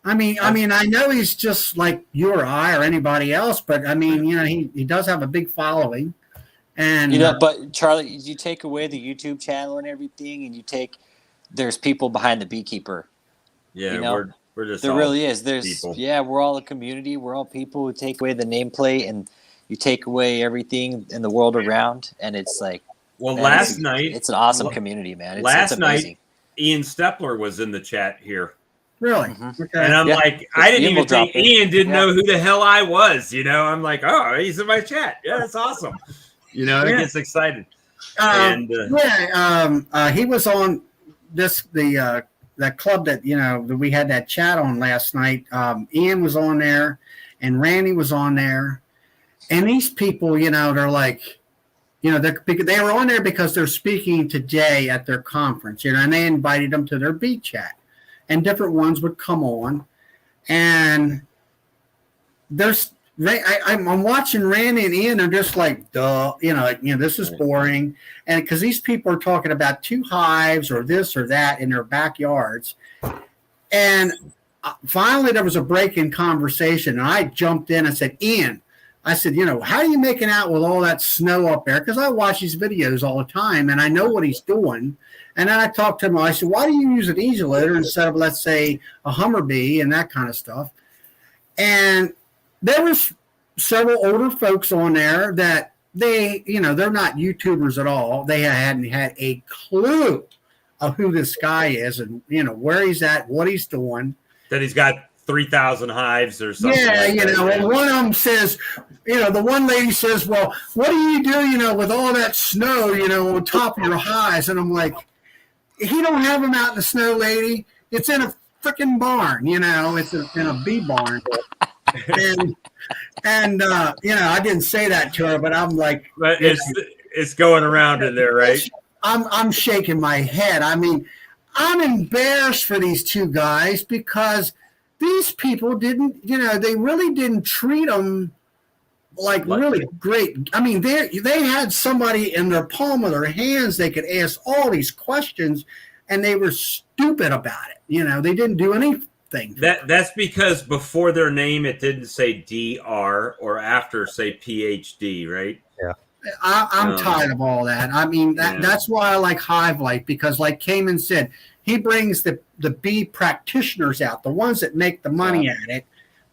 I mean, I know he's just like you or I or anybody else, but I mean, he does have a big following. And
but Charlie, you take away the YouTube channel and everything, and there's people behind the beekeeper.
Yeah, we're just
there really is. There's
people.
Yeah, we're all a community. We're all people who take away the nameplate, and you take away everything in the world around, and it's like,
last night
it's an awesome community, man.
Last night, Ian Stepler was in the chat here.
Really?
Mm-hmm. Okay. And I'm like, I didn't even think Ian didn't know who the hell I was. I'm like, oh, he's in my chat. Yeah, that's awesome. It gets excited.
He was on that club that that we had that chat on last night. Ian was on there, and Randy was on there. And these people, they're like, they were on there because they're speaking today at their conference, and they invited them to their beat chat, and different ones would come on, and I'm watching Randy and Ian. They're just like, duh, this is boring, and because these people are talking about 2 hives or this or that in their backyards, and finally there was a break in conversation, and I jumped in and said, Ian. I said, how are you making out with all that snow up there? Because I watch these videos all the time, and I know what he's doing. And then I talked to him. I said, why do you use an easy loader instead of, let's say, a Hummer bee and that kind of stuff? And there was several older folks on there that they're not YouTubers at all. They hadn't had a clue of who this guy is and, where he's at, what he's doing.
That he's got 3,000 hives or something.
Yeah,
like that.
And one of them says, the one lady says, well, what do you do, with all that snow, on top of your hives? And I'm like, he don't have them out in the snow, lady. It's in a freaking barn, it's in a bee barn. And I didn't say that to her, but I'm like,
but it's going around in there, right?
I'm shaking my head. I mean, I'm embarrassed for these two guys because these people didn't, they really didn't treat them like really great. I mean, they had somebody in their palm of their hands they could ask all these questions, and they were stupid about it. They didn't do anything.
That's because before their name it didn't say DR, or after say PhD, right?
Yeah.
I'm tired of all that. I mean, that's why I like Hive Life, because like Cayman said, he brings the bee practitioners out, the ones that make the money at it.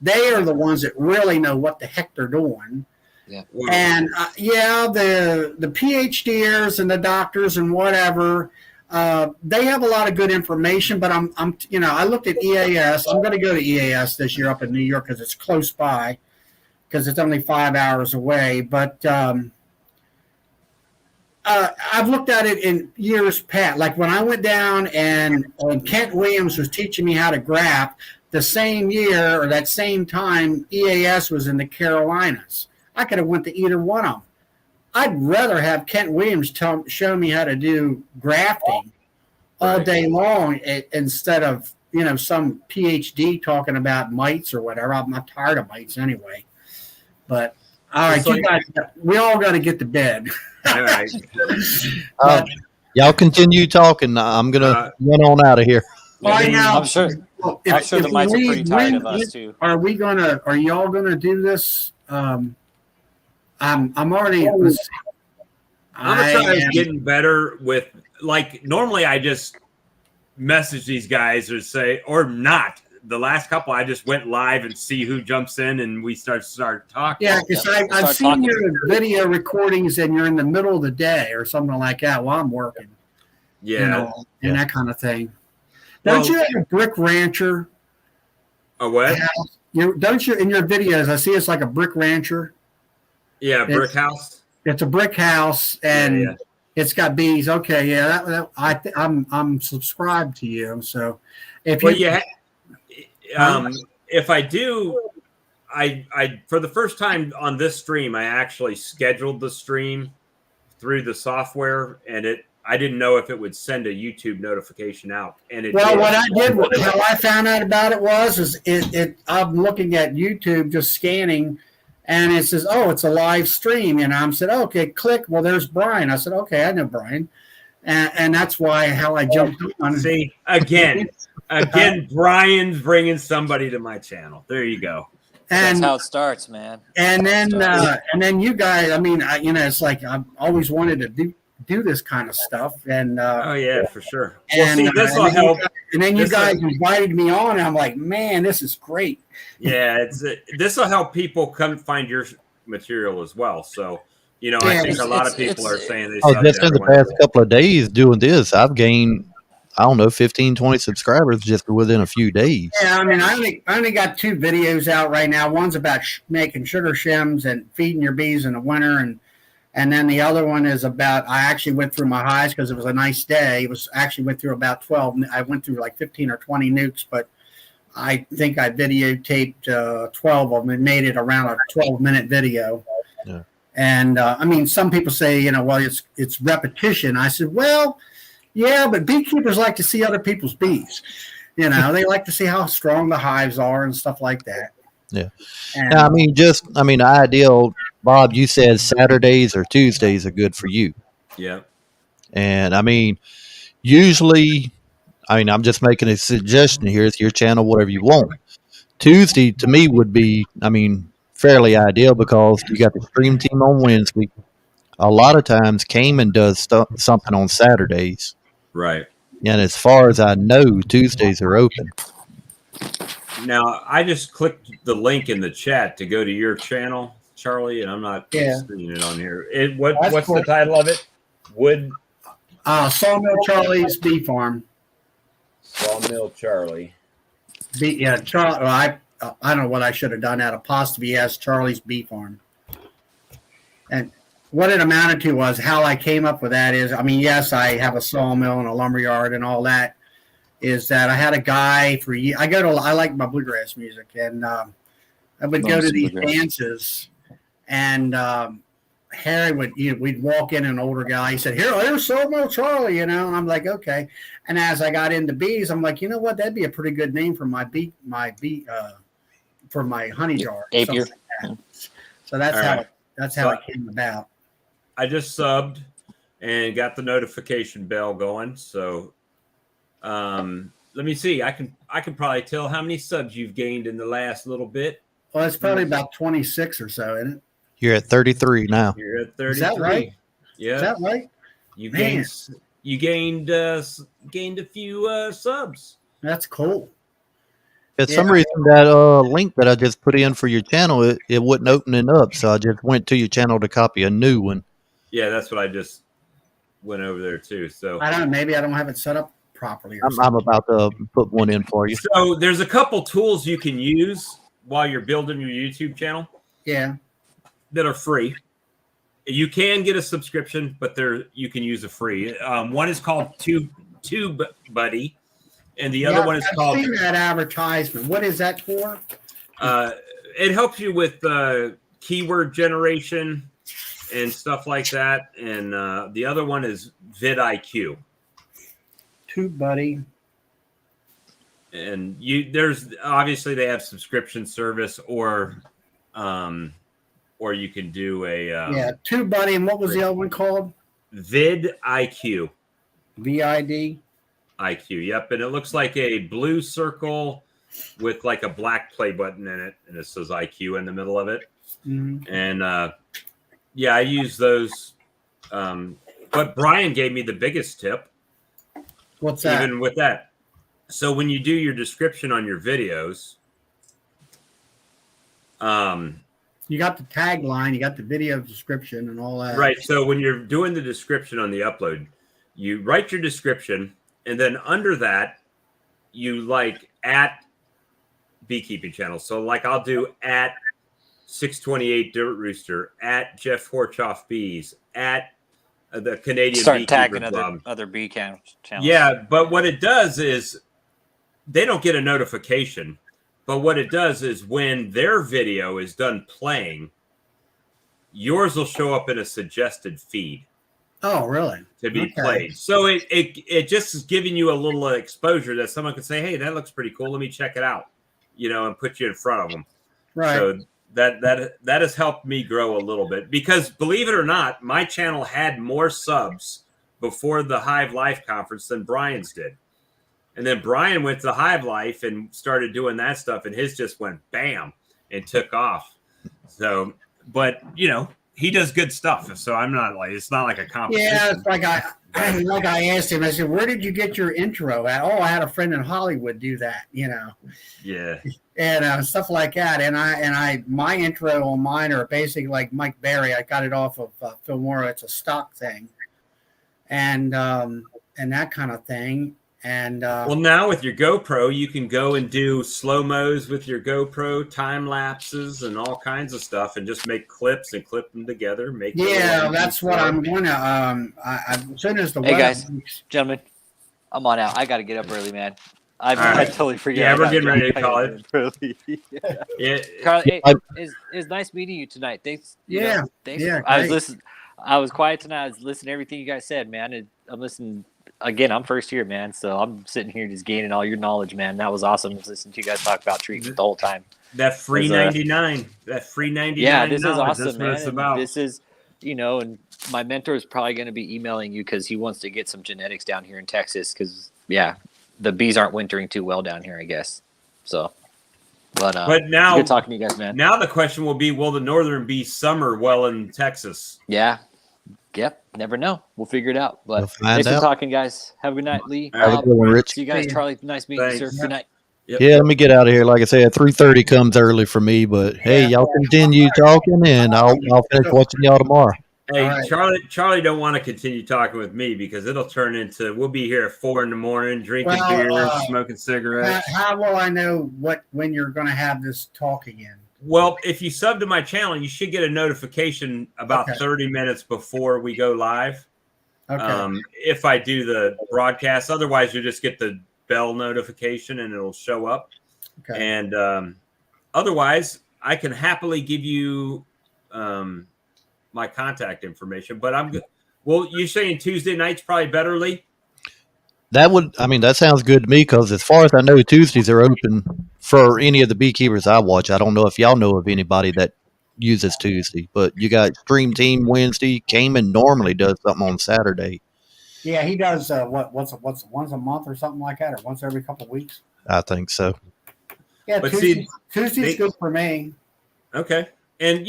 They are the ones that really know what the heck they're doing.
Yeah.
And the PhDers and the doctors and whatever, they have a lot of good information. But I looked at EAS. I'm going to go to EAS this year up in New York because it's close by, because it's only 5 hours away. But I've looked at it in years past. Like when I went down and Kent Williams was teaching me how to graft, the same year or that same time, EAS was in the Carolinas. I could have went to either one of them. I'd rather have Kent Williams show me how to do grafting all day long instead of, some PhD talking about mites or whatever. I'm not tired of mites anyway. But all right, you guys, we all got to get to bed.
All right.
Y'all continue talking. I'm gonna run on out of here.
Right now,
I'm sure the mites are pretty tired of us too.
Are y'all gonna do this? I'm already.
I'm trying getting better with, like, normally I just message these guys or say, or not. The last couple, I just went live and see who jumps in, and we start talking.
Yeah, because I've seen your video recordings, and you're in the middle of the day or something like that while I'm working.
Yeah,
and that kind of thing. Don't you have a brick rancher?
A what?
Don't you in your videos? I see it's like a brick rancher.
Yeah, brick house.
It's a brick house, and it's got bees. Okay, yeah, I'm subscribed to you. So if
if I do, I for the first time on this stream, I actually scheduled the stream through the software, and I didn't know if it would send a YouTube notification out. And
what I did, how I found out about it was I'm looking at YouTube, just scanning, and it says, "Oh, it's a live stream." And I said, "Okay, click." Well, there's Brian. I said, "Okay, I know Brian," and that's how I jumped on.
See, again, Brian's bringing somebody to my channel. There you go.
And that's how it starts, man.
And then you guys. I mean, it's like I've always wanted to do this kind of stuff, and
for sure. Well, see, this will help.
And then you guys invited me on, and I'm like, man, this is great.
Yeah, this will help people come find your material as well. So, I think a lot of people are saying this.
Just in the past couple of days doing this, I've gained, 15, 20 subscribers just within a few days.
Yeah, I mean, I only got 2 videos out right now. One's about making sugar shims and feeding your bees in the winter, and then the other one is about, I actually went through my hives because it was a nice day. Went through about 12. I went through like 15 or 20 nukes, but I think I videotaped 12 of them and made it around a 12-minute video. Yeah. And I mean, some people say, well, it's repetition. I said, well, yeah, but beekeepers like to see other people's bees. They like to see how strong the hives are and stuff like that.
Yeah. And ideal, Bob, you said Saturdays or Tuesdays are good for you.
Yeah.
And usually, I'm just making a suggestion here. It's your channel, whatever you want. Tuesday to me would be, fairly ideal because you got the stream team on Wednesday. A lot of times Cayman does something on Saturdays.
Right.
And as far as I know, Tuesdays are open.
Now, I just clicked the link in the chat to go to your channel, Charlie, and I'm not seeing it on here. What's cool. The title of it?
Sawmill Charlie's Bee Farm.
Sawmill Charlie.
Charlie. Well, I don't know what I should have done. That apostrophe S Charlie's Bee Farm. And what it amounted to was how I came up with that is, I mean, yes, I have a sawmill and a lumberyard and all that. Is that I had a guy for years. I like my bluegrass music, and I would go to these dances, and Harry we'd walk in, an older guy. He said, "Here's Sawmill Charlie," and I'm like, okay. And as I got into bees, I'm like, you know what? That'd be a pretty good name for my bee for my honey jar.
Apiary.
Like so that's how it came about.
I just subbed and got the notification bell going. So let me see. I can probably tell how many subs you've gained in the last little bit.
Well, it's probably about 26 or so, isn't it?
You're at 33 now.
You're at 33.
Is that right?
Yeah.
Is that right?
You gained a few subs.
That's cool.
For some reason, that link that I just put in for your channel, it wouldn't open it up, so I just went to your channel to copy a new one.
Yeah, that's what I just went over there too. So
I don't know. Maybe I don't have it set up properly.
I'm about to put one in for you.
So there's a couple tools you can use while you're building your YouTube channel.
Yeah.
That are free. You can get a subscription, but you can use a free. One is called TubeBuddy, and the other one is called.
I've seen that advertisement. What is that for?
It helps you with keyword generation and stuff like that. And the other one is vidIQ.
TubeBuddy.
And there's obviously they have subscription service or you can do a
TubeBuddy. And what was the other one called?
vidIQ.
VID.
IQ. Yep, and it looks like a blue circle with like a black play button in it, and it says IQ in the middle of it.
Mm-hmm.
And I use those. But Brian gave me the biggest tip.
What's that?
Even with that. So when you do your description on your videos,
you got the tagline, you got the video description and all that.
Right. So when you're doing the description on the upload, you write your description, and then under that, you like at beekeeping channel. So like I'll do at 628 Dirt Rooster, at Jeff Horchoff Bees, at the Canadian
Start tagging
other
bee channels.
Yeah, but what it does is they don't get a notification. But what it does is when their video is done playing, yours will show up in a suggested feed.
Oh, really?
To be played. So it just is giving you a little exposure that someone could say, hey, that looks pretty cool. Let me check it out, and put you in front of them.
Right.
So that has helped me grow a little bit because believe it or not, my channel had more subs before the Hive Life conference than Brian's did. And then Brian went to Hive Life and started doing that stuff, and his just went bam and took off. So, but he does good stuff. So I'm not like it's not like a competition.
Yeah, it's like I asked him. I said, "Where did you get your intro at?" Oh, I had a friend in Hollywood do that.
Yeah.
And stuff like that. And my intro on mine are basically like Mike Berry. I got it off of Filmora. It's a stock thing, and that kind of thing. And
well, now with your GoPro, you can go and do slow-mos with your GoPro, time lapses, and all kinds of stuff, and just make clips and clip them together.
That's what I'm going to. As soon as the
hey guys, gentlemen, I'm on out. I got to get up early, man. I totally forget.
Yeah, we're getting ready to call it.
Yeah, Carly, it's nice meeting you tonight. Thanks. Thanks.
Yeah,
I was quiet tonight. I was listening to everything you guys said, man. I'm listening. Again, I'm first year, man, so I'm sitting here just gaining all your knowledge, man. That was awesome listening to you guys talk about treatment the whole time.
That free 99. That free 99.
Yeah, this is awesome, man.
It's about.
This is, and my mentor is probably going to be emailing you because he wants to get some genetics down here in Texas because, the bees aren't wintering too well down here, I guess. So, but
now,
good talking to you guys, man.
Now the question will be, will the northern bees summer well in Texas?
Yeah. Yep, never know. We'll figure it out. But thanks for talking, guys. Have a good night, Lee.
Have a good one, Rich.
See you guys, Charlie. Nice meeting you, sir. Good night.
Yep.
Yeah, let me get out of here. Like I said, 3:30 comes early for me, but hey, y'all continue talking, and I'll finish watching y'all tomorrow.
Hey, Charlie don't want to continue talking with me because it'll turn into we'll be here at 4 a.m, drinking beer, smoking cigarettes.
How will I know when you're going to have this talk again?
Well, if you sub to my channel, you should get a notification about 30 minutes before we go live.
Okay.
If I do the broadcast, otherwise you just get the bell notification and it'll show up.
Okay.
And otherwise, I can happily give you my contact information. But I'm good. Well, you're saying Tuesday night's probably better, Lee?
That sounds good to me because as far as I know, Tuesdays are open for any of the beekeepers I watch. I don't know if y'all know of anybody that uses Tuesday, but you got Stream Team Wednesday. Cayman normally does something on Saturday.
Yeah, he does once a month or something like that, or once every couple of weeks.
I think so.
Yeah, but Tuesday's good for me.
Okay. And,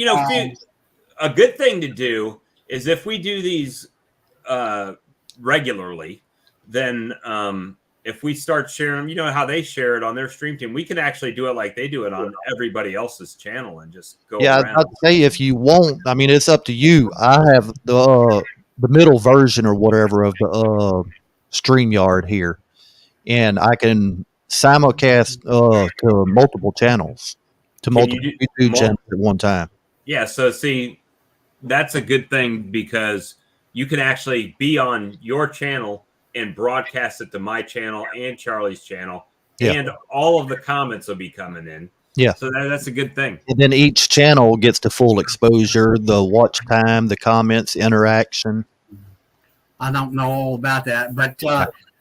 a good thing to do is if we do these regularly, then if we start sharing, how they share it on their stream team, we can actually do it like they do it on everybody else's channel and just go around.
I'd say if you want, it's up to you. I have the middle version or whatever of the StreamYard here, and I can simulcast to multiple channels, to multiple YouTube channels at one time.
Yeah, so see, that's a good thing because you can actually be on your channel and broadcast it to my channel and Charlie's channel, and all of the comments will be coming in.
Yeah.
So that's a good thing.
And then each channel gets the full exposure, the watch time, the comments, interaction.
I don't know all about that, but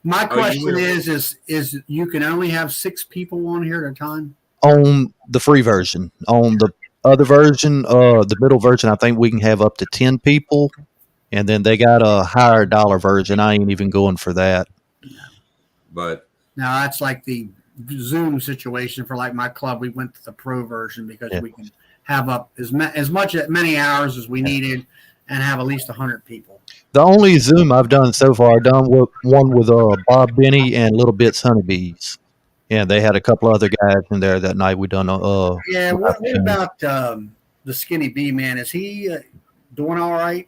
my question is you can only have 6 people on here at a time?
On the free version. On the other version, the middle version, I think we can have up to 10 people. And then they got a higher dollar version. I ain't even going for that.
But
now that's like the Zoom situation for like my club. We went to the pro version because we can have up as many hours as we needed and have at least 100 people.
The only Zoom I've done so far, I've done one with Bob Benny and Little Bits Honeybees. Yeah, they had a couple other guys in there that night. We done
what about the Skinny Bee Man? Is he doing all right?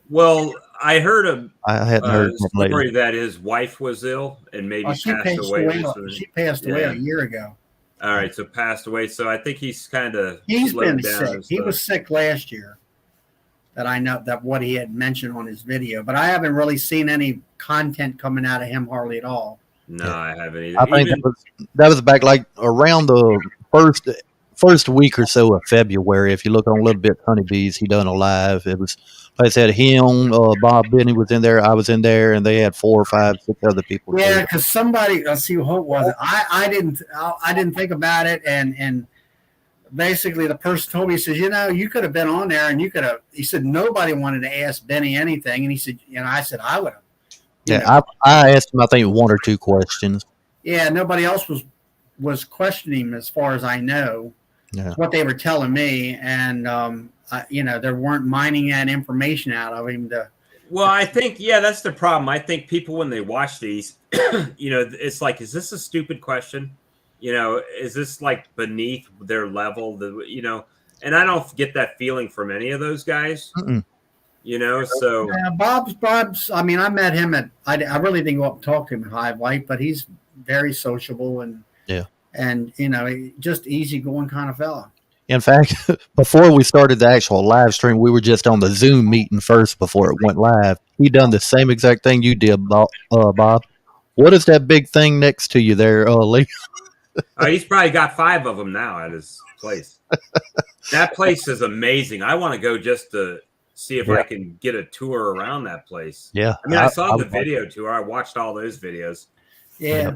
Well, I heard
I hadn't heard
a story that his wife was ill and maybe passed away.
She passed away a year ago.
All right, so passed away. So I think he's kind of
been sick. He was sick last year. That I know that what he had mentioned on his video, but I haven't really seen any content coming out of him hardly at all.
No, I haven't either.
I think that was back like around the first week or so of February. If you look on Little Bit Honeybees, he done a live. It was, like I said, him, Bob Benny was in there, I was in there, and they had 4 or 5, 6 other people.
Yeah, because somebody, let's see, who was it? I didn't think about it, and basically the person told me, he says, you could have been on there, and he said nobody wanted to ask Benny anything, and he said, I said I would have.
Yeah, I asked him, I think, 1 or 2 questions.
Yeah, nobody else was questioning him as far as I know. Yeah. What they were telling me, and they weren't mining that information out of him.
Well, I think that's the problem. I think people when they watch these, it's like, is this a stupid question? Is this like beneath their level? And I don't get that feeling from any of those guys.
Mm-mm.
So
Bob's. I mean, I met him I really didn't go up and talk to him at Hive Light, but he's very sociable and just easygoing kind of fella.
In fact, before we started the actual live stream, we were just on the Zoom meeting first before it went live. He done the same exact thing you did, Bob. What is that big thing next to you there, Lee?
He's probably got 5 of them now at his place. That place is amazing. I want to go just to see if I can get a tour around that place.
Yeah.
I mean, I saw the video tour. I watched all those videos.
Yeah.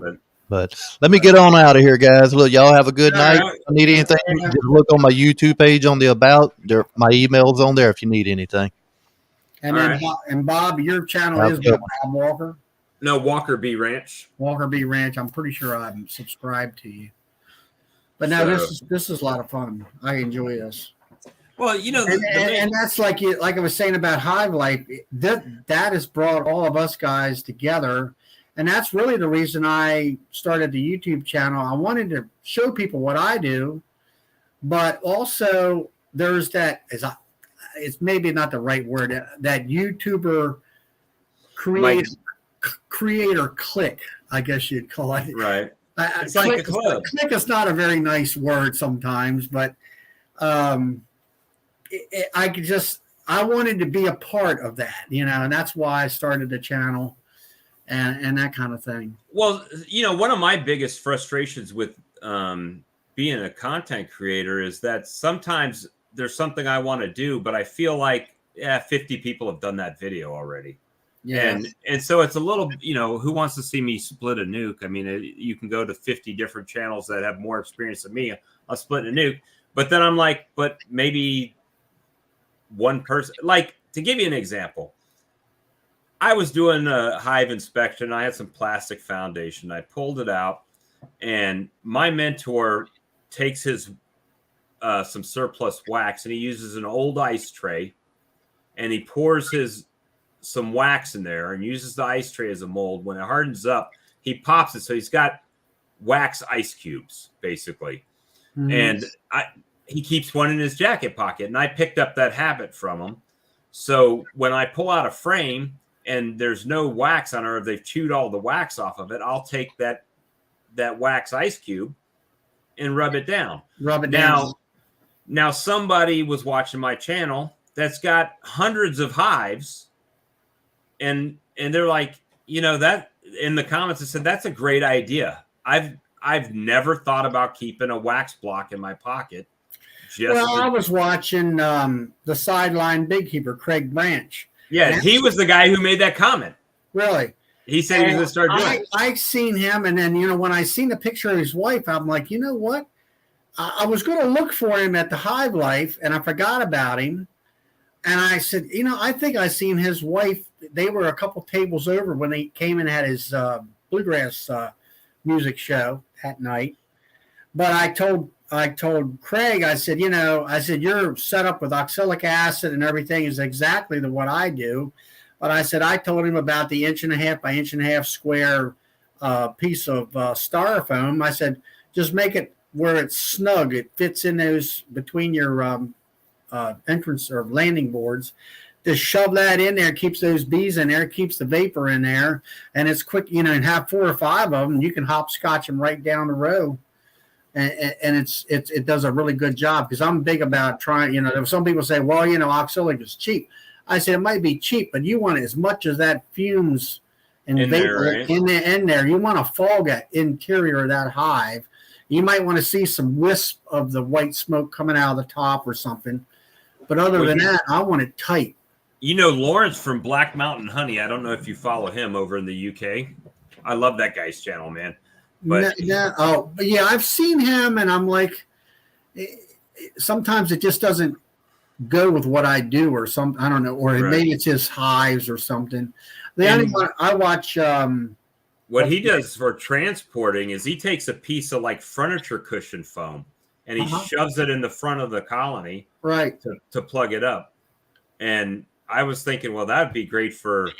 But let me get on out of here, guys. Look, y'all have a good night. If you need anything, just look on my YouTube page on the About. My email's on there if you need anything.
And then, and Bob, your channel is Bob Walker?
No, Walker B Ranch.
Walker B Ranch. I'm pretty sure I'm subscribed to you. But no, this is a lot of fun. I enjoy this.
Well,
and that's like I was saying about Hive Life. That has brought all of us guys together. And that's really the reason I started the YouTube channel. I wanted to show people what I do, but also there's that, it's maybe not the right word, that YouTuber creator clique, I guess you'd call it.
Right. It's like a club.
Clique is not a very nice word sometimes, but I wanted to be a part of that, and that's why I started the channel. And that kind of thing.
Well, one of my biggest frustrations with being a content creator is that sometimes there's something I want to do, but I feel like 50 people have done that video already. Yeah. And so it's a little, who wants to see me split a nuke? I mean, you can go to 50 different channels that have more experience than me. I'll split a nuke. But then I'm like, but maybe one person, like, to give you an example, I was doing a hive inspection. I had some plastic foundation. I pulled it out, and my mentor takes his some surplus wax, and he uses an old ice tray, and he pours some wax in there and uses the ice tray as a mold. When it hardens up, he pops it. So he's got wax ice cubes, basically. Mm-hmm. And he keeps one in his jacket pocket, and I picked up that habit from him. So when I pull out a frame, and there's no wax on it, or they've chewed all the wax off of it, I'll take that wax ice cube and rub it down. Now somebody was watching my channel that's got hundreds of hives, and they're like, that in the comments, they said, that's a great idea. I've never thought about keeping a wax block in my pocket.
I was watching the Sideline Big Keeper, Craig Branch.
Yeah, he was the guy who made that comment.
Really?
He said he was going to start doing it.
I seen him, and then, when I seen the picture of his wife, I'm like, you know what? I was going to look for him at the Hive Life, and I forgot about him. And I said, I think I seen his wife. They were a couple tables over when he came and had his bluegrass music show at night. But I told Craig, I said, you're set up with oxalic acid and everything is exactly what I do. But I said, I told him about the 1.5 by 1.5 square piece of styrofoam. I said, just make it where it's snug. It fits in those between your entrance or landing boards. Just shove that in there, keeps those bees in there, keeps the vapor in there. And it's quick, and have 4 or 5 of them. You can hopscotch them right down the row. And it does a really good job, because I'm big about trying, some people say, well, oxalic is cheap. I said, it might be cheap, but you want as much as that fumes and vapor in there. You want to fog that interior of that hive. You might want to see some wisp of the white smoke coming out of the top or something. But other than that, I want it tight.
Lawrence from Black Mountain Honey, I don't know if you follow him over in the UK. I love that guy's channel, man. But
I've seen him, and I'm like, sometimes it just doesn't go with what I do, or I don't know, or maybe it's his hives or something. I watch.
What he does for transporting is he takes a piece of like furniture cushion foam, and he shoves it in the front of the colony,
right,
to plug it up. And I was thinking, well, that would be great for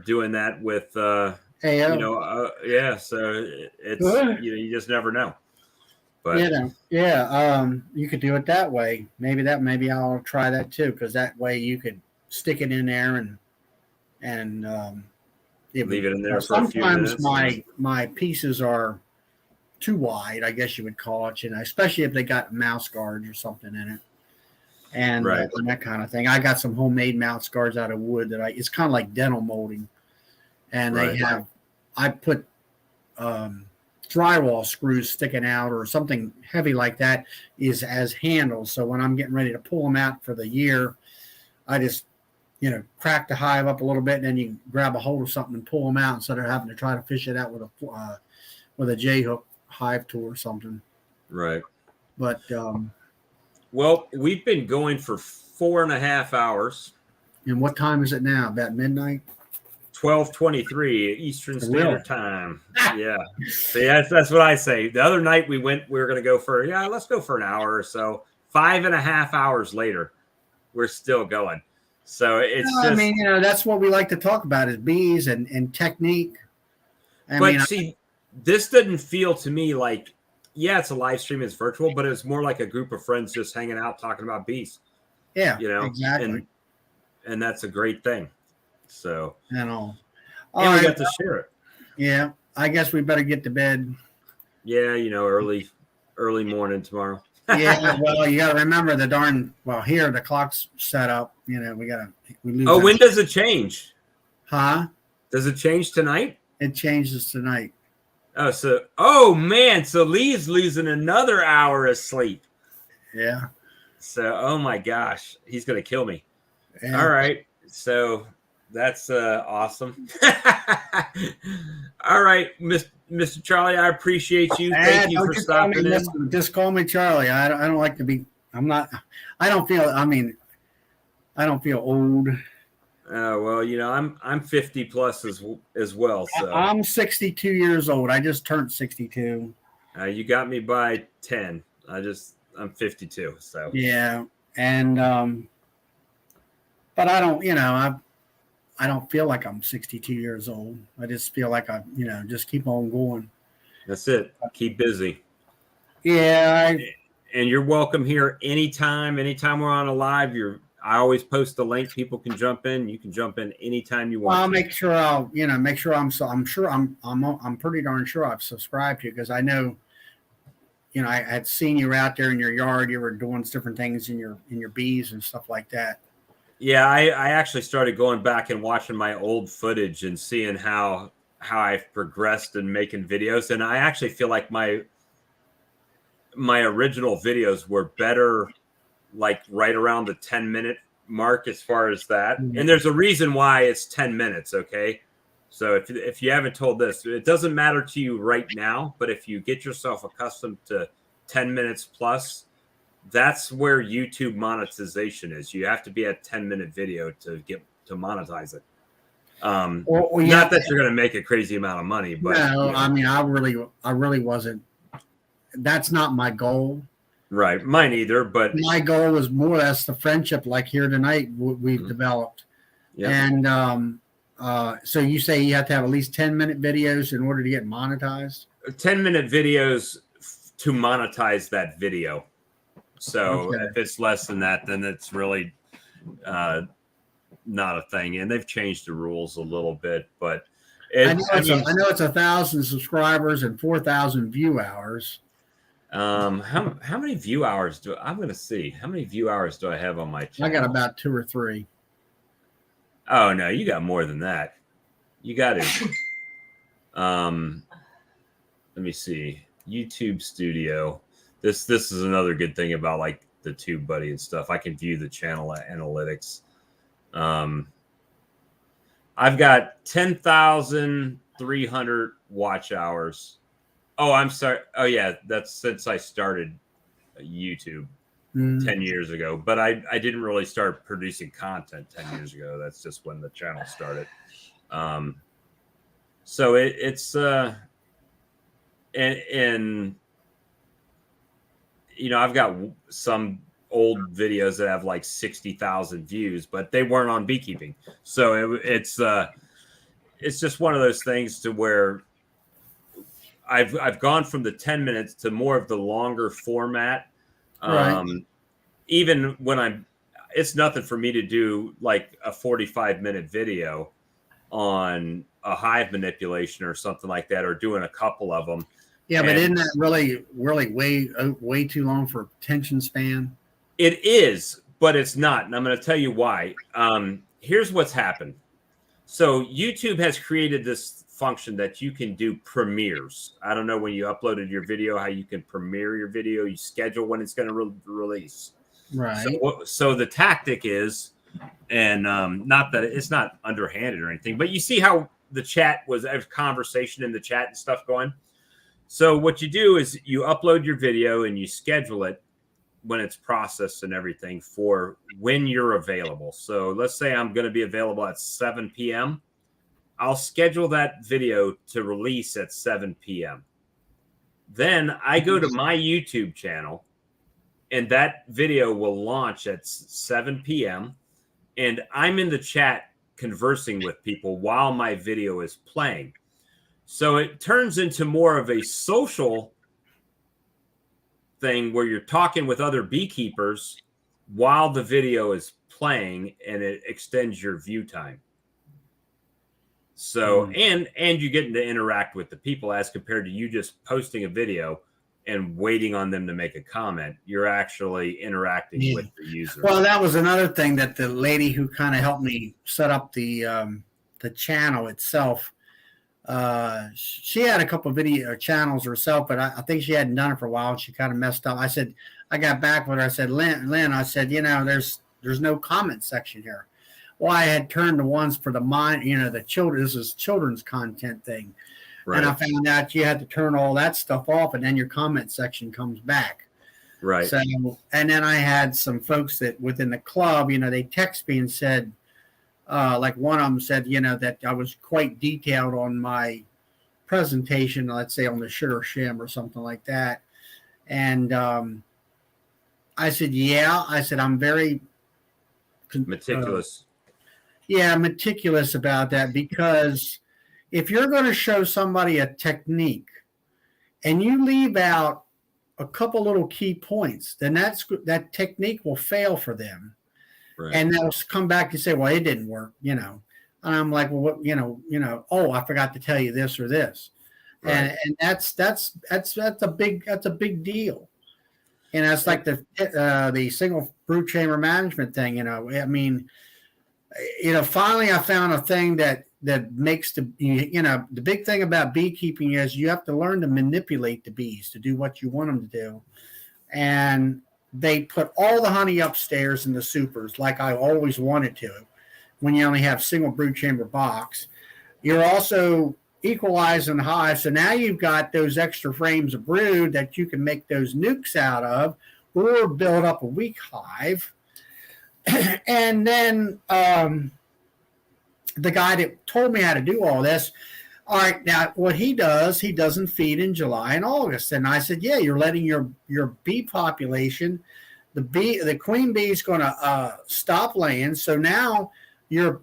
doing that with. So it's you just never know. But
you could do it that way. Maybe I'll try that too, because that way you could stick it in there and
leave it in there for a few minutes.
Sometimes my pieces are too wide, I guess you would call it, especially if they got mouse guards or something in it. And that kind of thing. I got some homemade mouse guards out of wood it's kind of like dental molding. And I put drywall screws sticking out or something heavy like that is as handles. So when I'm getting ready to pull them out for the year, I just, crack the hive up a little bit, and then you grab a hold of something and pull them out instead of having to try to fish it out with a J-hook hive tool or something.
Right.
But
well, we've been going for 4.5 hours.
And what time is it now? About midnight?
12:23 Eastern Standard Time. Yeah. See, that's what I say. The other night we were going to go let's go for an hour or so. 5.5 hours later, we're still going. So it's
that's what we like to talk about is bees and technique.
See, this didn't feel to me like, yeah, it's a live stream, it's virtual, but it's more like a group of friends just hanging out talking about bees.
Yeah,
you know,
exactly.
And that's a great thing. So,
and all
we
right,
got to share it.
Yeah, I guess we better get to bed.
Yeah, early morning tomorrow.
Yeah, well, you got to remember here the clock's set up. We lose.
Oh, when does it change?
Huh?
Does it change tonight?
It changes tonight.
Oh man, so Lee's losing another hour of sleep.
Yeah.
So, oh my gosh, he's gonna kill me.
Yeah.
All right, so that's awesome. All right, Mr. Charlie, I appreciate you. Thank you for stopping in.
Just call me Charlie. I don't like to be. I'm not. I don't feel. I mean, I don't feel old.
Oh well, I'm 50 plus as well. So
I'm 62 years old. I just turned 62.
You got me by 10. I'm 52. So
yeah, and but I don't. I don't feel like I'm 62 years old. I just feel like I, just keep on going.
That's it. Keep busy.
Yeah.
And you're welcome here anytime. Anytime we're on a live, I always post the link. People can jump in. You can jump in anytime you want.
Well, I'll make sure I'm pretty darn sure I've subscribed to you because I know, I had seen you out there in your yard. You were doing different things in your bees and stuff like that.
Yeah, I actually started going back and watching my old footage and seeing how I've progressed in making videos. And I actually feel like my original videos were better, like right around the 10-minute mark as far as that. Mm-hmm. And there's a reason why it's 10 minutes, okay? So if you haven't told this, it doesn't matter to you right now, but if you get yourself accustomed to 10 minutes plus, that's where YouTube monetization is. You have to be at 10-minute video to monetize it. Not that you're going to make a crazy amount of money, but
no, I mean, I really wasn't. That's not my goal.
Right, mine either. But
my goal is more or less the friendship, like here tonight, we've developed. Yeah. And so you say you have to have at least 10-minute videos in order to get monetized.
10-minute videos to monetize that video. So if it's less than that, then it's really not a thing. And they've changed the rules a little bit, but
I know it's 1,000 subscribers and 4,000 view hours.
How many view hours I'm going to see? How many view hours do I have on my channel?
I got about 2 or 3.
Oh no, you got more than that. You got to. Let me see. YouTube Studio. This is another good thing about like the TubeBuddy and stuff. I can view the channel analytics. I've got 10,300 watch hours. Oh, I'm sorry. Oh yeah, that's since I started YouTube 10 years ago. But I didn't really start producing content 10 years ago. That's just when the channel started. So it's and I've got some old videos that have like 60,000 views, but they weren't on beekeeping. So it's just one of those things to where I've gone from the 10 minutes to more of the longer format.
Right.
Even when it's nothing for me to do like a 45-minute video on a hive manipulation or something like that, or doing a couple of them.
Yeah, but isn't that really way too long for attention span?
It is, but it's not. And I'm going to tell you why. Here's what's happened. So YouTube has created this function that you can do premieres. I don't know when you uploaded your video, how you can premiere your video. You schedule when it's going to release.
Right.
So the tactic is, and not that it's not underhanded or anything, but you see how the chat was a conversation in the chat and stuff going. So what you do is you upload your video and you schedule it when it's processed and everything for when you're available. So let's say I'm going to be available at 7 p.m. I'll schedule that video to release at 7 p.m. Then I go to my YouTube channel and that video will launch at 7 p.m. And I'm in the chat conversing with people while my video is playing. So it turns into more of a social thing where you're talking with other beekeepers while the video is playing, and it extends your view time. So, and you get to interact with the people as compared to you just posting a video and waiting on them to make a comment. You're actually interacting with the user.
Well, that was another thing that the lady who kind of helped me set up the channel itself. She had a couple of video channels herself, but I think she hadn't done it for a while, and she kind of messed up. I got back with her. I said, Lynn, I said, there's no comment section here. Well, I had turned the ones for the the children. This is children's content thing. Right. And I found out you had to turn all that stuff off, and then your comment section comes back.
Right.
So, and then I had some folks that within the club, they text me and said, like one of them said, that I was quite detailed on my presentation, let's say on the sugar shim or something like that. And I said, yeah. I said, I'm very
meticulous.
Meticulous about that, because if you're going to show somebody a technique and you leave out a couple little key points, then that technique will fail for them. Right. And they'll come back and say, well, it didn't work, And I'm like, well, what, oh, I forgot to tell you this or this. Right. And that's a big deal. And it's like the single brood chamber management thing, I mean, finally I found a thing that makes the big thing about beekeeping is you have to learn to manipulate the bees to do what you want them to do. And they put all the honey upstairs in the supers like I always wanted to when you only have single brood chamber box. You're also equalizing the hive. So now you've got those extra frames of brood that you can make those nukes out of or build up a weak hive. And then the guy that told me how to do all this, all right, now what he does, he doesn't feed in July and August. And I said, yeah, you're letting your bee population, the queen bee is going to stop laying. So now your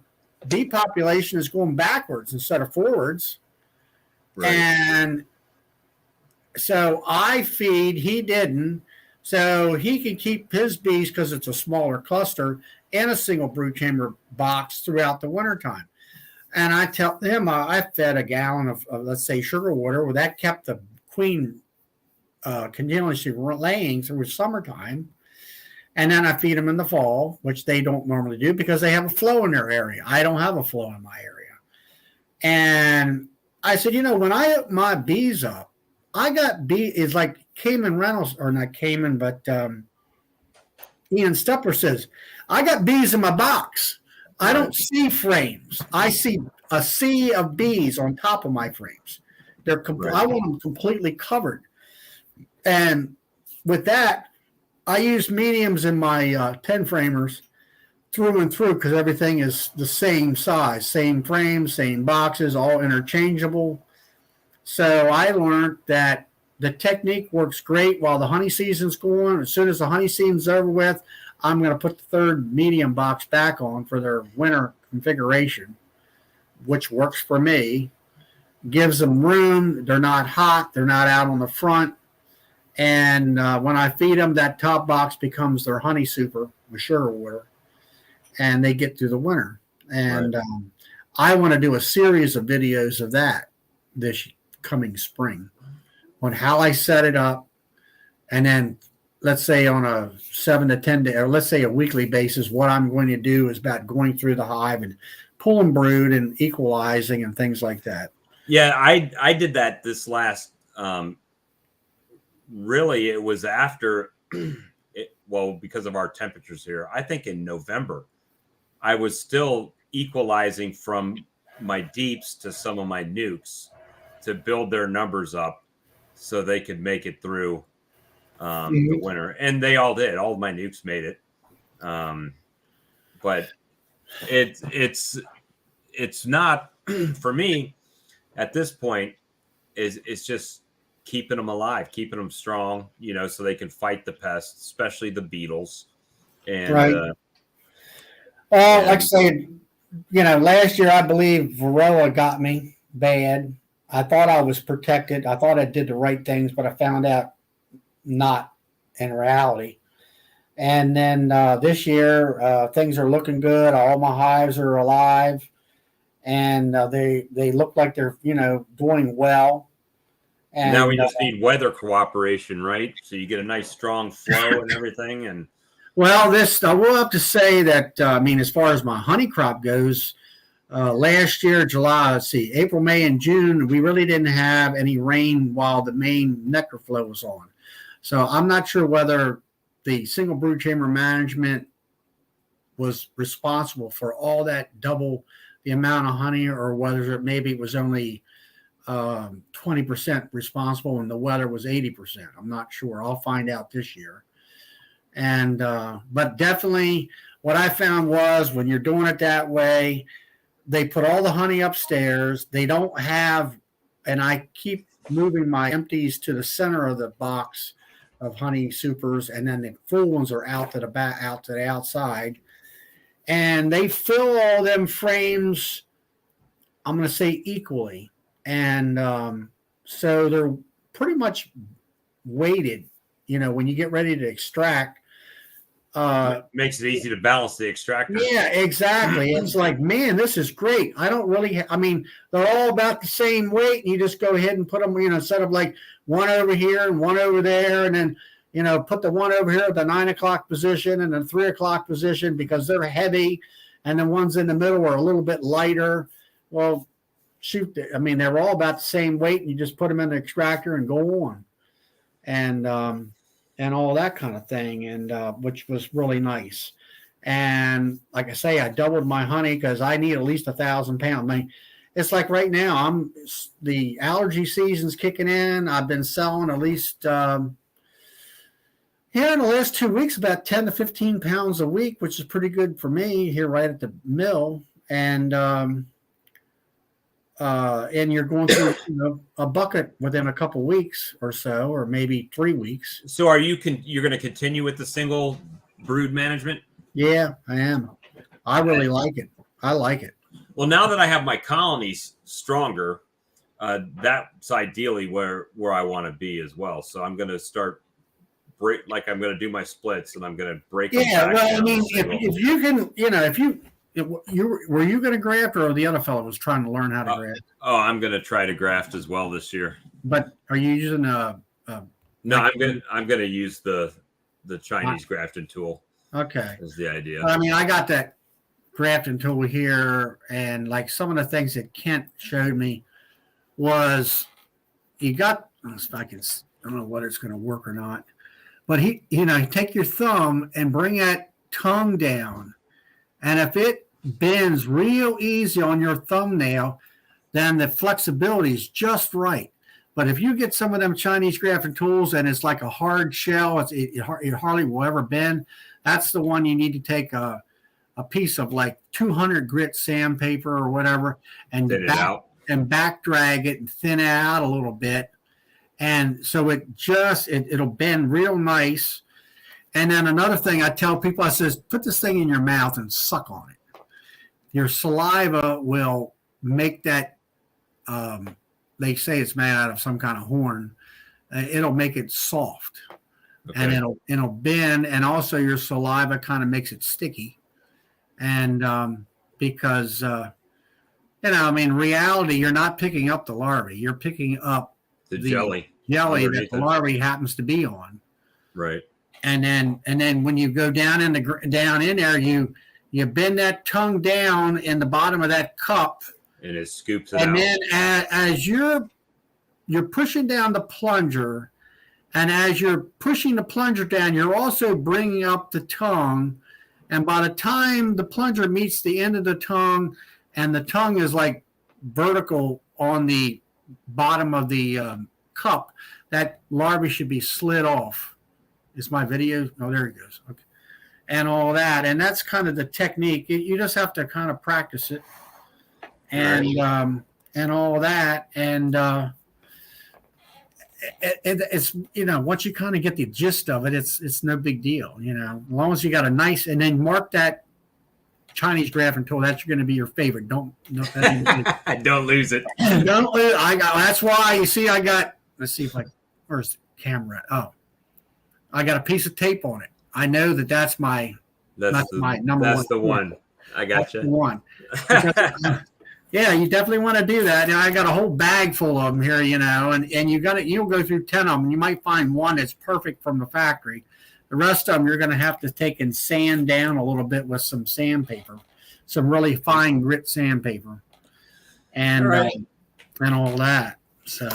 bee population is going backwards instead of forwards. Right. And so I feed, he didn't. So he can keep his bees, because it's a smaller cluster, in a single brood chamber box throughout the wintertime. And I tell him I fed a gallon of let's say, sugar water. Well, that kept the queen continuously laying through summertime. And then I feed them in the fall, which they don't normally do because they have a flow in their area. I don't have a flow in my area. And I said, when I hook my bees up, I got it's like Cayman Reynolds, or not Cayman, but Ian Stepler says, I got bees in my box. I don't see frames. I see a sea of bees on top of my frames. I want them completely covered. And with that, I use mediums in my 10 framers through and through, because everything is the same size, same frames, same boxes, all interchangeable. So I learned that the technique works great while the honey season's going. As soon as the honey season's over with, I'm going to put the third medium box back on for their winter configuration, which works for me. Gives them room. They're not hot. They're not out on the front. And when I feed them, that top box becomes their honey super with sugar water, and they get through the winter. And I want to do a series of videos of that this coming spring on how I set it up. And then let's say on a 7 to 10 day, or let's say a weekly basis, what I'm going to do is about going through the hive and pulling brood and equalizing and things like that.
Yeah, I did that this last, really, it was after, because of our temperatures here, I think in November, I was still equalizing from my deeps to some of my nukes to build their numbers up so they could make it through the winter. And they all did. All of my nukes made it. But it's not, for me, at this point, it's just keeping them alive, keeping them strong, so they can fight the pests, especially the beetles. And
like I said, last year I believe Varroa got me bad. I thought I was protected. I thought I did the right things, but I found out not in reality. And then this year, things are looking good. All my hives are alive, and they look like they're doing well.
And now we just need weather cooperation, right? So you get a nice strong flow and everything. And
well, this I will have to say that as far as my honey crop goes, last year, July, April, May, and June, we really didn't have any rain while the main nectar flow was on. So I'm not sure whether the single brood chamber management was responsible for all that double the amount of honey, or whether maybe it was only 20% responsible and the weather was 80%. I'm not sure. I'll find out this year. And but definitely what I found was when you're doing it that way, they put all the honey upstairs. They don't have, and I keep moving my empties to the center of the box of honey supers, and then the full ones are out to the back, out to the outside. And they fill all them frames, I'm going to say equally. And so they're pretty much weighted, when you get ready to extract.
Makes it easy to balance the extractor.
Yeah, exactly. It's like, man, this is great. I don't really, they're all about the same weight. And you just go ahead and put them, set up like one over here and one over there. And then, put the one over here at the 9 o'clock position and the 3 o'clock position because they're heavy. And the ones in the middle are a little bit lighter. Well, shoot, they're all about the same weight. And you just put them in the extractor and go on. And all that kind of thing, and which was really nice. And like I say, I doubled my honey because I need at least 1,000 pounds. It's like right now, the allergy season's kicking in. I've been selling at least here in the last 2 weeks about 10 to 15 pounds a week, which is pretty good for me here right at the mill. And you're going through a bucket within a couple weeks or so, or maybe 3 weeks.
So are you're going to continue with the single brood management?
Yeah, I am. I really like it. I like it.
Well, now that I have my colonies stronger, that's ideally where I want to be as well. So I'm going to start I'm going to do my splits, and I'm going to break.
Yeah, well, if you can, were you going to graft, or the other fellow was trying to learn how to graft?
Oh, I'm going to try to graft as well this year.
But are you using
No, I'm going to use the Chinese grafting tool.
Okay,
is the idea.
I got that grafting tool here, and like some of the things that Kent showed me was you got. I don't know whether it's going to work or not, but you take your thumb and bring that tongue down. And if it bends real easy on your thumbnail, then the flexibility is just right. But if you get some of them Chinese grafting tools and it's like a hard shell, it hardly will ever bend, that's the one you need to take a piece of like 200 grit sandpaper or whatever and back drag it and thin it out a little bit. And so it'll bend real nice. And then another thing I tell people, I says, put this thing in your mouth and suck on it. Your saliva will make that, they say it's made out of some kind of horn. It'll make it soft. Okay. And it'll bend. And also your saliva kind of makes it sticky. And because, in reality, you're not picking up the larvae. You're picking up
the jelly
that the larvae happens to be on.
Right.
And then when you go down in there, you bend that tongue down in the bottom of that cup,
and it scoops it out.
And then as you're pushing down the plunger, and as you're pushing the plunger down, you're also bringing up the tongue. And by the time the plunger meets the end of the tongue, and the tongue is like vertical on the bottom of the cup, that larvae should be slid off. Is my video? Oh, there it goes. Okay. And all that. And that's kind of the technique. You just have to kind of practice it. And all that. And it's, once you kind of get the gist of it, it's no big deal. As long as you got a nice, and then mark that Chinese drafting tool. That's going to be your favorite. Don't
don't lose it.
Don't lose. That's why you see. Let's see if where's the camera? Oh, I got a piece of tape on it. I know that's my my number one.
That's the one. I got you.
One. Yeah, you definitely want to do that. And I got a whole bag full of them here, and you'll go through 10 of them. You might find one that's perfect from the factory. The rest of them, you're going to have to take and sand down a little bit with some sandpaper, some really fine grit sandpaper, and all that. So,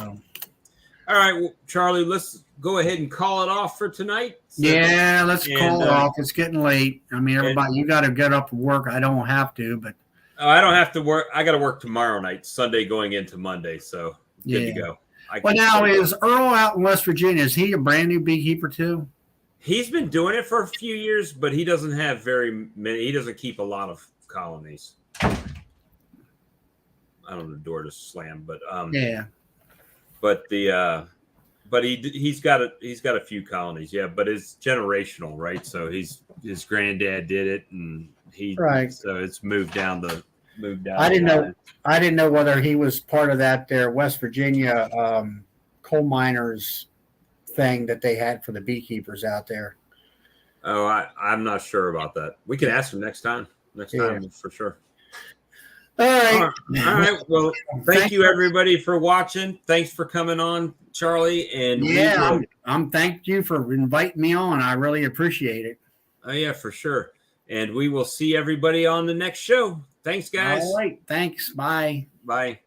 all right, well, Charlie, let's go ahead and call it off for tonight.
Yeah, let's call it off. It's getting late. I mean, everybody, you got to get up and work. I don't have to, but.
Oh, I don't have to work. I got to work tomorrow night, Sunday going into Monday. So good to go.
Well, now is Earl out in West Virginia? Is he a brand new beekeeper too?
He's been doing it for a few years, but he doesn't have very many. He doesn't keep a lot of colonies. I don't know the door to slam, but But he's got a few colonies, but it's generational, right? So his granddad did it, and so it's moved down.
I didn't know whether he was part of that there West Virginia coal miners thing that they had for the beekeepers out there.
Oh, I'm not sure about that. We can ask him next time for sure.
All right.
All right. Well, thank you everybody for watching. Thanks for coming on, Charlie. And
I'm thank you for inviting me on. I really appreciate it.
Oh yeah, for sure. And we will see everybody on the next show. Thanks, guys.
All right. Thanks. Bye.
Bye.